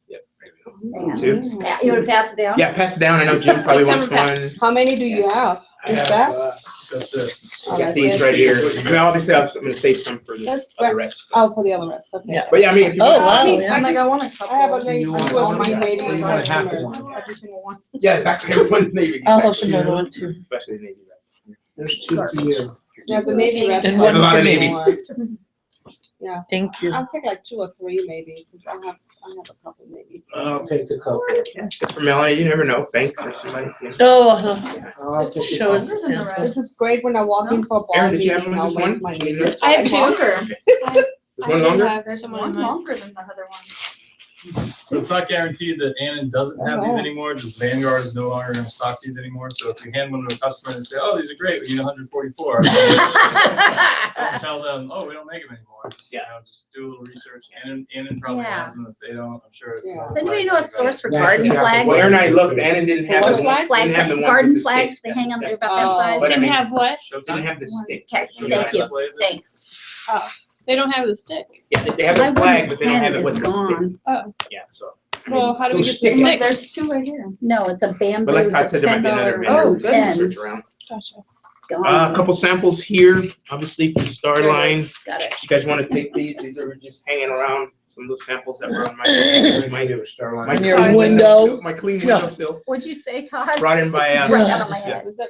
Yep, there we go. Hang on. Two. Yeah, you want to pass it down? Yeah, pass it down, I know Jim probably wants one. How many do you have? I Is have, that? That's it. Oh, got that's these it. right here. I mean, obviously, I'm gonna save some for the That's other right. reps. Oh, for the other reps, okay. Yeah. But yeah, I mean, if you Oh, want. wow, Me, yeah. I'm like, I want a couple. I have a Navy, You want two of one? my Navy. Or you want a half customers. one? Every single one. Yeah, exactly, everyone's Navy. I'll help exactly. another one too. Especially the Navy reps. There's 2 for you. Yeah, the Navy reps. And have one for a me. more. Yeah, Thank you. I'll take like 2 or 3 maybe, because I have a couple maybe. I'll take the couple. It's for Melanie, you never know, thanks or somebody. Yeah. Oh, I'll take the show us the Others in the sample. rest. This is great when I walk in for a ball Aaron, did you have meeting, one, I'll just make one? my You Navy. need this? I have two. Longer. Is one longer? Longer than the other one. So it's not guaranteed that Annan doesn't have these Oh. anymore, just Vanguard is no longer gonna stock these anymore, so if you hand one to a customer and say, oh, these are great, we need 144. Don't tell them, oh, we don't make them anymore. Just, just do a little research. Annan probably Yeah. has them, if they don't, I'm sure. it's Yeah. not Does anybody like know a anybody. source for Yeah, garden yeah. flags? Well, Aaron and I looked, Annan didn't have What the flag? Flags, didn't have the like ones garden with the flags, sticks. they That's- hang on, they're that's- about that Oh. size. But I Didn't mean, have what? Didn't have the sticks. Okay, So thank you, that's- thanks. Oh, they don't have the stick. Yeah, they have My the flag, wooden but they don't have pen it with is the stick. gone. Oh, Yeah, so. I well, mean, how do we those get the stick- stick? There's 2 right here. No, it's a bamboo. But like Todd said, there might be another vendor. Oh, we can goodness. search around. Gotcha. A couple samples here, obviously from There it Starline. is. Got it. You guys want to take these? These are just hanging around. some of those samples that were on my On your window. my clean Yeah. windowsill. What'd you say, Todd? Brought in by Right out of my yeah. head. Was that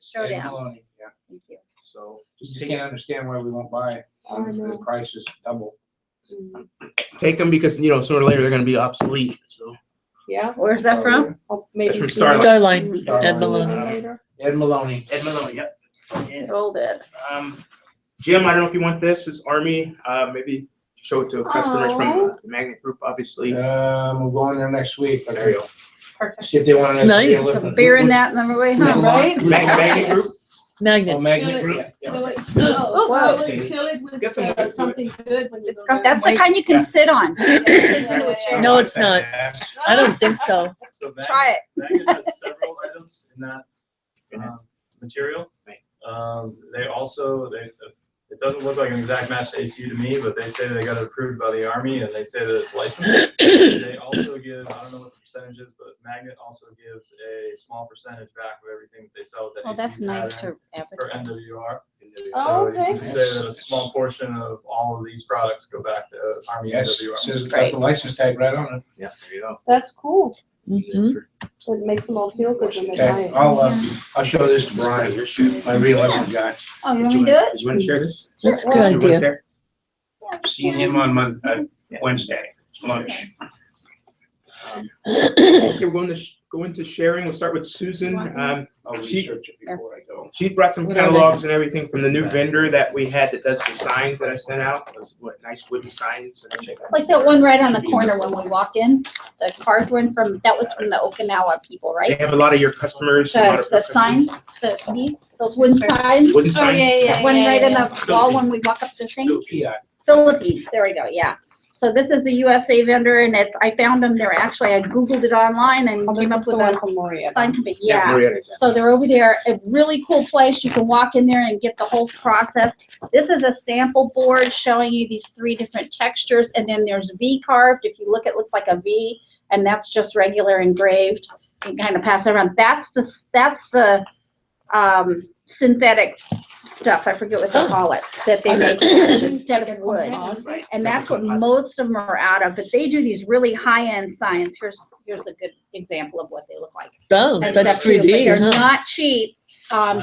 Showdown. Yeah. Thank you. So Just can't understand why we won't buy. The price is double. take them because sooner or later they're going to be obsolete. So Yeah. Where's that from? Oh, that's maybe. from sooner. Starline. Starline, Ed Maloney. Ed Maloney. Ed Maloney. Yep. Yeah. Hold it. Jim, I don't know if you want this. This Army. Maybe show it to customers from Oh. the Magnet Group, obviously. We'll go in there next week. There you go. Perfect. See if they want to. It's nice. Some beer in that on the way home, right? Magnet Group. Magnet. Oh, Magnet Group. Yeah. Oh, wow. Fill it with Get some something good when you It's go got, there. that's the kind you can sit on. No, it's not. I don't think so. So Try it. Magnet has several items in that material. They also, it doesn't look like an exact match to ACU to me, but they say they got it approved by the Army and they say that it's licensed. They also give, I don't know what the percentage is, but Magnet also gives a small percentage back of everything that they sell with Oh, the that's ACU nice pattern to for advertise. NWR. Oh, So you okay. can say that a small portion of all of these products go back to Army Yes, NWR. it says it's got the license tag right on it. Yeah, there you go. That's cool. Mhm. It makes them all feel good when they buy Okay, it. I'll show this to Brian, my real estate guy. Oh, you want me to do it? Did you want to share this? That's a Well, good You went idea. there? Seeing him on Wednesday, lunch. Okay, we're going to go into sharing. We'll start with Susan. I'll She- research it before I go. She brought some What are they? catalogs and everything from the new vendor that we had that does the signs that I sent out. Those nice wooden signs. It's like that one right on the corner when we walk in, the card one that was from the Okinawa people, They right? have a lot of your customers. a lot The, of the our sign, those wooden signs. Wooden Oh, signs? yeah, that one right in the wall when we walk up the thing. Philippines, there we go, yeah. So this is a USA vendor and I found them, they're actually, I Googled it online and Oh, this came is up the with one a from Maria. sign company, Yeah, yeah. Marietta's. So they're over there, a really cool place. You can walk in there and get the whole process. This is a sample board showing you these 3 different textures, and then there's V carved. If you look, it looks like a V, and that's just regular engraved. You can kind of pass it around. That's the synthetic stuff. I forget what they call it, that they make instead of wood. And that's what most of them are out of, but they do these really high-end signs. Here's a good example of what they look like. Oh, And that's stuff too, but 3D, they're huh? not cheap.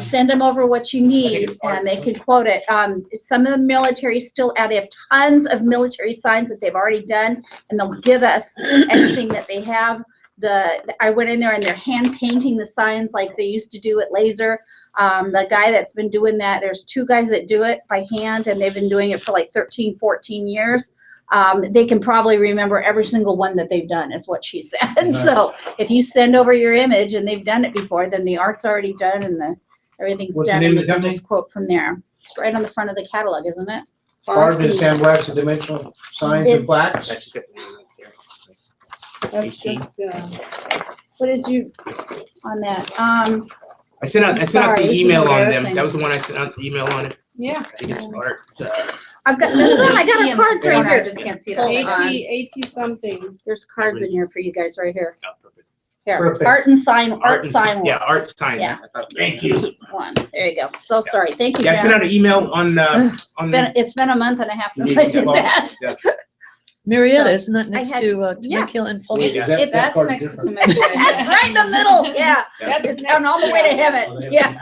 Send them over what you need and they can quote it. Some of the military still, they have tons of military signs that they've already done and they'll give us anything that they have. I went in there and they're hand painting the signs like they used to do at laser. The guy that's been doing that, there's 2 guys that do it by hand and they've been doing it for like 13, 14 years. They can probably remember every single one that they've done is what she said. Nice. So if you send over your image and they've done it before, then the art's already done and everything's What's the done name and of you the can company? just quote from there. It's right on the front of the catalog, isn't it? Barb and sandblast the dimensional signs and plaques. That's just got the name right there. That's just, What did you, on that? I sent out the Sorry, this is email on them. embarrassing. That was the one I sent out the email on it. yeah. I think it's art. I've got, I got our cards right here, just can't see it. Hold on. 80 something. There's cards in here for you guys right here. Oh, perfect. Here, Perfect. art and sign. Yeah, art sign. Yeah. Thank you. Keep one. There you go. So sorry. Thank you, Yeah, I sent Jen. out an email on It's been a month and a half since I did that. Yeah. Marietta, So, isn't that next had- to yeah. Temecula and Wait, Fulton? is that That's card next to different? Temecula. Right in the middle, yeah. That's It's down all the way to heaven, yeah.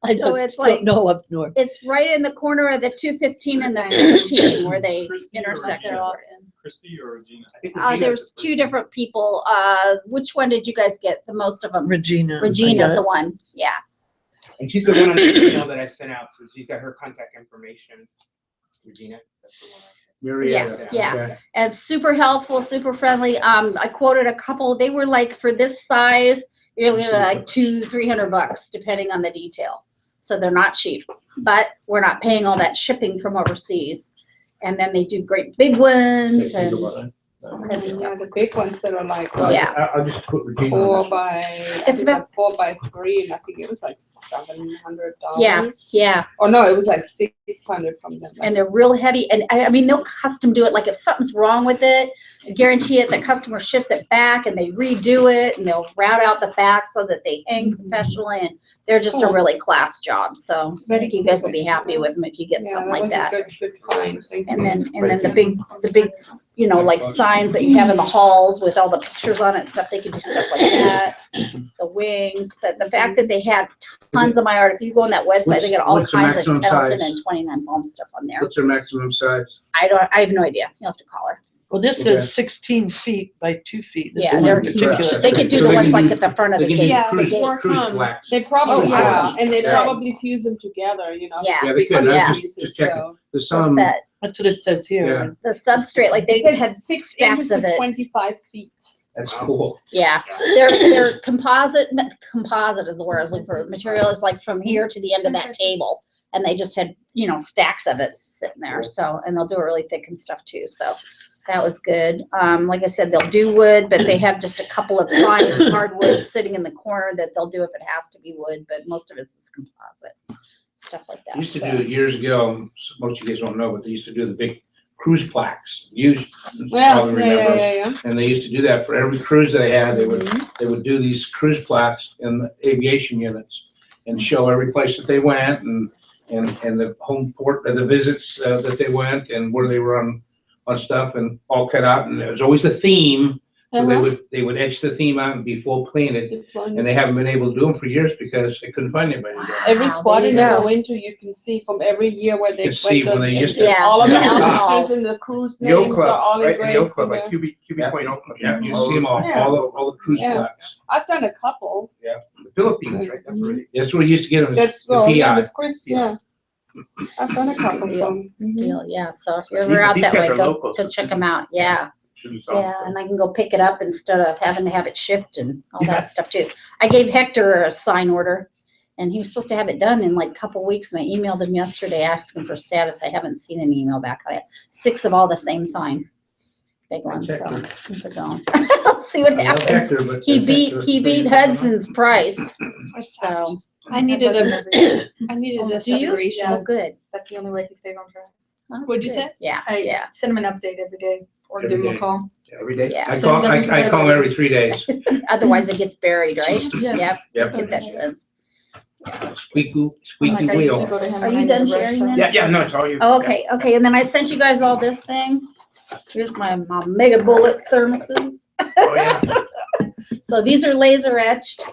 I So don't, it's don't like- know up north. It's right in the corner of the 215 and the 15 where they Christie or intersect. Regina? Christie or Regina? I think Regina's There's the 2 different people. Which one did you guys get? The most of them? Regina. Regina's I the got one, yeah. And she's the one on the email that I sent out, so she's got her contact information. Regina. That's the one. Marietta. Yeah, Okay. And super helpful, super friendly. I quoted a couple, they were like, for this size, you're looking at like $200-300 depending on the detail. So they're not cheap, but we're not paying all that shipping from overseas. And then they do great big ones and all kinds of Yeah, stuff. the big ones that are like, what, Yeah. I'll just put Regina 4 on this. by, It's about- 4 by 3, and I think it was like $700. Yeah, yeah. Oh no, it was like 6 It's funded from them. And they're real heavy, and I mean, they'll custom do it, like if something's wrong with it, I guarantee it, the customer shifts it back and they redo it, and they'll route out the back so that they hang professionally, and they're just a really class job, so I think you guys will be happy with them if you get something like that. Good find. Thank you. And then the big, you know, like signs that you have in the halls with all the pictures on it and stuff, they can do stuff like that. The wings, but the fact that they have tons of my art, if you go on that website, they got all What's the kinds of maximum Pelton size? and 29 Palm stuff on there. What's their maximum size? I have no idea. You'll have to call her. Well, this Okay. says 16 feet by 2 feet. This Yeah, one they're, in particular. they could do So the they ones can like do- at the front of they the can do gate. cruise- the gate. Or cruise some. blacks. They probably, Oh, yeah. and they Yeah. probably fuse them together, you know. Yeah. Yeah, they could, Yeah. just check it. There's Just some, that, That's what it says here. the substrate, like they It says had 6 stacks inches of to it. 25 feet. that's cool. Yeah, they're composite is the word I was looking for. Material is like from here to the end of that table, and they just had, you know, stacks of it sitting there. So, and they'll do it really thick and stuff too. So that was good. Like I said, they'll do wood, but they have just a couple of fine hardwoods sitting in the corner that they'll do if it has to be wood, but most of it is composite, stuff like that. Used to So- do it years ago, most of you guys don't know, but they used to do the big cruise plaques. You Yeah, probably remember. yeah. And they used to do that for every cruise they had. They would do these cruise plaques in the aviation units and show every place that they went and the home port, the visits that they went and where they were on stuff and all cut out. And there was always a theme. So they would etch the theme out and be full painted. And they haven't been able to do them for years because they couldn't find anybody to do it. Every Wow, spot there you you go. go into, you can see from every year where they You can see when they used to- Yeah. all of the Yeah. houses in the cruise The Oak names are all Club, right, in the Oak engraved Club, in like there. Cubic Point Oak Club. Yeah, you see them all, Yeah. all the cruise Yeah. plaques. I've done a couple. The Philippines, right, that's where That's where we used to get them, That's the well, yeah, PI. with Chris, yeah. I've done a couple of them. Deal, yeah, so if you're ever out These that guys way, are go locals, go so check them out, yeah. shouldn't sound Yeah, so- and I can go pick it up instead of having to have it shipped and all that stuff too. I gave Hector a sign order, and he was supposed to have it done in like a couple weeks, and I emailed him yesterday asking for status. I haven't seen an email back on it. 6 of all the same sign, big ones, so. Hector. keep it going. See what I love happens. Hector, but He then beat, Hector- he beat Hudson's price, so. I needed a Do you? separation. Oh, good. That's the only way he stays on track. Oh, What'd you good. say? Yeah, I yeah. send him an update every day or Every give him day. a call. Every day? Yeah. I So call, he doesn't I call them forget. every 3 days. Otherwise it gets buried, right? Yeah. Yep. Yep. Get that sense. Squeaky I'm like, I wheel. usually go to him Are when you I need done a sharing restaurant. then? Yeah, no, it's all you. Oh, okay, okay, and then I sent you guys all this thing. Here's my mega bullet thermoses. Oh, yeah. So these are laser etched.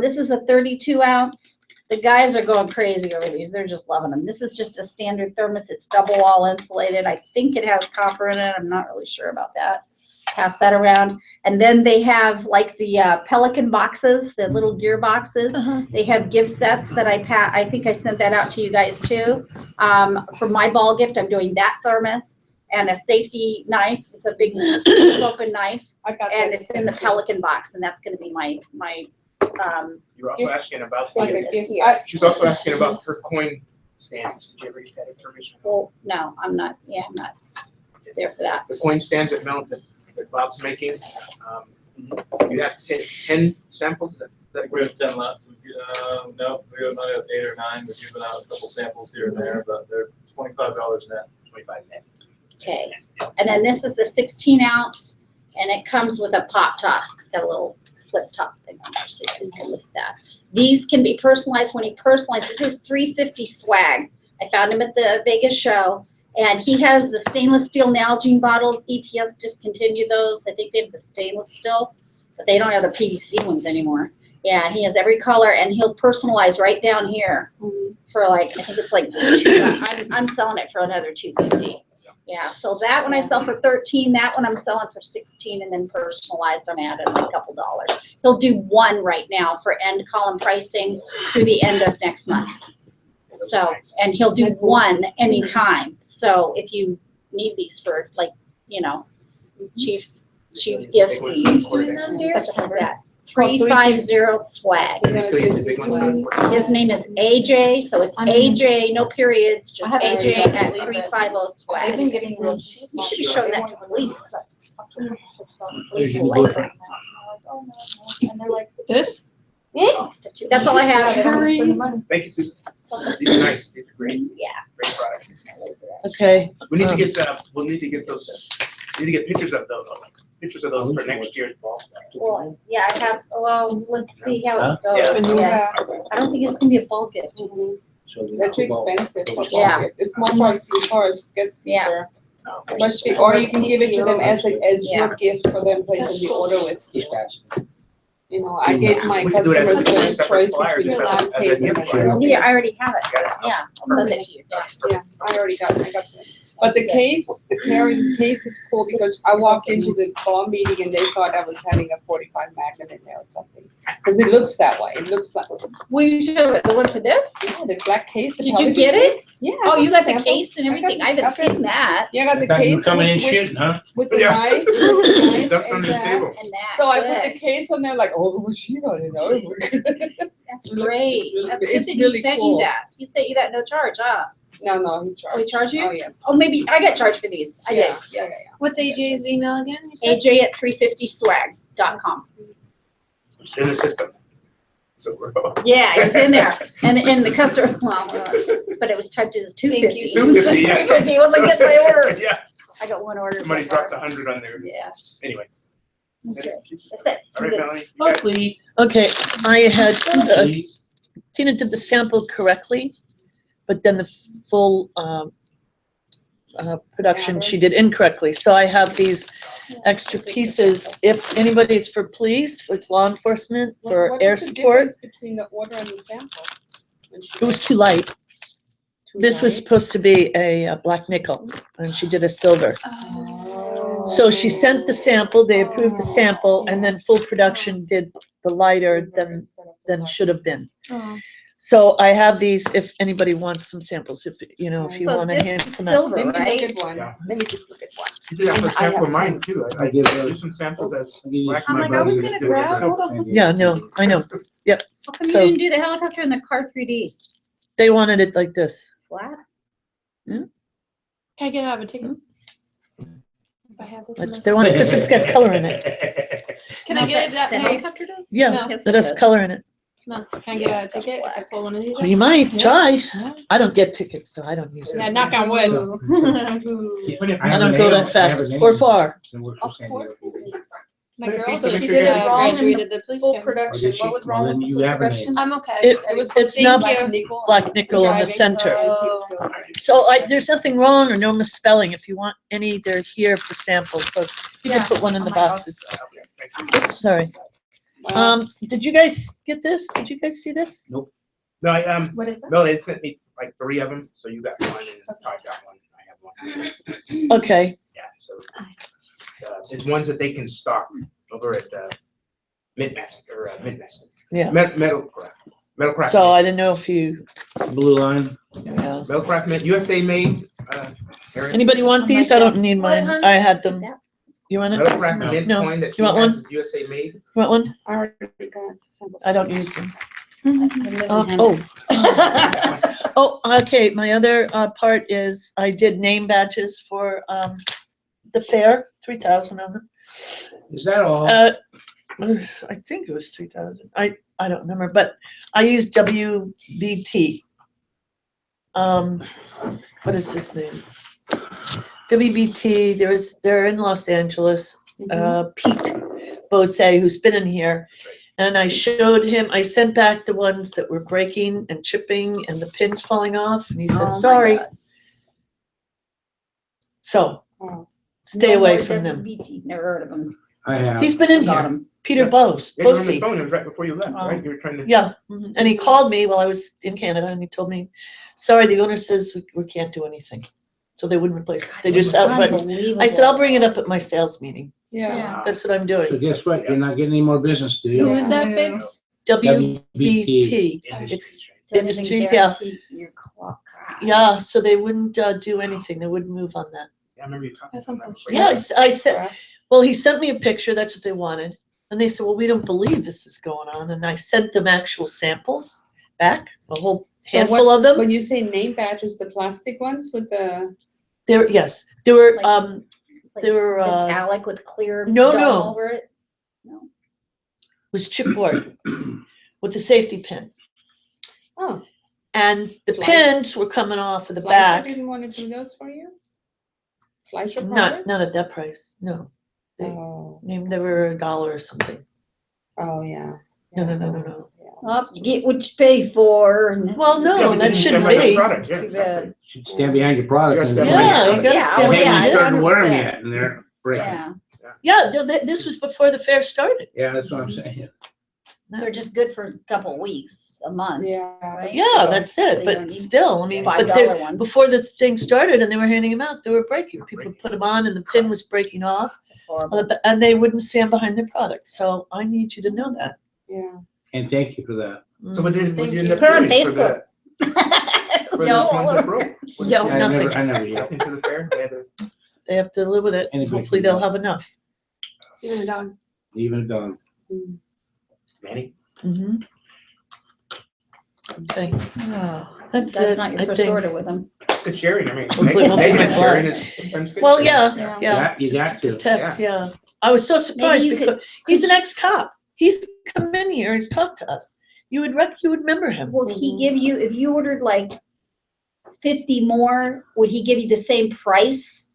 This is a 32 ounce. The guys are going crazy over these. They're just loving them. This is just a standard thermos. It's double wall insulated. I think it has copper in it. I'm not really sure about that. Pass that around. And then they have like the Pelican boxes, the little gear boxes. They have gift sets that I think I sent that out to you guys too. For my ball gift, I'm doing that thermos and a safety knife. It's a big open knife, I got and that it's in the Pelican box, and that's going to be my You were also asking about, like the- a gift. she's also asking about her coin stands. Did you ever get that information? Well, no, I'm not there for that. The coin stands that mount that Bob's making, you have to take 10 samples, is that We have 10 left. No, we have not have 8 or 9. We've given out a couple samples here and there, but they're $25 net. 25 net. Okay, and then this is the 16 ounce, and it comes with a pop top. It's got a little flip top thing on there, so you guys can look at that. These can be personalized. When you personalize, this is 350 swag. I found him at the Vegas show, and he has the stainless steel Nalgene bottles. ETS discontinued those. I think they have the stainless still, but they don't have the PVC ones anymore. Yeah, he has every color, and he'll personalize right down here for like, I think it's like, I'm selling it for another $250. Yeah, so that one I sell for 13, that one I'm selling for 16, and then personalized I'm adding like a couple dollars. He'll do one right now for end column pricing through the end of next month. So, and he'll do one anytime. So if you need these for like, you know, chief gifts and Who's doing them, dear? stuff like that. 350 swag. You still get the big one? His name is AJ, so it's AJ, no periods, just I haven't AJ read at that. 350 swag. I've been getting real cheap. You should be showing that to police. Police There's will your like book. that. And they're like, This? That's all I have. Thank you, Susan. These are nice, these are great. Yeah. Great product. Okay. We need to get, we'll need to get those, we need to get pictures of those for next year's ball. Well, yeah, I have, well, let's see how Huh? it goes. Yeah. Yeah. I don't think it's gonna be a ball gift. They're too expensive for Yeah. budget. It's more for us, guest Yeah. speaker. Must be, or you can give it to them as your gift for them placing the order with you. You know, I gave my We can do it as a customers the separate choice flyer, between just flat as a case and gift flyer. a Yeah, I already have it. Yeah. Yeah, I'll send it to you. Yeah. Yeah, I got it. But the case, the carrying case is cool because I walked into the ball meeting and they thought I was having a 45 Magnum in there or something. Because it looks that way. It looks like, Will you show it? The one for this? yeah, the black case. the Did you powder get it? case. Yeah. Oh, you got the sample. case and everything? I haven't seen that. Yeah, I got I the thought you were case coming in with, shooting, huh? with the Yeah. knife. with the knife Ducked and under the that. table. And that. So I put good. the case on there like, oh, what she got it? Oh, That's great. That's good It's that he really sent you cool. that. He sent you that no charge, huh? No, he Oh, he charged. charged you? Oh, yeah. Oh, maybe, I got charged for these. I did. Yeah. What's AJ's email again? You said? AJ@350swag.com. It's in the system. So we're. Yeah, it's in there. And the customer, well, but it was typed as Thank 250. you. 250, yeah. 250 wasn't getting my order. Yeah, I got one order. so somebody far. dropped 100 on there. Yeah. Anyway. Okay. That's it. All right, Melanie. you got it? Mostly. Okay, I had, Tina did the sample correctly, but then the full, production she did incorrectly. So I have these extra pieces. If anybody, it's for police, it's law enforcement, for What air was the support. difference between the order and the sample? When she It was got too light. too This was light? supposed to be a black nickel, and she did a silver. Oh. So she sent the sample, they approved the sample, and then full production did the lighter than should have been. Oh. So I have these, if anybody wants some samples, if you So want to this hand is some out. silver, Let me right? look at one. Yeah. Let me just look at one. You did that for And I sample of have mine tons. too. I give Do those. some samples as black. I'm like, I was gonna grab, hold on. Yeah, no, I know. How come you So- didn't do the helicopter and the car 3D? They wanted it like this. Flat? Can I get out of a ticket? If I have this. in That's, my- they want it because it's got color in it. Can I get it that The way? helicopter does? Yeah, No. Yes, it it has does. color in it. No, can I get out a ticket if I pull one of these? Well, you might try. Yeah. I don't get tickets, so I don't use Yeah, it. knock on wood. I don't go that fast or far. Of course. My Put a girl, piece of though, it she together. did, graduated the police Full academy. production, what was wrong then with you full have an production? I'm okay. It's not Thank you. black nickel in the center. Oh. So there's nothing wrong or no misspelling. If you want any, they're here for samples, so you can Yeah. put one in the boxes. Oops, sorry. Wow. Did you guys get this? Did you guys see this? No, I, What is that? no, they sent me like 3 of them, so you got one and Todd got one, I have one. Okay, Yeah, so, it's ones that they can stock over at, Midmaster, yeah. Metalcraft. So I didn't know if you, Blue line. yeah. Metalcraft, USA made, Aaron. Anybody want these? I don't need mine. I had them. You want it? Metalcraft mint No. coin that You want has one? is USA made. You want one? I already got some. I don't use them. Oh. Oh. Oh, okay, my other part is I did name badges for the fair, 3,000 of them. Is that all? I think it was 3,000. I don't remember, but I used WBT. What is his name? WBT, they're in Los Angeles. Pete Bose, who's been in here. And I showed him, I sent back the ones that were breaking and chipping and the pins falling off, and he Oh said, my sorry. God. So, Oh. stay No away more from them. WBT. Never heard of him. I have. He's been in Got here, him. Peter Yeah. Bose, Yeah, you were on the Bose. phone, it was right before you left, Oh. right? You were trying to. Yeah, and he called me while I was in Canada, and he told me, sorry, the owner says we can't do anything. So they wouldn't replace it. They just outright, I said, I'll bring it up at my sales meeting. Yeah. That's what I'm So doing. guess what? You're not getting any more business, do Who you? is that, babes? WBT. Industries. Industries, yeah. Your clock. Yeah, so they wouldn't do anything. They wouldn't move on that. Yeah, I remember you talking. That's about that. unfortunate. Yeah, I said, well, he sent me a picture. That's what they wanted. And they said, well, we don't believe this is going on. And I sent them actual samples back, a whole So handful of them. When you say name badges, the plastic ones with the, Yes, there were, Like- It's like they were, metallic with clear no, dome no. over it. was chipboard. with the safety pin. Oh. And the Fleischer? pins were coming off of the Fleischer back. didn't want to do those for you? Fleischer Not products? at that price, no. They Oh, were $1 or something. oh, yeah. No. Well, you get what you pay for. And Well, Yeah, no, but that you shouldn't stand by the be. product, yeah, Too bad. Should stand behind your product. You and- gotta stand behind Yeah, you gotta Yeah, stand oh, They yeah, haven't started 100%. wearing yet and they're breaking. Yeah, Yeah, no, this was before the fair started. Yeah, that's what I'm saying. they're just good for a couple of weeks, a month. Yeah. Right? Yeah, that's So it, you but don't need still, I mean, but $5 ones. before the thing started and they were handing them out, they were breaking. People put them on and the pin was breaking off, It's horrible. and they wouldn't stand behind their product. So I need you to know that. Yeah. And thank you for that. So what did Thank you you. end up Put it on doing for Facebook. the, for No. those ones that broke? What did No, you- I nothing. never yelled. Into the fair? They had to- They have to live with it. Anybody Hopefully can they'll do have enough. Even a dog. Even a dog. Manny? Mm-hmm. Okay. That's That's it, not your I first think. order with them. Good sharing, I mean. Hopefully it won't be Megan my sharing last. is- friends good Well, sharing. yeah, Yeah. yeah. You just got to. protect, yeah. I was so surprised you could- because he's an ex-cop. He's come in here, he's talked to us. You would remember him. Will he give you, if you ordered like 50 more, would he give you the same price?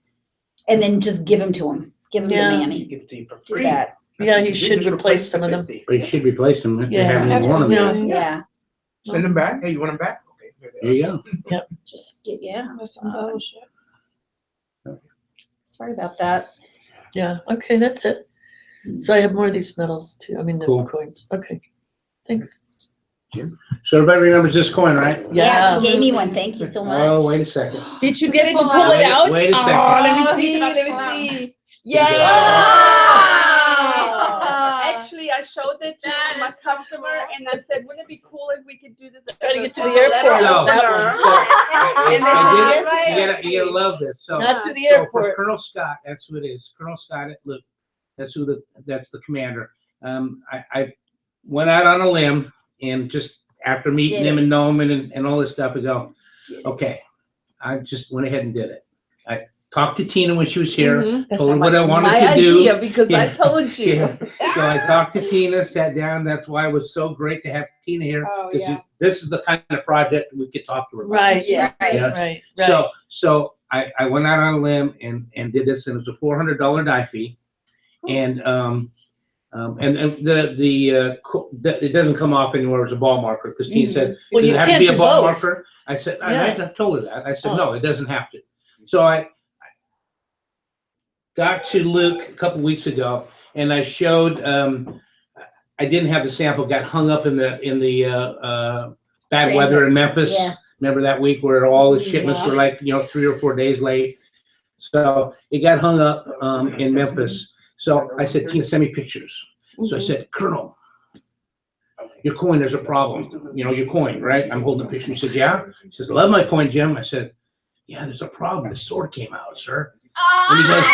And then just give them to him? Give them to Yeah. He Manny? gives it to you for Do free. that. Yeah, he You should just replace the some of them. 50. But you should replace them if they Yeah, haven't even worn them yet. absolutely. Yeah, Send them back. Hey, you want them back? Okay. here they There are. you go. just get, yeah. That's some bullshit. Sorry about that. Yeah, okay, that's it. So I have more of these medals too, I mean, the Cool. coins. Okay, thanks. So everybody remembers this coin, right? Yeah, she gave me one. Thank you so much. Oh, wait a second. Did you Does get it it to pull pull out? it out? Wait a second. Oh, let Oh, me he's see, about to let me pull out. see. Yeah. Actually, I showed it to my customer and I said, wouldn't it be cool if we could do this? Try to as get to a the letter airport No. with that opener? So, And I then- did- you gotta love this. So, Not to the so for airport. Colonel Scott, that's who it is. Colonel Scott at Luke. That's that's the commander. I went out on a limb and just after meeting Did him it. and knowing him and all this stuff, I go, okay. I just went ahead and did it. I talked to Tina when she was here, Mhm. told her what I wanted My to do. idea, because I Yeah. told you. Yeah. So I talked to Tina, sat down. That's why it was so great to have Tina here. Oh, 'Cause yeah. this is the kind of project we could talk to her about. Right, Yeah, right, Yeah. right. So I went out on a limb and did this, and it was a $400 die fee. And it doesn't come off anywhere as a ball marker, because Tina said, Well, does you it have to can't be a do ball both. marker? I said, Yeah. I told her that. I said, Oh. no, it doesn't have to. So I got to Luke a couple weeks ago, and I showed, I didn't have the sample, got hung up in the bad weather in Memphis. Yeah. Remember that week where all the shipments were like, 3 or 4 days late? So it got hung up in Memphis. So I said, Tina, send me pictures. So I said, Colonel, your coin, there's a problem. Your coin, right? I'm holding a picture. He says, yeah? He says, love my coin, Jim. I said, yeah, there's a problem. The sword came out, sir. And he goes,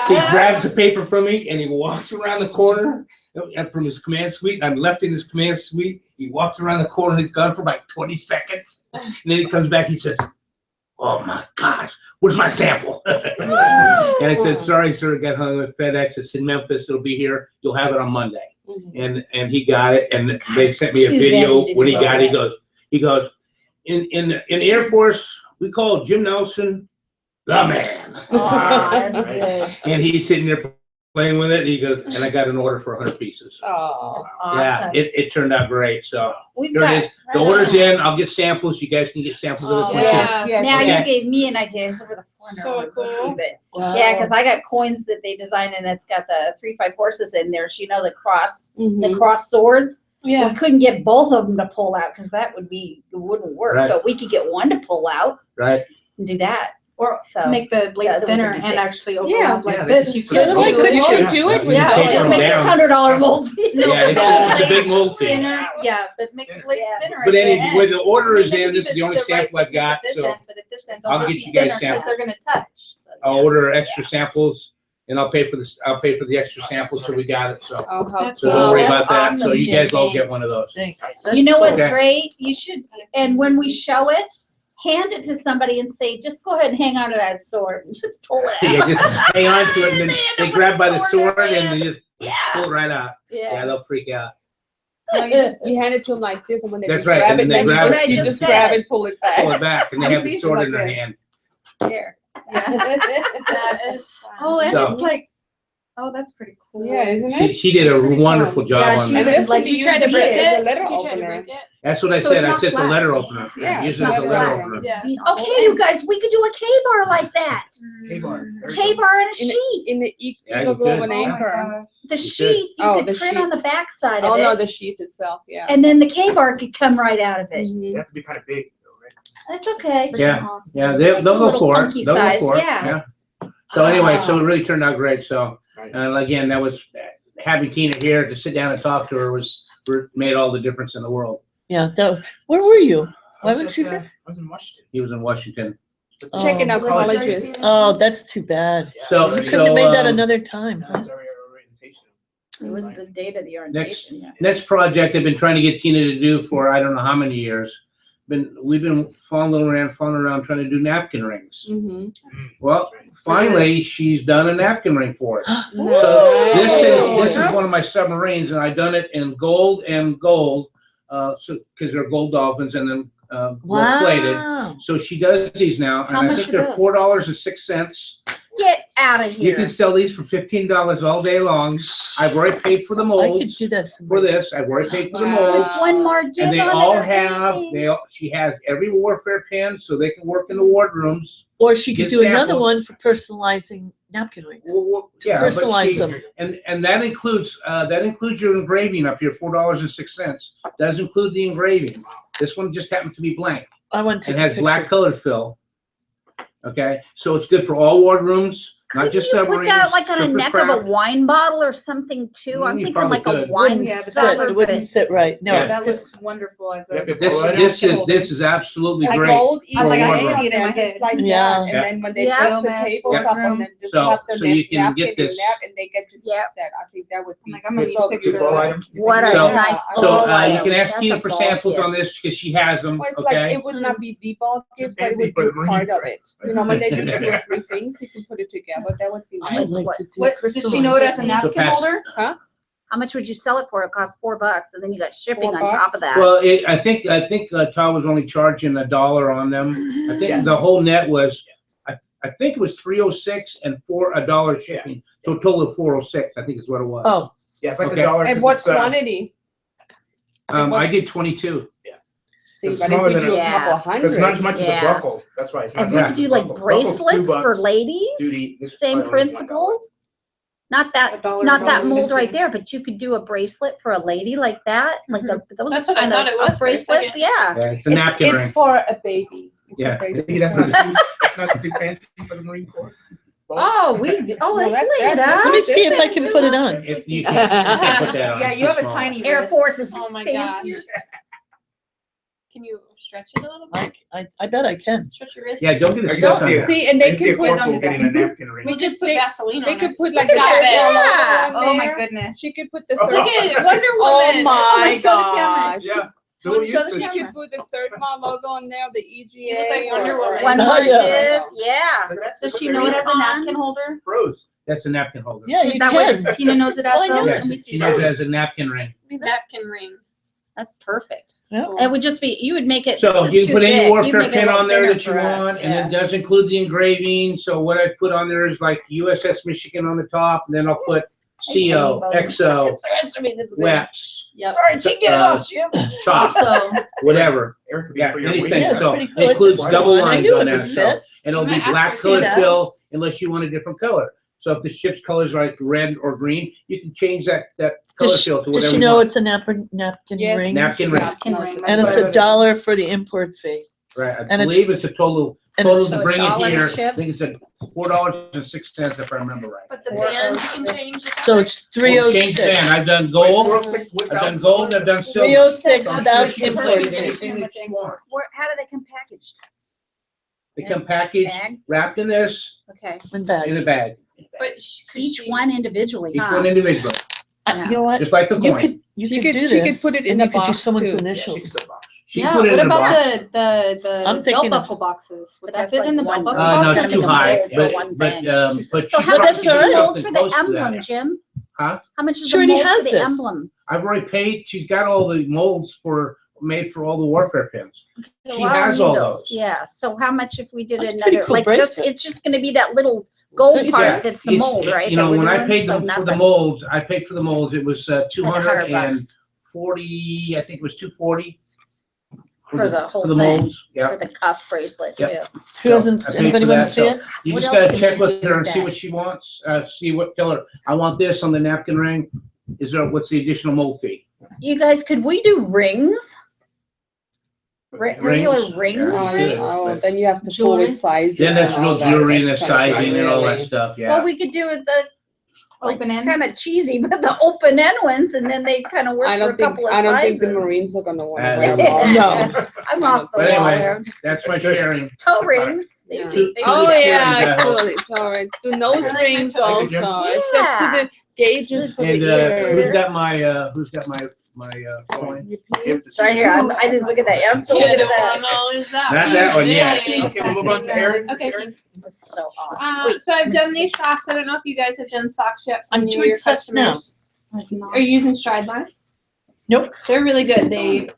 he grabs the paper from me and he walks around the corner from his command suite. I'm left in his command suite. He walks around the corner. He's gone for like 20 seconds. And then he comes back. He says, oh my gosh, where's my sample? And I said, sorry, sir, it got hung with FedEx. It's in Memphis. It'll be here. You'll have it on Monday. And he got it. And they sent me a Too bad video he didn't when he go got it. back. He goes, in the Air Force, we call Jim Nelson the man. Aw, that's good. And he's sitting there playing with it. He goes, and I got an order for 100 pieces. Oh. Yeah, Awesome. it turned out great. So We've here got. it is. The order's in. I'll get samples. You guys can get samples of this. Yeah. Yeah. Now Okay. you gave me an idea over the corner. So cool. Yeah, because I got coins that they designed and it's got the 3-5 horses in there. So the cross, the cross swords. Yeah. We couldn't get both of them to pull out because that wouldn't work. Right. But we could get one to pull out Right. and do that. Or So make the yeah, blades that was a thinner big and fix. actually overlap Yeah. like Yeah, this. this You is could for- Why couldn't you Yeah. do it? You with can Yeah, take that? just them make this down. $100 mold. Yeah, it's a big mold thing. thinner, yeah, but make the blades Yeah. thinner. But at the anyway, end. when the order I mean, is they in, could do this is the only right sample I've thickness got, at this so end, but at this end, they'll I'll just get be you guys thinner 'cause samples. They're gonna touch. I'll order extra samples and I'll pay for this. I'll pay for the extra samples, so we got it. So, I'll help. so don't worry That's about that. So awesome, you guys Jim. all get one of those. Thanks. You know what's Okay. great? You should, and when we show it, hand it to somebody and say, just go ahead and hang on to that sword and just pull it Yeah, out. just hang on to it, and then they grab by the Sword in sword their and they just Yeah. pull it right out. Yeah, they'll freak out. No, you hand it to them like this, and when they That's just right, grab it, and they then you grab just, it. you just grab it, pull it back. Pull it back, and they have the It's sword like in their this. hand. Here. That is Oh, and So- it's like, oh, that's pretty cool. Yeah, isn't She, it? she did a Pretty wonderful fun. job Yeah, on she that. was like, Did you try to break It's a it? letter Did you try to opener. break it? That's what I So said, it's I not said it's a flat. letter opener. Yeah, Use it's it as not a letter flat. opener. Yeah. Okay, you guys, we could do a K-bar like that. K-bar. K-bar and a In the- sheet. In the Yeah, Eagle you Grove could. and Oh my Anchor. gosh. The You sheet, you Oh, could the print on sheet. the back side Oh, of no, it, the sheet itself, yeah. and then the K-bar could come right out of it. Mhm. Mm-hmm. Oh, have to be kind of big, That's okay. Yeah, yeah, It's they'll a go little for it, funky they'll go size, for it, yeah. yeah. So anyway, Ah. so it really turned out great, so, and again, that was, having Tina here to sit down and talk to her made all the difference in the world. Yeah, where were you? Why weren't you there? I was in Washington. He was in Washington. Checking Oh. out colleges. Oh, that's too bad. So, You couldn't have made that so, another time. huh? It was the date of the orientation, yeah. next project I've been trying to get Tina to do for I don't know how many years. We've been falling around trying to do napkin rings. Mm-hmm. Well, finally, she's done a napkin ring for it. So Nice. this is one of my submarines, and I've done it in gold and gold, so because they're gold dolphins and then gold plated. Wow. So she does these now, and How I much think are they're those? $4.06. Get out of You here. can sell these for $15 all day long. I've already paid for the I could molds do that for this. I've already paid for the Wow. molds. With one more dip And they on it all or have, anything. she has every warfare pin, so they can work in the wardrooms. Or she could Get do another samples. one for personalizing napkin rings. Yeah, but Personalize she- them. And that includes your engraving up here, $4.06. Does include the engraving. This one just happened to be blank. I want to It take a has picture. black colored fill. Okay, so it's good for all wardrooms, not Couldn't just you put submarines. that like on a neck of a supercraft. wine bottle or something too? I'm You thinking probably like a could. wine Yeah, but Sit, cellar. it wouldn't sit right. No, Yeah. That because looks wonderful as Yep, a. this is absolutely Like great. gold, I was like, I eagle, can see it in my and head. just like Yeah. that, and then when they Yeah. dress the Yeah. tables up and then just So- have the so you can napkin get in this- that, and they get to Yeah. keep that, I think that would be. Like, I'm gonna need a so picture good. of that. What a So- nice So, So, ball you item. can ask That's Tina a for ball samples gift. on this, because she has them, Well, it's like, okay? it would not be the ball gift, but it fancy would for be the Marines, part of right? it. You know, when they do 2 or 3 things, you can put it together, that would be I'd nice. like to do What, does she know it as a napkin pass- holder? How much would you sell it for? It costs $4, and then you got shipping $4? on top of that. Well, I think Todd was only charging $1 on them. I Yeah. think the whole net was, I think it was 306 and $1 shipping, so a total of 406, I think is what it was. oh, Yeah, it's like Okay. $1. And what quantity? I did 22. See, It's but if smaller we than do a a- couple Yeah. hundred. It's not as much as a Yeah. buckle, that's why it's not. And we could do like bracelets for ladies, same principle. Not that, $1, not that mold $1.50. right there, but you could do a bracelet for a lady like that, like those That's what I kind thought of it was for a bracelets, second. yeah. Yeah, it's a napkin It's ring. for a baby. It's a Yeah. bracelet See, that's for a not baby. that's not too fancy for the Marine Corps. Oh, No, they that- clean it that- up. let me see if I can put it on. If you can't put that on. Yeah, it's you too have a small. tiny Air wrist. Force is Oh my fancier. Can you stretch it a little bit? I bet I can. Stretch your wrist? Yeah, don't get a Don't stuff on it. see, and they can put, getting a napkin ring. We'll just put Vaseline they on could it. put like Stop the it. third Yeah. logo on Oh my there. goodness. She could put the Oh. third. Look at Wonder Oh Woman. my show the camera. gosh. Yeah. Show the She camera. could put the third mile logo on there, the You look like EGA. Wonder or- Woman. One Oh, more yeah. dip, yeah. Does she know it as a napkin holder? Froze. That's a napkin holder. Yeah, Is you that can. what Tina knows it as Oh, I know. though? Yes, Let me she see knows it that. as a napkin ring. Napkin ring. That's perfect. Yeah. It would just be, you would make it. So you can too put any thick. You'd warfare make it a pin little on there thinner that you for us, want, and yeah. it does include the engraving. So what I put on there is like USS Michigan on the top, and then I'll put CO, XO, WEPS, Yep. Sorry, can't get it off, Jim. CHOP, So, whatever. Yeah, Yeah, anything. it's So pretty it cool. includes It's double fun. I lines knew on it there, would so, fit. and it'll You be might have black to see colored that. fill unless you want a different color. So if the ship's color's like red or green, you can change that color Does, fill to does whatever she you know want. it's a napkin Yes. ring? Napkin ring. napkin ring. And it's $1 for the import fee. Right, I And it's- believe it's a total and to So bring it $1 here, ship? I think it's at $4.06 if I remember right. But the band you can change. the So color. it's Well, change 306. band. I've done gold, I've done gold, I've done silver. 306 So without she can import play fee. anything that she wants. How do they come packaged? They come packaged, Bag? wrapped in this, Okay. In bags. in a bag, But could Each she- one individually, each huh? one individually, You know what? just like the You coin. could, you She could do she this. could put it in and the you could do box someone's too. initials. She yeah, put it what in the about box. the I'm belt thinking of- buckle boxes? Would But that that's fit like in the one belt buckle box. No, box? it's Gotta too make it high, big for one but thing. but So she how probably does can the do mold something for the close to emblem, that. Jim? Huh? How much is She the already mold has for the this. emblem? I've already paid, she's got all the molds made for all the warfare pins. She Well, I has need all those. Yeah, so how much if we did That's a pretty another, cool like, just, bracelet. it's just gonna be that little gold Don't you part think? that's the It's- mold, right? You that know, we're when I doing? paid So them for the nothing. molds, I paid for the molds, it was Like $100 $240, I think it was $240. For the whole For the thing. molds, yeah. For the cuff bracelet too. Yep. Who doesn't, I paid anybody for want that, to see so it? You What just else gotta can check you with do her with and see that? what she wants, tell her, I want this on the napkin ring. What's the additional mold fee? You guys, could we do rings? Regular rings? Yeah. Rings? Oh, then you have to Jewelry? fully size it. Then that's and all no that. jewelry and the That's kind of sizing and all that really- stuff, yeah. Well, we could do it the, like, Open end? kind of cheesy, but the open end ones, and then they kind of work I for a don't think, couple of I don't think the sizes. Marines are gonna wanna Uh, wear them all. No. I'm off the But wall anyway, there. that's my sharing. Toe rings. They Yeah. do- they Oh, do that. yeah, Yeah. it's all right. Do nose I like rings my toes. also. It's just to the gauges for the And, ears. who's got my coin? It's right here. I didn't look at that yet. I'm still looking at that. Not that one yet. Okay, we'll move on to Aaron. Okay. It was so awesome. So I've done these socks. I don't know if you guys have done socks yet for I'm New doing Year socks now. customers. Are you using Strideline? Nope. They're really good. They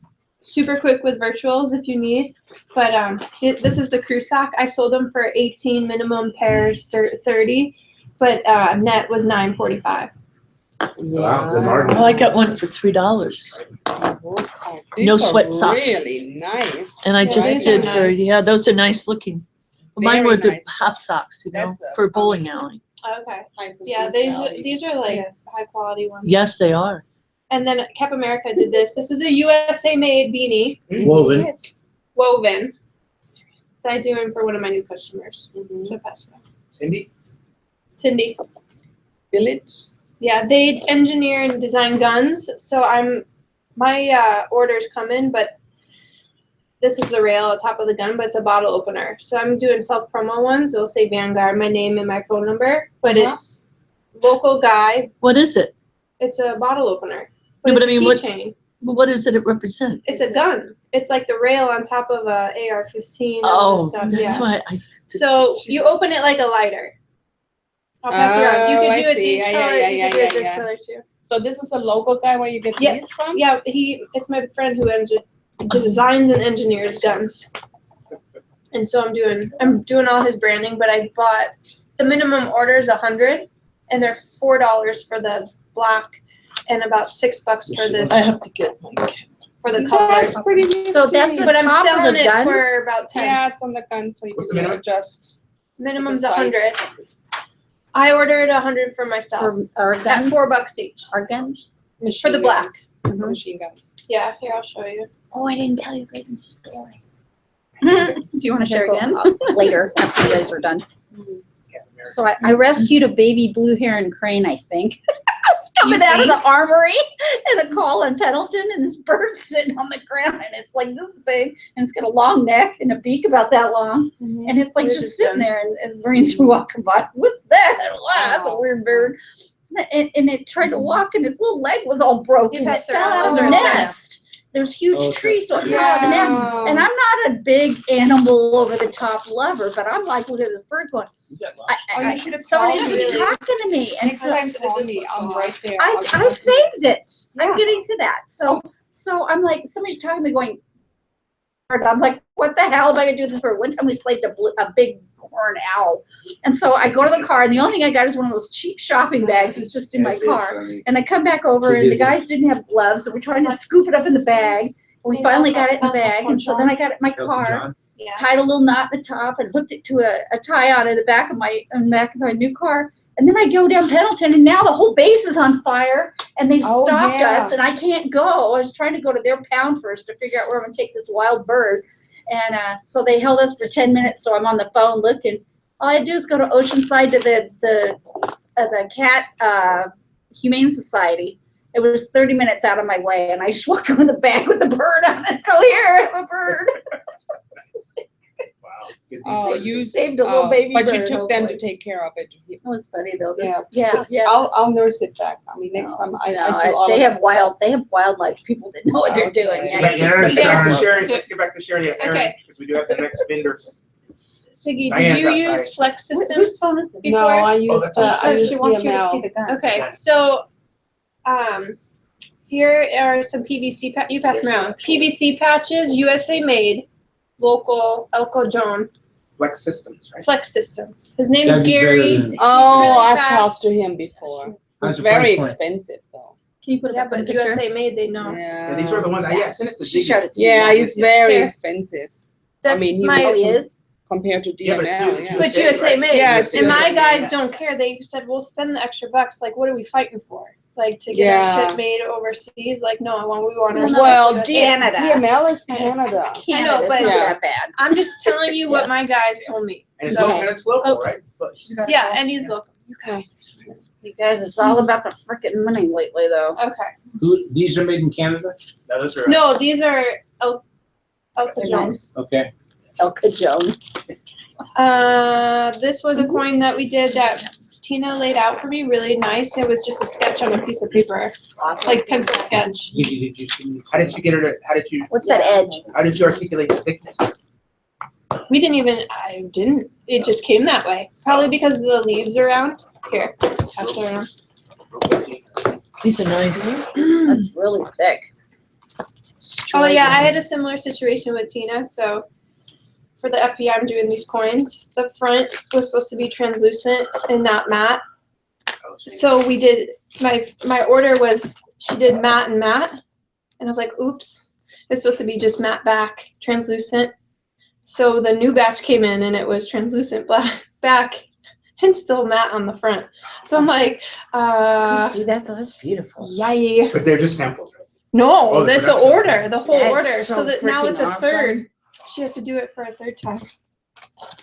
super quick with virtuals if you need. But this is the crew sock. I sold them for 18 minimum pairs, 30, but net was $9.45. Wow, good margin. Oh, I got one for $3. These No are sweat socks. Really nice. And I Yeah, just these are did for, nice. yeah, those are nice looking. Mine Very were the nice. half socks, you know, That's a- for bowling alley. Okay. High Yeah, percent these are like Yes. high quality ones. Yes, they are. And then Cap America did this. This is a USA made beanie, Woven. woven. That I'm doing for one of my new customers. Mhm. So pass it on. Cindy? Cindy. Village. Yeah, they engineer and design guns. So my orders come in, but this is the rail on top of the gun, but it's a bottle opener. So I'm doing self promo ones. It'll say Vanguard, my name and my phone number, but Uh-huh. it's local guy. What is it? It's a bottle opener. Yeah, but I it's a mean, what- keychain. What does it represent? It's a gun. It's like the rail on top of a AR-15 and Oh, stuff. that's Yeah. why I, So you open it like a lighter. I'll pass it around. You Oh, could I do it see. these Yeah, colors. yeah, You yeah, could do it yeah, this yeah. color too. So this is a local guy where you get Yeah. these from? Yeah, it's my friend who designs and engineers guns. And so I'm doing all his branding, but I bought the minimum order is 100, and they're $4 for the black, and about $6 for this I have to get my. for the colors. So that's the But I'm top of selling the it gun? for about 10. Yeah, it's on the gun, so you What's can the minimum? adjust. Minimum's the size. 100. I ordered 100 for myself For our at guns? $4 each. Our guns? For the black. Guns. Machine guns. Yeah, here I'll show you. Oh, I didn't tell you guys in the story. Do you want to share again? Later, after you guys are done. So I rescued a baby blue heron crane, I think. It's coming out of the armory and a call in Pendleton, and this bird's sitting on the ground, and it's like this big, and it's got a long neck and a beak about that long, and it's like They're just just sitting guns. there, and Marines were walking by. What's that? Wow, that's a weird bird. And it tried to walk, and its little leg was all broken. You It guys fell are out of the all- nest. There's huge Okay. trees, so it fell out of the nest. And I'm not a big animal over the top lover, but I'm like, look at this bird going. You should have Somebody called was me. talking to me, and Next so time call me, I'm right there. I saved it. I'm getting to that. So I'm like, somebody's talking to me going, and I'm like, what the hell am I gonna do this for? One time we slaved a big horned owl. And so I go to the car, and the only thing I got is one of those cheap shopping bags. It's just in my car. And I come back over, and the guys didn't have gloves, so we're trying to scoop it up in the bag. And we finally got it in the bag, and so then I got it in my car, Yeah. tied a little knot at the top, and hooked it to a tie-on in the back of my new car. And then I go down Pendleton, and now the whole base is on fire, and they've Oh, stopped yeah. us, and I can't go. I was trying to go to their pound first to figure out where I'm gonna take this wild bird. And so they held us for 10 minutes, so I'm on the phone looking. All I do is go to Oceanside to the cat humane society. It was 30 minutes out of my way, and I just walk in the bag with the bird on it. Go here, I have a bird. Oh, you saved a little baby but you bird, took them to hopefully. take care of it. It was funny though. Yeah. Yeah. I'll nurse it back. I mean, next time I do all they of have that they have wildlife people that know what they're doing. Okay. Yeah. Like Aaron's Let's turn. get back to Sharon, yes, Aaron, Okay. because we do have the next vendor. Siggy, did Diane's you outside. use Flex Whose Systems phone is this? No, before? I used, that's I okay. used She wants you to DML. see the gun. Okay, Yeah. so Here are some PVC, you pass them around. PVC patches, USA made, local, Elko John, Flex Systems, right? Flex Systems. His name's That'd be better Gary. than- Oh, really I've fast. talked to him before. How's It's the very price point? expensive though. Can you put it Yeah, up in but the picture? USA made, they know. Yeah, these are the ones, yeah, send it to She Ziggy. showed it to me. Yeah, it's very Here. expensive. That's mean, he my, Oh, he is? compared to Yeah, but DML, it's yeah. but USA made. Yeah, it's And my USA guys made. don't care. They said, we'll spend the extra bucks. Like, what are we fighting for? Like, to get Yeah. our shit made overseas? Like, no, we want our Well, stuff. Canada. DML is Canada. I know, but Canada's not Yeah. that bad. I'm just telling you what my guys told me. And it's So- local, and it's local, right? But- Yeah, and he's local. You guys. You guys, it's all about the frickin' money lately, though. Okay. These are made in Canada? No, those are. No, these are Elko They're Jones. Okay. El Cajon. This was a coin that we did that Tina laid out for me, really nice. It was just a sketch on a piece of paper, like pencil sketch. How did you get her to, how did you, What's that edge? how did you articulate the thickness? I didn't, it just came that way. Probably because the leaves are round. Here, pass it around. These are nice. That's really thick. Oh yeah, I had a similar situation with Tina, so for the FP, I'm doing these coins. The front was supposed to be translucent and not matte. So we did, my order was, she did matte and matte, and I was like, oops, it's supposed to be just matte back, translucent. So the new batch came in and it was translucent black back and still matte on the front. So I'm like, You see that? Though? That's beautiful. yay. But they're just samples, right? No, Oh, the that's an production. order, the whole That's order. so So that now freaking it's a awesome. third. She has to do it for a third time.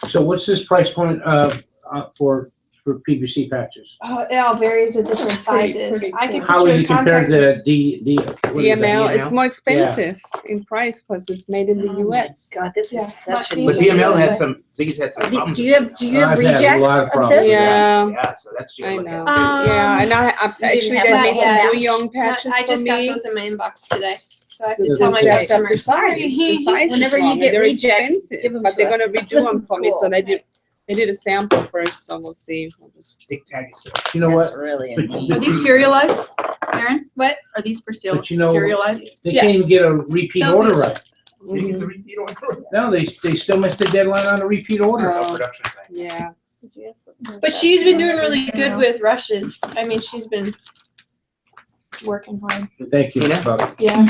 So what's this price point, for PVC patches? Oh, it all varies with different sizes. pretty I can cool. How put you is in it compared contact. to what is it, DML is DML? more expensive in price because it's made in the US. God, this Yeah, is such not a. But These are DML the- has some, Ziggy's had some problems. Do you have I've had a lot of rejects of problems. this? Yeah. Yeah, so that's. I you know. look at too. Yeah, and I didn't actually have they that made yet. some new young patches I for just got me. those in my inbox today, so I have So to tell my they're Just have the customers. size. The size is Whenever you wrong, and get they're rejects, expensive, give 'em but to they're us. gonna redo This them is for me, so cool. they did a sample first, so we'll see. We'll just- Big tag. You know what? Really But- neat. but you- serialized, Aaron? What? Are these for But you know, serialized? they Yeah. can't even get a repeat They'll order be- right. They get the repeat order. No, they still missed the deadline on a repeat order. Oh. Production thing. Yeah. But she's been doing really good with rushes. I mean, she's been working hard. Thank you, Yeah. Buck. Yeah.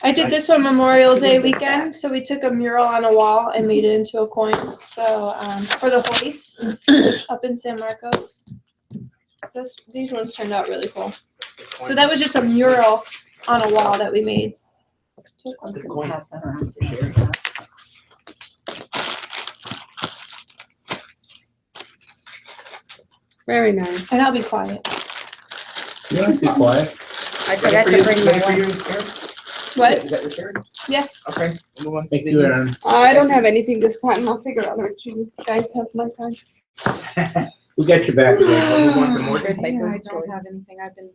I did this one Memorial Day weekend, so we took a mural on a wall and made it into a coin. So, for the hoist up in San Marcos. These ones turned out really cool. So that was just a mural on a wall that we made. I was gonna pass that around to Sherry. Very nice. And I'll be quiet. You don't have to be quiet. I forgot to bring my Ready for one. you, Aaron? What? Is that your turn? Yeah. Okay, we'll move on. Thank you, Aaron. I don't have anything this time. I'll figure out what you guys have my time. We got your back. We'll Aaron. move on to Morgan. I don't have anything. I've been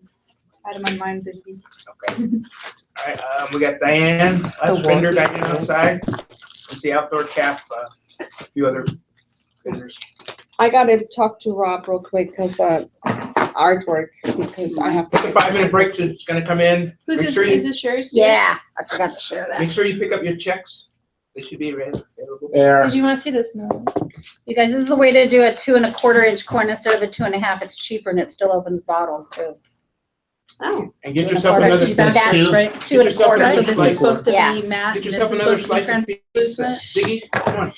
out of my mind busy. Okay. All right, we got Diane, us vendor, Diane outside. Let's see, outdoor cap, a few other vendors. I gotta talk to Rob real quick because artwork, because I have Take a to. 5-minute break, it's gonna come in. Who's Make this? sure you- Is this yours? too? Yeah, I forgot to share that. Make sure you pick up your checks. They should be available. Aaron. Did you want to see this? No. You guys, this is the way to do a 2 1/4 inch coin instead of a 2 1/2. It's cheaper and it still opens bottles too. Oh. And get yourself another She's slice. back, two. right? Get 2 yourself 1/4. another So this slice. is supposed to Yeah. be matte. Get this yourself is another supposed slice to of be pizza. translucent. Ziggy, come on.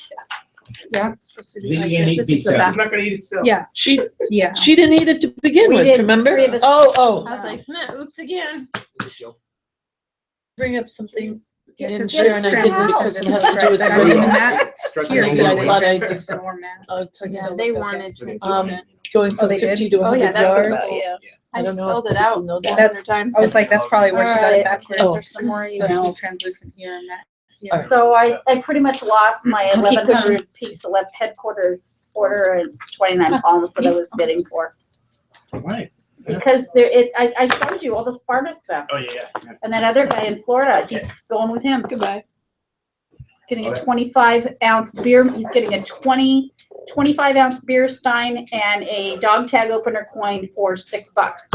Yeah, it's supposed to be Ziggy like ain't this. eat This is the pizza. back. She's not gonna eat it still. Yeah, She yeah. didn't eat it to begin We with, did remember? 3 of us. Oh, I was like, oops again. bring up something. Yeah, And 'cause Sharon, I it's didn't translucent, because it it's has to do with right. the I mean, video. matte. Here, Yeah, you I guys thought I are did. some more matte. Yeah, Yeah, they wanted translucent. Going Oh, from they did? 50 to Oh, 100 yeah, that's what yards. the- I I don't know if spelled it people out know that. 100 times. I was like, that's probably where she got it backwards Oh. or somewhere. It's supposed to be translucent here and that. here. Alright. So I pretty much lost my I'll keep 1,100 piece of left headquarters order and 29 palms that I was bidding for. Right. Because I showed you all the Sparta stuff. Oh, yeah, yeah. And that other guy in Florida, he's going with him. Goodbye. He's getting a 25-ounce beer, he's getting a 25-ounce beer stein and a dog tag opener coin for $6.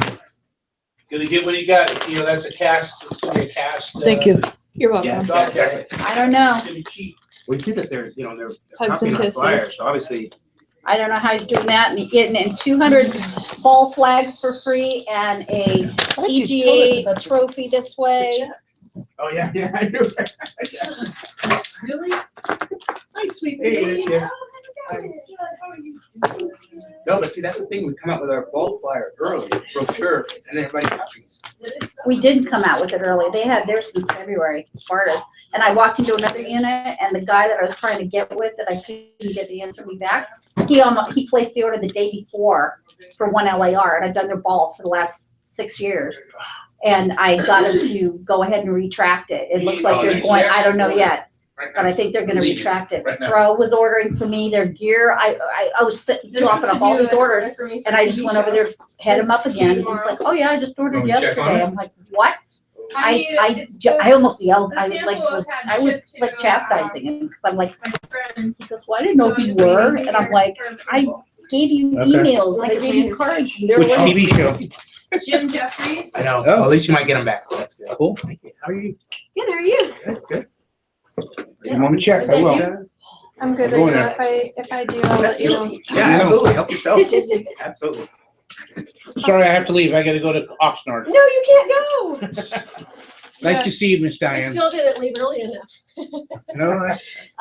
Gonna get what you got, you know, that's a cast, it's gonna be a cast. Thank you. You're Yeah, welcome. exactly. I don't know. It's gonna be cheap. We see that they're, you know, they're Hugs and copying the flyer, kisses. so obviously, I don't know how he's doing that, and he's getting in 200 ball flags for free and a Why don't you tell us EGA about the- trophy this way. oh, yeah, I knew. Really? Hi, sweet Hey, baby. yes. Oh, good. How are you? No, but see, that's the thing, we come out with our bulk flyer early, brochure, and everybody copies. We didn't come out with it early. They had theirs since February, Sparta's. And I walked into another unit, and the guy that I was trying to get with, that I couldn't get the answer me back, he placed the order the day before for one LAR, and I've done their ball for the last 6 years. And I got him to go ahead and retract it. It looks like they're going, I don't know yet, but I think they're gonna retract it. Right now. Pro was ordering for me their gear. I was dropping off all these orders, and I just went over there, had him up again, and he's like, oh yeah, I just ordered Want me to check on yesterday. it? I'm like, what? It's I almost yelled, the I was like, sample had I was shipped to, like chastising him, because I'm like, my friend. he goes, well, I didn't know So who I'm you just were, waiting and I'm here like, for- I gave you Okay. emails, I gave you cards. and they're Which like- TV show? Jim Jeffries. I know, well, at least you might get them back, so that's good. Cool. Thank you. How are you? Good, how are you? Good, good. You want me to check, I will. I'm good Go right in now. If I do, I'll let you know. Yeah, absolutely, help yourself. Absolutely. Sorry, I have to leave, I gotta go to Oxnard. No, you can't go. Nice to see you, Miss I Diane. still didn't leave early enough. No,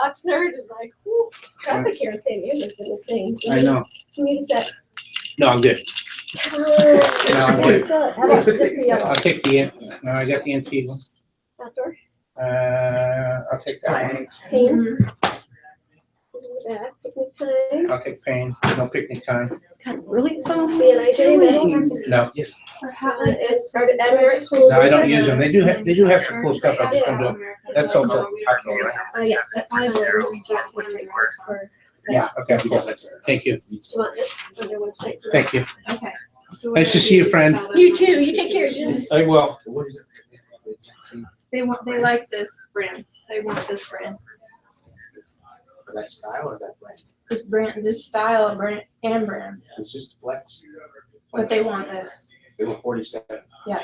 Oxnard is like, whoo, traffic here in St. Andrews is insane. I know. Can you just that? No, I'm good. No, I'm good. How about just the yellow I'll take the, no, I got the antique one. outdoor? I'll take that one. Pain. That, picnic time. I'll take pain, no picnic time. Really? CNIJ, No, yes. it started at Merritt School. no, I don't use them. They do have some cool stuff. I'm just gonna do. That's also Oxnard, right? Yes, that's I will reach out to them and ask for. Yeah, okay. Thank you. Do you want this on their website? Thank you. Okay. Nice to see you, friend. You too, you take care, Jim. I will. What is it? They like this brand. They want this brand. That style or that brand? This style of brand and brand. It's just flex. But they want this. They were 47. Yeah.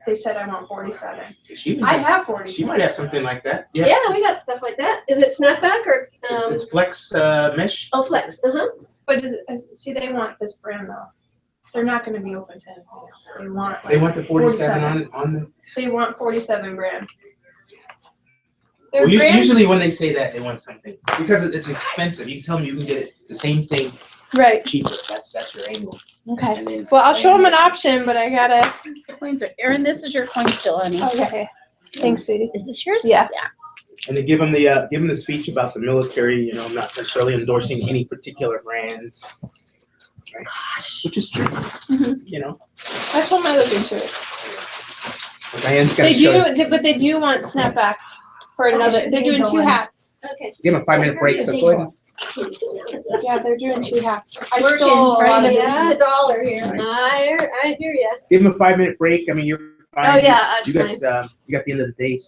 They said I want 47. She I has- have 47. She might have something like that. Yeah, we got stuff like that. Is it snapback or, It's flex, mesh. oh, flex, uh-huh. But see, they want this brand though. They're not gonna be open to anything else. They want. They want the 47 on the. They want 47 brand. Their Well, brand, usually when they say that, they want something, because it's expensive, you can tell them you can get it, the same thing right, cheaper, that's your angle. okay. And then- Well, I'll show them an option, but I gotta, The coins are, Erin, this is your coin still, honey. okay. Thanks, sweetie. Is this yours? Yeah. And they give them the speech about the military, you know, not necessarily endorsing any particular brands. Right? Which is true, you know. I told them I look into it. Diane's They gonna show you. but they do want snapback for another, they're doing 2 hats. Okay. Give them a 5-minute break, so go ahead. Yeah, they're doing 2 hats. I Working, stole a lot trying of to get business. a dollar here. Nice. I hear ya. Give them a 5-minute break, I mean, you're fine. Oh, yeah, that's You got, you got the end of the day,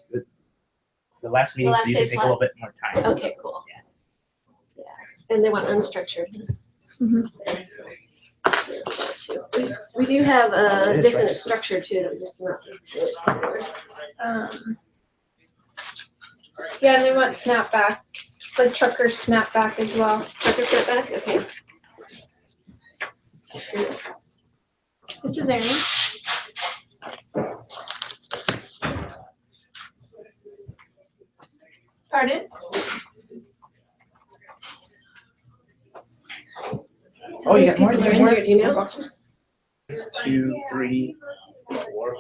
the last meeting, so last you can day's take a little bit more time. Okay, cool. Yeah. And they want unstructured. We do have this in a structure too, that just not really popular. Yeah, and they want snapback, the trucker snapback as well. Trucker snapback, okay. This is Erin. Pardon? Oh, you got more, People are in here, do you know? 2, 3, 4,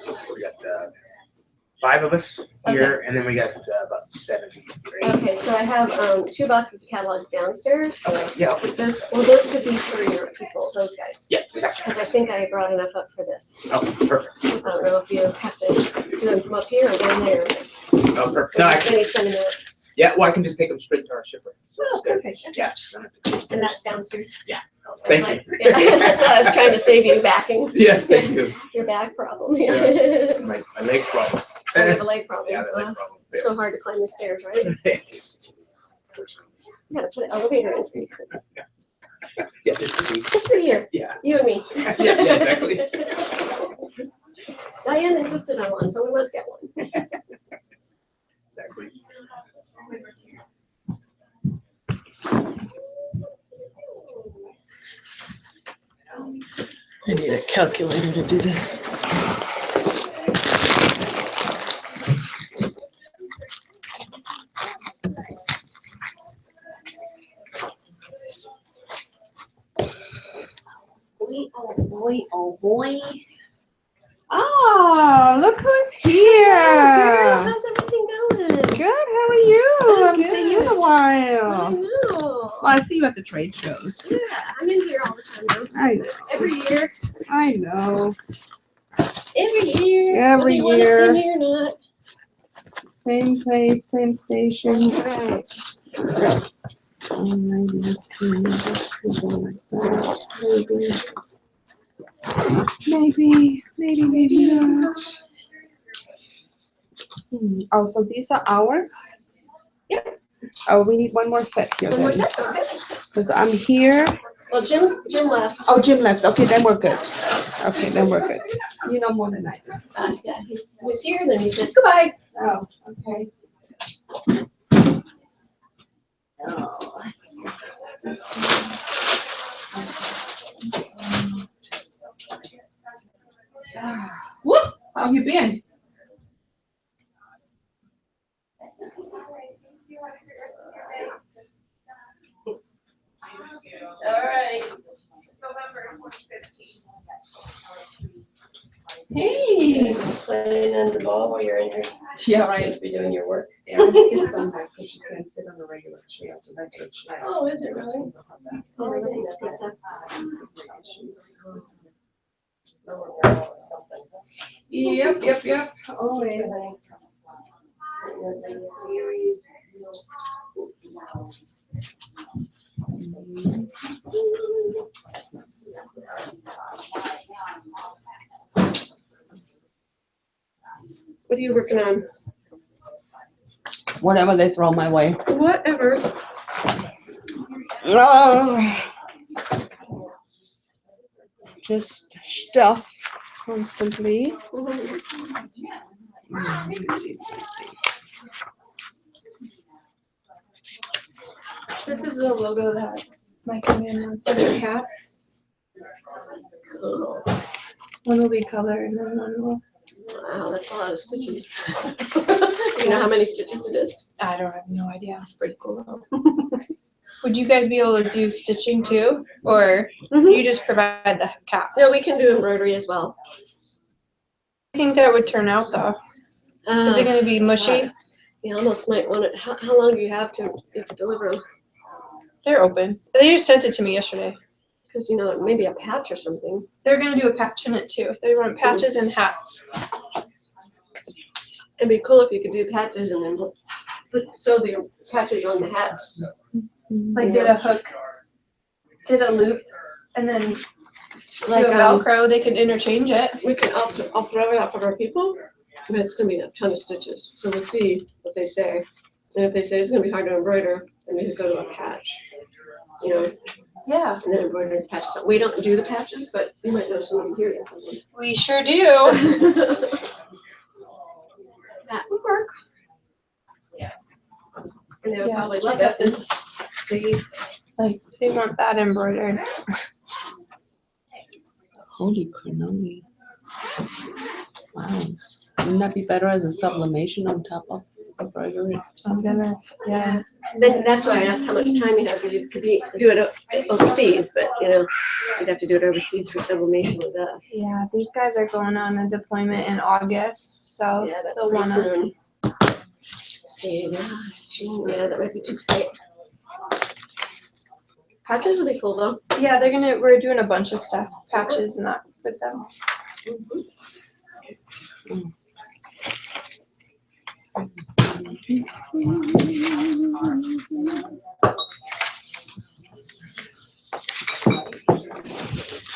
5. We got 5 of us here, and then we got about 7. Okay, so I have 2 boxes of catalogs downstairs, so Yeah. those could be for your people, those guys. Yeah, exactly. Because I think I brought enough up for this. Oh, perfect. I don't know if you have to do them from up here or down there. Oh, perfect. No, I can, Any sentiment. yeah, well, I can just take them straight to our shipper. So Oh, it's good. perfect. Yeah, just send it to And that's downstairs. Yeah. Thank you. Yeah, that's why I was trying to save you backing. Yes, thank you. Your back problem. Yeah. My leg problem. Oh, you have a leg problem. Yeah, the leg problem. It's so hard to climb the stairs, right? You gotta put an elevator in for you. Yeah, just for me. Just for you. Yeah. You and me. Yeah, exactly. Diane insisted on one, so we must get one. Exactly. I need a calculator to do this. Boy, oh boy, oh boy. Oh, look who's here. Girl, how's everything going? Good, how are you? I haven't seen you in a I while. know. Well, I see you at the trade shows. Yeah, I'm in here all the time now. I know. Every year. I know. Every year. Every whether you want to year. see me or not. Same place, same station. Alrighty, let's see. This could go like that. Maybe not. Oh, so these are ours? Yep. Oh, we need one more set here One more then. set, okay. Because I'm here. Well, Jim left. Oh, Jim left. Okay, then we're good. Okay, then we're good. You know more than I do. Yeah, he was here, then he said goodbye. Oh, okay. Oh. Whoop! How you been? All right. Hey. Playing under ball while you're in here. Yeah, You're right. supposed to be doing your work. Yeah, I sit on that because you can't sit on a regular chair, so that's her chair. Oh, is it really? So how that's- Oh, I didn't know that. Yep. Always. What are you working on? Whatever they throw my way. Whatever. Just stuff constantly. Let me see something. This is the logo that my command wants on the cats. Oh, One will be color and then one will. wow, that's a lot of stitches. You know how many stitches it is? I don't have no idea. That's pretty cool though. Would you guys be able to do stitching too, or you just provide the caps? No, we can do embroidery as well. I think that would turn out though. Is it going to be mushy? You almost might want it. How long do you have to deliver them? They're open. They just sent it to me yesterday. Because, you know, maybe a patch or something. They're going to do a patch in it too. They want patches and hats. It'd be cool if you could do patches and then sew the patches on the hats. Like did a hook, did a loop, and then Like do a Velcro. They could interchange it. I'll throw it out for our people, but it's gonna be a ton of stitches. So we'll see what they say. And if they say it's gonna be hard to embroider, then we just go to a patch. You know, Yeah, and then embroider the patches. We don't do the patches, but you might know somebody here. we sure do. That would work. Yeah. And they would Yeah, probably like look at this. See, Like they want that embroidered. Holy cannoli. Wow. Wouldn't that be better as a sublimation on top of embroidery? I'm gonna, yeah. then that's why I asked how much time you have, because you could do it overseas, but you know, you'd have to do it overseas for sublimation with us. Yeah, these guys are going on a deployment in August, so Yeah, that's they'll pretty wanna. soon. See, yeah, it's June, yeah, that might be too tight. Patches will be cool though. Yeah, we're doing a bunch of stuff, patches and that with them.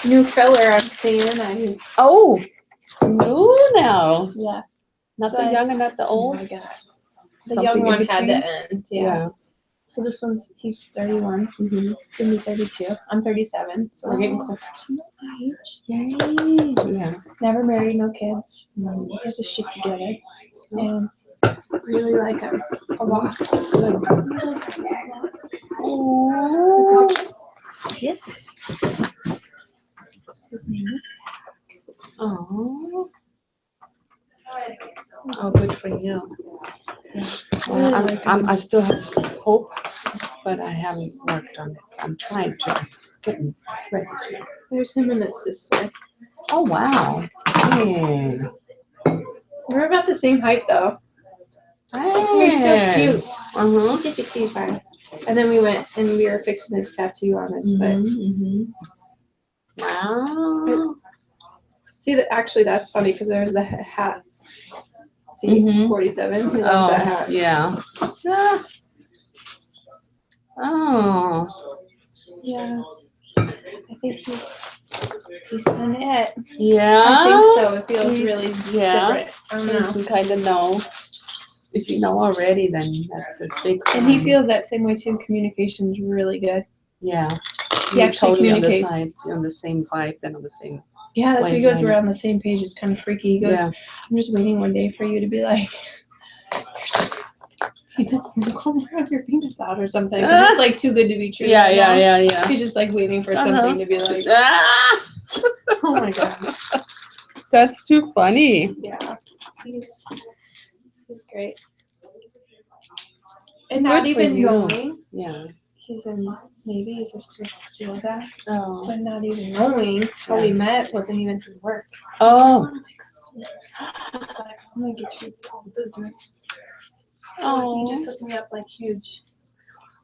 New filler I'm seeing. Oh, new now. Yeah. Not So the I- young and not the Oh old. my God. The Something young in one had between? the end, yeah. So this one's, he's 31, gonna be 32. I'm 37, so we're getting closer to my age. Yay, yeah. Never married, no kids. He has his shit together. And really like him a lot. Good. Oh, yes. His name is Oh. Oh, good for you. Well, I still have hope, but I haven't worked on it. I'm trying to get him ready. There's him and his sister. Oh, wow. Hey. We're about the same height though. Hey. We're so cute. Uh-huh. Just a cute guy. And then we went and we were fixing his tattoo on his foot. Wow. Oops. See, that actually that's funny because there's the hat. See, 47. He loves that hat. Yeah. Ah. Oh. Yeah. I think he's done it. Yeah. I think so. It feels really Yeah. different. I don't know. You can kind of know. If you know already, then that's a big thing. And he feels that same way too. Communication's really good. Yeah. He You're actually totally communicates. on the same vibe and on the same. Yeah, that's what he goes. wavelength. We're on the same page. It's kind of freaky. He goes, Yeah. I'm just waiting one day for you to be like, he does have your penis out or something. 'Cause it's like too good to be true. Yeah, right yeah, now. yeah, yeah. He's just like waiting for something to be like, Ah! oh my god. That's too funny. Yeah, he's great. And not Good for even you. knowing Yeah. he's in Navy, he's a SEAL guy, Oh. but not even knowing how we met wasn't even his work. Oh. One of my customers. It's like, I'm gonna get you all the business. So Oh. he just hooked me up like huge.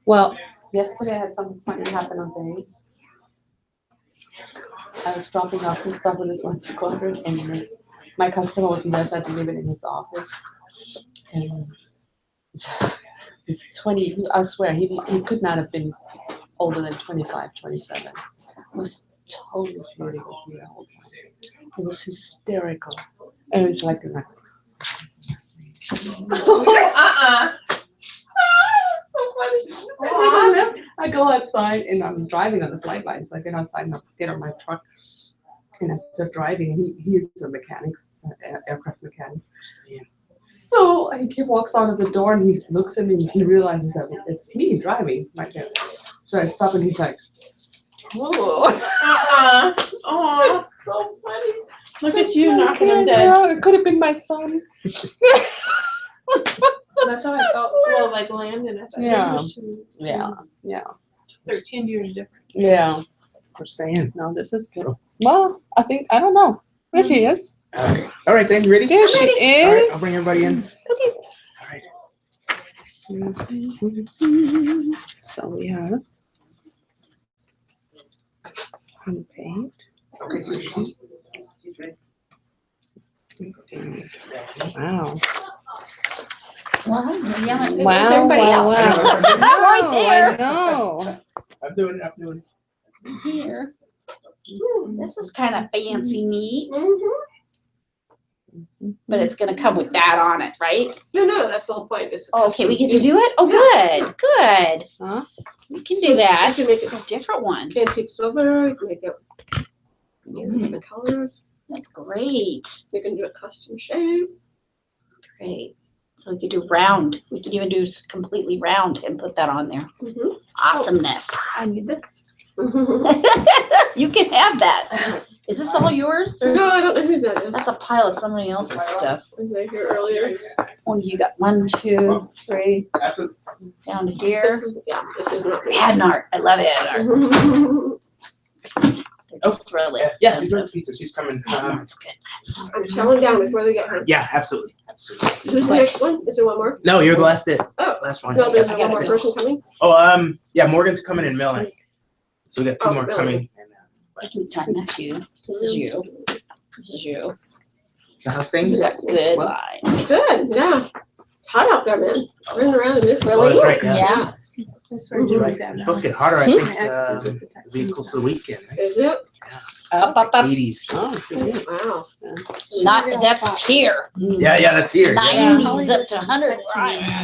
Well, yesterday I had something funny happen on base. I was dropping off some stuff with this one squadron, and my customer wasn't there, so I had to leave it in his office. And he's 20, I swear, he could not have been older than 25, 27. He was totally flirting with me the whole time. It was hysterical. And it was like, so funny. I go outside and I'm driving on the flight line, so I get outside and I get on my truck and I start driving. And he is a mechanic, aircraft mechanic. So he walks out of the door and he looks at me and he realizes that it's me driving right there. So I stop and he's like, whoa. Oh, So funny. look at you knocking him dead. Yeah, it could have been my son. That's how I felt. Well, like Landon, I thought Yeah. yeah. Yeah. 13 years different. Yeah. Where's Diane? No, this is good. Well, I don't know. There she is. Okay. All right, then, you ready? There she All right, I'll is. bring everybody in. Okay. All right. So we have paint. Okay, so she's ready. Wow. Wow, you're yelling at Wow, everybody wow, else. wow. Right there. I know. I'm doing it. Here. This is kind of fancy neat, but it's gonna come with that on it, right? No, that's the whole point. It's Oh, okay, we get to do it? Oh, good, good. Huh? We can do that. You can make it A different one. antique silver, you can make it different colors, That's great. you can do a custom shape. Great. So we could do round. We could even do completely round and put that on there. Awesomeness. I need this. You can have that. Is this all yours? Or No, I don't know whose that is. that's a pile of somebody else's stuff. Was I here earlier? Oh, you got 1, 2, 3, That's it. down to here. Yeah, this is not. Adnart. I love Adnart. They're just really Yeah, expensive. dessert pizza. She's coming. Adnart's good. I'm chowing down before they get home. Yeah, absolutely. Absolutely. Who's the next one? Is there one more? No, you're the last bit. Oh. Last one. No, there's Yeah. one more person coming? Oh, yeah, Morgan's coming in Melanie. So we got two Oh, more Melanie. coming. Take your time. That's you. This is you. This is you. So how's things? That's good line. Good, yeah. It's hot out there, man. Running around in this. Oh, that's right, yeah. That's where Julie's at It's now. supposed to get hotter, I Hmm? think, My ex is with it'll be close to the weekend. Right? Is it? Up. 80s. Oh, Wow. Not, that's here. Yeah, that's here. Yeah, 90s up to 100.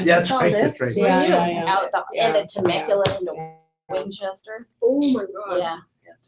that's right, that's right. Yeah. Out the, and then Temecula into Winchester. Oh my God. Yeah.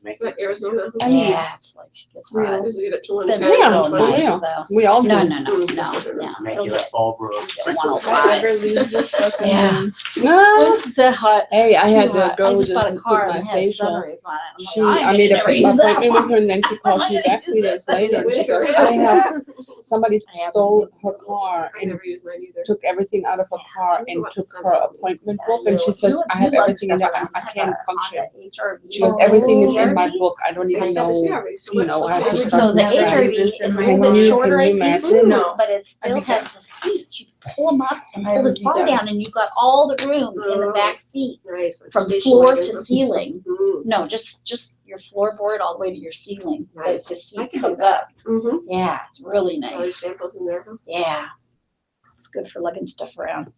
It's like Arizona. Yeah, it's like, it's Yeah, hot. just get it to It's one been time. so for nice real. though. We all do. No. It'll Temecula, get Fallbrook. get If I 105. ever lose this fucking. Yeah. No. It's that hot. Hey, I had Too to hot. I go just just bought a put car my and had a facial. sunroof on it. She, I'm like, I made never an use that appointment with her and then she calls I'm me not back gonna 3 use days that. later. She Winter. goes, I have, somebody I have stole her car I and never use mine either. took everything out of her car and took her appointment Yeah, book and she you- says, you- I you have like everything in stuff there, around. I can't function. Honda HRV. She goes, everything is in my HRV? book, I don't even know, you know, I have to So start the from scratch. HRV is a Can little bit you shorter, I think, imagine? No. but it still has the seats. You pull them up and pull this bar down and you've got all the room in the back seat Nice. Like from station floor wagon. to ceiling. Mm. No, just your floorboard all the way to your ceiling. But Nice. the I seat can do comes that. up. Mm-hmm. Yeah, it's really All these nice. samples in there. Huh? Yeah. It's good for lugging stuff around.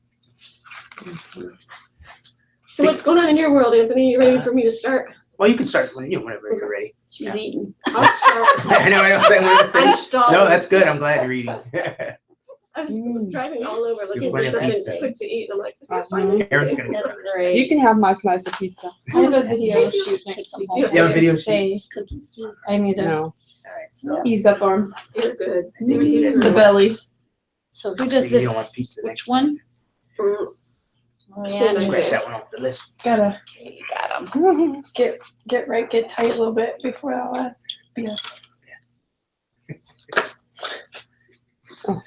So what's going on in your world, Anthony? You ready for me to start? Well, you can start whenever you're ready. She's Yeah. eating. I'll start. I know, I'm stalling. No, that's good. I'm glad you're eating. I was driving all over looking for plenty of something pizza. quick to eat, and I'm like, I can't find anything. Aaron's gonna That's get great. You can have my slice of pizza. I have a video shoot next week. You have a video Stay- Cookies too. I need to No. All right, so. ease up on You're good. the belly. So who does You this? don't want pizza Which next one? Mm. Oh, Same yeah, as Scratch that one off the list. Gotta okay, you got them. get tight a little bit before I'll be a.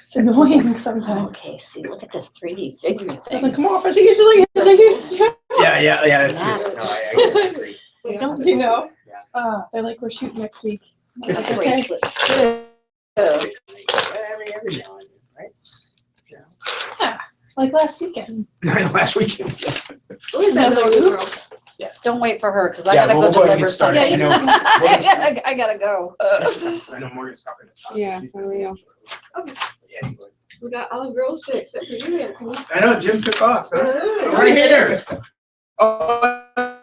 It's annoying sometimes. Okay, see, look at this 3D figure Doesn't thing. come off as easily as I used to. Yeah, that's true. No, I agree. They don't. You know? Yeah. They're like, we're shooting next week. I'm like, Like okay. bracelets. Every now and then, right? Yeah, like last weekend. Last weekend. What is And I that? was like, little oops. Don't wait for her, cause I Yeah, gotta we'll go go ahead and deliver get started. something. I know. I gotta go. I know Morgan's talking to us. Yeah, for real. Okay. Yeah, anyway. We got all the girls fit except for you, Anthony. I know, Jim took off. Huh? Oh, Right here. Oh,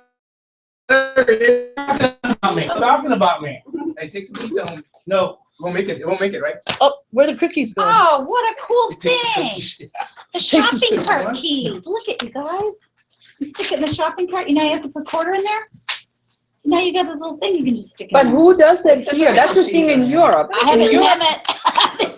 talking about me. Hey, take some pizza home. No, it won't make it. It won't make it, right? Oh, where the cookies go? Oh, what a cool It takes some thing. cookies. The Takes us shopping to- cart keys. Look at you guys. You stick it in the shopping cart, you know you have to put a quarter in there? So now you got this little thing you can just stick in But there. who does that here? That's the thing in Europe. I have In it in Europe- Hemet.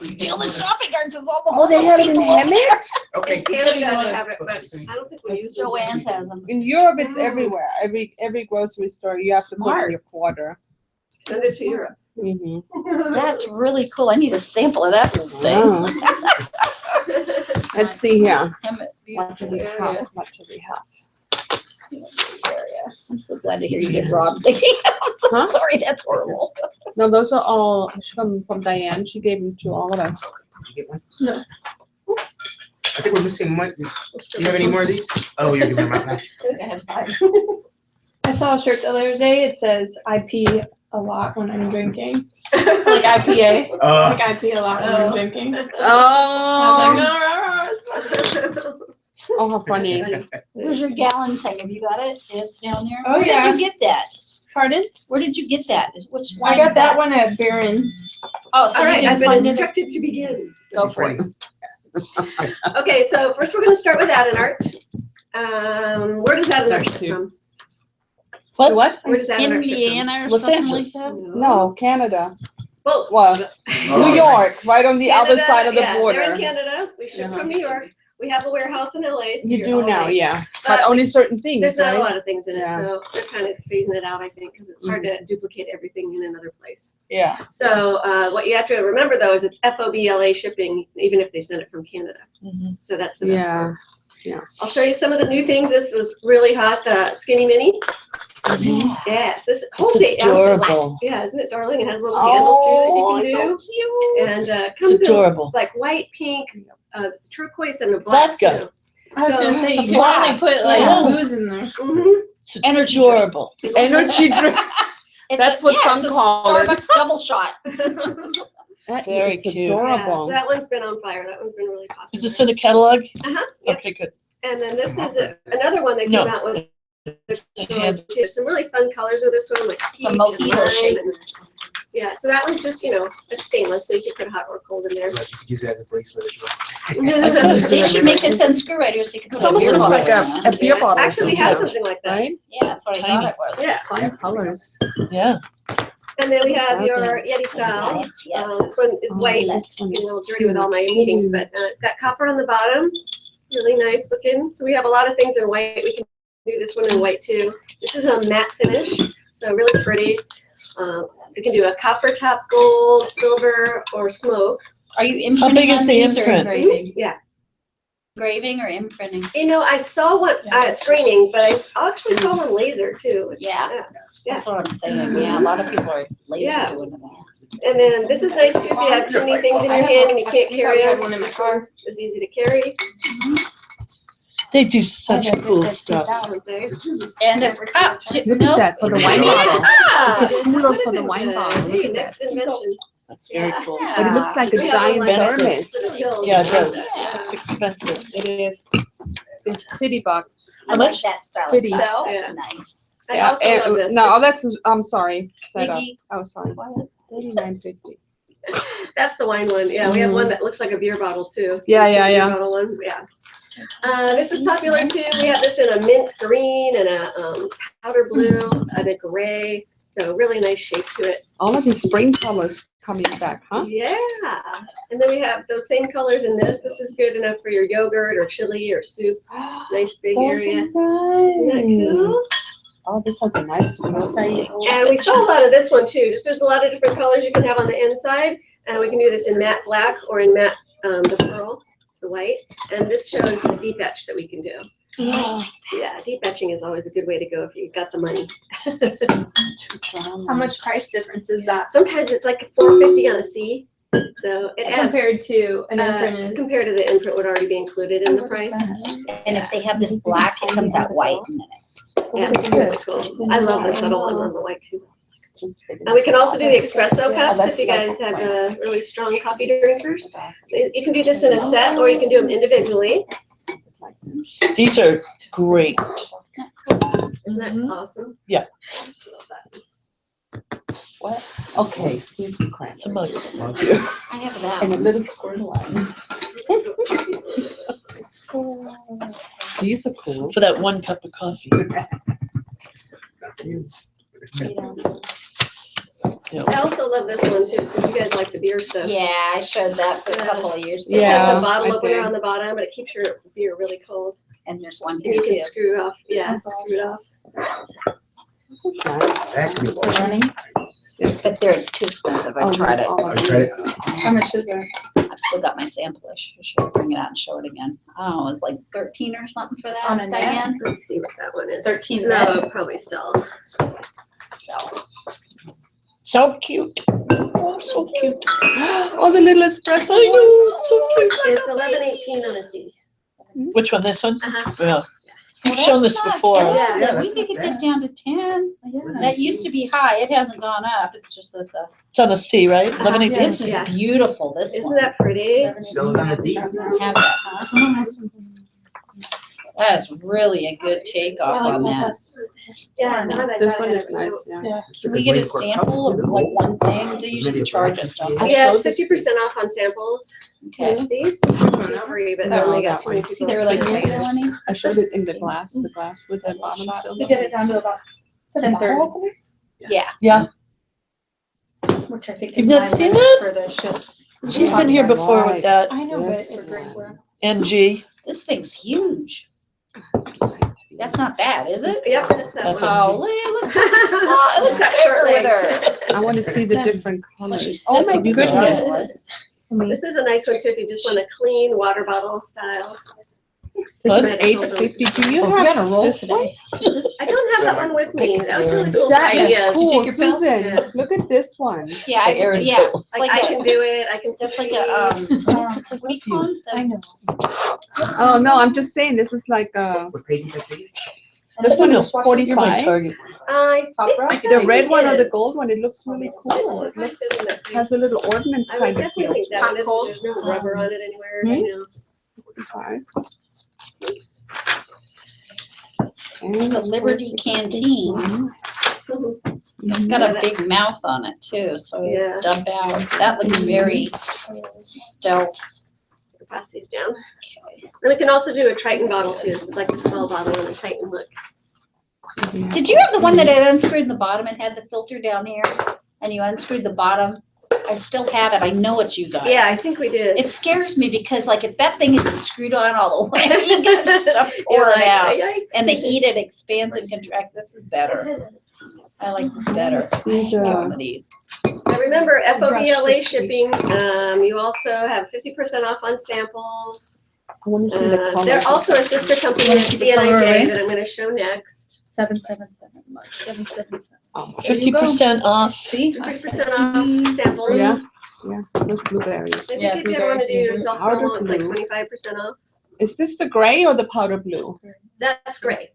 They steal the shopping carts because all the Oh, they have it in people over there. Hemet? Okay. In Canada, they have it, but I don't think we use it. Joanne's has them. In Europe, it's everywhere. Every grocery store, you have to put Smart. in your quarter. Send it to Europe. Mm-hmm. That's really cool. I need a sample of that little thing. Oh. Let's see here. Hemet What do we have? What do we have? area. I'm so glad to hear you get robbed. I'm so Huh? sorry, that's horrible. No, those are all from Diane. She gave them to all of us. Did you get one? No. I think we're missing one. Do you have any more of these? Oh, you're giving them out now? I think I have 5. I saw a shirt the other day. It says, I pee a lot when I'm drinking. Like IPA. Like I pee a lot when I'm drinking. I was like, Oh, how funny. Where's your gallon thing? Have you got it? It's down there. Oh, Where yeah. did you get that? Pardon? Where did you get that? Which I line got is that one at Barron's. Oh, so All you right, didn't I've been find it? instructed to begin. Go for it. Okay, so first we're gonna start with Adenart. Where does Adenart come from? What? Where does Adenart come Indiana or Los something Angeles. like that? No, Canada. Well, Well, New York, right on the other Canada, side of the yeah, border. They're in Canada. We ship from New York. We have a warehouse in LA. So You you're do all now, right. yeah. But only certain things, There's not a right? lot of things in it, Yeah. so they're kind of phasing it out, I think, because it's hard to duplicate everything in another place. Yeah. So what you have to remember though is it's FOB LA shipping, even if they send it from Canada. So that's the best Yeah. part. Yeah. I'll show you some of the new things. This was really hot, the Skinny Mini. Yeah. Yes, this holds It's 8 ounces. adorable. Yeah, isn't it darling? It has a little handle too that you can do. cute. And It's comes adorable. in like white, pink, turquoise, and a black Vodka. too. I was gonna So say, it's a you can only blast. put like Yeah. booze in there. Mhm. Energy adorable. Energy drink. It's That's a- what yeah, some it's a call it. Starbucks double shot. That Very is cute. Yeah, adorable. so that one's been on fire. That one's been really popular. Is this in the catalog? Uh-huh. Yep. Okay, good. And then this is another one they came No. out with. hand. Some really fun colors of this one, like peach and mojito lime shape. and Yeah, so that one's just, it's stainless, so you can put hot or cold in there. Use it as a bracelet as well. They should make this in screw right here so you can It put a almost beer looks bottle like in a beer bottle. Actually, we have something like that. Right? Yeah, that's what I thought it was. Yeah. Fun colors. Yeah. And then we have your Okay. Yeti style. Nice, yes. This one is Oh, white. this It's one a is little dirty with all my meetings, but it's got copper on the bottom. Really nice looking. So we have a lot of things in white. We can do this one in white too. This is a matte finish, so really pretty. We can do a copper top gold, silver, or smoke. Are you How big imprinting is on the these or imprint? engraving? Yeah. Engraving or imprinting? I saw one screening, but I actually saw one laser too. Yeah, Yeah. that's what I'm saying. Yeah, a lot of people are lazy Yeah. doing that. And then this is nice too if you have too many things in your hand and you can't carry them. one in my This car. is easy to carry. They do such cool stuff. And it's cup too. Look Nope. at that for the wine bottle. Ah, It's a cooler for the wine bottle. Hey, Look at next that. invention. That's very Yeah. cool. But it looks like a We have giant one like thermos. this for the hills. Yeah, it does. Yeah. It's expensive. It is. The city box. I How like much? that style. Pretty. So, Yeah. nice. I Yeah, also love this. no, that's, I'm sorry, set up. Ziggy. Oh, sorry. $39.50. That's the wine one. Yeah, we have one that looks like a beer bottle too. Yeah, This is yeah, a beer yeah. bottle one. Yeah. This is popular too. We have this in a mint green and a powder blue and a gray. So really nice shape to it. All of these spring colors coming back, huh? Yeah. And then we have those same colors in this. This is good enough for your yogurt or chili or soup. Nice big Those area. are Isn't that cool? nice. Oh, this has a nice one. And we saw a lot of this one too. Just there's a lot of different colors you can have on the inside. And we can do this in matte black or in matte, the pearl, the white. And this shows the deep etch that we can do. Yeah, deep etching is always a good way to go if you've got the money. How much price difference is that Sometimes it's like $4.50 on a C. So it adds, compared to an imprint? compared to the imprint would already be included in the price. And if they have this black, it comes out white in a minute. Yeah, it's cool. I love the subtle one on the white too. And we can also do the espresso cups if you guys have really strong coffee drinkers. You can do this in a set or you can do them individually. These are great. Isn't that awesome? Yeah. What? Okay, excuse me, It's a mug. I have that. And a one. little squirrel line. These are cool. For that one cup of coffee. Yeah. I also love this one too, since you guys like the beer stuff. Yeah, I showed that for a couple of years. It Yeah. has a bottle I opener did. on the bottom, but it keeps your beer really cold. And there's one And here you can too. screw it off. Yeah, screw it off. This is nice. That can be lost. But they're too expensive. I Oh, tried there's it. all of I tried it. these. How much is that? I've still got my sample. I should bring it out and show it again. Oh, it was like 13 or something for that, On a net? Diane. Let's see what that one is. 13 No, net? it'll probably sell. So, So cute. Oh, so cute. Oh, the little espresso. I know, so cute. It's 11.18 on a C. Which one, this one? Uh-huh. Yeah. You've well, shown that's this not before. bad. Yeah, We could get this down to 10. Yeah. That used to be high. It hasn't gone up. It's just that the, It's on a C, right? Uh-huh. 1118. this is Yeah. beautiful, this Isn't one. that pretty? Sell it on the D. You don't have that, huh? That's really a good takeoff on that. Yeah, now that I This got one it, is nice, yeah. Can we get a sample of like one thing? They usually charge us, don't they? Yeah, it's 50% off on samples. Okay. They used to be free, but then they got too many that people. They were like, paying. "Yeah, Melanie." I showed it in the glass with the bottom silver. We did it down to about 7:30, Yeah. Yeah. which I think You've is not 9 seen minutes for the ships. She's been here before with that I know, Yes. but we're great for NG. This thing's huge. That's not bad, is it? Yep, that's that one. Oh, it looks like it's small. It looks Got bigger short with legs. her. I want to see the different Well, colors. she's Oh my sipping goodness. This is a nice one too, if you just want a clean water bottle style. This is $8.50. Do you have this one? I don't have that one with me. That was really cool. That is idea. cool, your pill? Susan. Yeah. Look at this one. Yeah, Aaron yeah. Bill. It's Like like I a, can do it, I can. it's like a, what do you call it? I know. Oh, no, I'm just saying, this is like, What page is that to? this one is You're my 45. target. I think The red it one or the is. gold one, it looks really cool. It looks, has a little ornaments I would kind of definitely feel think to that one it. is, there's no rubber on it anywhere, you know. 45. There's a Liberty Canteen. It's got a big mouth on it too, so Yeah. it's dump out. That looks very stealth. Pass these down. Then we can also do a Triton bottle too. This is like a small bottle and a Triton look. Did you have the one that I unscrewed in the bottom and had the filter down here? And you unscrewed the bottom? I still have it. I know it's you guys. Yeah, I think we did. It scares me because like if that thing isn't screwed on all the way, you get the stuff pouring out. And the heat, it expands and contracts. This is better. I like this better. See Get the- one of these. So remember, FOBLA Brush shipping, you also have 50% off on samples. I want to see the color. They're also a sister company of CNIJ that I'm gonna show next. 777. 777. 50% off. See? 50% off samples. Yeah, yeah, those blueberries. I think Yeah, if you ever wanna do blueberries. self Powder promo, it's like blue. 25% off. Is this the gray or the powder blue? That's great.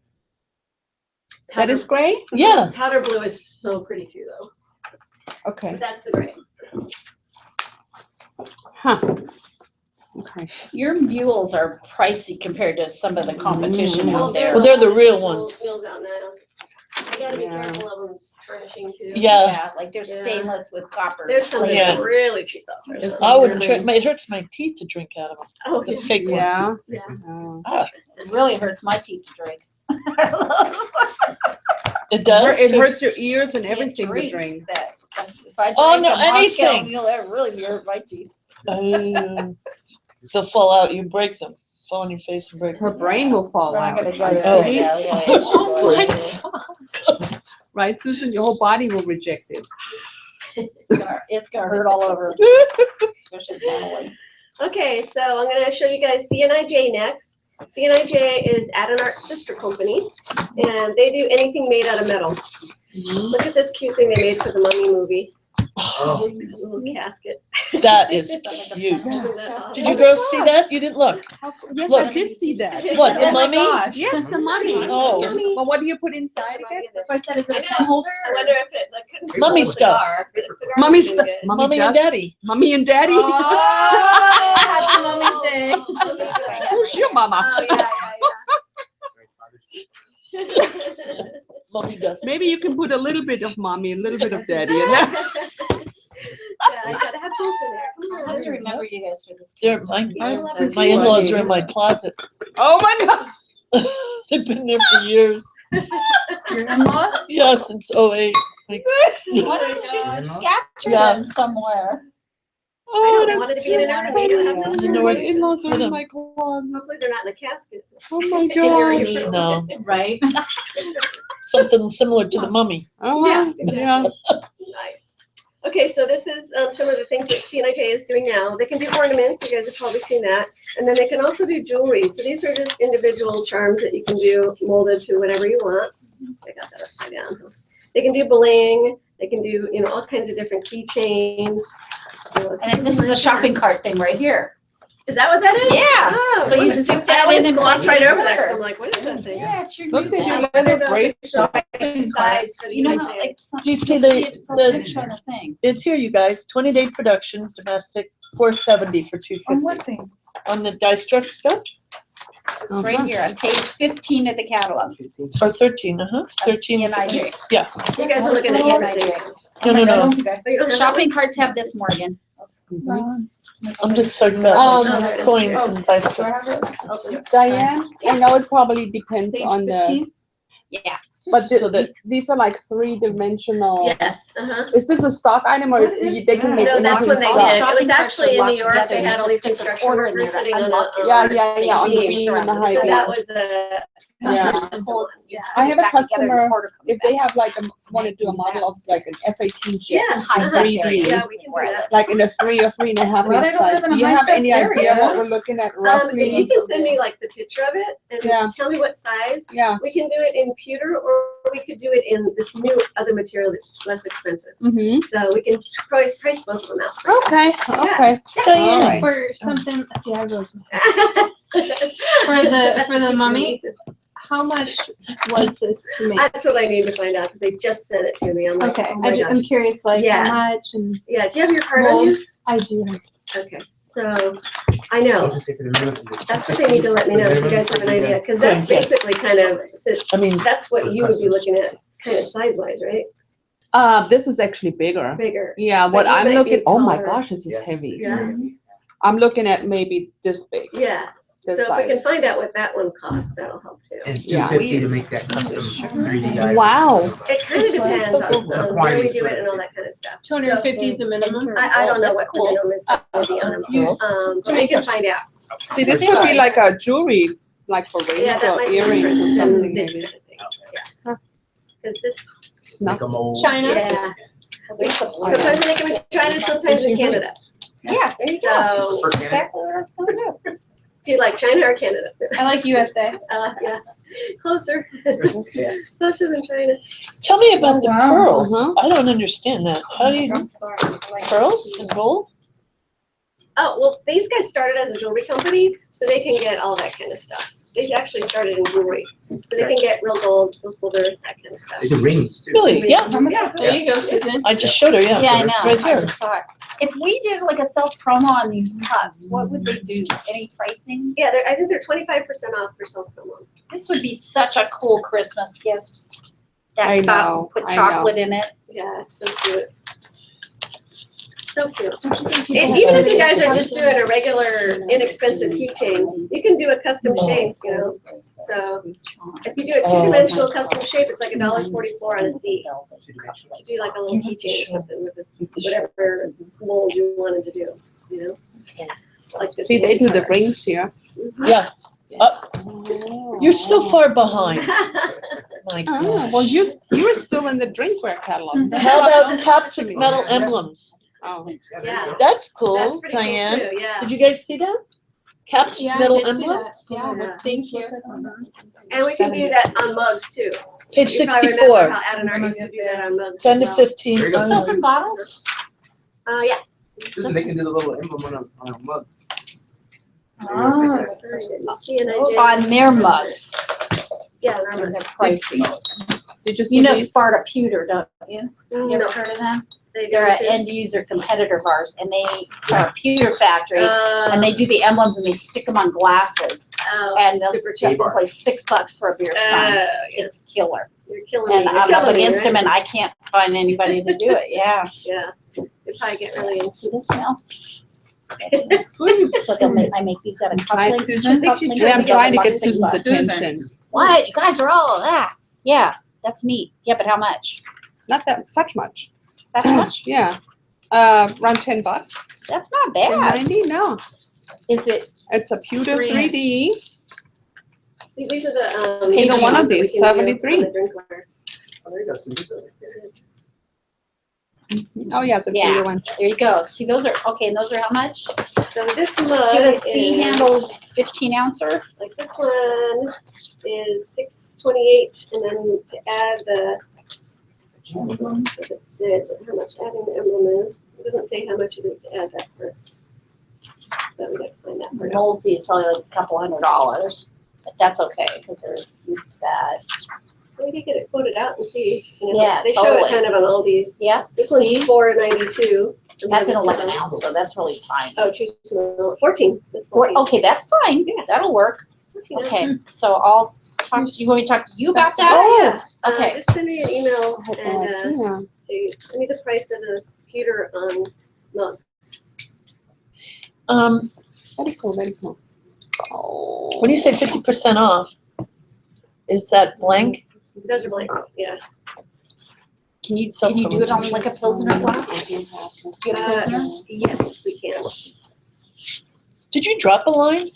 That is gray? Yeah. Powder blue is so pretty too, though. Okay, But that's the gray. huh. Okay. Your mules are pricey compared to some of the competition out there. Well, they're the real ones. Wheels out now. I gotta be Yeah. careful of them furnishing too. Yeah. Like they're Yeah. stainless with copper. There's some that Yeah. are really cheap out there. There's so- I wouldn't try, it hurts my teeth to drink out of them, Oh, the yeah. fake Yeah. ones. Yeah. Oh. It really hurts my teeth to drink. It does? It too? hurts your ears and everything to drink. That, if I Oh, drank no, a Moscow anything. Mule, that really hurt my teeth. They'll fall out, you break them, fall on your face and break Her them. brain will fall I'm out. gonna try that. Oh. Yeah, yeah, yeah. Oh my God. Right, Susan? Your whole body will reject it. It's gonna hurt all over. Especially family. Okay, so I'm gonna show you guys CNIJ next. CNIJ is Add Art's sister company, and they do anything made out of metal. Look at this cute thing they made for the Mummy movie. Oh, Little casket. that is cute. Isn't that awesome? Did you girls see that? You didn't look. Yes, Look. I did see that. What, the Oh my mummy? gosh. Yes, the mummy. Oh. Well, what do you put inside again? I said, is it I a know. pen holder? I wonder if it like couldn't. Mummy hold a stuff. cigar, but a cigar Mummy would do stuff. good. Mommy and dust. daddy. Mommy and daddy. Oh, happy Mummy Day. Who's your mama? Oh, yeah. Mommy does. Maybe you can put a little bit of mommy, a little bit of daddy in there. Yeah, I gotta have both in there. I have to remember you guys for this. They're, my in-laws are in my closet. Oh my God. They've been there for years. Your in-laws? Yeah, since '08. Like, Why don't you scatter Yeah. them somewhere? Oh, don't want it to be in an ornament, you don't have to. You know what? My in-laws are Put in 'em. my closet. Hopefully they're not in the casket. Oh my In your gosh. ear. No, Right? something similar to the mummy. Oh, yeah. Nice. Okay, so this is some of the things that CNIJ is doing now. They can do ornaments, you guys have probably seen that. And then they can also do jewelry. So these are just individual charms that you can do molded to whatever you want. I got that upside down. So they can do bling, they can do, you know, all kinds of different keychains. So And this is a shopping cart thing right here. Is that what that is? Yeah. Oh, So you I stick that always in and gloss place right it over there. 'cause together. I'm like, what is that thing? Yeah, it's your Look, new they do thing. leather bracelets. Size for the You know United how, States. like, some. Do you see It's a the picture on the thing. it's here, you guys, 20-day production, domestic, $470 for On $250. what thing? On the die struck stuff, It's right here on page 15 of the catalog. or 13, 13. CNIJ. Yeah, You guys are looking at different things. no. Okay. Oh, you don't have that Shopping carts have this, Morgan. I'm just talking about Um, coins and die struck. Diane, I know it probably depends Page on the, 15? Yeah. but So that- these are like three-dimensional. Yes, uh-huh. Is this a stock item or they can make No, that's anything what they stock? did. It was Shopping carts actually are in New locked York, together. they had all these Just stick the construction quarter in workers there to sitting on unlock it. Yeah, yeah, yeah, on the Beam. beam and the high So beam. that was a. Yeah. I have a customer, if they have like want to do a model of like an F-18 jet Yeah, in uh-huh. 3D, Yeah, we can do that. like in a 3 or 3.5 But I inch don't live size. in Do a you have high-tech any idea area. what we're looking at If you roughly? can send me like the picture of it Yeah. and tell me what size, Yeah. we can do it in pewter or we could do it in this new other material that's less expensive. Mm-hmm. So we can price both of them out. for you. Okay, okay. Diane. All right. For something, see, I was, That's for the teacher mummy? needs it. how much was this to make? That's what I need to find out because they just sent it to me. I'm like, Okay, oh my I'm gosh. curious, like, Yeah. how much and. Yeah, do you have your card on you? I do. Okay, so I know. That's what they need to let me know, so you guys have an idea, because that's Yes. basically kind of, I mean, that's what you would be looking at, kind of size-wise, right? This is actually bigger. Bigger. Yeah, But what you I'm might be looking, oh my taller. gosh, this is Yes. heavy. Yeah. I'm looking at maybe this big, Yeah. this So if we can size. find out what that one costs, that'll help too. And it's Yeah. $250 to make that custom 3D diagram. Wow. It kind of depends on where we Quantity's do it good. and all that kind of stuff. 250 is a minimum. I don't know what the minimum is gonna be on them, but we can find out. See, this could be like a jewelry, like for rings Yeah, that or might be earrings or different something than this maybe. kind of thing, yeah. Cause this, Snuff. Make a mold. China. yeah, sometimes they make them in China, sometimes in Canada. Yeah, there you go. So, For Canada. Exactly what I was gonna do. do you like China or Canada? I like USA. Yeah, closer, Yeah. closer than China. Tell me about the wow. pearls. Uh-huh. I don't understand that. How do you, pearls and gold? Oh, well, these guys started as a jewelry company, so they can get all that kind of stuff. They actually started in jewelry, so they can get real gold, real silver, that kind of stuff. They do rings too. Really? Yeah. There you go, Susan. I just showed her, yeah. Yeah, I know. Right I here. just saw it. If we did like a self promo on these cups, what would they do? Any pricing? Yeah, I think they're 25% off for self promo. This would be such a cool Christmas gift. I That cup, know, put I chocolate in it. Yeah, it's so cute. So cute. And even if you guys are just doing a regular inexpensive keychain, you can do a custom shape, you know? So if you do a two-dimensional custom shape, it's like $1.44 on a seat. To do like a little keychain or something with whatever mold you wanted to do, you know? Like this See, they do the guitar. rings here. Yeah. Oh. You're so far behind. My Oh, well, gosh. you're still in the drinkware catalog. How about capped metal emblems? Oh, Yeah, That's that's cool, pretty cool Diane. too, yeah. Did you guys see that? Capped Yeah, I metal did see that. emblems? Yeah, Yeah. thank you. And we can do that on mugs too. Page You probably 64, remember how Adam and I used to do that on mugs. 10 to as well. 15. There you go, Soap Susan. and bottles? Yeah. Susan, they can do the little emblem on a mug. Oh. CNIJ. On their mugs. Yeah, And they're pricey. did you see You know these? Sparta Pewter, don't you? You ever No, heard of them? they They're an do end user competitor of ours, and they are a pewter factory, and they do the emblems and they stick them on glasses. And they'll super sell cheap. this like $6 for a beer stein. Yeah, It's killer. you're killing me. And You're I'm up killing me, against them right? and I can't find anybody to do it, yeah. Yeah, you probably get really into See the smell? So they'll make, I make these out of Hi, coupling. Susan. I think she's Yeah, I'm trying to get $6. Susan's attention. What? You guys are all, yeah, that's neat. Yeah, but how much? Not that, such much. That's much? Yeah. Around $10. That's not bad. 90? No. Is it, It's a pewter 3 3D. See, these are the, Either one of that we these, can do 73. on the drinkware. Oh, there you go, Susan. Oh, yeah, the Yeah. bigger one. there you go. See, those are, okay, and those are how much? So this Do mug a C is, handle 15 ouncer? like this one is $6.28, and then to add the, so it says how much adding the emblem is. It doesn't say how much it is to add that part. But we gotta find that The part out. mold fee is probably like a couple $100, but that's okay, because they're used to that. Maybe get it quoted out and see. You know, Yeah, They show totally. it kind of on all these. Yeah, This one's $4.92. that's an 11 ounce, so that's really fine. Oh, choose to 14. It says Or- 14. Okay, that's fine. Yeah. That'll work. 14 ounce. Okay, so I'll talk, you want me to talk to you about that? Oh, yeah. Okay. Just send me an email I had no and, idea. see, send me the price of the pewter on mugs. Very cool, very cool. Oh. When you say 50% off, is that blank? Those are blanks, yeah. Can you do it on like a Pilsner glass? You have a Pilsner? Yes, we can. Did you drop a line?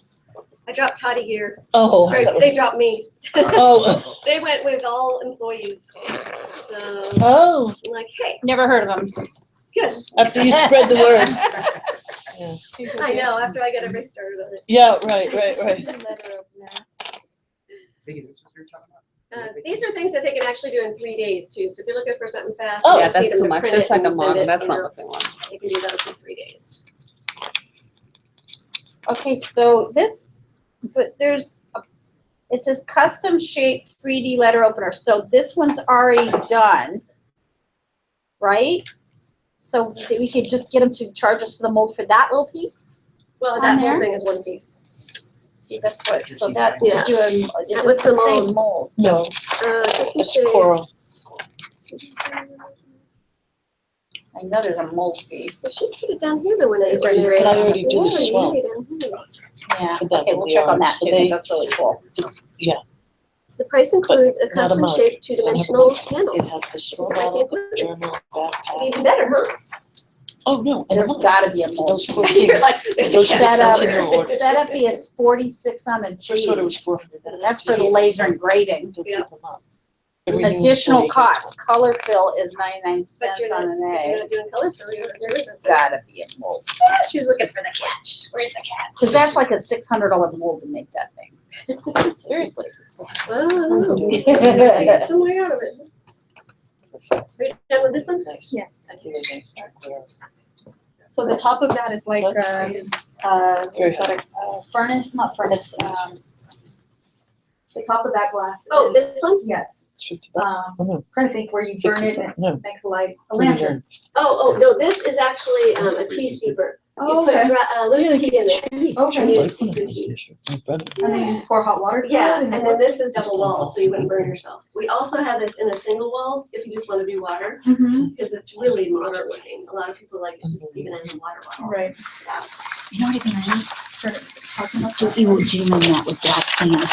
I dropped Toddy here. Oh. Or they dropped me. Oh. They went with all employees. So Oh, I'm like, hey, Never heard of them. good. after you spread the word. Yeah. I know, after I got everybody started on it. Yeah, right. See, is this what you're talking about? These are things that they can actually do in 3 days too. So if you're looking for something fast, Oh. you Yeah, just need that's them too to much. print That's it like a and send model. it, That's you not know, what they want. they can do those in 3 days. Okay, so this, but there's, it says custom shaped 3D letter opener. So this one's already done, right? So we could just get them to charge us for the mold for that little piece? Well, On that there? whole thing is one piece. See, that's what, so She's that, Yeah. it's What's the the same mold? mold. No, Custom it's shape. coral. I know there's a multi. We should put it down here though when Is there any grade? But I already do the swamp. Yeah, But that okay, would we'll be check on that orange. too, So 'cause they- that's really cool. The price includes a not a custom mug. shaped two-dimensional candle. It has the straw bottle, the journal, backpack. Even better, huh? Oh, no. There's gotta be a So those multi. four You're like, things. Those are Set up, Sentinel orders. set up is 46 on the First order G. was 400. then That's for the laser engraving. they'll Yeah. keep them up. Every new Additional employee gets cost, color fill is 99 But cents you're not, on an you're A. not doing color fill, you're Gotta be a mold. She's looking for the catch. Where's the catch? Cause that's like a $600 mold to make that thing. Seriously. Oh, you get some way out of it. Are you done with this one? Yes. I think they start clear. So the top of that is like, Very high. furnace, not furnace, the top of that glass. Oh, is- this one? Yes. It's 50 bucks. Oh, no. Trying to think where you burn it and No. it makes a light, a Pretty lantern. Oh, no, this is actually a tea steeper. Oh, You put okay. loose tea in there. Okay. And you Like just keep one your of tea. these. My brother. And then you just pour hot water to it? Yeah, and and then this is double wall, so you wouldn't burn yourself. We also have this in a single wall if you just want to do water, Mhm. because it's really modern looking. A lot of people like it just even in a water bottle. Right. You know what it'd be neat? For talking about Do Iwo Jima that with black sand.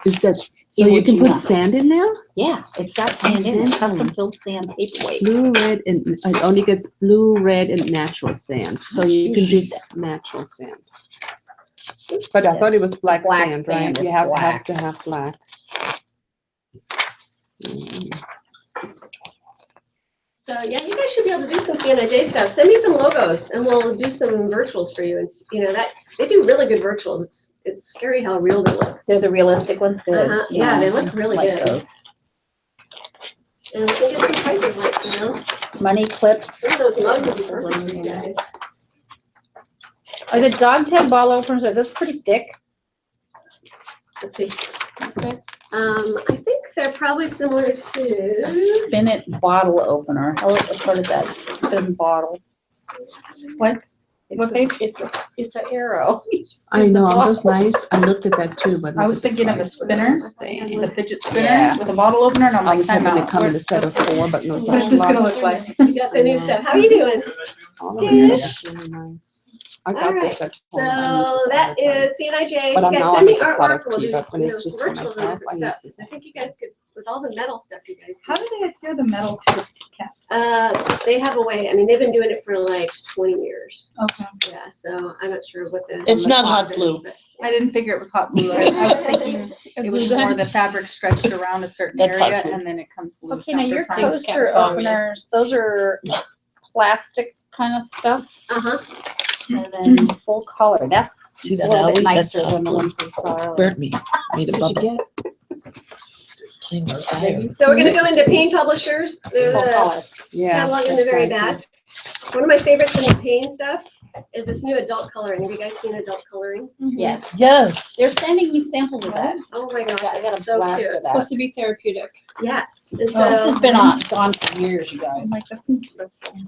Is that, so you can put Jima. sand in there? Yeah, it's got sand in it, custom filled sand paperweight. Blue, red, and it only gets blue, red, and natural sand, so you can do natural sand. But I thought it was black Black sand, sand, right? You it's have, has black. to have black. Mm. So yeah, you guys should be able to do some CNIJ stuff. Send me some logos and we'll do some virtuals for you. It's, you know, that, they do really good virtuals. It's scary how real they look. They're the realistic ones, good. Uh-huh. Yeah, they look really Like good. those. And we can get some prices like, you know, Money clips. some of those mugs would be perfect for you guys. Are the dog tag ball openers, are those pretty thick? Let's see. I think they're probably similar A to. spin it bottle opener. How what part of that? Spin bottle. What? What page? It's an arrow. I know, it was nice, I looked at that too, but. I was thinking of a spinner, Dang. the fidget spinner Yeah. with a bottle opener, and I'm I like, was time hoping to out. come in a set of 4, but no. What is such this luck. gonna look like? You got the new stuff. How are you doing? All of this is really nice. I got Alright, this at so home. I use this all that the time. is CNIJ. But You I'm guys now send me on the artwork, product we'll do, key, but when you it's know, just some for virtuals and myself, I different use stuff. this. I think you guys could, with all the metal stuff you guys How do. do they adhere the metal to the cap? They have a way, I mean, they've been doing it for like 20 years. Okay. Yeah, so I'm not sure what the. It's not hot is, glue. but- I didn't figure it was hot glue. I was thinking it was more the fabric stretched around a certain That's hot area glue. and then it comes loose. Okay, now after your time. coaster openers, those are plastic kind of stuff, Uh-huh. and then full color. That's See a that little bit alley? That's nicer hot than the glue. ones we saw earlier. Burnt me, made a That's what you bubble. get. Clean the fire. So we're gonna go into Payne Publishers. They're Full the color. Yeah. catalog in the that's very nice. back. One of my favorites in the Payne stuff is this new adult coloring. Have you guys seen adult coloring? Yes. Yes. They're sending me samples of that. Oh my gosh, I got a it's so blast cute. of that. Supposed to be therapeutic. Yes, and This so, has been gone for years, you guys. I'm like, that seems so cool.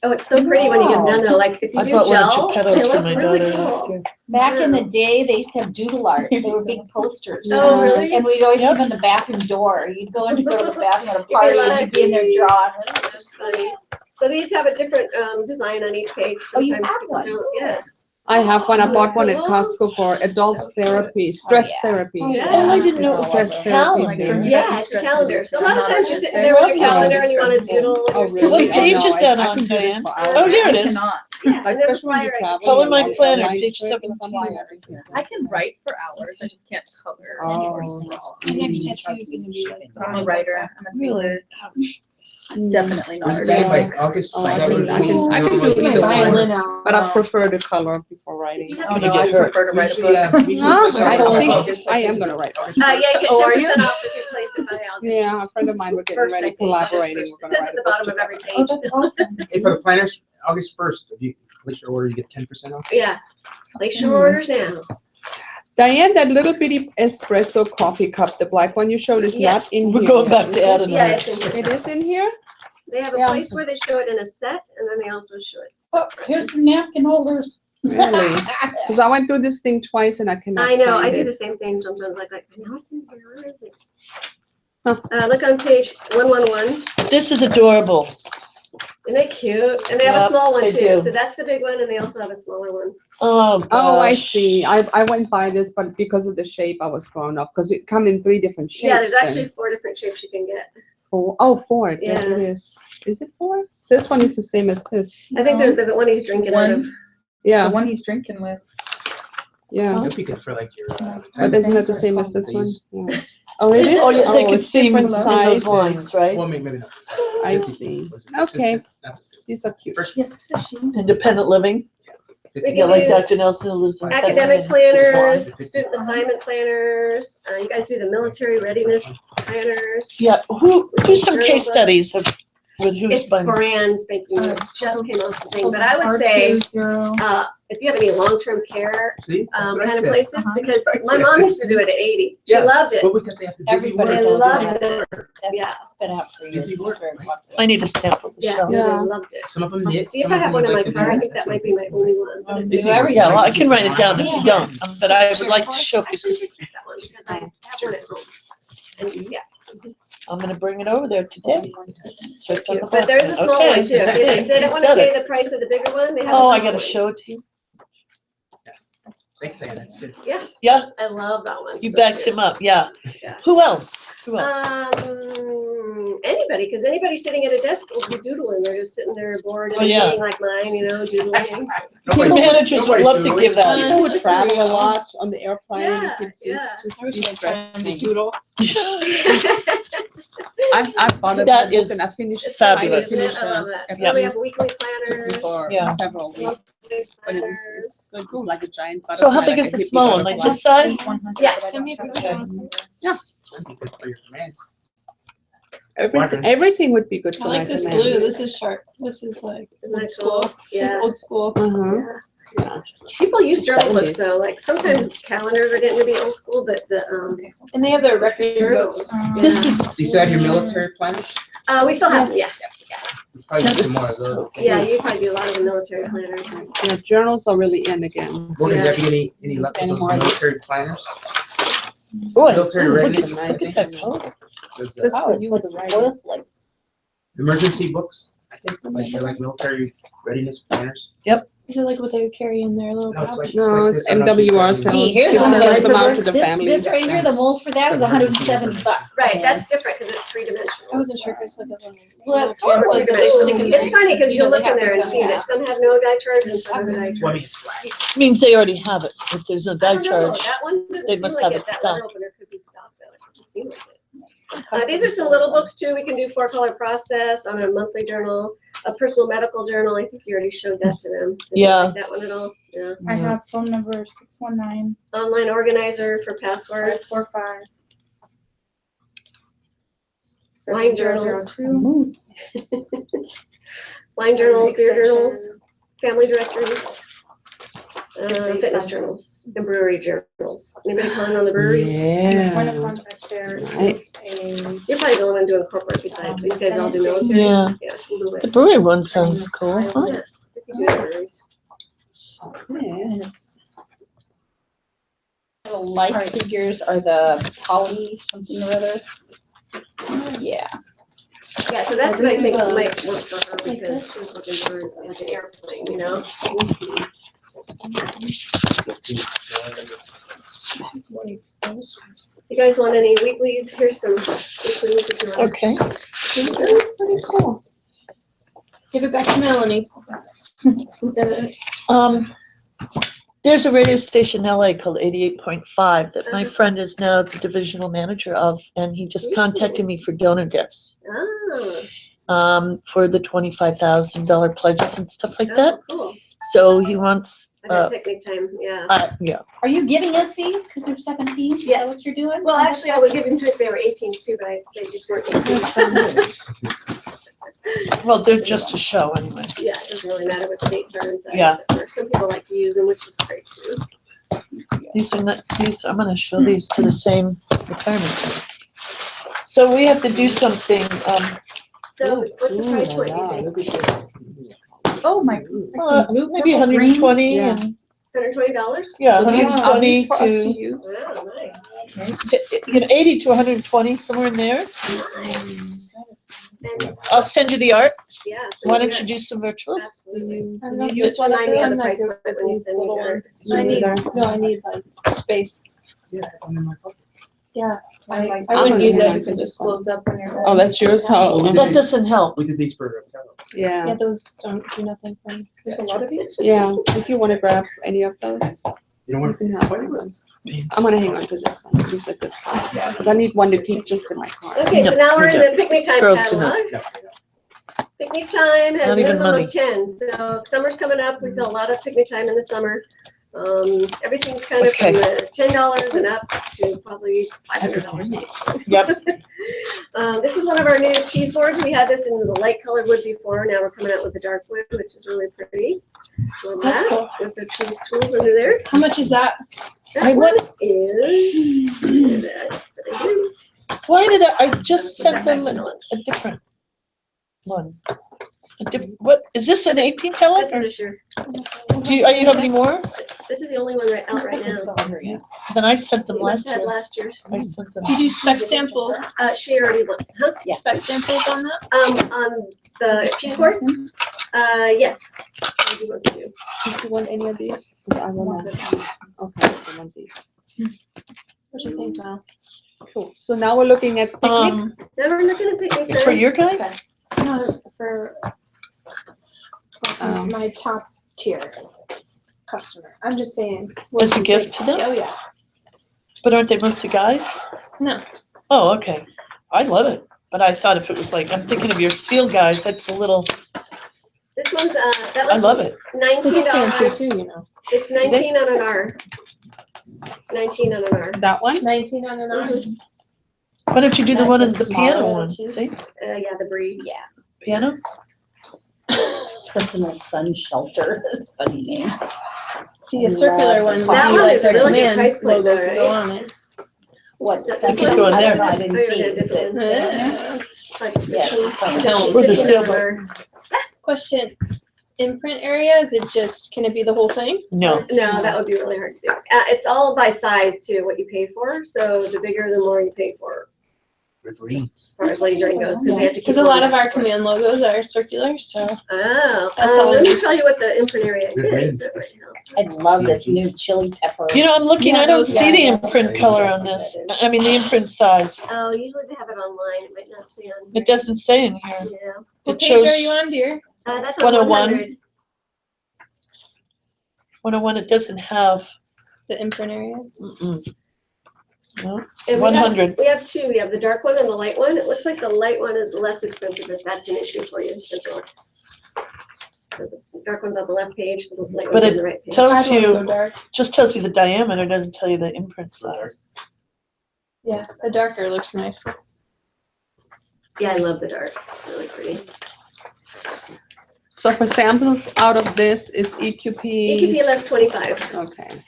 oh, it's so pretty when you get them done though. Like if you I do bought one of gel, they Geppetto's for look my really daughter last cool. year. Back in the day, they used to have doodle art. They were big posters. Oh, really? And we'd always have them in the bathroom door. You'd go in to go to the bathroom at a party and you'd be in there drawing. That's funny. So these have a different design on each page. Oh, you Sometimes have people one? don't. Yeah. I have one, I bought one at Cool. Costco for adult therapy, stress yeah. therapy. Yeah. Oh, I didn't know it Stress was a therapy. Like, calendar. turn Yeah, it's a calendar. So a lot of times you're sitting there with your calendar and you want to doodle. Oh, and you're really? What page Oh, no, is that I on, can do this Diane? for Oh, hours. here it I is. cannot. Yeah, and there's a Especially when flyer you're I can traveling. Oh, in my and planner, online page trip and 17. stuff. I can write for hours. I just can't color. Oh. My next tattoo is gonna be like. I'm a writer. I'm a Really? painter. Definitely not. Was a it made by writer. August? Oh, I can do either one, but I prefer the color before writing. Oh, no, You I get hurt. prefer to write a Usually, book. usually Huh? for I some- think I am gonna write. Yeah, you get Oh, are you? 10% off if you place it by August. Yeah, a friend of mine, we're getting First, I ready, think. collaborating. It We're gonna says write at a the book bottom of every together. page. Oh, that's awesome. Hey, for the planners, August 1st, if you place your order, you get 10% off. Yeah, place your orders now. Diane, that little bitty espresso coffee cup, the black one you showed is Yes. not in We're here. going yet, back is to it? Adam. Yeah, it's in here. It is in here? They have a Yeah. place where they show it in a set and then they also show it. Oh, here's some napkin holders. Really? Because I went through this thing twice and I cannot I know, I find do it. the same thing sometimes, like, I know it's in here, where is it? Look on page 111. This is adorable. Isn't it cute? And they have a Yep, small one they too. do. So that's the big one, and they also have a smaller one. Oh, Oh, I gosh. see. I went by this, but because of the shape, I was thrown off, because it come in 3 different shapes. Yeah, there's then. actually 4 different shapes you can get. 4. Oh, 4. Yeah, Yeah. it is. Is it 4? This one is the same as this. I think they're the one he's drinking out of. Yeah, one he's drinking with. yeah. That'd be good for like your. But isn't it the same as this one? Yeah. Oh, it is? Oh, yeah, they could it's see in different those sizes. lines, right? Well, maybe not. I see. Okay. These are cute. Yes, this is she. Independent living. We Yeah, can like do Dr. Nelson lives in. academic planners, student assignment planners. You guys do the military readiness planners. Yeah, do some Journal case books. studies of, with who's It's been. brand spanking new. It just came off the thing, but I would say, if you have any long-term care, See? That's what I kind of said. places, because That's my what I mom said. used to do it at 80. She Yeah, loved it. But because they have to busy Everybody work. They does loved that. it. Yeah. Been out for years. Busy work. I need a sample to Yeah, show. they Yeah. loved it. Some of them knit. See if some I of have them one in my like to car. I do think that. that might be my only one. Busy Yeah, work. well, I can write it down if you don't, but I would like to show Actually, you because should keep that one because I have one at home. And yeah. I'm gonna bring it over there today. Search on the But there's a small Okay, one too. that's If it. they You don't want to said pay it. the price of the bigger one, they have. Oh, a I small gotta one. show it to you. Thanks, Diane, that's good. Yeah, Yeah, I love that one. you So backed cute. him up, yeah. Yeah. Who else? Who else? Anybody, because anybody sitting at a desk will be doodling. They're just sitting there bored Oh, and yeah. meeting like mine, you know, doodling. Nobody's- Managers would nobody's love to doing give it. that. People would travel a lot on the airplane. Yeah, It keeps yeah. just de-stressing. Doodle. I've bought a That book is and I finished. It's so cute, fabulous. isn't it? finished I love it that. every Then we have piece weekly planners. for Yeah. several weeks. monthly But it's planners. good. It's like a giant So how butterfly, big like is a the hippie small one, like butterfly. this size? Yes. Send me a picture. That'd be good for your command. Everything would be good for I like my this command. blue. This is sharp. This is like Isn't old that school. cool? Yeah. Old school. Uh-huh. Yeah. Yeah. People use journal books 70s. though, like sometimes calendars are getting to be old school, but the, And they have their record journals. books. This is, Do you still have your military planners? We still have, yeah, You Probably get some more of those. yeah, you probably do a lot of the military planners. Yeah, journals are really in again. Morgan, Yeah. have you any luck with those military planners? boy, Military look readiness, at, look at that color. Those, This Oh, would it's you like would write. oil slick. emergency books, I think, like they're like military readiness planners. Is it like what they would carry in their little No, it's pouch? like. No, like it's this. I don't know if she's MWR got any- sells. See, here's Gives one them that them out is, to the this families. right here, the mold for that is $170. Right, that's different because it's I thredimensional. wasn't sure if it's like a. Well, it's Or Pamphlets that they stick in It's there. funny because You know, you'll they look have in there and to see go that out. some have no die charge and some have a die Well, I charge. mean, it's slack. Means they already have it. If there's no I die don't know, charge. that one doesn't they seem must like have it. it That stocked. letter opener could be stocked though. It doesn't seem like it. These are some little books too. We can do 4-color process on a monthly journal, a personal medical journal. I think you already showed that to them. Did you Yeah. like that one at all? Yeah. I have phone number 619 Online organizer for passwords. 545. Wine journals. 7002. Moose. Wine journals, beer journals, family directories, fitness journals, and brewery journals. Anybody calling on the breweries? Point of Yeah. contact there is Nice. a You're probably the only one doing corporate besides, these guys all do military. Yeah. Yeah, we'll do The it. brewery one sounds cool, huh? Yes, if you do breweries. Yes. the light figures are the poly something or other. Yeah. Yeah, so that's So what I this think is a- might work for her because she was looking for like an airplane, you know? You guys want any weeklies? Here's some weeklies if you want. Okay. Pretty cool. Give it back to Melanie. There's a radio station in LA called 88.5 that my friend is now the divisional manager of, and he just contacted me for donor gifts. Ah, For the $25,000 pledges and stuff like that. oh, cool. So he wants, I got picnic time, yeah. yeah. Are you giving us these because they're 17? Is that what you're doing? Well, actually, I would give them to if they were 18s too, but they just weren't 18s. Well, they're just a show anyway. Yeah, it doesn't really matter what the dates are inside. Yeah. Some people like to use them, which is great too. These are not, these, I'm gonna show these to the same retirement. So we have to do something, So what's the price point you think? Oh, my. maybe 120 Yeah. and $120? Yeah, So these are 120 these for us to to, use? Wow, nice. you know, 80 to 120, somewhere in there. And, I'll send you the art. yeah. Why don't you do some virtuals? Absolutely. I'm Can not you good- just remind me of I'm the not price good point with when you these send me little the art? ones. I need, no, I need like space. Yeah, I wouldn't use it because it just blows up when you're. Oh, that's yours? How? That doesn't help. We did these for Othello. Yeah, Yeah, those don't do nothing for me. There's a lot of these? Yeah, if you wanna grab any of those, You don't you want can have one of those. I'm gonna hang on to this one, this is a good size, cause I need one to keep just in my car. Okay, so No, now we're you're in the picnic time Girls do not. catalog. Picnic time has Not a even minimum money. of 10, so summer's coming up, we sell a lot of picnic time in the summer. Everything's kind of from the $10 and up to probably $500. Yep. This is one of our new cheese boards. We had this in the light colored wood before. Now we're coming out with the dark wood, which is really pretty. Love That's that, cool. with the cheese tools under there. How much is that? That one is. Why did I just sent them a different one? What, is this an 18 color? This is this year. Do you, are you have any more? This is the only one out right now. Then I sent them We must last have year. had last year's. I sent them. You do spec samples, She already went, huh? spec samples on that? On the cheese board? Yes. I do want to do. Do you want any of these? 'Cause I wanna, okay, I want these. What do you think, Val? Cool, so now we're looking at picnic. Now we're looking at picnic time. For your guys? No, for my top tier customer. I'm just saying. what As do a you gift think? to them? Oh, yeah. But aren't they mostly guys? No. Oh, okay. I love it. But I thought if it was like, I'm thinking of your seal guys, that's a little, This one's, that I one's love it. $19. too, you know. It's 19 on an R. 19 on an R. That one? 19 on an R. Why don't you do the That's one the in the smaller piano one, one? too. See, Yeah, the breed. Yeah, piano? personal sun shelter, that's a funny name. See, a circular one would That be one like is their really good command price point logo though, to go right? on it. What, That's that's the what, one I don't there. know, I didn't Oh, see, yeah, is this it? one. Yeah, it's just on the Hell, with the 15 steel on an R. Question, imprint area, is it just, can it be the whole thing? No. No, that would be really hard to do. It's all by size too, what you pay for. So the bigger, the more you pay for, as far as lasering goes, because they have to keep. Because a lot of one. our command logos are circular, so. Oh, That's all let it me is. tell you what the imprint area is. That might help. I love this new chili pepper. You know, I'm looking, Yeah, I don't those see the guys. imprint color on this. I mean, the imprint size. Oh, usually they have it online. It might not say on here. It doesn't say in here. Yeah. What It page shows are you on, dear? That's on 101. 100. 101, it doesn't have, The imprint area? mm-mm. No, And we have- 100. We have two. We have the dark one and the light one. It looks like the light one is less expensive if that's an issue for you. So the dark one's on the left page, the light But one's on it the right page. tells I wanna go you, dark. just tells you the diameter, doesn't tell you the imprint size. Yeah, the darker looks nice. Yeah, I love the dark. Really pretty. So for samples out of this is EQP EQP. less 25. Okay.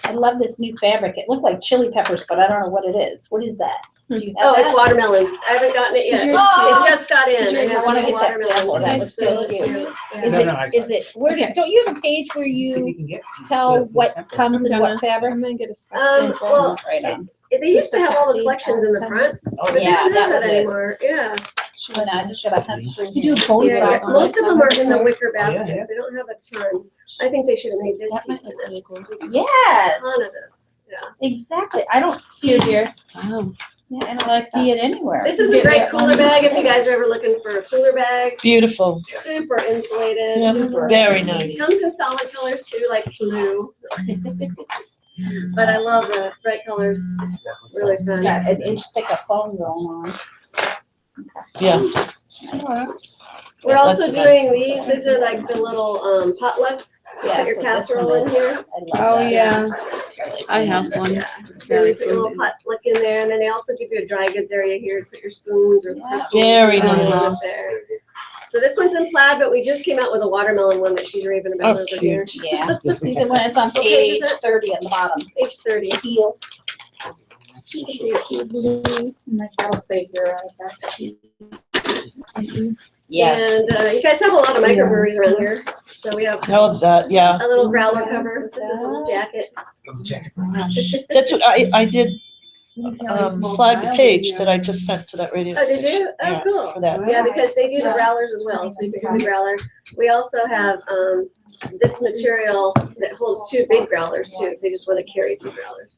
I love this new fabric. It looked like chili peppers, but I don't know what it is. What is that? Do you have Oh, it's that? watermelons. I haven't gotten it yet. Did you- It just got in. Did you- have I wanna some get that watermelon. sample. That It's was so really cute. Yeah. Is No, no, I it, where don't you have a page where you tell what comes in what fabric? I'm gonna get a spec Well, sample. Right on. they used to have all the collections in the front, Oh, but they yeah, don't that have was that it. anymore. Yeah. But I just gotta hunt through. You do phone Yeah, back on most it. of them are in the wicker yeah, basket. yeah. They don't have a ton. I think they should have made this That piece might in look it. really cool. Yes, A ton of this. Yeah. exactly. I don't see Here, it. dear. Wow. Yeah, I don't see it anywhere. This is a great cooler bag if you guys are ever looking for a cooler bag. Beautiful. Super insulated. Yeah, super- very nice. Comes in solid colors too, like blue. But I love the bright colors. Really fun. Got an inch thick of foam going on. Yeah. We're Yeah, also that's nice. doing these. These are like the little potlucks. Yeah, Put your so this casserole one in is- here. I love Oh, that. yeah. I have one. So you put your little potluck in there, and then they also give you a dry goods area here to put your spoons or pretzels. Very and nice. up there. So this one's in plaid, but we just came out with a watermelon one that she's raving about Oh, over here. cute. Yeah, see the one that's on What page page is it? 30 on the bottom. Page 30. Teal. That'll save your, Yes. And you guys have a lot of microbreweries around here. So we have Oh, that, yeah. a little growler cover. This is a little jacket. That's what I did, flag the page that I just sent to that radio Oh, did station. you? Oh, Yeah, cool. for that. Yeah, because they do the growlers as well, so you can have a growler. We also have, this material that holds 2 big growlers too, if they just want to carry 2 growlers.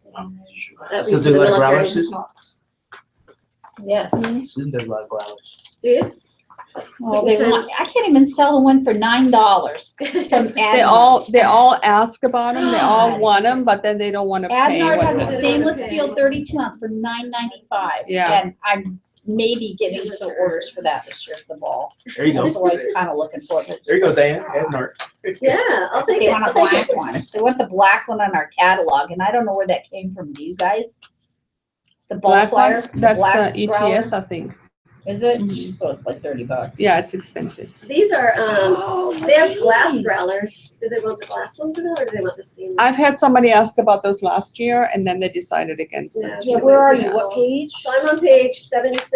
That Susan, we do you for the like growlers, military. Susan? Yes. Susan does like growlers. Do you? Well, they want, I can't even sell the one for $9 from They Adnard. all ask about them, they all want them, but then they don't want to pay. Adnard what has the- a stainless steel 32 ounce for $9.95. Yeah. And I'm maybe getting some orders for that this year for the ball. There you go. So I was kind of looking for it. There you go, Diane, Adnard. Yeah, I'll take They it. want a I'll take black it. one. They want the black one on our catalog, and I don't know where that came from. Do you guys? The ball Black flyer? one, the that's black ETS, growler? I think. Is it? So it's like $30. Yeah, it's expensive. These are, they have glass growlers. Do they want the glass ones or do they want the stainless? I've had somebody ask about those last year and then they decided against them. Yeah, where are you? Yeah. What page? So I'm on page 76,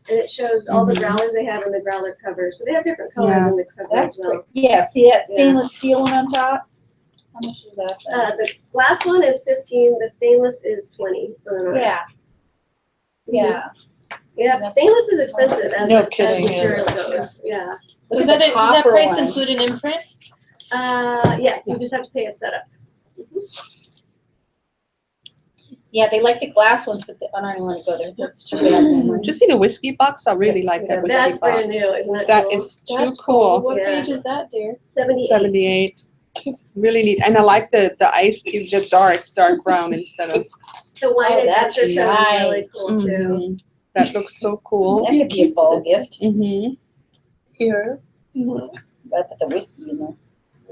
and it shows all the growlers they have and the growler covers. So they have different colors Yeah. in the cover That's as well. great. Yeah, see that Yeah. stainless steel one on top? How much is that? The glass one is 15, the stainless is 20. Yeah. Yeah. Yeah, stainless is expensive as, No as kidding, yeah. material goes, yeah. Look Does at that, the does that copper price one. include an imprint? Yes, you just have to pay a setup. Yeah, they like the glass ones, but I don't even want to go there. That's too bad. Did you see the whiskey box? I really like that whiskey That's box. brand new, isn't that That cool? is too That's cool. What Yeah. page is that, dear? 78. 78. Really neat. And I like the ice cube, the dark brown instead of. The wine Oh, and that's culture show is really nice. cool too. Mhm. That looks so cool. That could be a ball gift. Mm-hmm. Here. Gotta put the whiskey in there.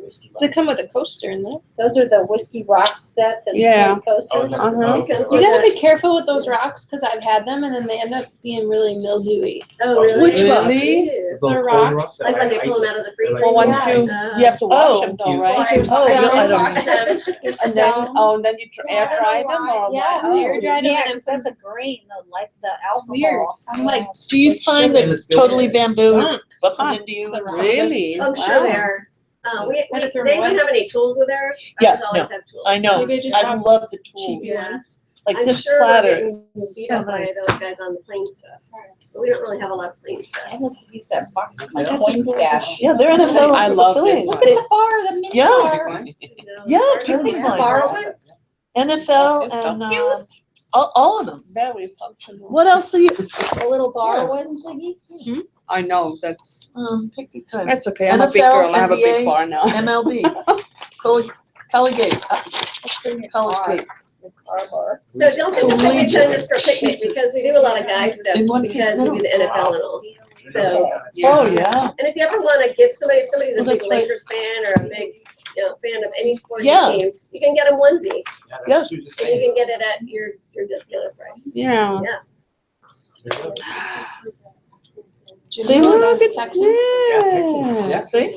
Does it come with a coaster in there? Those are the whiskey rock sets and Yeah. slate coasters. Uh-huh. You gotta be careful with those rocks, cause I've had them and then they end up being really mildewy. Oh, really? Which Really? The rocks. Like when they pull them out of the freezer? Well, once Yeah. you have to wash Oh. them though, right? Oh, Yeah, I don't wash know. them. And then you air dry them or Yeah, what? air dried Yeah, them, that's a grain, like the weird. alcohol. I'm like, Do you find that totally bamboo is bumping Huh. into you? The and some of this? Really? I'm sure they Wow. are. Had to throw They them don't away. have any tools with theirs. Yeah, Ours always no, have tools. I know. Maybe I just I bought love the cheap tools. Yeah. ones. Like I'm this sure platter they're is beat so up by nice. those guys on the plain stuff. But we don't really have a lot of plain stuff. I have to use that box with my That's a coin cool stash. Yeah, they're NFL I love this affiliates. one. Look at the bar, the mini Yeah. bar. You know, Yeah, our- totally yeah, fine. bar one? NFL and all of them. Very functional. What else are you? A little bar one thingy. I know, that's Picnic time. that's okay. I'm a big NFL, girl. I have a big NBA, bar now. MLB. Collegiate. Collegate. Bar. So don't think the picnic time is for picnic, Jesus. because we do a lot of guy stuff, In one piece because we do the middle. NFL and all. So, Oh, yeah. and if you ever wanna give somebody, if somebody's a Well, big that's right. Lakers fan or a big, fan of any sporting Yeah. team, you can get a onesie, Yes. and you can get it at your discounted price. Yeah. Yeah. See, Look at Texans. that. Yeah. See?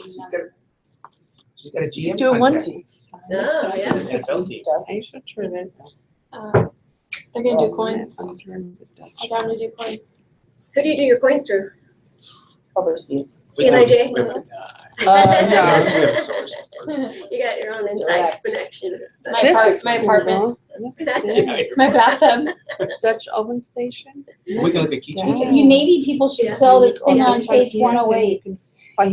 She's got a GM. Do a contract. onesie. Oh, yeah. NFL team. I should try that. They're gonna do coins. I got them to do coins. Who do you do your coins through? Overseas. CNIJ? Yeah. You got your own inside connection. My apartment. Look at this. My bathtub. Dutch oven station. We can look at keychains. You Navy people should Yeah. sell this thing on page 108.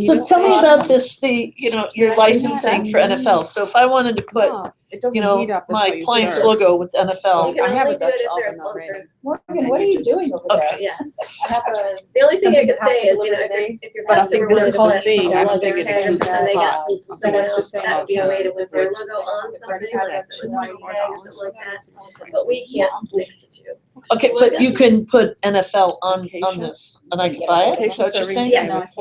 So tell me about this, your licensing for NFL. So if I wanted to put, It doesn't heat up. That's how my you client's serve. logo with You NFL. can I have only a do Dutch it if they're oven already. sponsored. Morgan, what are you doing over there? Okay. Yeah. I have a, The only thing I could Have to say is, deliver if your But I customer think this wanted is to the put thing. a I'm logo thinking tag or it's something, they got hot. some I think set it's up, just that would be a way to put their about logo on something, like if it was a tag or something like that. that. But we can't mix the two. Okay, but you can put NFL on this and I can buy it? Is that what you're saying? Yes.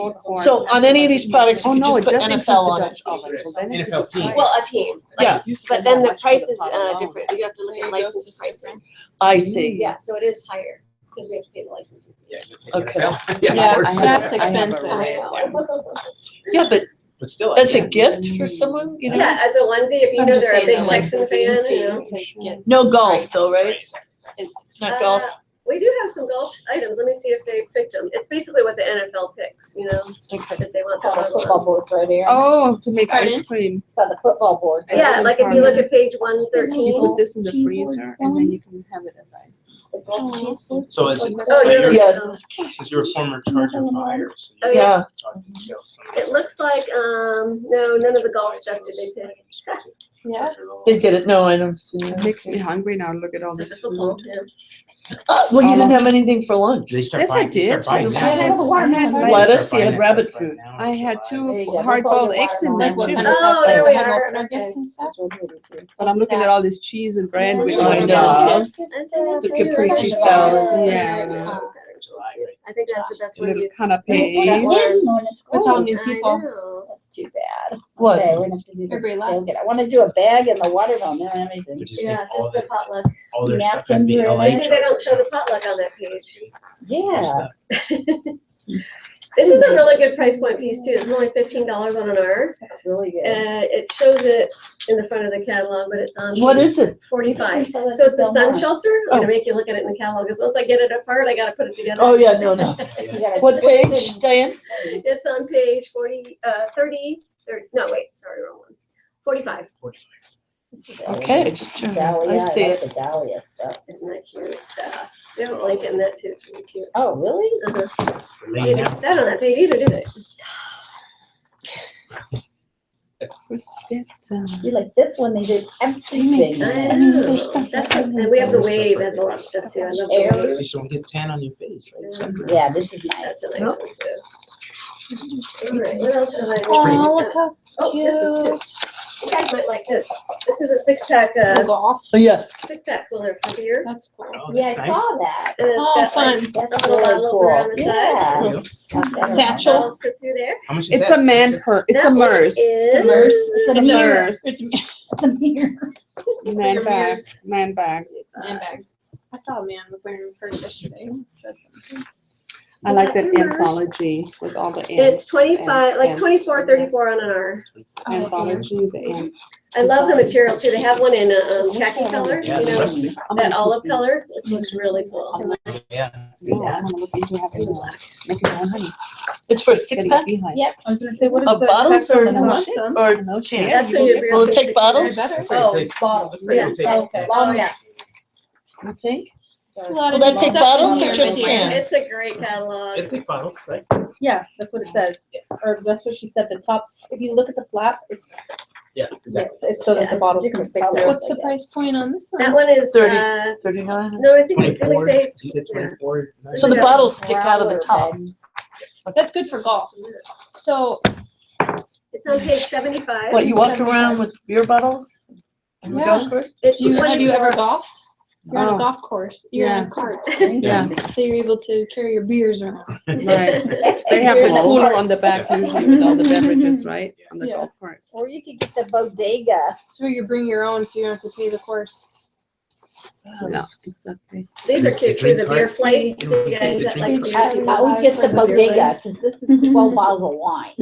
So on any of these products, you Oh, can no, just it put doesn't NFL on the it? Dutch oven. Well, then it's NFL team. Well, a team. Yeah. But then the price is different. You have to look at license pricing. I see. Yeah, so it is higher, because we have to pay the licensing. Yeah, just take Okay. NFL. Yeah, of course. that's I have a expensive. ring. Yeah, but But still. as a gift for someone, you know? Yeah, as a onesie, if you I'm know just they're a saying big the Texan licensing fan, fee you know. to get No golf though, right? It's It's not golf? We do have some golf items. Let me see if they picked them. It's basically what the NFL picks, you know, if they want Saw the the football board right here. Oh, to make Pardon? ice cream. Saw the football board. Yeah, like if you look at page You 113. put this in the freezer and then you can have it as ice cream. So is Oh, you're, Yes. Since you're a former Charger buyer. so Oh, you yeah. talk details. It looks like, no, none of the golf stuff did they pick. Yeah. Did get it? No, I don't see it. It makes me hungry now. Look at all this food. Well, you didn't have anything for lunch. They start Yes, I buying- they did. start buying Yeah, that. I have a watermelon. They Lettuce, start you had buying rabbit that stuff right food. now. I had There you two go. hard-boiled eggs in Like there what too. kind of Oh, stuff? there Like we home are. opener gifts and stuff? But I'm looking at all this cheese and bread with I like, know. the caprese salad. Yeah. I think that's the best A way little to. canapes. It's all new I people. know. That's too bad. What? Okay, we're gonna have to do the Everybody left. tailgate. I wanna do a bag and the watermelon, they don't have anything. But you see Yeah, all just the the- potluck. all their stuff has Napkins the are in LA. I see they don't show the potluck on that page. Yeah. This is a really good price point piece too. It's only $15 on an hour. That's really good. It shows it in the front of the catalog, but it's on. What is it? 45. So So it's a sun Belmont. shelter. I'm gonna make you look at it in the catalog, because once I get it apart, I gotta put it together. Oh, yeah, no, no. You gotta What twist it page, and- Diane? It's on page 30, no, wait, sorry, wrong one. 45. This is all Okay, just turned. Dahlia, I see like it. the dahlia stuff. Isn't that cute? They have a link in that too. It's really cute. Oh, really? Uh-huh. They Laying didn't out. put that on that page either, did they? You like this one, they did everything. I I mean, know. there's stuff That's like what- and we have the wave, has a lot of stuff too. I love the Air. wave. At least you don't get tan on your face, right? Yeah, this is nice. That's a nice one too. All right, what else have I? Oh, look how Oh, this is cute. You guys might like this. This is a six-pack, Oh, yeah. six-pack cooler for beer. That's cool. Oh, Yeah, I that's nice. saw that. And it's Oh, got like fun. That's a little really bottle cool. opener on the Yeah. side. Satchel. That'll sit through there. How much is It's that? a man purse. It's a That one merce. is- It's a merce. It's a It's a mirror. merce. It's It's a mirror. Man your bag. mirrors. Man bag. man bag. I saw a man wearing a purse yesterday. He said something. I like that anthology with all the ants. It's 25, like ants. 24, 34 on an hour. Anthology, the ant. I love the material too. They have one in a khaki color, Yeah, you know, especially. that olive color. It looks really cool. Yeah. Yeah, I'm gonna look into having one. Make your own honey. It's for a six Getting pack? behind. Yep. I was gonna say, what is Of the? bottles cost or, on the or No cans? chance. That's what your beer Will it tastes take like. bottles? Oh, bottles. Yeah. Okay. Long neck. You think? It's a lot Will of that good take stuff bottles in or here, just but cans? It's a great catalog. It take bottles, right? Yeah, that's what it says. Or that's what she said, the top, if you look at the flap, it's, Yeah, exactly. it's so that the bottles can Different stick colors, through. I What's the guess. price point on this That one? one is, 30. 39? no, I think, did we 24, say? you said 24. So the Yeah. bottles stick out of the top. That's good for golf. So, It's on page 75. What, you walk around with beer bottles? in the Yeah. golf course? It's have you ever 24. golfed? You're on Oh. a golf course, you're in a cart, Yeah, so you're able to carry your beers around. right. They have the cooler on the back usually with all the beverages, right? On the Yeah. golf cart. Or you could get the bodega. So you bring your own, so you don't have to pay the course. Yeah, exactly. These are cute too, the beer flights. You Drink guys that like cart. beer. I would get the bodega, because this is 12 bottles of wine.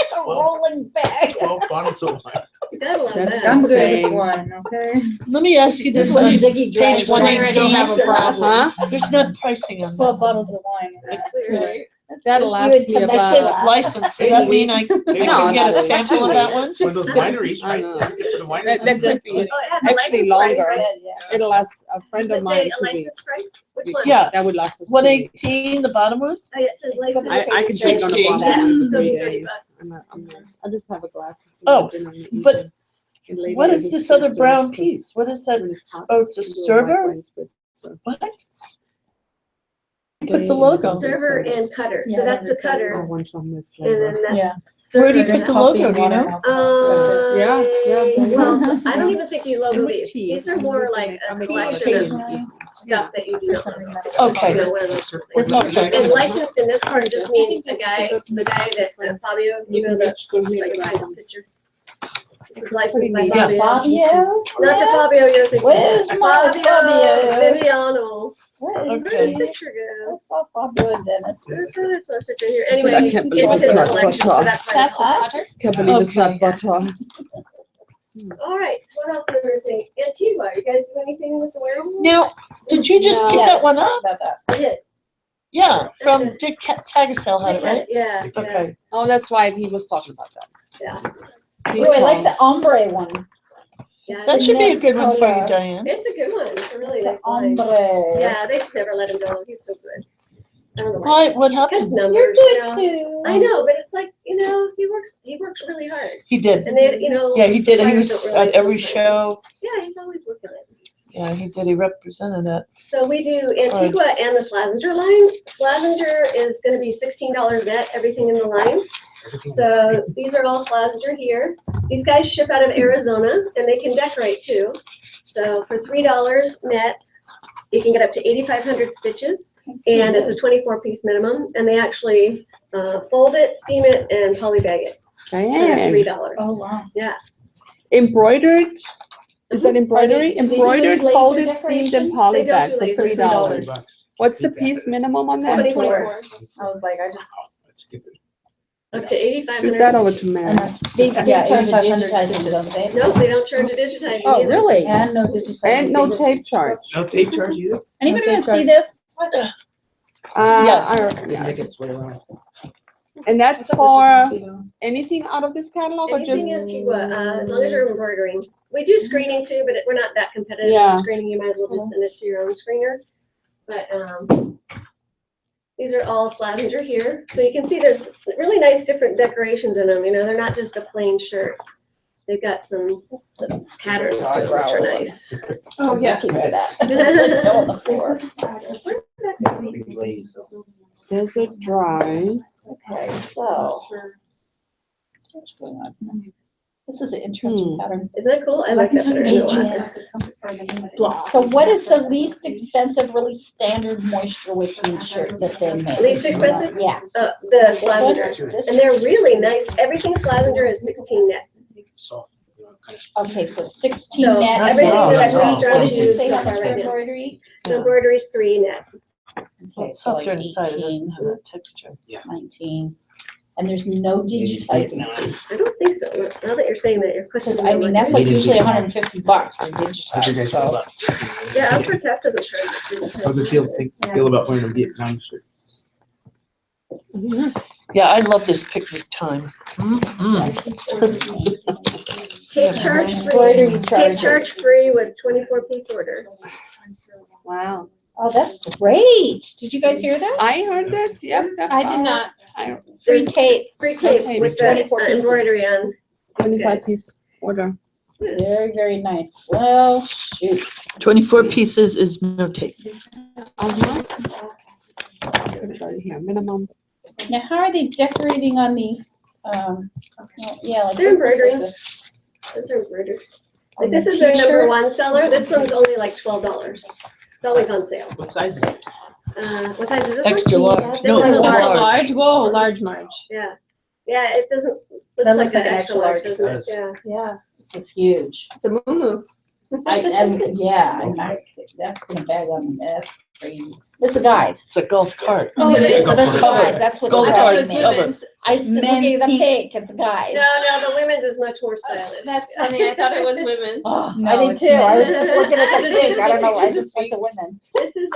It's a rolling bag. 12 bottles of wine. You gotta love That's that. I'm good with insane. one, okay? Let me ask you this, This one on Ziggy page drives. One I don't 118, have a problem. Huh? there's no pricing on 12 that. bottles of wine. That's weird. That'll You last and me Tom It about. says license, does that mean I can No, get not a really. sample of that one? One of those wineries, I right? know. That's good for the wineries. That could be Oh, it has a actually license price, longer. right? It'll last a friend Does of it say mine a 2 license weeks. price? Which one? Yeah. That would last us 2 weeks. 118, the bottom one? Oh, yeah, it says license. I can take on a 60. bottle Yeah, of wine for so 3 it'd be 30 days. bucks. I just have a glass. of Oh, dinner in the but evening. And later What I is just this put other some- brown piece? What is that? when it's hot, Oh, it's a you do white server? wines with some- What? Okay, Put the and logo. then Server and cutter, Yeah, so that's the that's it. I cutter, want some with and then flavor. that's. Yeah. Where do you server. put the logo, do you know? Yeah, yeah. Well, I don't even think you logo And with these. tea. These are And more we like can a make- I'll make collection tea of in the evening. stuff that you do not logo. Okay. You know, one of those sort of things. Okay. And licensed in this part just means the guy that Fabio, you know, the, like, his picture. This is licensed by Yeah. Fabio. Fabio? Not the Fabio you're thinking. Where's my Fabio? Viviano. What is Where did Okay. his picture go? I saw Fabio and Dennis. Where's his picture here? I Anyway, can't believe it's it's his not collection, so butter. that's why. That's it's called us. Can't believe it's not Okay. butter. All right, so what else am I missing? Antigua, you guys do anything with the wearables? Now, Did you just pick No. that one up? About that. I did. Yeah, from Dick Tagasell had it, right? Yeah, yeah, Okay. Oh, that's right, he was talking about that. yeah. He Oh, I like told- the ombre one. Yeah, That the should be a next good one for you, color. Diane. It's a good one. It's a really The nice line. ombre. Yeah, they should never let him go. He's so good. I don't know why. Why, what His happened? numbers, You're you good know. too. I know, but it's like, you know, he works really hard. He did. And they, you know. Yeah, he did. He writers was don't at realize every sometimes. show. Yeah, he's always working it. Yeah, he did. He represented it. So we do Antigua and the Slazenger line. Slazenger is gonna be $16 net, everything in the line. So these are all Slazenger here. These guys ship out of Arizona and they can decorate too. So for $3 net, you can get up to 8,500 stitches and it's a 24-piece minimum. And they actually fold it, steam it, and polybag it for Dang. $3. Oh, wow. Yeah. Embroidered? Is that Mhm. embroidery? do they do Embroidered, laser folded, steamed, and decorations? They don't polybag do for laser, $3. What's the piece minimum on that? 24. I was like, I just. Up to 8,500. Shoot that over to And Mary. that's big, yeah, 8,500 digitizing, don't they? Nope, they don't charge a digitizing Oh, either. really? And no digitizing. And no tape charge. No tape charge either? Anybody no want to see tape this? Yes. Yeah. Make its way around. And that's for anything out of this catalog or just? Anything Antigua, as long as you're embroidering. We do screening too, but we're not that competitive Yeah. with screening. You might as well just send it to your own screener. But, these are all Slazenger here. So you can see there's really nice different decorations in them. You know, they're not just a plain shirt. They've got some patterns to them, which are nice. Oh, yeah. Keep it that. Fell on the floor. Big blaze, though. Desert Dry. Okay, so. What's going on? This is an interesting pattern. Isn't that cool? I like that better. So what is the least expensive, really standard moisture wicking shirt that they make? Least expensive? Yeah. The Slazenger. And they're really nice. Everything Slazenger is 16 net. Soft. Okay, so 16 So net. everything that I reached What out did to you you say so how far much right now. embroidery? The embroidery's 3 net. Okay, It's so softer like inside. It 18, doesn't have that texture. 19. And there's no digitizing. I don't think so. Now that you're saying that, you're pushing. I mean, that's like usually $150 for How'd you guys digitized, feel so. about? Yeah, I'm for that doesn't charge. How's it feel about wearing a Vietnam shirt? Yeah, I love this picnic time. Tape charge Embroidery free. Tape charges. charge free with 24-piece order. Wow. Oh, that's great. Did you guys hear that? I heard that, yeah. I did not. Free tape. Free tape tape. with the 24 pieces. embroidery on. 25-piece order. Very, very nice. Well, shoot. 24 pieces is no tape. Uh-huh. Right here, minimum. Now, how are they decorating on these? Yeah, like. They're embroidering. Those are embroidered. Like this is their number one seller. This one's only like $12. It's always on sale. What size is it? What size is this one? Extra large. This No, one's it's That's a large. large, whoa, large Marge. Yeah. Yeah, it doesn't, looks That like looks an like an extra large, extra doesn't it? large. Yeah. Yeah, this is huge. It's a moo-moo. Yeah, I'm not, that's gonna bag on, that's crazy. This is guys. It's a golf cart. Oh, it is. So that's Cover. guys, that's what. Gold the card guys It's mean. cover. women's. I said, look at the pink, it's guys. No, the women's is much more stylish. That's funny. I thought it was women's. Oh, No, I did it's too, I was men's. just looking at the It's pink, I don't know, I just just went to women. This is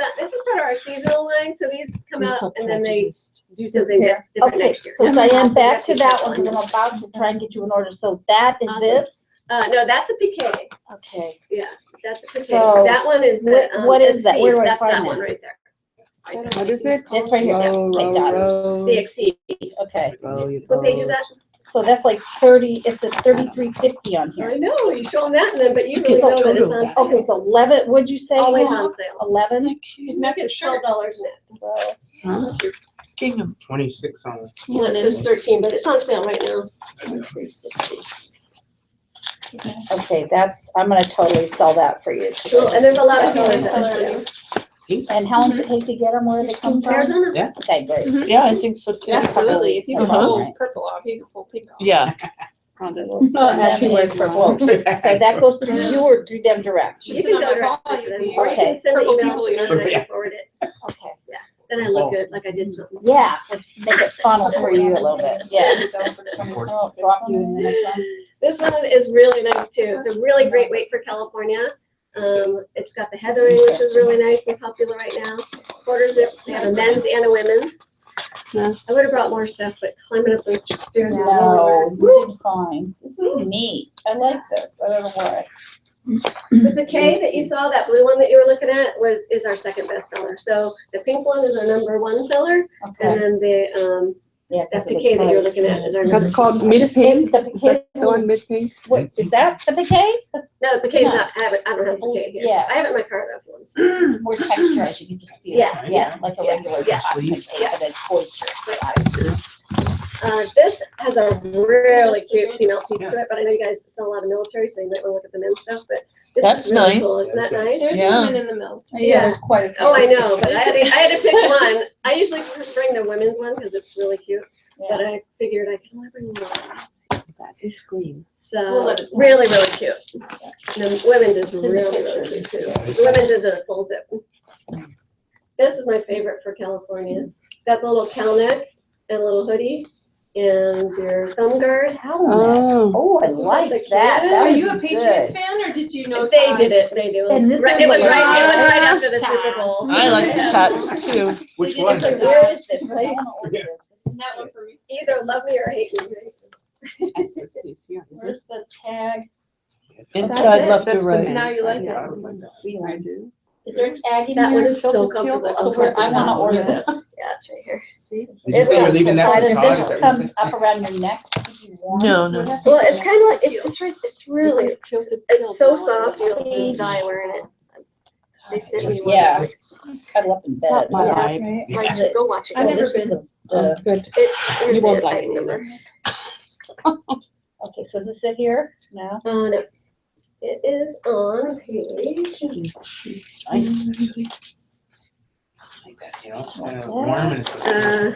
part of our seasonal line, so these come I'm out so and then they prejudiced. do something different Okay, next year. so Diane, back to that one, because I'm about to try and get you in order, so that is Awesome. this? No, that's a piqué. Okay. Yeah, that's a piqué. So, That one is the, what is that? Where do I That's find that that? one right there. What is it? This right here, Row, okay, row, got it. row. The exceed. Okay, What page is that? so that's like 30, it says 3350 on I here. know, you show them that and then, but you Okay, really so, know that it's on sale. okay, so 11, what'd you say? Always on sale. 11? You make it $12 net. Well, Huh? Gingham. 26 on it. Yeah, it says 13, but it's on sale right now. 360. Okay, that's, I'm gonna totally sell that for you. Cool, and there's a lot of Okay, colors nice in color. it too. And how long does it take to get them, where do they come from? Arizona? Yeah. Okay, great. Yeah, I think so too. Absolutely. If you can Uh-huh. pull purple off, you can pull pink off. Yeah. Oh, this Oh, and she wears purple. So that goes through you or through them direct? You can go direct to them, or you can send Purple emails people, you to know, me and I yeah. can forward it. Okay. Then I look good, like I did something. Yeah, let's make it funnel for you a little bit, yeah. Oh, drop you in the next one. This one is really nice too. It's a really great weight for California. It's got the heathering, which is really nice and popular right now. Quarter zips, they have a men's and a women's. Yeah. I would have brought more stuff, but climbing up the stairs. No, you did fine. This is neat. I like this. I don't know why. The bouquet that you saw, that blue one that you were looking at, is our second bestseller. So the pink one is our #1 seller, and then the that bouquet that you're looking at is our That's called mid pink. The Is that bouquet. the one mid pink? What, is that the bouquet? No, the bouquet's No. not. I don't have a bouquet here. Yeah. I have it in my car though. If you want to see. More texturized, you can just feel it. Yeah. Yeah, like a regular Yeah. cotton bouquet, but it's boisterous. This has a really cute female piece to it, but I know you guys sell a lot of military, so you might want to look at the men's stuff. But this That's is really nice. cool. Isn't that nice? There's Yeah. women in the military. Yeah, there's quite a few. Oh, I know, but I had to pick one. I usually bring the women's one because it's really cute, but I figured I can only bring one. That is green. So We'll let it it's really, really cute. And the women's is really, really cute too. The women's is a full zip. This is my favorite for California. It's got the little cowl neck and a little hoodie and your thumb guard. Oh, I like that. That Are would you a be Patriots good. fan or did you know? They Todd? did it. They do. And this Right, is it was like- right after the Super Bowl. I like the cats too. Which They one? did it Where is this? I wanna order this. That one for me. Either love me or hate me. That's this piece here, is it? Where's the tag? Inside it. left to That's the right. Now you like Yeah, it. I do. Is there a tag in That here? one is so So comfortable. where, I wanna order this. Yeah, it's right here. See? Did you say you're leaving that Side for of Todd? Is this that what you comes said? up around your neck. if you want. No, no. Well, it's kind of like, it's just right, it's really, It's tilted it's so down. soft, you'll just die wearing it. They sit me. Yeah. Cuddle up in It's not bed. my Yeah. vibe. Watch it, go watch it. I've Oh, never this is been. the- Oh, good. It's, You won't the like item it number. Okay, so does it sit here? No? No. It is on page, Like that, you know, it's kind of warm and it's kind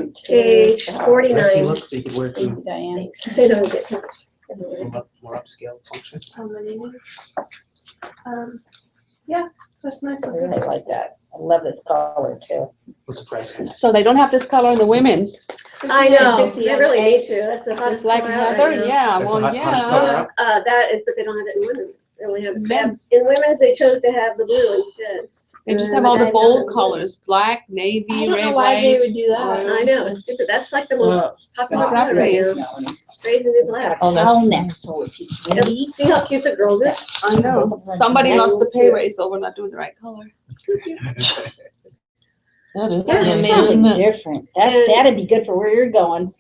of page dressy 49. look, so you could wear Thank some you, Diane. Thanks. I don't get more upscale functions. How many? Yeah, that's nice. I really like that. I love this color too. What's the price? So they don't have this color in the women's. I know, 50 they on really the need to, that's the hottest It's like color out heather, right now. yeah, That's the well, hottest color yeah. out? That is, but they don't have it in women's. They only have, Men's. in women's, they chose to have the blue instead. They just Uh, have all the but I bold know. colors, black, I navy, don't know red, why they white. would do that. I know, it's stupid, that's like the most popular color right now, crazy new black. Oh, no. Next to it. Yep. See how cute the girls is? I know. Somebody lost the pay raise over not doing the right color. That is Yeah, nice, something isn't it? different. That'd be good for where you're going.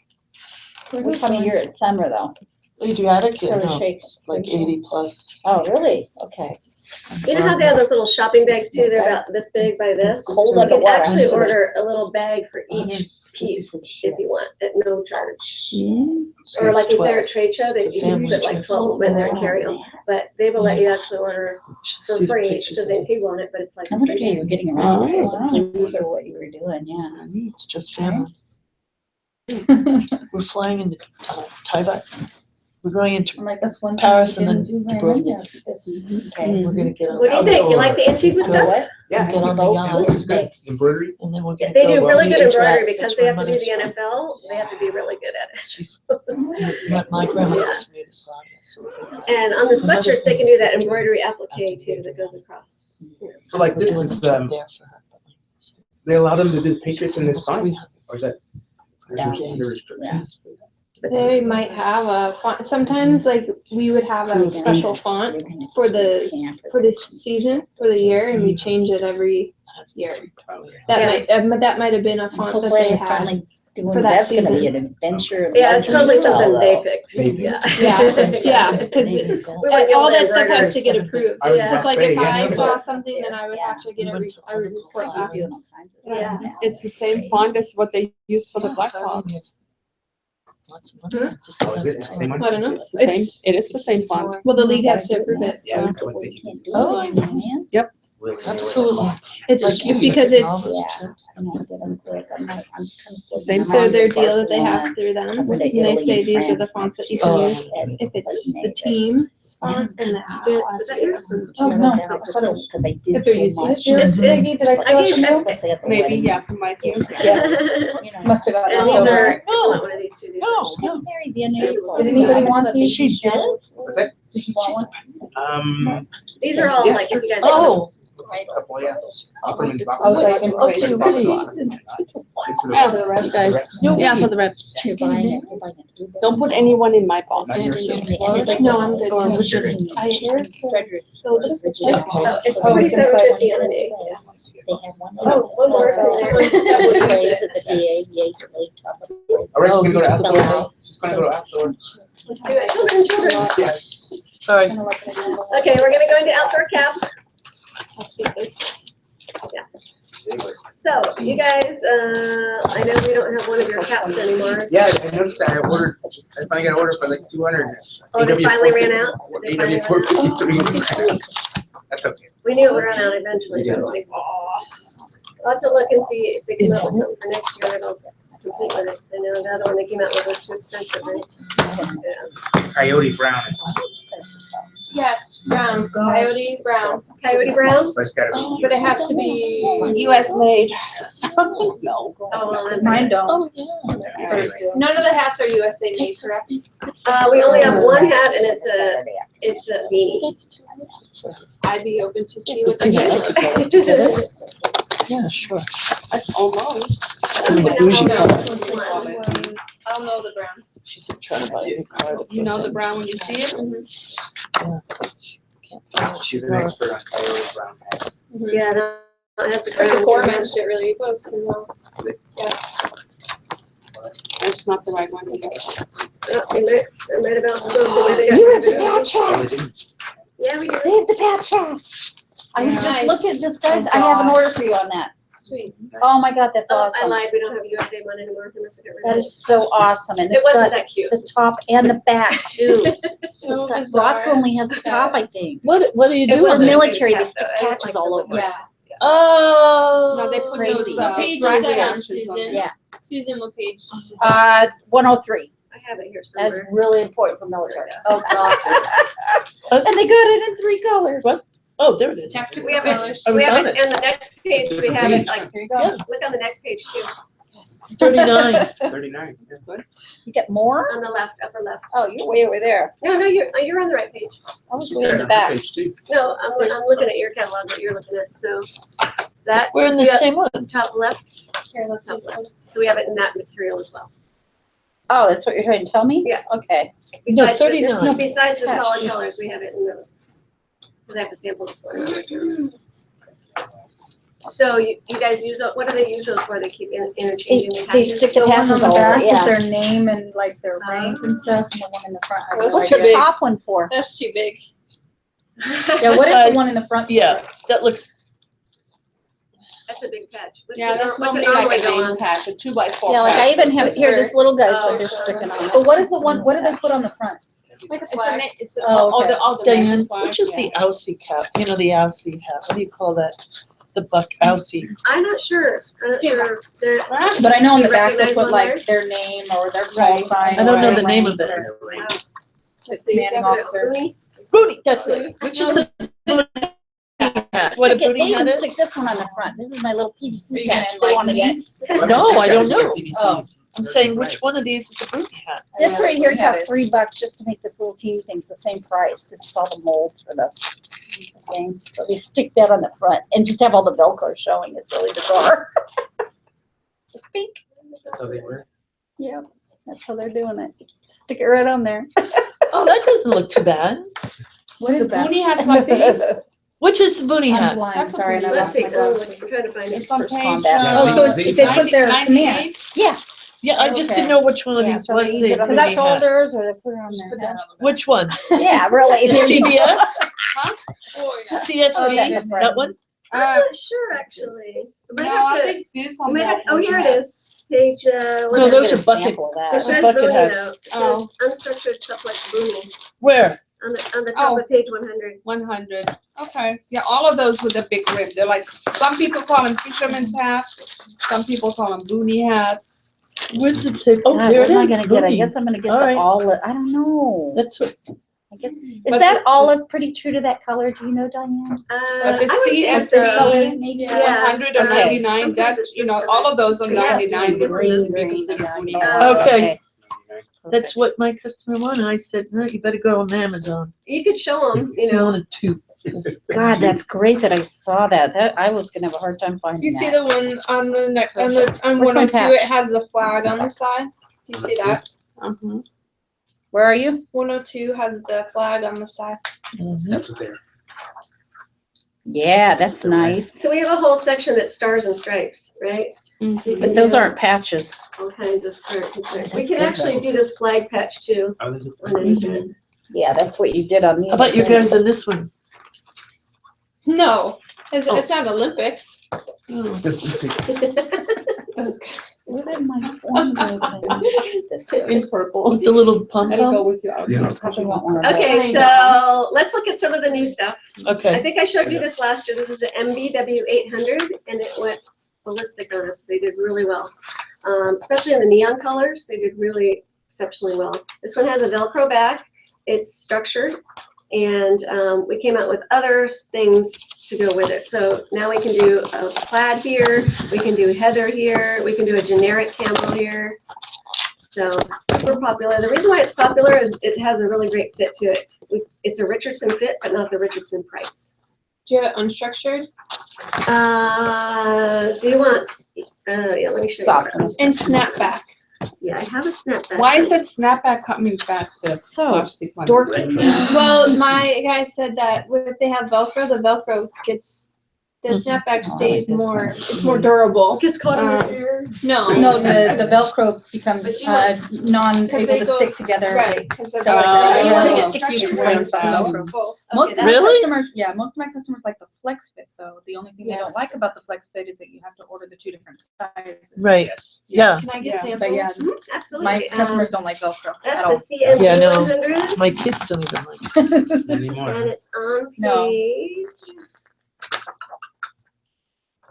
What time of year? It's summer though. Adriatic, Sort of no, shakes. like 80 plus. Oh, really? Okay. You know how they have those little shopping bags too, they're about this big by this? Hold You can underwater. actually order a little bag for each piece if you want, at no charge. Or like if they're at trade show, they, It's a you can family put like trip. 12 of them in there and carry them. But they will let you actually order for See the free, it pictures doesn't of take on it, but it's like. I wonder if you were getting around. Oh. It was a cruise or what you were doing, yeah. It's just family. We're flying into Taiwan. We're going into I'm like, that's one. Paris thing and you then didn't do very Dubrovnik. much. Okay. We're gonna get on. What do you think? You like the Antigua So stuff? what? Yeah, Get on the yacht. it's good. Embroidery? And then we're gonna They go. do really the good embroidery Adriatic. because That's they where have to do the Mother's NFL, they have to be really good at it. She's, my grandmother's from Yugoslavia, so. And on the sweatshirts, they can do that embroidery applique too that goes across. So like this We're is, doing there for her, but like, they allow them to do Patriots in this font? Or is that? Yeah. Is there restrictions? They might have a font, sometimes like we would have a special font for the season, for the year, and we change it every year. That might have been a font that they had. Doing for that that's gonna be season. an adventure. Yeah, it's totally something they picked. Maybe. Yeah. Yeah, because all that stuff has to get approved. I was Yeah. about It's like to if say, I yeah. saw something, then I would have to get I would report back. Yeah. It's the same font as what they use for the Blackhawks. lots of money. Just Oh, is it the same one? I don't know. It's the same, it is the same font. Well, the league has to approve it, Yeah, so. that's what they do. Oh, I know. Yep. Absolutely. It's Like you, because you can it's Same their deal that they have through them. And they say these are the fonts that you can use if it's the team. font and the app. Is that yours? Oh, no, I thought it was because they did If they're so using much. this yours, Peggy, did I steal it from you? Plus they got the Maybe, wedding. yeah, from my team. Must have And these are, if you want one of these two, these are. She got married the end of April. Did anybody want these? She did? What's that? Did you want one? These are all Yeah. like, if you guys. Oh, Couple, yeah. I'll put them in the box. I was like, okay, really? Yeah, for the reps, guys. Yeah, for the reps. You're buying it, you're buying it. Don't put anyone in my box. Not yours, so- No, I'm good. Or Which just- is- I hear. Frederick. So just- Which is- It's $47.50 on an egg, yeah. They have one. Oh, one more in there. Plays at the DA, DA's are really tough. All right, she's gonna go to Fill outdoor. out. She's gonna go to outdoor. Let's do it. Children. Yes. sorry. Okay, we're gonna go into outdoor caps. I'll speak this way. Yeah. So, you guys, I know we don't have one of your caps anymore. Yeah, I noticed that. I finally got an order for like 200. Oh, they finally ran out? They finally AW 453. That's okay. We knew it would run out eventually, but like, oh. I'll have to look and see if they come out with something for next year that'll compete with it. 'Cause I know the other one they came out with was too expensive, right? Yeah. Coyote Brown is. Yes, brown, coyote brown. Coyote brown? But it's gotta be. But it has to be. US made. Oh, No. well, then- Mine don't. Anyway. None of the hats are USA made, correct? We only have one hat and it's a beanie. I'd be open to see what they Okay. get. Yeah, sure. That's almost. And the bougie No. color. I'll know the brown. She's trying to buy a new car. You know the brown when you see it? She's an expert on Coyote Brown hats. Yeah, no, it has the The crown. core matched it really close. So no. That's not the right one either. It might have bounced both the way they got. You have the it. patch hat. Yeah, we do. They have the patch hat. I was just Nice. looking, this guys, I have an order for you on that. Sweet. Oh my God, that's Oh, I awesome. lied, we don't have USA one anymore. We must have got rid That of it. is so awesome, and It it's wasn't got that cute. the top and the back too. So It's got, bizarre. Rock only has the top, I think. What are you It doing? For wasn't a military, big they hat, stick though. I don't patches like the all look over. of it. Yeah. Oh. No, they put Crazy. those, Page right is that there, on, Susan. Yeah. Susan, what page? is that? 103. I have it here That's somewhere. really important for military. Oh, God. And they got it in 3 colors. What? Oh, there it is. We have it, I we was have on it, it. on the next page, we have it, like, Here you go. Yeah. look on the next page too, 39. 39. yeah. You get more? on the left, upper left. Oh, you're way over there. No, you're on the right page. I was way in the back. Page 2. No, I'm looking at your catalog, what you're looking at, so that. We're in the see same one. Top left, Here, let's see. top left. So we have it in that material as well. Oh, that's what you're trying to tell me? Yeah. Okay. No, Besides the- 39. No, besides the solid Patch. colors, we have it in those. Because I have a sample display. So you guys use, what do they use those for? They keep interchanging the They patches? stick the The one patches on the all over, back yeah. with Their name and like their rank and stuff, and the one in the front. I have no What's your idea. top one for? That's too big. Yeah, what is the one in the front? Yeah, that looks, That's a big patch. What's Yeah, it- that's what's it normally like a go main on? patch, a 2x4 Yeah, like I patch. even have it here, this little guy's what they're Oh, sticking on. But what is the one, what do they put on the front? Like a flag. It's Oh, all okay. the, all the. Diane, magnified, which is yeah. the Aussie cap? You know, the Aussie hat. What do you call that? The buck Aussie. I'm not sure. I'm not sure. They're- But I know on Do the you back they recognize put one like their name or their call Right. sign. I don't know or the their name rank of it. or Wow. the So you commanding got it, officer. Rooney? Booty, that's it. Which is the booty hat? What a Stick it, booty they hat even is? stick this one on the front. This is my little PVC you patch can they like wanna get. No, I don't know. Oh, I'm saying which one of these is a booty hat? this right here Yeah, cost $3 just to make this little teeny thing. It's the same price. This is all the molds for the thing. So they stick that on the front and just have all the Velcro showing. It's really bizarre. Just pink. That's how they work. Yeah, that's how they're doing it. Stick it right on there. Oh, that doesn't look too bad. What is that? Booty hats like these? Which is the booty I'm hat? blind, sorry. and I Let's lost see, my I'm glasses. trying to find it. It's on First page. combat. Oh, so it's, they put their command. 98? Yeah. Yeah, I just didn't Okay. know which one of Yeah, these so was they the use it on booty the hat. shoulders or they put it on their head. Which one? Yeah, really. CBS? Oh, yeah. CSB? That one? I'm not sure, actually. We might No, have I to- think this we on might the. have- Oh, here it is, page, No, what is those it? are bucket. Sample of It that. those are says bucket Booney hats. though. It Oh. says unstructured stuff like Booney Where? on the top Oh. of page 100. 100. Okay. Yeah, all of those with the big rim. They're like, some people call them fisherman's hats. Some people call them boonie hats. Where's it say? Oh, God, there what it am I is. gonna get? I booty. guess I'm gonna get All the right. all, I don't know. That's what, I guess, is that olive pretty true to that color? Do you know, Diane? But the I would CSP, say Maybe. 100 or Okay. 99, Sometimes that's, it's you just know, the- all of those are Yeah, 99, but green, these would be green, considered yeah. 49. Okay. That's what my customer wanted. I said, no, you better go on Amazon. You could show them, you If you know. wanted two. God, that's great that I saw that. I was gonna have a hard time finding You see that. the one on the neck, on Where's my 102, patch? it has the flag on the side. Do you see that? Where are you? 102 has the flag on the side. That's what they're. Yeah, that's nice. So we have a whole section that's stars and stripes, right? So you can But those do aren't patches. all kinds of stars and stripes. We can actually do this flag patch too. on anything. Yeah, that's what you did on me. How about you guys in this one? No, it's not Olympics. Those guys. Where did my form go? This way. In purple. With the little pump I'll go up? with you. Yeah. Probably want one of Okay, those. so let's look at some of the new stuff. I Okay. think I showed you this last year. This is the MBW 800 and it went ballistic on us. They did really well. Especially in the neon colors, they did really exceptionally well. This one has a Velcro back. It's structured and we came out with other things to go with it. So now we can do a plaid here, we can do heather here, we can do a generic camo here. So super popular. The reason why it's popular is it has a really great fit to it. It's a Richardson fit, but not the Richardson price. Do you have it unstructured? So you want, yeah, let me show you. Soft what And snapback. Yeah, I have a snapback. Why is that snapback coming back, the So plastic one? dorky. Well, my guy said that if they have Velcro, the Velcro gets, the snapback stays more, it's more durable. Gets caught in Um, your ear? No. No, the Velcro becomes But you non-able they to go- stick together. Right, because they're. So like, Oh. you want to Oh. get stick you to wearing some Velcro. Both. Most of my Really? customers, yeah, most of my customers like the flex fit though. The only thing they don't like about the flex fit is that you have to order the two different sizes. Right. Yeah. Can I get Yeah. samples? But yeah, Mhm, absolutely. my customers don't like Velcro at That's all. the CMB Yeah, no. 100 My kids don't even like it. Anymore. and it's on No. page.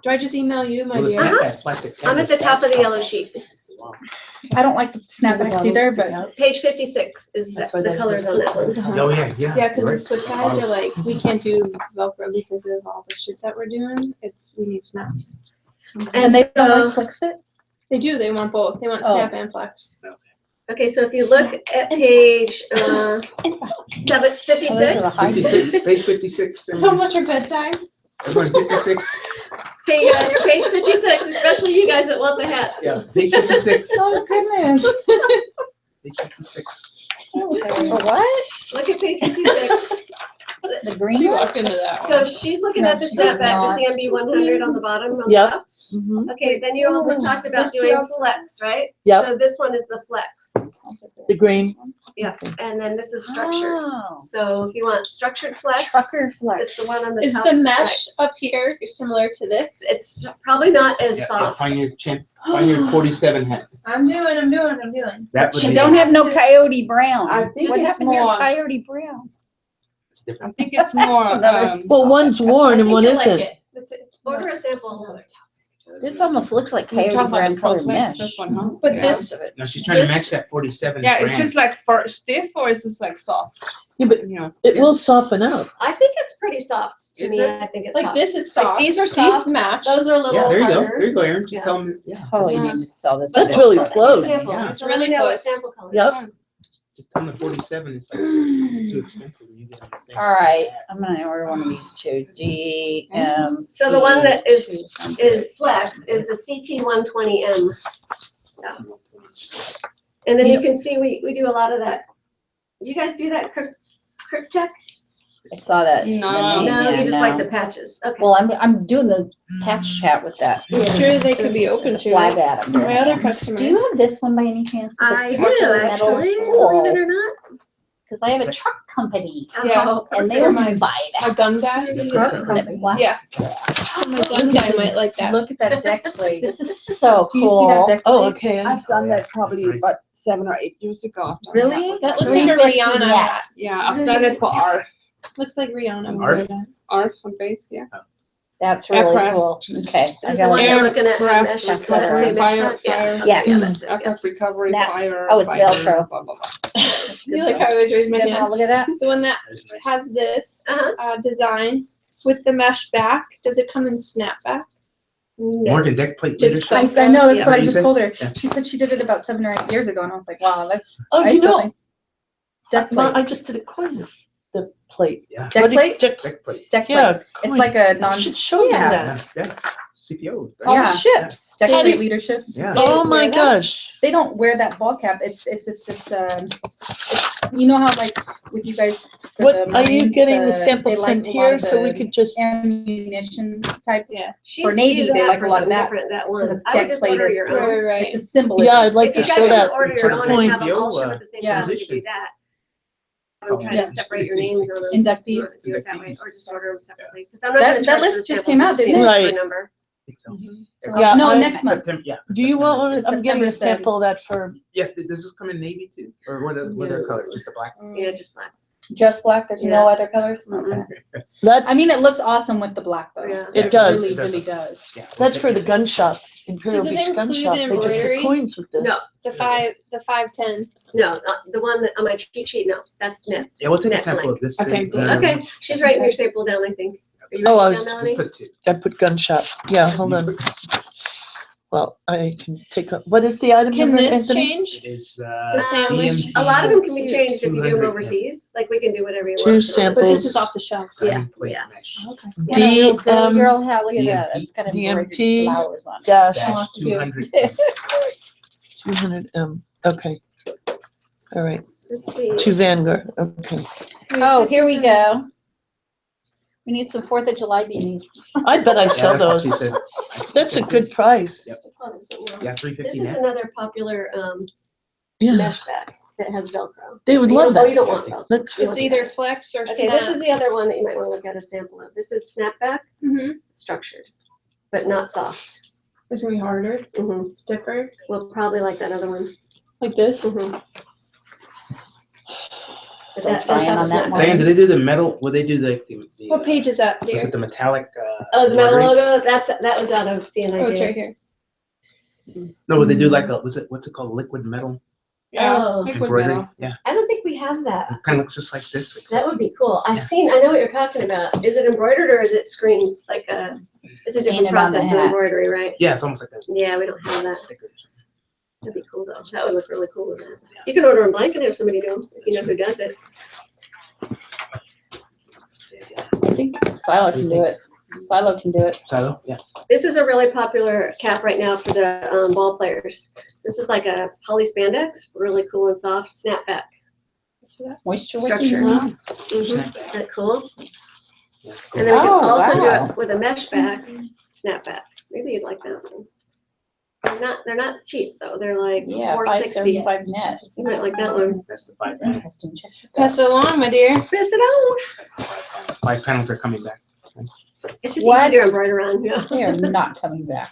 Do I just email you, my Well, it's dear? not that plastic I'm at the top of the yellow sheet. I don't like the snapbacks either, but Page 56 is the That's why they- colors on that one. Oh, yeah, yeah. Yeah, because you're the right. Swift guys are like, we can't do Velcro because of all the shit that we're doing. We need snaps. and they don't so- like flex fit. They do, they want both. They want Oh. snap and flex. Okay, so if you look at page 56, 56, page 56. and- How much for bedtime? Everyone, 56. hey guys, page 56, especially you guys that want the hats. Yeah, page 56. Oh goodness. Page 56. For what? Look at page 56. The green She one? walked into that So one. she's looking No, at the she did snapback, not. the CMB 100 on the bottom on the Yep. left. Mhm. Okay, then you also talked about doing flex, right? Yep. So this one is the flex. The green. Yeah, and then this is structured. Oh. So if you want structured flex, Trucker it's flex. the one on the Is top. the mesh up here similar to this? Right. It's probably not as Yeah, soft. Find your 47 hat. I'm doing. That would She be- don't have no coyote brown. I think What it's happened to your more, I coyote brown? think it's more, Well, one's worn and one I like isn't. it. It's Order a sample. This almost looks like You're coyote talking about brown the colored Pro mesh. Flex, this one, huh? But Yeah. this, No, she's trying to This- match that 47 Yeah, is brand. this like for stiff or is this like soft? Yeah, but You know, it will soften up. I think it's pretty soft to Is me. it? I think it's like soft. this is Like, soft. these are soft. These match. Those are a little Yeah, there you go. harder. There you go, Aaron. Just Yeah. tell them, yeah. Totally need to sell this. That's one. really close. Sample. Yeah. It's So let me really know what close. sample color. Yep. Just tell them the 47 is too expensive. when you get them the same. All right, I'm gonna order one of these two. GM. So the one that is flex is the CT 120M stuff. And then you can see we do a lot of that. Do you guys do that Cric Tech? I saw that. No. No, you just no. like the patches. Okay. Well, I'm doing the patch chat with that. I'm sure they could be open to Flag it. at 'em. My other customer. Do you have this one by any chance? With the I do trucker metal? actually, Cool. believe it or not. Because I have a truck company Yeah. and they For will my- buy My that. gun guy? What? Yeah. My gun guy might like that. Look at that deck plate. This is so Do you see that cool. deck Oh, plate? okay. I've done that probably Nice. about 7 or 8 years ago. I've done Really? one. That looks like a 350 Rihanna net. hat. Yeah, I've done it for art. Looks like Rihanna. Art? Art on base, yeah. That's really Aircraft. cool. Okay. This is the one you're looking at. Aircraft mesh, recovery, mesh fire, truck? Yeah. fire. Yeah, yeah, that's it. yeah. Aircraft recovery, Snap. fire. Oh, it's fire, Velcro. blah, blah, blah. You like how I always raise my You guys wanna hand? look at that? The one that has this design with the mesh back, does it come in snapback? More than deck plate Just leadership? I know, that's Yeah. what I What you just said? told her. Yeah. She said she did it about 7 or 8 years ago, and I was like, wow, that's. Oh, I you still know, think- Deck plate. I just did a coin with the plate. Yeah. Deck What do you- plate? Deck Deck plate. Deck Yeah, plate. It's coin. like a I non. should show them Yeah. that. Yeah, CPO. All Yeah. the ships. Deck How do plate you- leadership. Yeah. Oh my wear that? gosh. They don't wear that ball cap. It's you know how like with you guys. for What, the are you Marines, getting the sample they like sent a lot here of so we the could just? ammunition type. Yeah. She's For Navy, used they that like for a lot of something that. different, that For one. the I deck would just plate, order it's, your Right, own. right. it's a symbol. Yeah, I'd like If to you guys show want that. to order for your the own and have them CPO, all ship at the same yeah. time, we could do that. I'm trying Yeah. to separate your names on them. Inductees. Do it that way, or just order them separately. Because I'm not gonna That charge for list the just samples, came out, just need didn't to it? put my Right. number. Yeah, No, I- next month. September, yeah. Do you want one? I'm getting a September sample of that for, Yes, does this come in navy too? Or what other color? Just the black? Yeah, just black. Just black. There's no other colors. Mhm. Okay. that's, I mean, it looks awesome with the black though. Yeah. It does. Really, really does. Yeah. that's for the gun shop, Imperial Does it Beach Gun include Shop. the They just took embroidery? coins with this. No, The 510. no, the one that on my cheat sheet, no, that's net. Yeah, we'll take a Net sample blank. of this. Okay. too, and then Okay, she's writing your staple down, I think. Are you Oh, I writing was it down, Just Melanie? put two. I put gun shop. Yeah, hold on. Well, I can take a, what is the item Can number, this Anthony? change? It is, The sandwich? A lot of them can be changed if you do them 200, overseas, like we can do whatever you want. Two to. samples. But this is off the shelf. Yeah, yeah. Okay. What a real girl, DM, girl, how, look at that. It's got embroidered DMP flowers on it. dash Dash 200. 200M. Okay. All right. Let's see. To Vanguard. Okay. Oh, here we go. We need some 4th of July beanies. I bet I Yeah, sell that's what she those. said. That's a good price. Yep. This Yeah, 350 is net. another popular Yeah, mesh bag that has Velcro. they would You love don't- Oh, you that. don't want Velcro. That's, You It's want either that. flex or Okay, this is the other one that you might want to look at a sample of. This is snapback, Mm-hmm. structured, but not soft. It's gonna be harder, Mm-hmm. stiffer, Well, probably like that other one. like this. Mm-hmm. Still trying on that one. Diane, do they do the metal, will they do the, What page is that, was dear? it the metallic, Oh, the metal embroidery? logo, that was out of CNI. Oh, it's right here. No, would they do like a, what's it called, liquid metal Oh. Liquid embroidery? metal. Yeah, I don't think we have that. it kind of looks just like this. That would be cool. I know what you're talking about. Is it embroidered or is it screened? Like it's a different Painted on the process than hat. embroidery, right? Yeah, it's almost like a Yeah, we don't have that. sticker. That'd be cool though. That would look really cool with that. You can order them blank and have somebody do them, if you know who does it. I think Silo can do it. Silo can do it. Silo, yeah. This is a really popular cap right now for the ball players. This is like a poly spandex, really cool and soft, snapback. Moisture Structure. wicking. Isn't that cool? Yeah, it's cool. And then we can Oh, also do wow. it with a mesh back, snapback. Maybe you'd like that one. They're not cheap though. They're like Yeah, 460. 535 net. You might like that one. That's the 5 That's panels. interesting. Check this out. Pass it along, my dear. Pass it on. That's the 5 panels. 5 panels are coming back. It's just What? easy to embroider on, yeah. They are not coming back.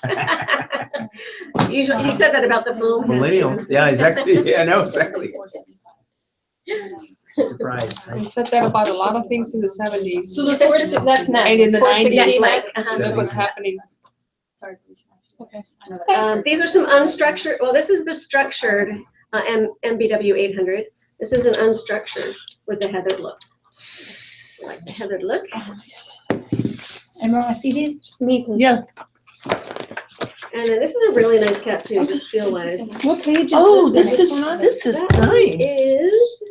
Usually, he said that about the foam. Millennials, yeah, exactly, yeah, I know, exactly. Surprise, I right? said that about a lot of things in the 70s. So the force, that's net. And in the 460 90s. net. Look what's happening. Okay. These are some unstructured, well, this is the structured MBW 800. This is an unstructured with the heathered look. You like the heathered look? Anyone want to see these? Me, please. yeah. And then this is a really nice cap too, just feel wise. What page is Oh, this? this This is, one on? this is That one nice. is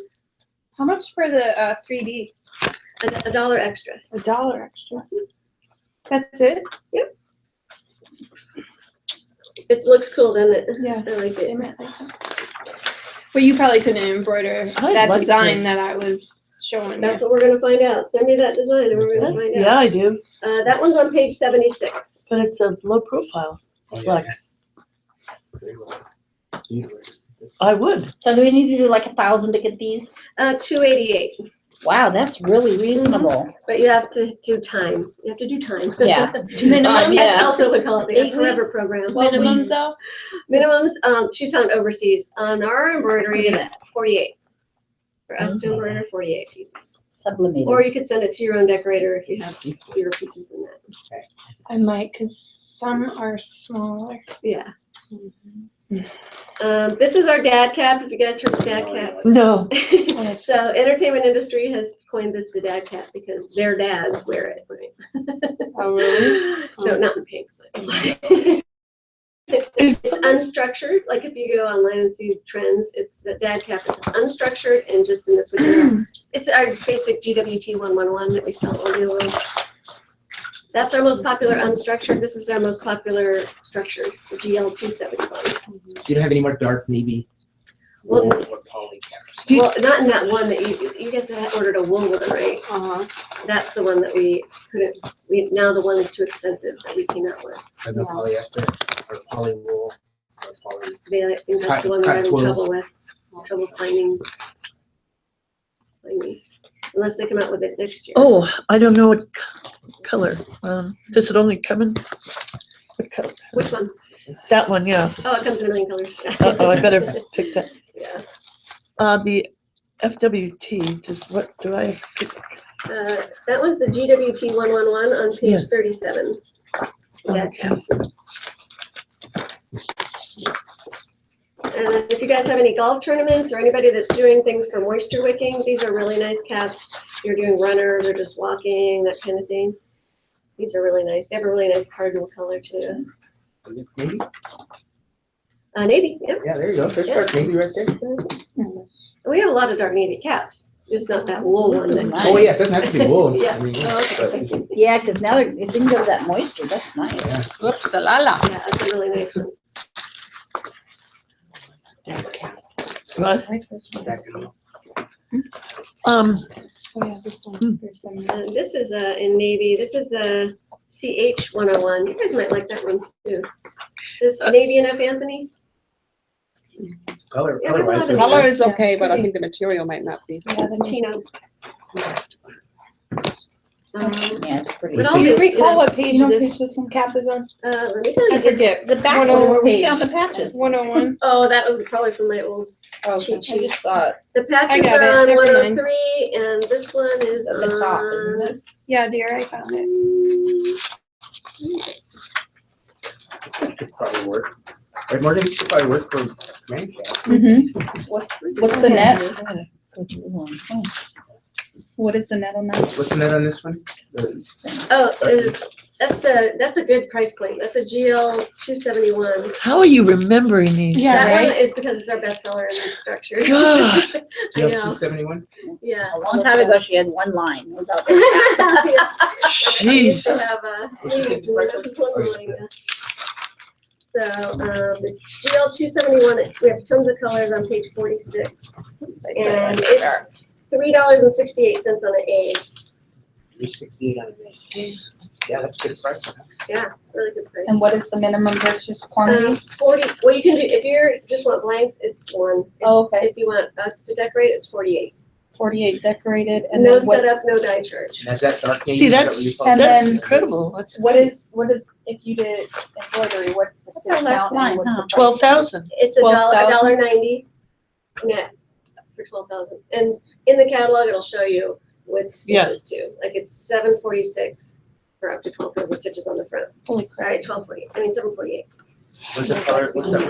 How much for the 3D? a dollar extra. $1 extra. That's it? It looks cool, doesn't it? Yeah. I like They it. might like that. But you probably couldn't embroider I that like design this. that I was showing That's you. what we're gonna find out. Send me that design and we're gonna That's, find yeah, out. I do, That one's on page 76. but it's a low profile. Oh, yeah. Flex. Very well. Beautiful. I would. So do we need to do like 1,000 to get these? 288. Wow, that's really reasonable. But you have to do time. You have to do time. Yeah. Minimum? That's Yeah. also we call it the 8 forever weeks. program. Minimums though? Minimums, she's found overseas. On our embroidery, 48. For us to embroider, 48 pieces. Sublimated. Or you could send it to your own decorator if you have fewer pieces than that. I might, cause some are smaller. Yeah. This is our dad cap, if you guys heard of dad cap. No. So entertainment industry has coined this the dad cap because their dads wear it, right? Oh, really? So not in pink. But it's unstructured, like if you go online and see trends, it's the dad cap is unstructured and just in this material. It's our basic GWT 111 that we sell all the way. That's our most popular unstructured. This is our most popular structured, the GL 271. So you don't have any more dark navy? Well, wool or poly caps? well, not in that one that you guys had ordered a wool one, right? That's the one that we couldn't, now the one is too expensive that we came out with. Or no polyester or poly wool or poly? I think that's the one we're having trouble with, trouble finding. Unless they come out with it next year. Oh, I don't know what color. Does it only come in? What color? Which one? That one, yeah. Oh, it comes in a million colors. Uh-oh, I better pick that. Yeah. The FWT, what do I have to pick? That was the GWT 111 on page Yes. 37. Yeah. And if you guys have any golf tournaments or anybody that's doing things for moisture wicking, these are really nice caps. You're doing runners or just walking, that kind of thing. These are really nice. They have a really nice cardinal color too. Navy? Navy, yeah. Yeah, there you go. There's dark navy right there. And we have a lot of dark navy caps, just not that wool one. That, Oh, yeah, it doesn't have to be wool. Yeah. I mean, Oh, okay, but- thank you. Yeah, because now it didn't get that moisture. That's nice. Yeah. Whoops, la la. Yeah, that's a really nice one. What? Oh yeah, this one. And this is in navy. This is the CH 101. You guys might like that one too. Is this navy enough, Anthony? Color, Yeah, we have a color-wise. lot The of color these. is okay, but I think the material might not be. Yeah, the Chino. Yeah, it's pretty. But Do I'll you do- recall what page You know this one cap is on? Let me tell you. I forget. The back One one over where we page. found the patches. 101. Oh, that was probably from my old Oh, cheat I sheet. just saw it. The patches got are it. on Never 103, and this one is At the top, isn't on. it? Yeah, dear, I found it. This one could probably work. Right, Morgan, this could probably work for man cap. Mm-hmm. What's the net? Oh. What is the net on that? What's the net on this one? Oh, that's a good price point. That's a GL 271. How are you remembering these? Yeah, That one right? is because it's our bestseller and it's structured. God. I GL know. 271? Yeah. A long time ago, she had one line. It was out there. We used Jeez. to have meetings and that was one line, yeah. So, the GL 271, we have tons of colors on page 46. And it's $3.68 on an A. 368 on it. Yeah, that's good price. Huh? Yeah, really good price. And what is the minimum purchase quantity? 40, well, you can do, if you're just want blanks, it's 1. Oh, okay. If you want us to decorate, it's 48. 48 decorated and No then what's, setup, no die charge. And that's that dark navy? See, is that that's, what you call and it? that's then- incredible. That's what is, if you did embroidery, what's the That's our last discount line, and what's huh? the price? 12,000. It's a $12,000? $1.90 net for 12,000. And in the catalog, it'll show you with Yeah. stitches too. Like it's 746 for up to 12,000 stitches on the front. Holy crap. Right, 748. What's that color? What's that?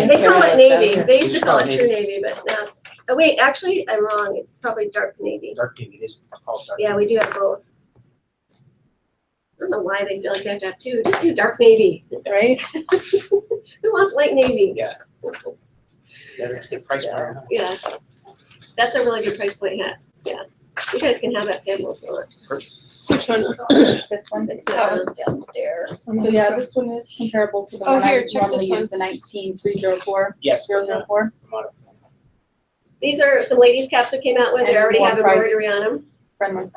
They call it navy. They used to Just call call it it true navy, but now, oh wait, actually, I'm wrong. It's probably dark navy. Dark navy, it is called dark. Yeah, we do have both. I don't know why they feel like they have to have two. Just do dark navy. Right? Who wants light navy? Yeah. Yeah, that's a good price point. Huh? Yeah. That's a really good price point hat. Yeah. You guys can have that sample if you want. Which one? This one, It's, Downstairs. so yeah, this one is comparable to the Oh, one I here, check normally this one. use, the 19304, Yes. 004. These are some ladies caps that came out with. They And already one have price. embroidery on them. Friendly.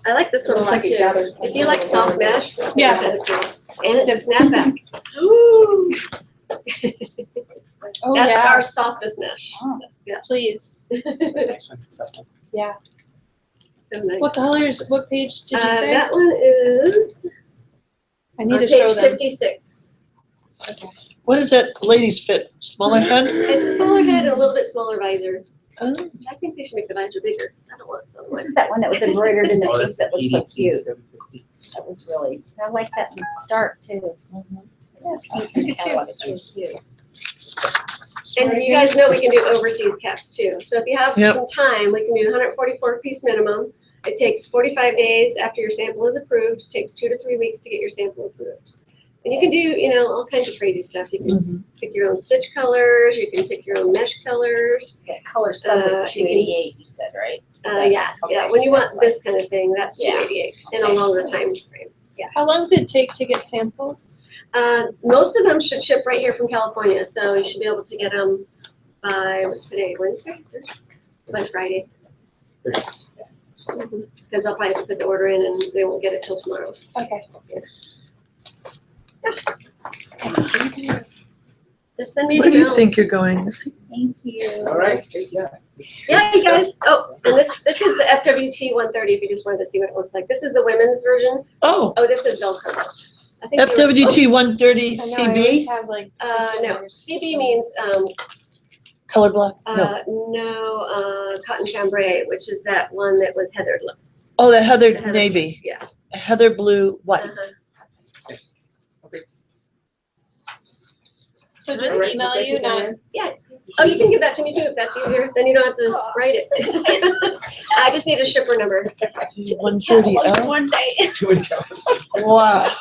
I like this one a Looks lot like it too. gathers If you like soft mesh, this Yeah. one's kind of cool. And it's a snapback. Oh, That's yeah. our softest mesh. Please. Next one, soft one. Yeah. So nice. What colors, what page did you say? That one is I need on to show page them. 56. What is that ladies fit? Smaller head? It's a smaller head and a little bit smaller visor. Oh. I think they should make the visor bigger. I don't want some. This is that one that was embroidered in the Oh, pink that's that looks so EDT cute. 750. That was really, I like that start too. Yeah, pink and catalog, it's really cute. And you guys know we can do overseas caps too. So if you have Yep. some time, we can do 144 piece minimum. It takes 45 days after your sample is approved. It takes 2 to 3 weeks to get your sample approved. And you can do, you know, all kinds of crazy stuff. You can pick your own stitch colors. You can pick your own mesh colors. Okay, color sub was you can- 288, you said, right? Yeah. Okay, When you want that's why. this kind of thing, that's Yeah. 288 in a longer time frame. Yeah. How long does it take to get samples? Most of them should ship right here from California, so you should be able to get them by, what's today, Wednesday? By Friday. Because I'll probably have to put the order in and they won't get it till tomorrow. Okay. Just send me an Where do you email. think you're going, Missy? Thank you. All right, hey, yeah. Yeah, you guys, oh, and this is the FWT 130, if you just wanted to see what it looks like. This is the women's version. Oh, Oh, this is Velcro. I think they were- FWT 130 I know, I always CB, have like. No, CB means, color block? No. cotton chambray, which is that one that was heathered. Oh, the heather heather- navy, Yeah. heather blue, white. So just Alright, email thank you, you, not. Diane. Yeah. Oh, you can give that to me too, if that's easier. Then you don't have to write it. I just need a shipper number. 130L? One day. Wow.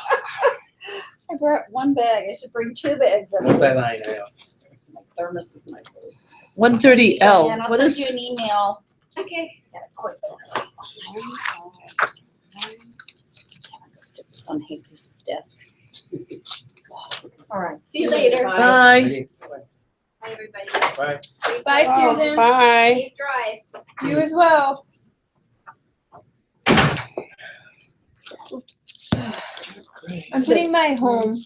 I brought one bag, I should bring 2 bags of Not it. that I know. My thermos is my food. 130L, And I'll what send is? you an email. Okay. Got it quick. Stick this on Jesus' desk. All right. See you later. Bye. Bye, everybody. Bye. Bye, Susan. Bye. Safe drive. You as well. I'm putting my home.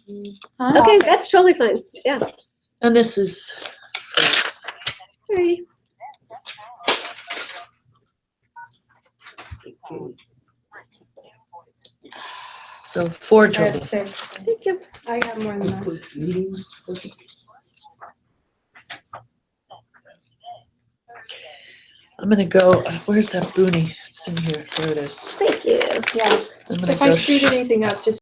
Okay, that's totally fine. Yeah. And this is, Alrighty. so 4 I total. had 6. Thank you. I got more than that. Meetings. I'm gonna go, where's that Booney? It's in here, there it is. Thank you. Yeah. I'm gonna If I go screwed anything up, just